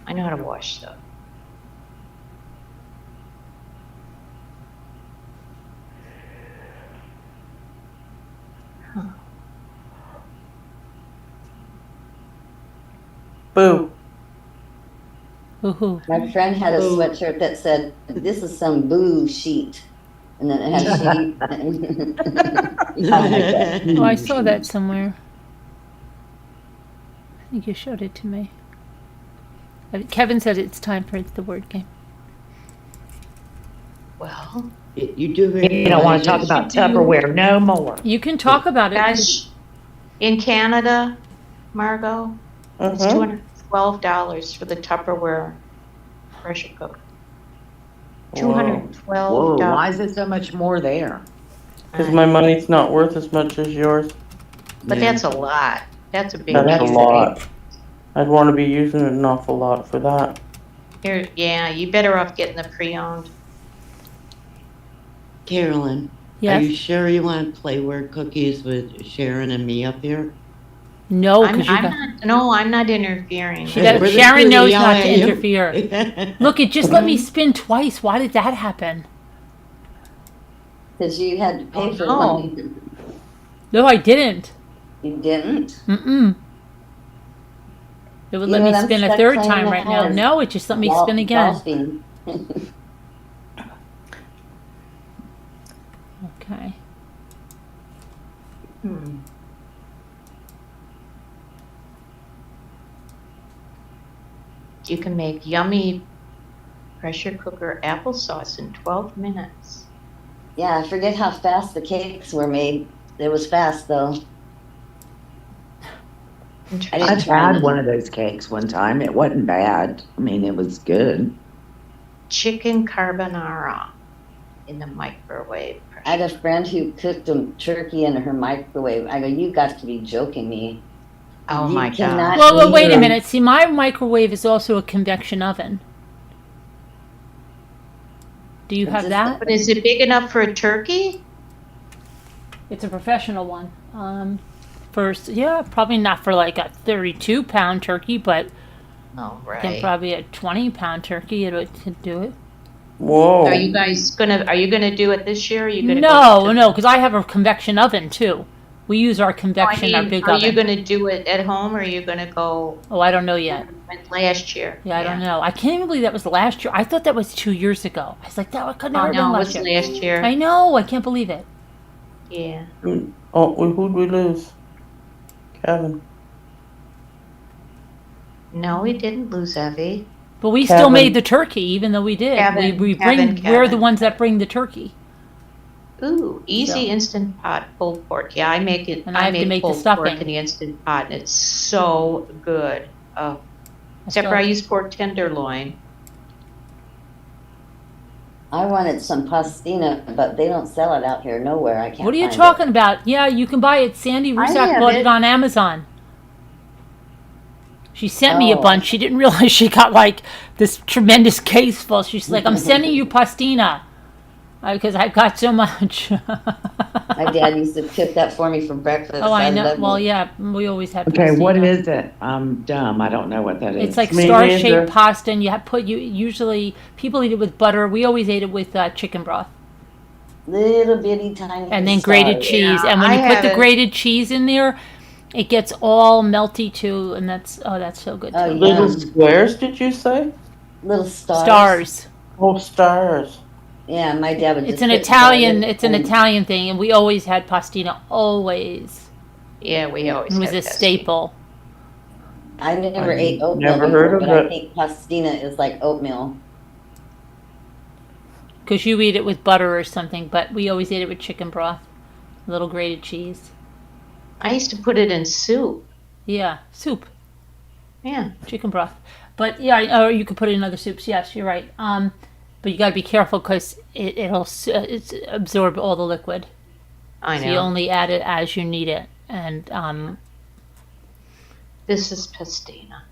I know how to wash stuff. Boo. Ooh. My friend had a Boo. sweatshirt that said, "This is some boo sheet," and then it had sheet. Oh, I saw that somewhere. I think you showed it to me. Kevin said it's time for the word game. Well, You do You don't want to talk about Tupperware no more. You can talk about it. guys, in Canada, Margot, it's Mhm. $212 for the Tupperware pressure cooker. Whoa, $212. why is it so much more there? Because my money's not worth as much as yours. But Yeah. that's a lot. That's a big That's a deal. lot. I'd want to be using it an awful lot for that. Here, yeah, you better off getting the pre-owned. Carolyn, Yes. are you sure you want to play word cookies with Sharon and me up here? No, I'm, because you I'm got. not, no, I'm not interfering. She does- We're the Sharon two knows yell not at to you. interfere. Look, it just let me spin twice. Why did that happen? Because you had to pay for Oh. one. No, I didn't. You didn't? Mm-mm. It would You let know me what, I'm spin a stuck third playing time that right now. as No, it just let me spin again. Golfing. Okay. You can make yummy pressure cooker applesauce in 12 minutes. Yeah, I forget how fast the cakes were made. It was fast though. I didn't I've try had it. one of those cakes one time. It wasn't bad. I mean, it was good. Chicken carbonara in the microwave. I had a friend who cooked a turkey in her microwave. I go, you got to be joking me. Oh You my cannot God. Well, wait a eat- minute. See, my microwave is also a convection oven. Do you It's have just- that? But is it big enough for a turkey? It's a professional one. First, yeah, probably not for like a 32-pound turkey, but Oh, can right. probably a 20-pound turkey. It could do it. Whoa. Are you gonna do it this year? Or are you gonna No, go no, because I have a convection oven too. We use our convection, our big are you oven. gonna do it at home or are you gonna go Oh, I don't know yet. like last year? Yeah, I don't know. I can't even believe that was last year. I thought that was 2 years ago. I was like, that could never Oh have been no, it last was year. last year. I know. I can't believe it. Yeah. Oh, who'd we lose? Kevin. No, we didn't lose Evie. But we still Kevin. made the turkey, even though we did. Kevin, we Kevin, bring. We're the Kevin. ones that bring the turkey. Ooh, easy So. instant pot pulled pork. Yeah, I make it. And I have to make the pulled pork stuffing. in the instant pot, and it's so good. Oh, except still- for I use pork tenderloin. I wanted some pastina, but they don't sell it out here nowhere. I can't. What are you find talking about? Yeah, you can buy it. Sandy I Rusak have bought it. it on Amazon. She sent me a Oh. bunch. She didn't realize she got like this tremendous case full. She's like, I'm sending you pastina. Because I've got so much. My dad used to cook that for me for breakfast. Oh, I know. loved Well, it. yeah, we always have Okay, what pastina. is it? I'm dumb. I don't know what that is. It's like Me star-shaped neither. pasta, and you usually people eat it with butter. We always ate it with chicken broth, Little bitty tiny. and then grated stars. cheese. Yeah, And when I you put have the it. grated cheese in there, it gets all melty too, and that's so good. Oh, Too. yeah. Little squares, did you say? Little stars. Stars. Oh, stars. Yeah, my dad would. It's just an put Italian. butter It's an and- Italian thing, and we always had pastina. Always, Yeah, we always. it was have a pesky. staple. I never I ate oatmeal never before, heard of but I it. think pastina is like oatmeal. Because you eat it with butter or something, but we always ate it with chicken broth, a little grated cheese. I used to put it in soup. Yeah, soup. Yeah. Chicken broth. But yeah, or you could put it in other soups. Yes, you're right. But you got to be careful because it's absorb all the liquid. I So you know. only add it as you need it. And This is pastina.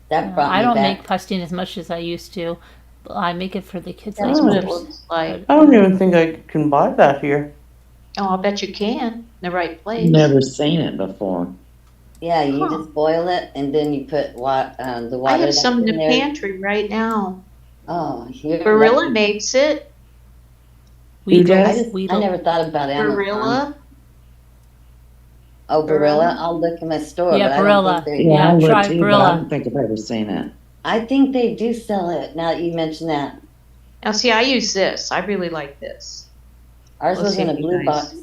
That brought I me don't back. make pastina as much as I used to. I make it for the kids. That's Oh. what it looks like. I don't even think I can buy that here. Oh, I bet you can. In the right place. Never seen it before. Yeah, you Huh. just boil it and then you put the water. I have some in that's the there. pantry right now. Oh, you're Barilla lucky. makes it. We Who go- does? we I go- never thought about Amazon. Barilla. Oh, Barilla. I'll look in my store. Yeah, but I Barilla. don't think they- Yeah, I would try too, but I Barilla. don't think I've ever seen it. I think they do sell it. Now that you mention that, Now, see, I use this. I really like this. ours Let's was see in a if you blue guys- box.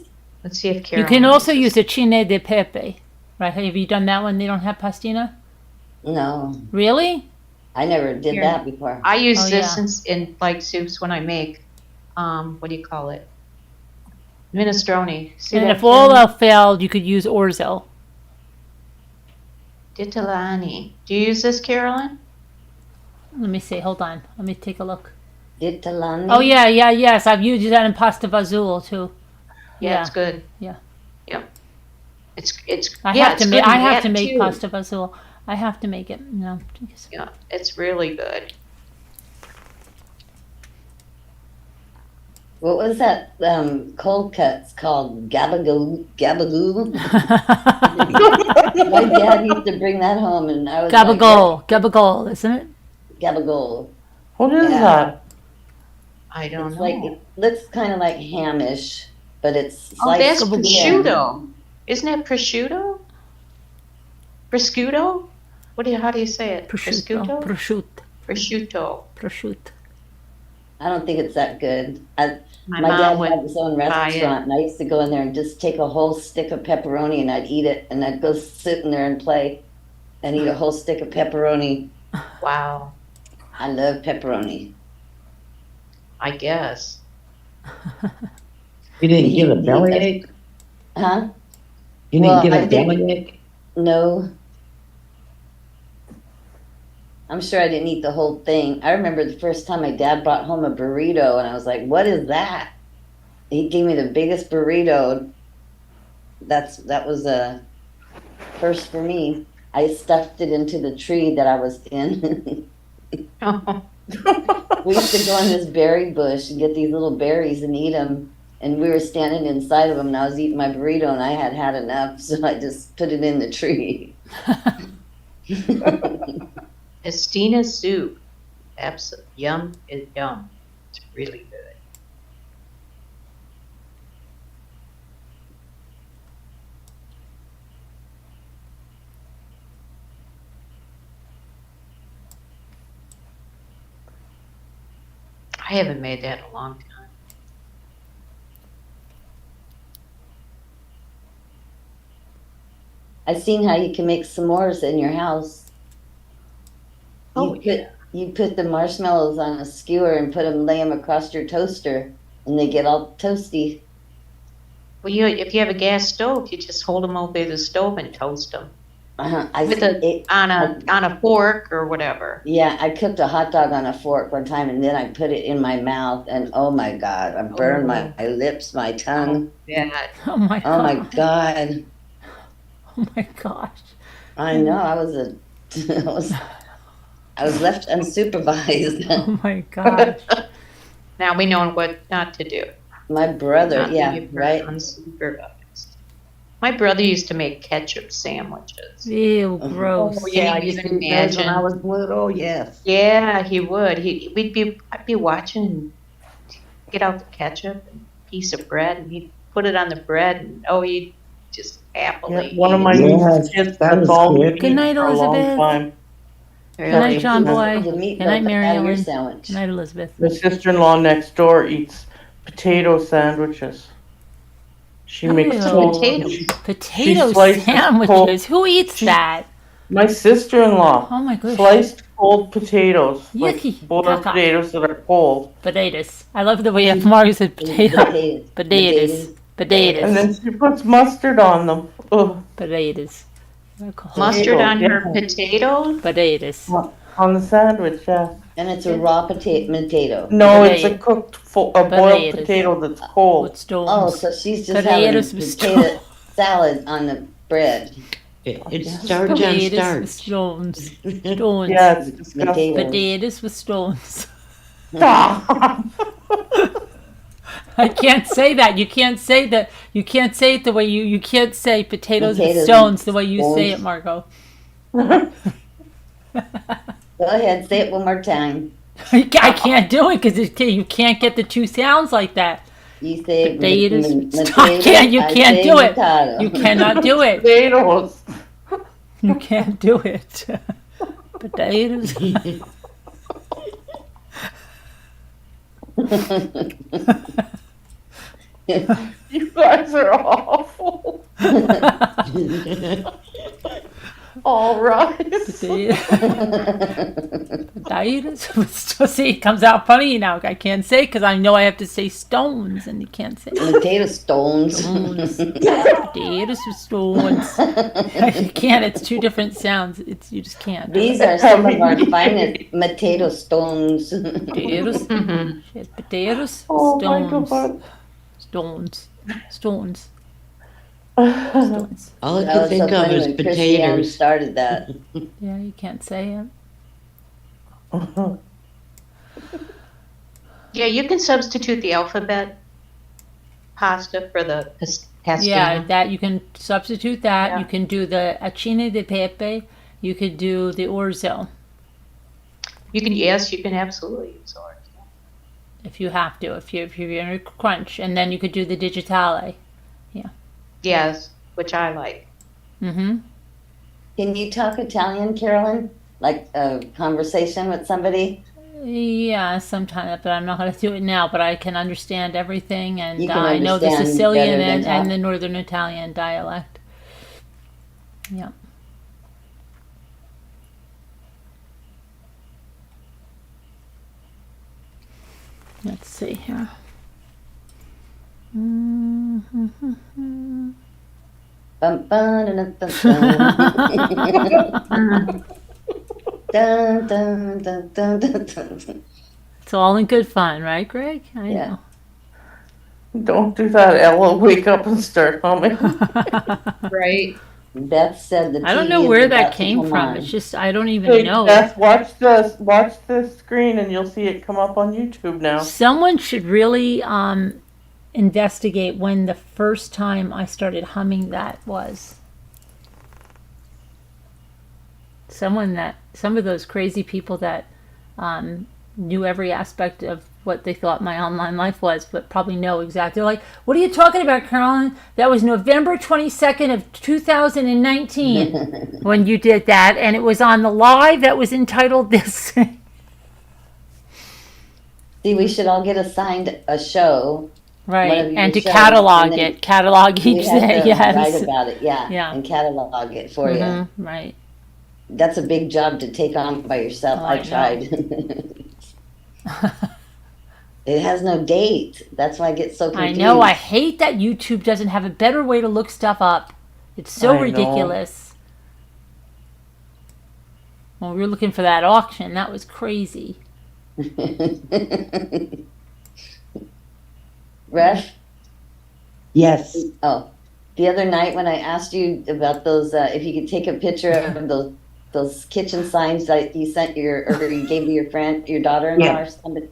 Let's see if You Carol. can also use a chine de pepe. Right? Have you done that one? They don't have pastina? No, Really? I never did Here. that before. I use Oh, this yeah. in like soups when I make, what do you call it? Minestrone. See And that, if all Karen? else failed, you could use orzo. Ditalani. Do you use this, Carolyn? Let me see. Hold on. Let me take a look. Ditalani? Oh yeah, yes. I've used that in pasta vazul too. Yeah, it's good. Yeah. Yep. It's I yeah, have it's to good make. in I have that, to make too. pasta vazul. I have to make it. No. Yeah, it's really good. What was that cold cuts called? Gabagoo? Gabagoo? My dad used to bring that home, and I was Gabagol, gabagol, isn't it? like, Gabagol. What is Yeah. that? I don't It's know. like, it looks kind of like hamish, but it's Oh, that's sliced thin. prosciutto. Isn't it prosciutto? Prosciutto? How do you say it? Prosciutto. Prosciutto. Prosciutto. I don't think it's that good. My My mom dad would had his own buy restaurant, and I used to go in there and just take a whole stick of pepperoni, and I'd eat it, and I'd go sit in there and play and eat a whole stick of pepperoni. Wow, I love pepperoni. I guess. You didn't get a bellyache? Huh? You didn't Well, get I a think- bellyache? No. I'm sure I didn't eat the whole thing. I remember the first time my dad brought home a burrito, and I was like, "What is that?" He gave me the biggest burrito. That was a first for me. I stuffed it into the tree that I was in. We used to go in this berry bush and get these little berries and eat them. And we were standing inside of them, and I was eating my burrito, and I had had enough, so I just put it in the tree. Estina soup. Yum is yum. It's really good. I haven't made that in a long time. I've seen how you can make s'mores in your house. Oh, You put the marshmallows on a skewer and lay them across your toaster, and they get all toasty. Well, if you have a gas stove, you just hold them over the stove and toast them On a fork or whatever. Yeah, I cooked a hot dog on a fork one time, and then I put it in my mouth, and oh my God, I burned my lips, my tongue. Yeah. Oh my Oh my god. God. Oh my gosh. I know, I was left unsupervised. Oh my gosh. Now we know what not to do. My brother, Not to yeah, be right? unsupervised. My brother used to make ketchup sandwiches. Ew, gross. Oh, yeah, I used to eat those when I was little, yes. Yeah, he would. I'd be watching, get out the ketchup and piece of bread, and he'd put it on the bread, and he'd just happily. Yeah, one of my eat it. niece's kids, that that's was all good. he Good night, for a long Elizabeth. time. Good night, John Boy. The meatloaf Good night, Mary out of your Ellen. sandwich. Good night, Elizabeth. The sister-in-law next door eats potato sandwiches. She makes Ew. toast. Potato slices sandwiches. Who eats that? My sister-in-law Oh my gosh. sliced cold potatoes, Yucky. like boiled Caca. potatoes that are cold, Potatoes. I love the way Mario said potato. Potatoes. Potatoes. and then she puts mustard on them. Ugh. Potatoes. Mustard on Yeah. her potatoes? Potatoes. On the sandwich, yeah. And it's a raw potato. No, it's Potato. a boiled Potatoes. potato that's cold. With stones. Oh, so she's just Potatoes having with potato salad on the bread. It's starch on Potatoes with starch. stones. Stones. Yeah, it's disgusting. Potatoes with stones. Stop. I can't say that. You can't say that. You can't say it the way you can't say potatoes with Potatoes stones with the way you say stones. it, Margot. Go ahead, say it one more time. I can't do it because you can't get the two sounds like that. You say Potatoes. Stop. You can't do it. You cannot do it. Potatoes. You can't do it. Potatoes. You guys are awful. All right. Potatoes. See, it comes out funny now. I can't say because I know I have to say stones, and you can't say Potato stones. stones. Potatoes with stones. You can't. It's two different sounds. You just can't. These are some of our finest potato stones. Potatoes. Shit, potatoes. Oh my Stones. God. Stones. Stones. Stones. All I That can was think so of funny is when Chrissy Ann potatoes. started that. Yeah, you can't say it. Yeah, you can substitute the alphabet pasta for the pasta. Yeah, that you can substitute that. Yeah. You can do the acine de pepe. You could do the orzo You can absolutely use ours. if you have to. If you're in a crunch, and then you could do the digitale. Yes, which I like. Mm-hmm. Can you talk Italian, Carolyn? Like a conversation with somebody? Yeah, sometimes, but I'm not going to do it now. But I can understand everything, and You can I know the understand Sicilian better than and talk. the Northern Italian dialect. Yeah. Let's see here. Mm-hmm. Bum, bum, dun, dun, dun, dun, dun, dun, dun, dun. It's all in good fun, right, Greg? I Yeah. know. Don't do that, Ella. Wake up and start humming. Right. Beth said the TV I don't know is where about that to came come from. on. It's just I don't even Hey, know. Beth, watch the screen and you'll see it come up on YouTube now. Someone should really investigate when the first time I started humming that was. Some of those crazy people that knew every aspect of what they thought my online life was, but probably know exactly. They're like, "What are you talking about, Carolyn? That was November 22nd of 2019 when you did that, and it was on the live that was entitled this." See, we should all get assigned a show. Right, One of your and to shows, catalog and then it, catalog We each have day, to yes. write about it, yeah, Yeah. and catalog it for you. Mhm, right. That's a big job to take on by yourself. Oh, I I know. tried. It has no date. That's why I get so I confused. know, I hate that YouTube doesn't have a better way to look stuff up. It's so I know. ridiculous. Well, we were looking for that auction. That was crazy. Ref? Yes. Oh, the other night when I asked you about those, if you could take a picture of those kitchen signs that you sent or you gave to your friend, your daughter-in-law Yeah. or something.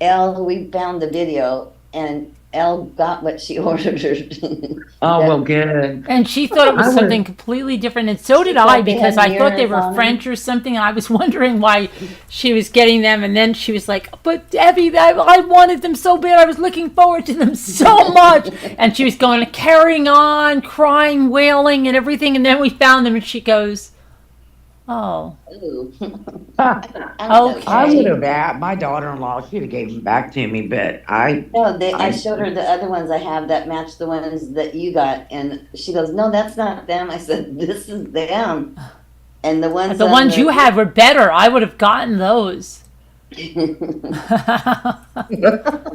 Elle, we found the video, and Elle got what she ordered. Oh, well, good. And she thought it was I would- something completely different, and so did She I, thought they because had I thought they mirrors on were them. French or something, and I was wondering why she was getting them, and then she was like, "But Debbie, I wanted them so bad, I was looking forward to them so much," and she was going, carrying on, crying, wailing, and everything, and then we found them, and she goes, "Oh, Ooh. okay." I would have, my daughter-in-law, she'd have gave them back to me, but I No, I showed her the other ones I have that match the ones that you got, and she goes, "No, that's not them." I said, "This is them." And the ones The on ones you had were better. I would have gotten those.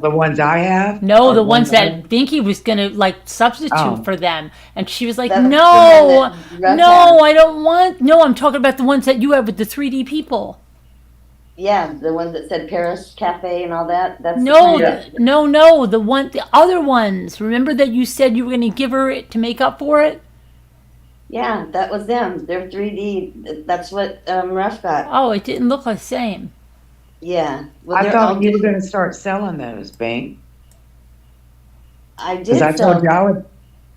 the ones I have. No, are the ones I- that Binky was gonna like substitute Oh. for them, and she was like, That was the "No, one that Russ no, had. I don't want. No, I'm talking about the ones that you have with the 3D people. Yeah, the ones that said Paris Cafe and all that. That's No, the kind of- no, the other ones. Remember that you said you were gonna give her it to make up for it? Yeah, that was them. They're 3D. That's what Ruff got. Oh, it didn't look the same. Yeah. Well, I they're thought all you were different. gonna start selling those, Bing. I Because I did sell. told you I would,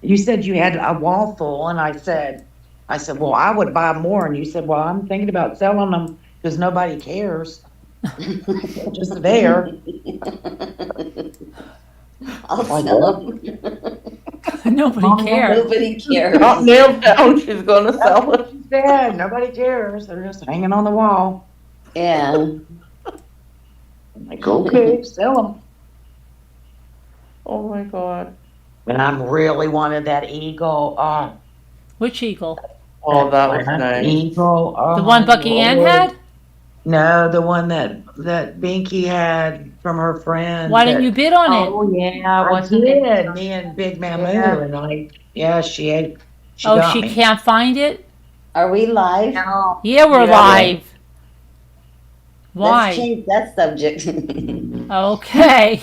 you said you had a wall full, and I said, well, I would buy more, and you said, well, I'm thinking about selling them because nobody cares. They're just there. I'll Why sell them. Nobody cared. Nobody cares. Not nailed down, she's gonna sell it. She said, nobody cares. They're just hanging on the wall. Yeah. I'm like, okay, sell them. Oh my God. And I really wanted that eagle. Which eagle? Oh, that was black nice. Eagle. Oh, The one my Bucky Ann Lord. had? No, the one that Binky had from her friend. Why didn't you bid on it? Oh, yeah, I wasn't it? did. Me and Big Mamu, Yeah. and she ate. She Oh, got she me. can't find it? Are we live? No. Yeah, we're Yeah. live. Let's Why? change that subject. Okay.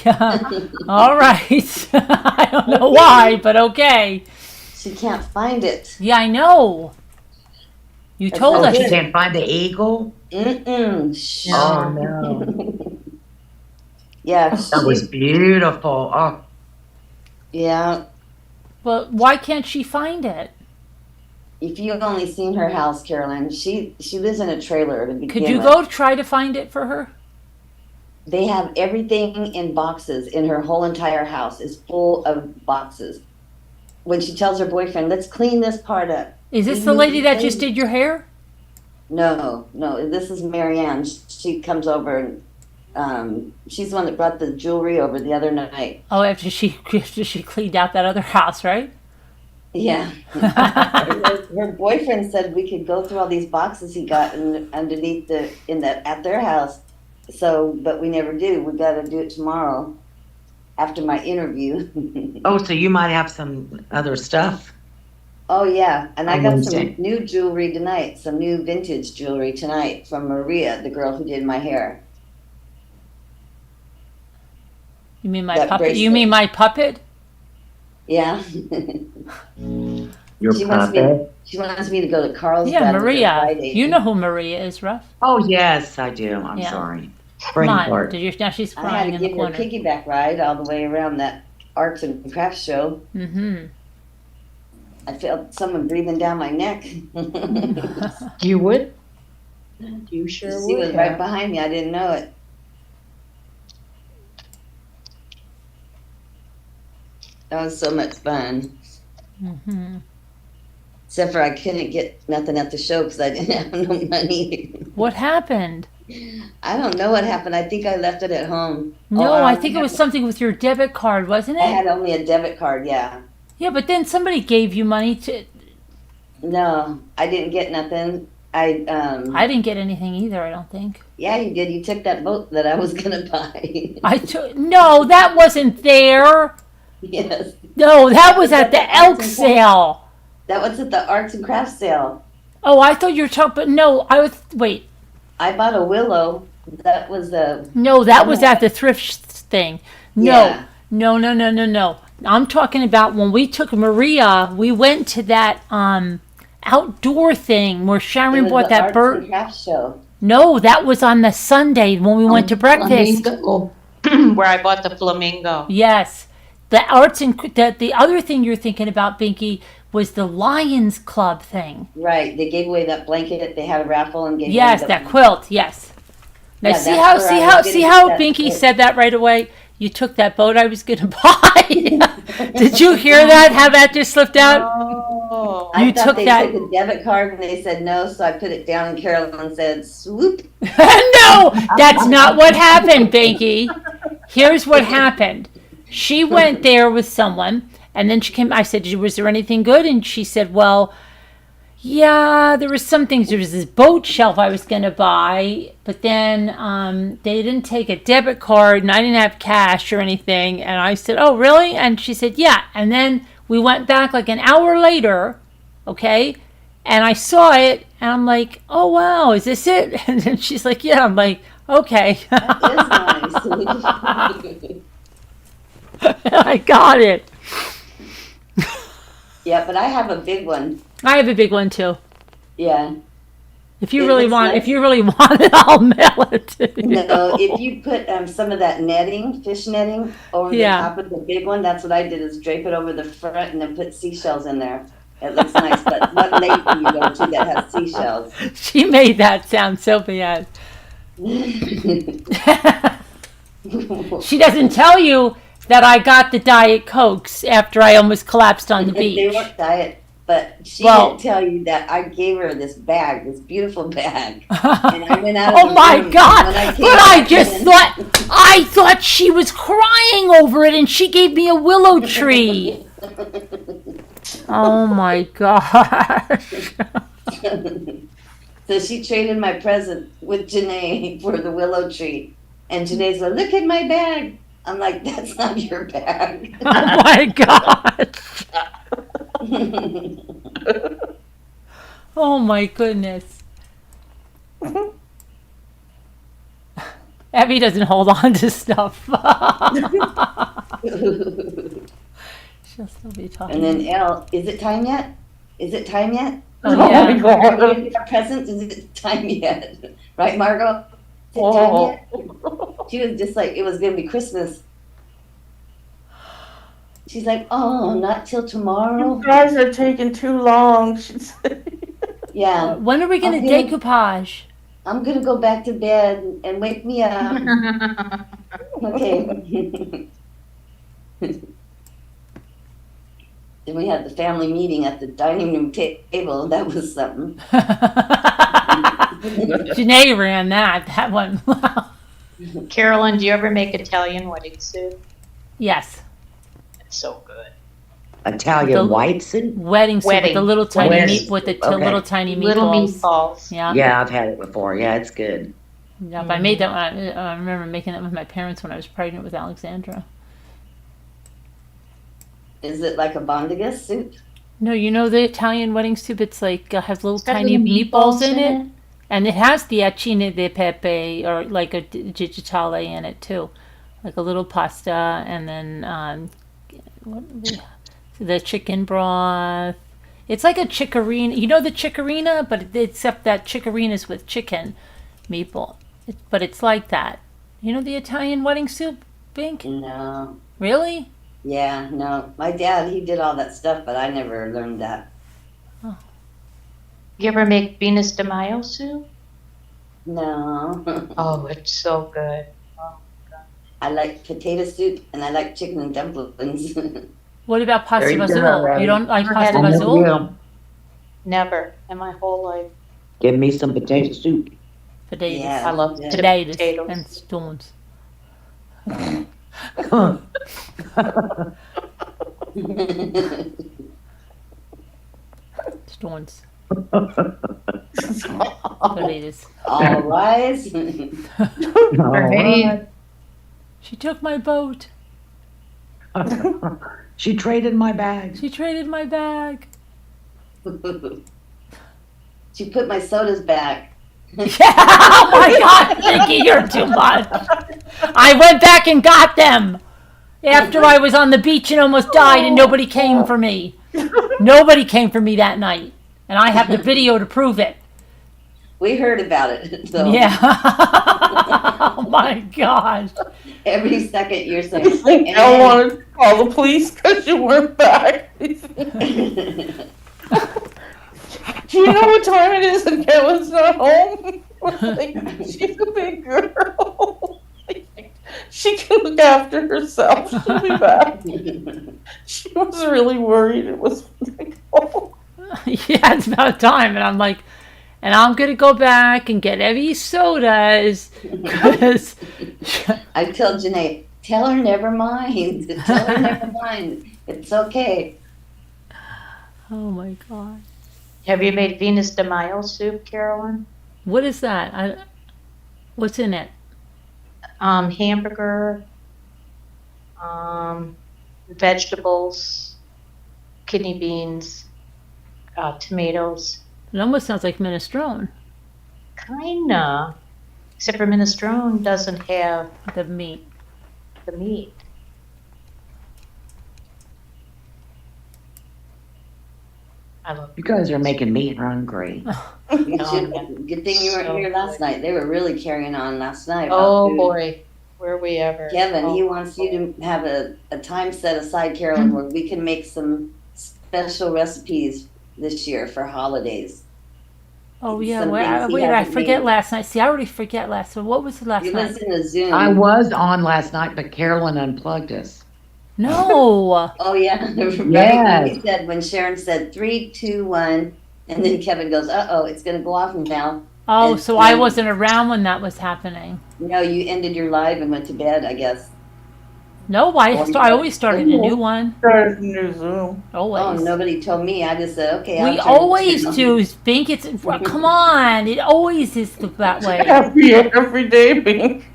All right. I don't know why, but okay. She can't find it. Yeah, I know. You That's told so Oh, us. she good. can't find the eagle? Mm-mm. Shh. Oh, no. Yeah, That was beautiful. Oh, yeah. But why can't she find it? If you've only seen her house, Carolyn, she lives in a trailer to begin Could you with. go try to find it for her? They have everything in boxes in her whole entire house is full of boxes. When she tells her boyfriend, let's clean this part up. Is this We the need lady to that clean- just did your hair? No, this is Marianne. She comes over and she's the one that brought the jewelry over the other night. Oh, after she cleaned out that other house, right? Yeah. Her boyfriend said we could go through all these boxes he got underneath at their house. So, but we never do. We got to do it tomorrow after my interview. oh, so you might have some other stuff. Oh yeah, and I On got Wednesday. some new jewelry tonight, some new vintage jewelry tonight from Maria, the girl who did my hair. You mean my That puppet? You bracelet. mean my puppet? Yeah. Your She wants me. puppet. She wants me to go to Carlsbad. Yeah, with her Maria. Friday. You know who Maria is, Ruff. Oh, yes, I do. I'm Yeah. sorry. Come Brain on. fart. Did you, now she's I had crying to in the give her a corner. piggyback ride all the way around that arts and crafts show. Mm-hmm. I felt someone breathing down my neck. You would? You sure She would. was right behind me. I didn't know it. That was so much fun. Mm-hmm. Except for I couldn't get nothing at the show because I didn't have no money. What happened? I don't know what happened. I think I left it at home. No, Oh, I think it was something with your debit card, wasn't I it? had only a debit card, yeah. Yeah, but then somebody gave you money to. No, I didn't get nothing. I didn't get anything either. I don't think. Yeah, you did. You took that boat that I was gonna buy. I took. No, that wasn't there. Yes. No, that was at the elk sale. That was at the arts and crafts sale. Oh, I thought you were talking. But no, I was. Wait. I bought a willow. That was the. No, that was at the thrift thing. No, Yeah. no. I'm talking about when we took Maria. We went to that outdoor thing where It Sharon was bought the that arts bird. and crafts show. No, that was on the Sunday when we went to breakfast. Flamingo. Where I bought the flamingo. Yes, the arts and the other thing you're thinking about, Binky, was the Lions Club thing. Right. They gave away that blanket. They had a raffle and gave Yes, away that quilt. Yes. Now Yeah, see that's how where I was see getting how that Binky quilt. said that right away. You took that boat I was going to buy. Did you hear that? How that just slipped out? Oh. I You thought took they that- took a debit card and they said no, so I put it down and Carolyn said swoop. No, that's not what happened, Binky. Here's what happened. She went there with someone, and then she came. I said, "Was there anything good?" And she said, "Well, yeah, there was some things. There was this boat shelf I was going to buy, but then they didn't take a debit card, and I didn't have cash or anything." And I said, "Oh, really?" And she said, "Yeah." And then we went back like an hour later, okay? And I saw it, and I'm like, "Oh, wow, is this it?" And then she's like, "Yeah." I'm like, "Okay." That is nice. I got it. Yeah, but I have a big one. I have a big one too. Yeah. If you It really looks want, nice. if you really want it, I'll mail it to you. No, if you put some of that netting, fish netting, over Yeah. the top of the big one, that's what I did, is drape it over the front and then put seashells in there. It looks nice, but what lake do you go to that has seashells? She made that sound so bad. She doesn't tell you that I got the Diet Cokes after I almost collapsed on the They beach. weren't diet, but she Well- didn't tell you that I gave her this bag, this beautiful bag. And I went out of Oh the my room, God! and when I came But I back just in- I thought she was crying over it, and she gave me a willow tree. Oh my gosh! So she traded my present with Janae for the willow tree. And Janae's like, look at my bag. I'm like, that's not your bag. Oh my God. Oh my goodness. Abby doesn't hold on to stuff. She'll still be talking. And then Elle, is it time yet? Is it time yet? Oh, Oh yeah. my God. Our presents, is it time yet? Right, Margot? Is it time Oh. yet? She was just like, it was going to be Christmas. She's like, oh, not till tomorrow? You guys are taking too long, she said. Yeah. When are we going to Okay. decoupage? I'm going to go back to bed and wake me up. Okay. Then we had the family meeting at the dining room table. That was something. Janae ran that one. Carolyn, do you ever make Italian wedding soup? Yes. It's so good. Italian The- white soup? Wedding soup with the Wedding. little tiny Wedding. meat with the Okay. little tiny meatballs. Little meatballs. Yeah. Yeah, I've had it before. Yeah, it's good. Yep, I made that one. I remember making that with my parents when I was pregnant with Alexandra. Is it like a bondigas soup? No, you know the Italian wedding soup? It's like has little It's got tiny little meatballs in it. And it has the acine di pepe or like a digitale in it too. Like a little pasta and then the chicken broth. It's like a chicorina. You know the chicorina, but except that chicorina is with chicken meatball. But it's like that. You know the Italian wedding soup, Bink? No. Really? Yeah, no. My dad, he did all that stuff, but I never learned that. You ever make Venus de Mayo soup? No. Oh, it's so good. I like potato soup and I like chicken and dumplings. What about pasta There you go, basil? Ray. You don't like Never pasta had it. basil? Yeah. Never in my whole life. Give me some potato soup. Potatoes. Yeah. I love Yeah. Potatoes and stones. Stones. Potatoes. All rise. Right. She took my boat. She traded my bags. She traded my bag. She put my sodas back. Oh my God, Nikki, you're too much. I went back and got them after I was on the beach and almost died, and nobody came for me. Nobody came for me that night, and I have the video to prove it. We heard about it. So Yeah. Oh my gosh. every second you're I saying. think I wanted to call the police because you weren't back. Do you know what time it is and Kevin's not home? Like, she's a big girl. She can look after herself. She'll be back. She was really worried. It was like, oh. Yeah, it's about time. And I'm like, and I'm going to go back and get Evie's sodas. Because I told Janae, tell her never mind. Tell her never mind. It's okay. oh my God. Have you made Venus de Mayo soup, Carolyn? What is that? What's in it? Hamburger, vegetables, kidney beans, tomatoes. It almost sounds like minestrone. Kinda. Except for minestrone doesn't have The meat. the meat. I love You guys are making me hungry. You should- Good thing you weren't So here last good. night. They were really carrying on last night. about Oh food. boy, were we ever. Kevin, he Oh, wants you to have a time set aside, Carolyn, where we can make some special recipes this year for holidays. Oh, yeah. Some Wait, things he wait, I hasn't forget made. last night. See, I already forget last night. What was the last You night? listen to Zoom. I was on last night, but Carolyn unplugged us. No. Oh, yeah. Right when Yes. he said, when Sharon said 3, 2, 1, and then Kevin goes, uh-oh, it's going to go off now. Oh, And so I then- wasn't around when that was happening. No, you ended your live and went to bed, I guess. No, I always started a new one. Started a new Zoom. Oh, Always. nobody told me. I just said, okay. I'll We turn always it on. do think it's, come on, it always is that way. Every day being.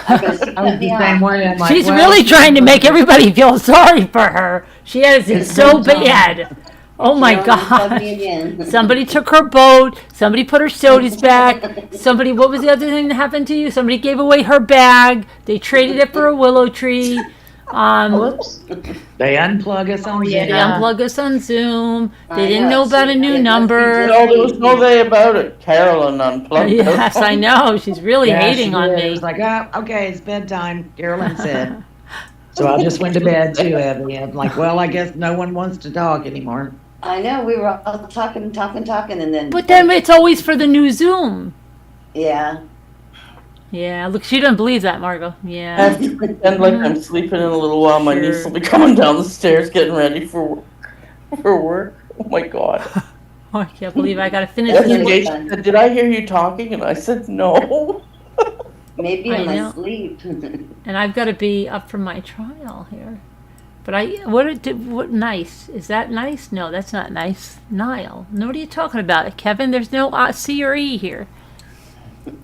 Because she I was cut me the same off. way. I'm like, She's well, really trying to make everybody feel sorry for her. She has it so bad. Oh my She almost plugged God. me again. Somebody took her boat. Somebody put her sodas back. Somebody, what was the other thing that happened to you? Somebody gave away her bag. They traded it for a willow tree. Whoops. They unplug us on They Zoom. unplug us on Zoom. I They didn't know, know about see, a new it must be number. just No, there was no day about it. Carolyn unplugged us. Yes, I know. She's really Yeah, hating she on did. It me. was like, oh, okay, it's bedtime, Carolyn said. So I just went to bed too, Abby. I'm like, well, I guess no one wants to talk anymore. I know, we were all talking, and then. But then it's always for the new Zoom. Yeah. Yeah, look, she doesn't believe that, Margot. I Yeah. have to pretend like I'm sleeping in a little while. My niece will be coming down the stairs getting ready for work. Oh my God. Oh, I can't believe I gotta finish That's this. gonna be Yesterday fun. she said, did I hear you talking? And I said, no. Maybe I in my know. sleep. And I've got to be up for my trial here. But what nice? Is that nice? No, that's not nice. Niall. No, what are you talking about? Kevin, there's no C or E here.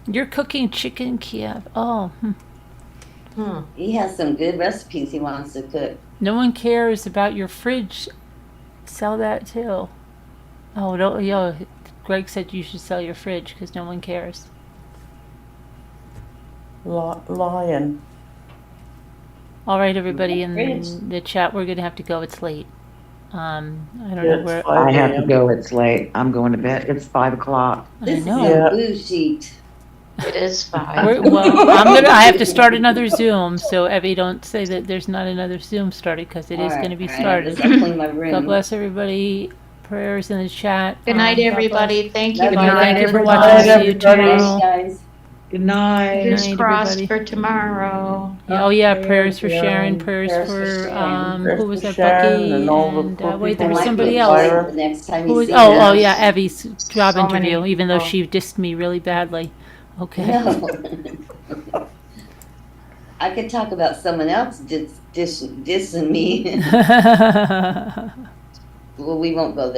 You're cooking chicken Kiev. Oh, He has some good recipes he wants to cook. no one cares about your fridge. Sell that too. Oh, no, Greg said you should sell your fridge because no one cares. Lion. All right, everybody in Fridge. the chat, we're gonna have to go. It's late. I don't Yeah, know it's where. 5 I have to a.m. go. It's late. I'm going to bed. It's 5 o'clock. I This is know. Yeah. a blue sheet. It is 5. I have to start another Zoom, so Evie, don't say that there's not another Zoom started, because it is All right, going to be all right, started. let's clean my room. God bless everybody. Prayers in the chat. Good night, God bless. everybody. Thank you. Good Bye. night, Thank you for everybody. watching. See you Everybody. Thanks, tomorrow. guys. Good night. Fingers night, crossed everybody. for tomorrow. Oh yeah, Prayers, prayers for Sharon. Sharon. Prayers Prayers for for Sharon. Prayers who was for that? Sharon Bucky and all the and poor wait, people there was Might somebody be else. late the next time Who you was? see Oh us. yeah, Evie's job So many interview. Even though people. she dissed me really badly. Okay. No. I could talk about someone else dissing me. Well, we won't go there.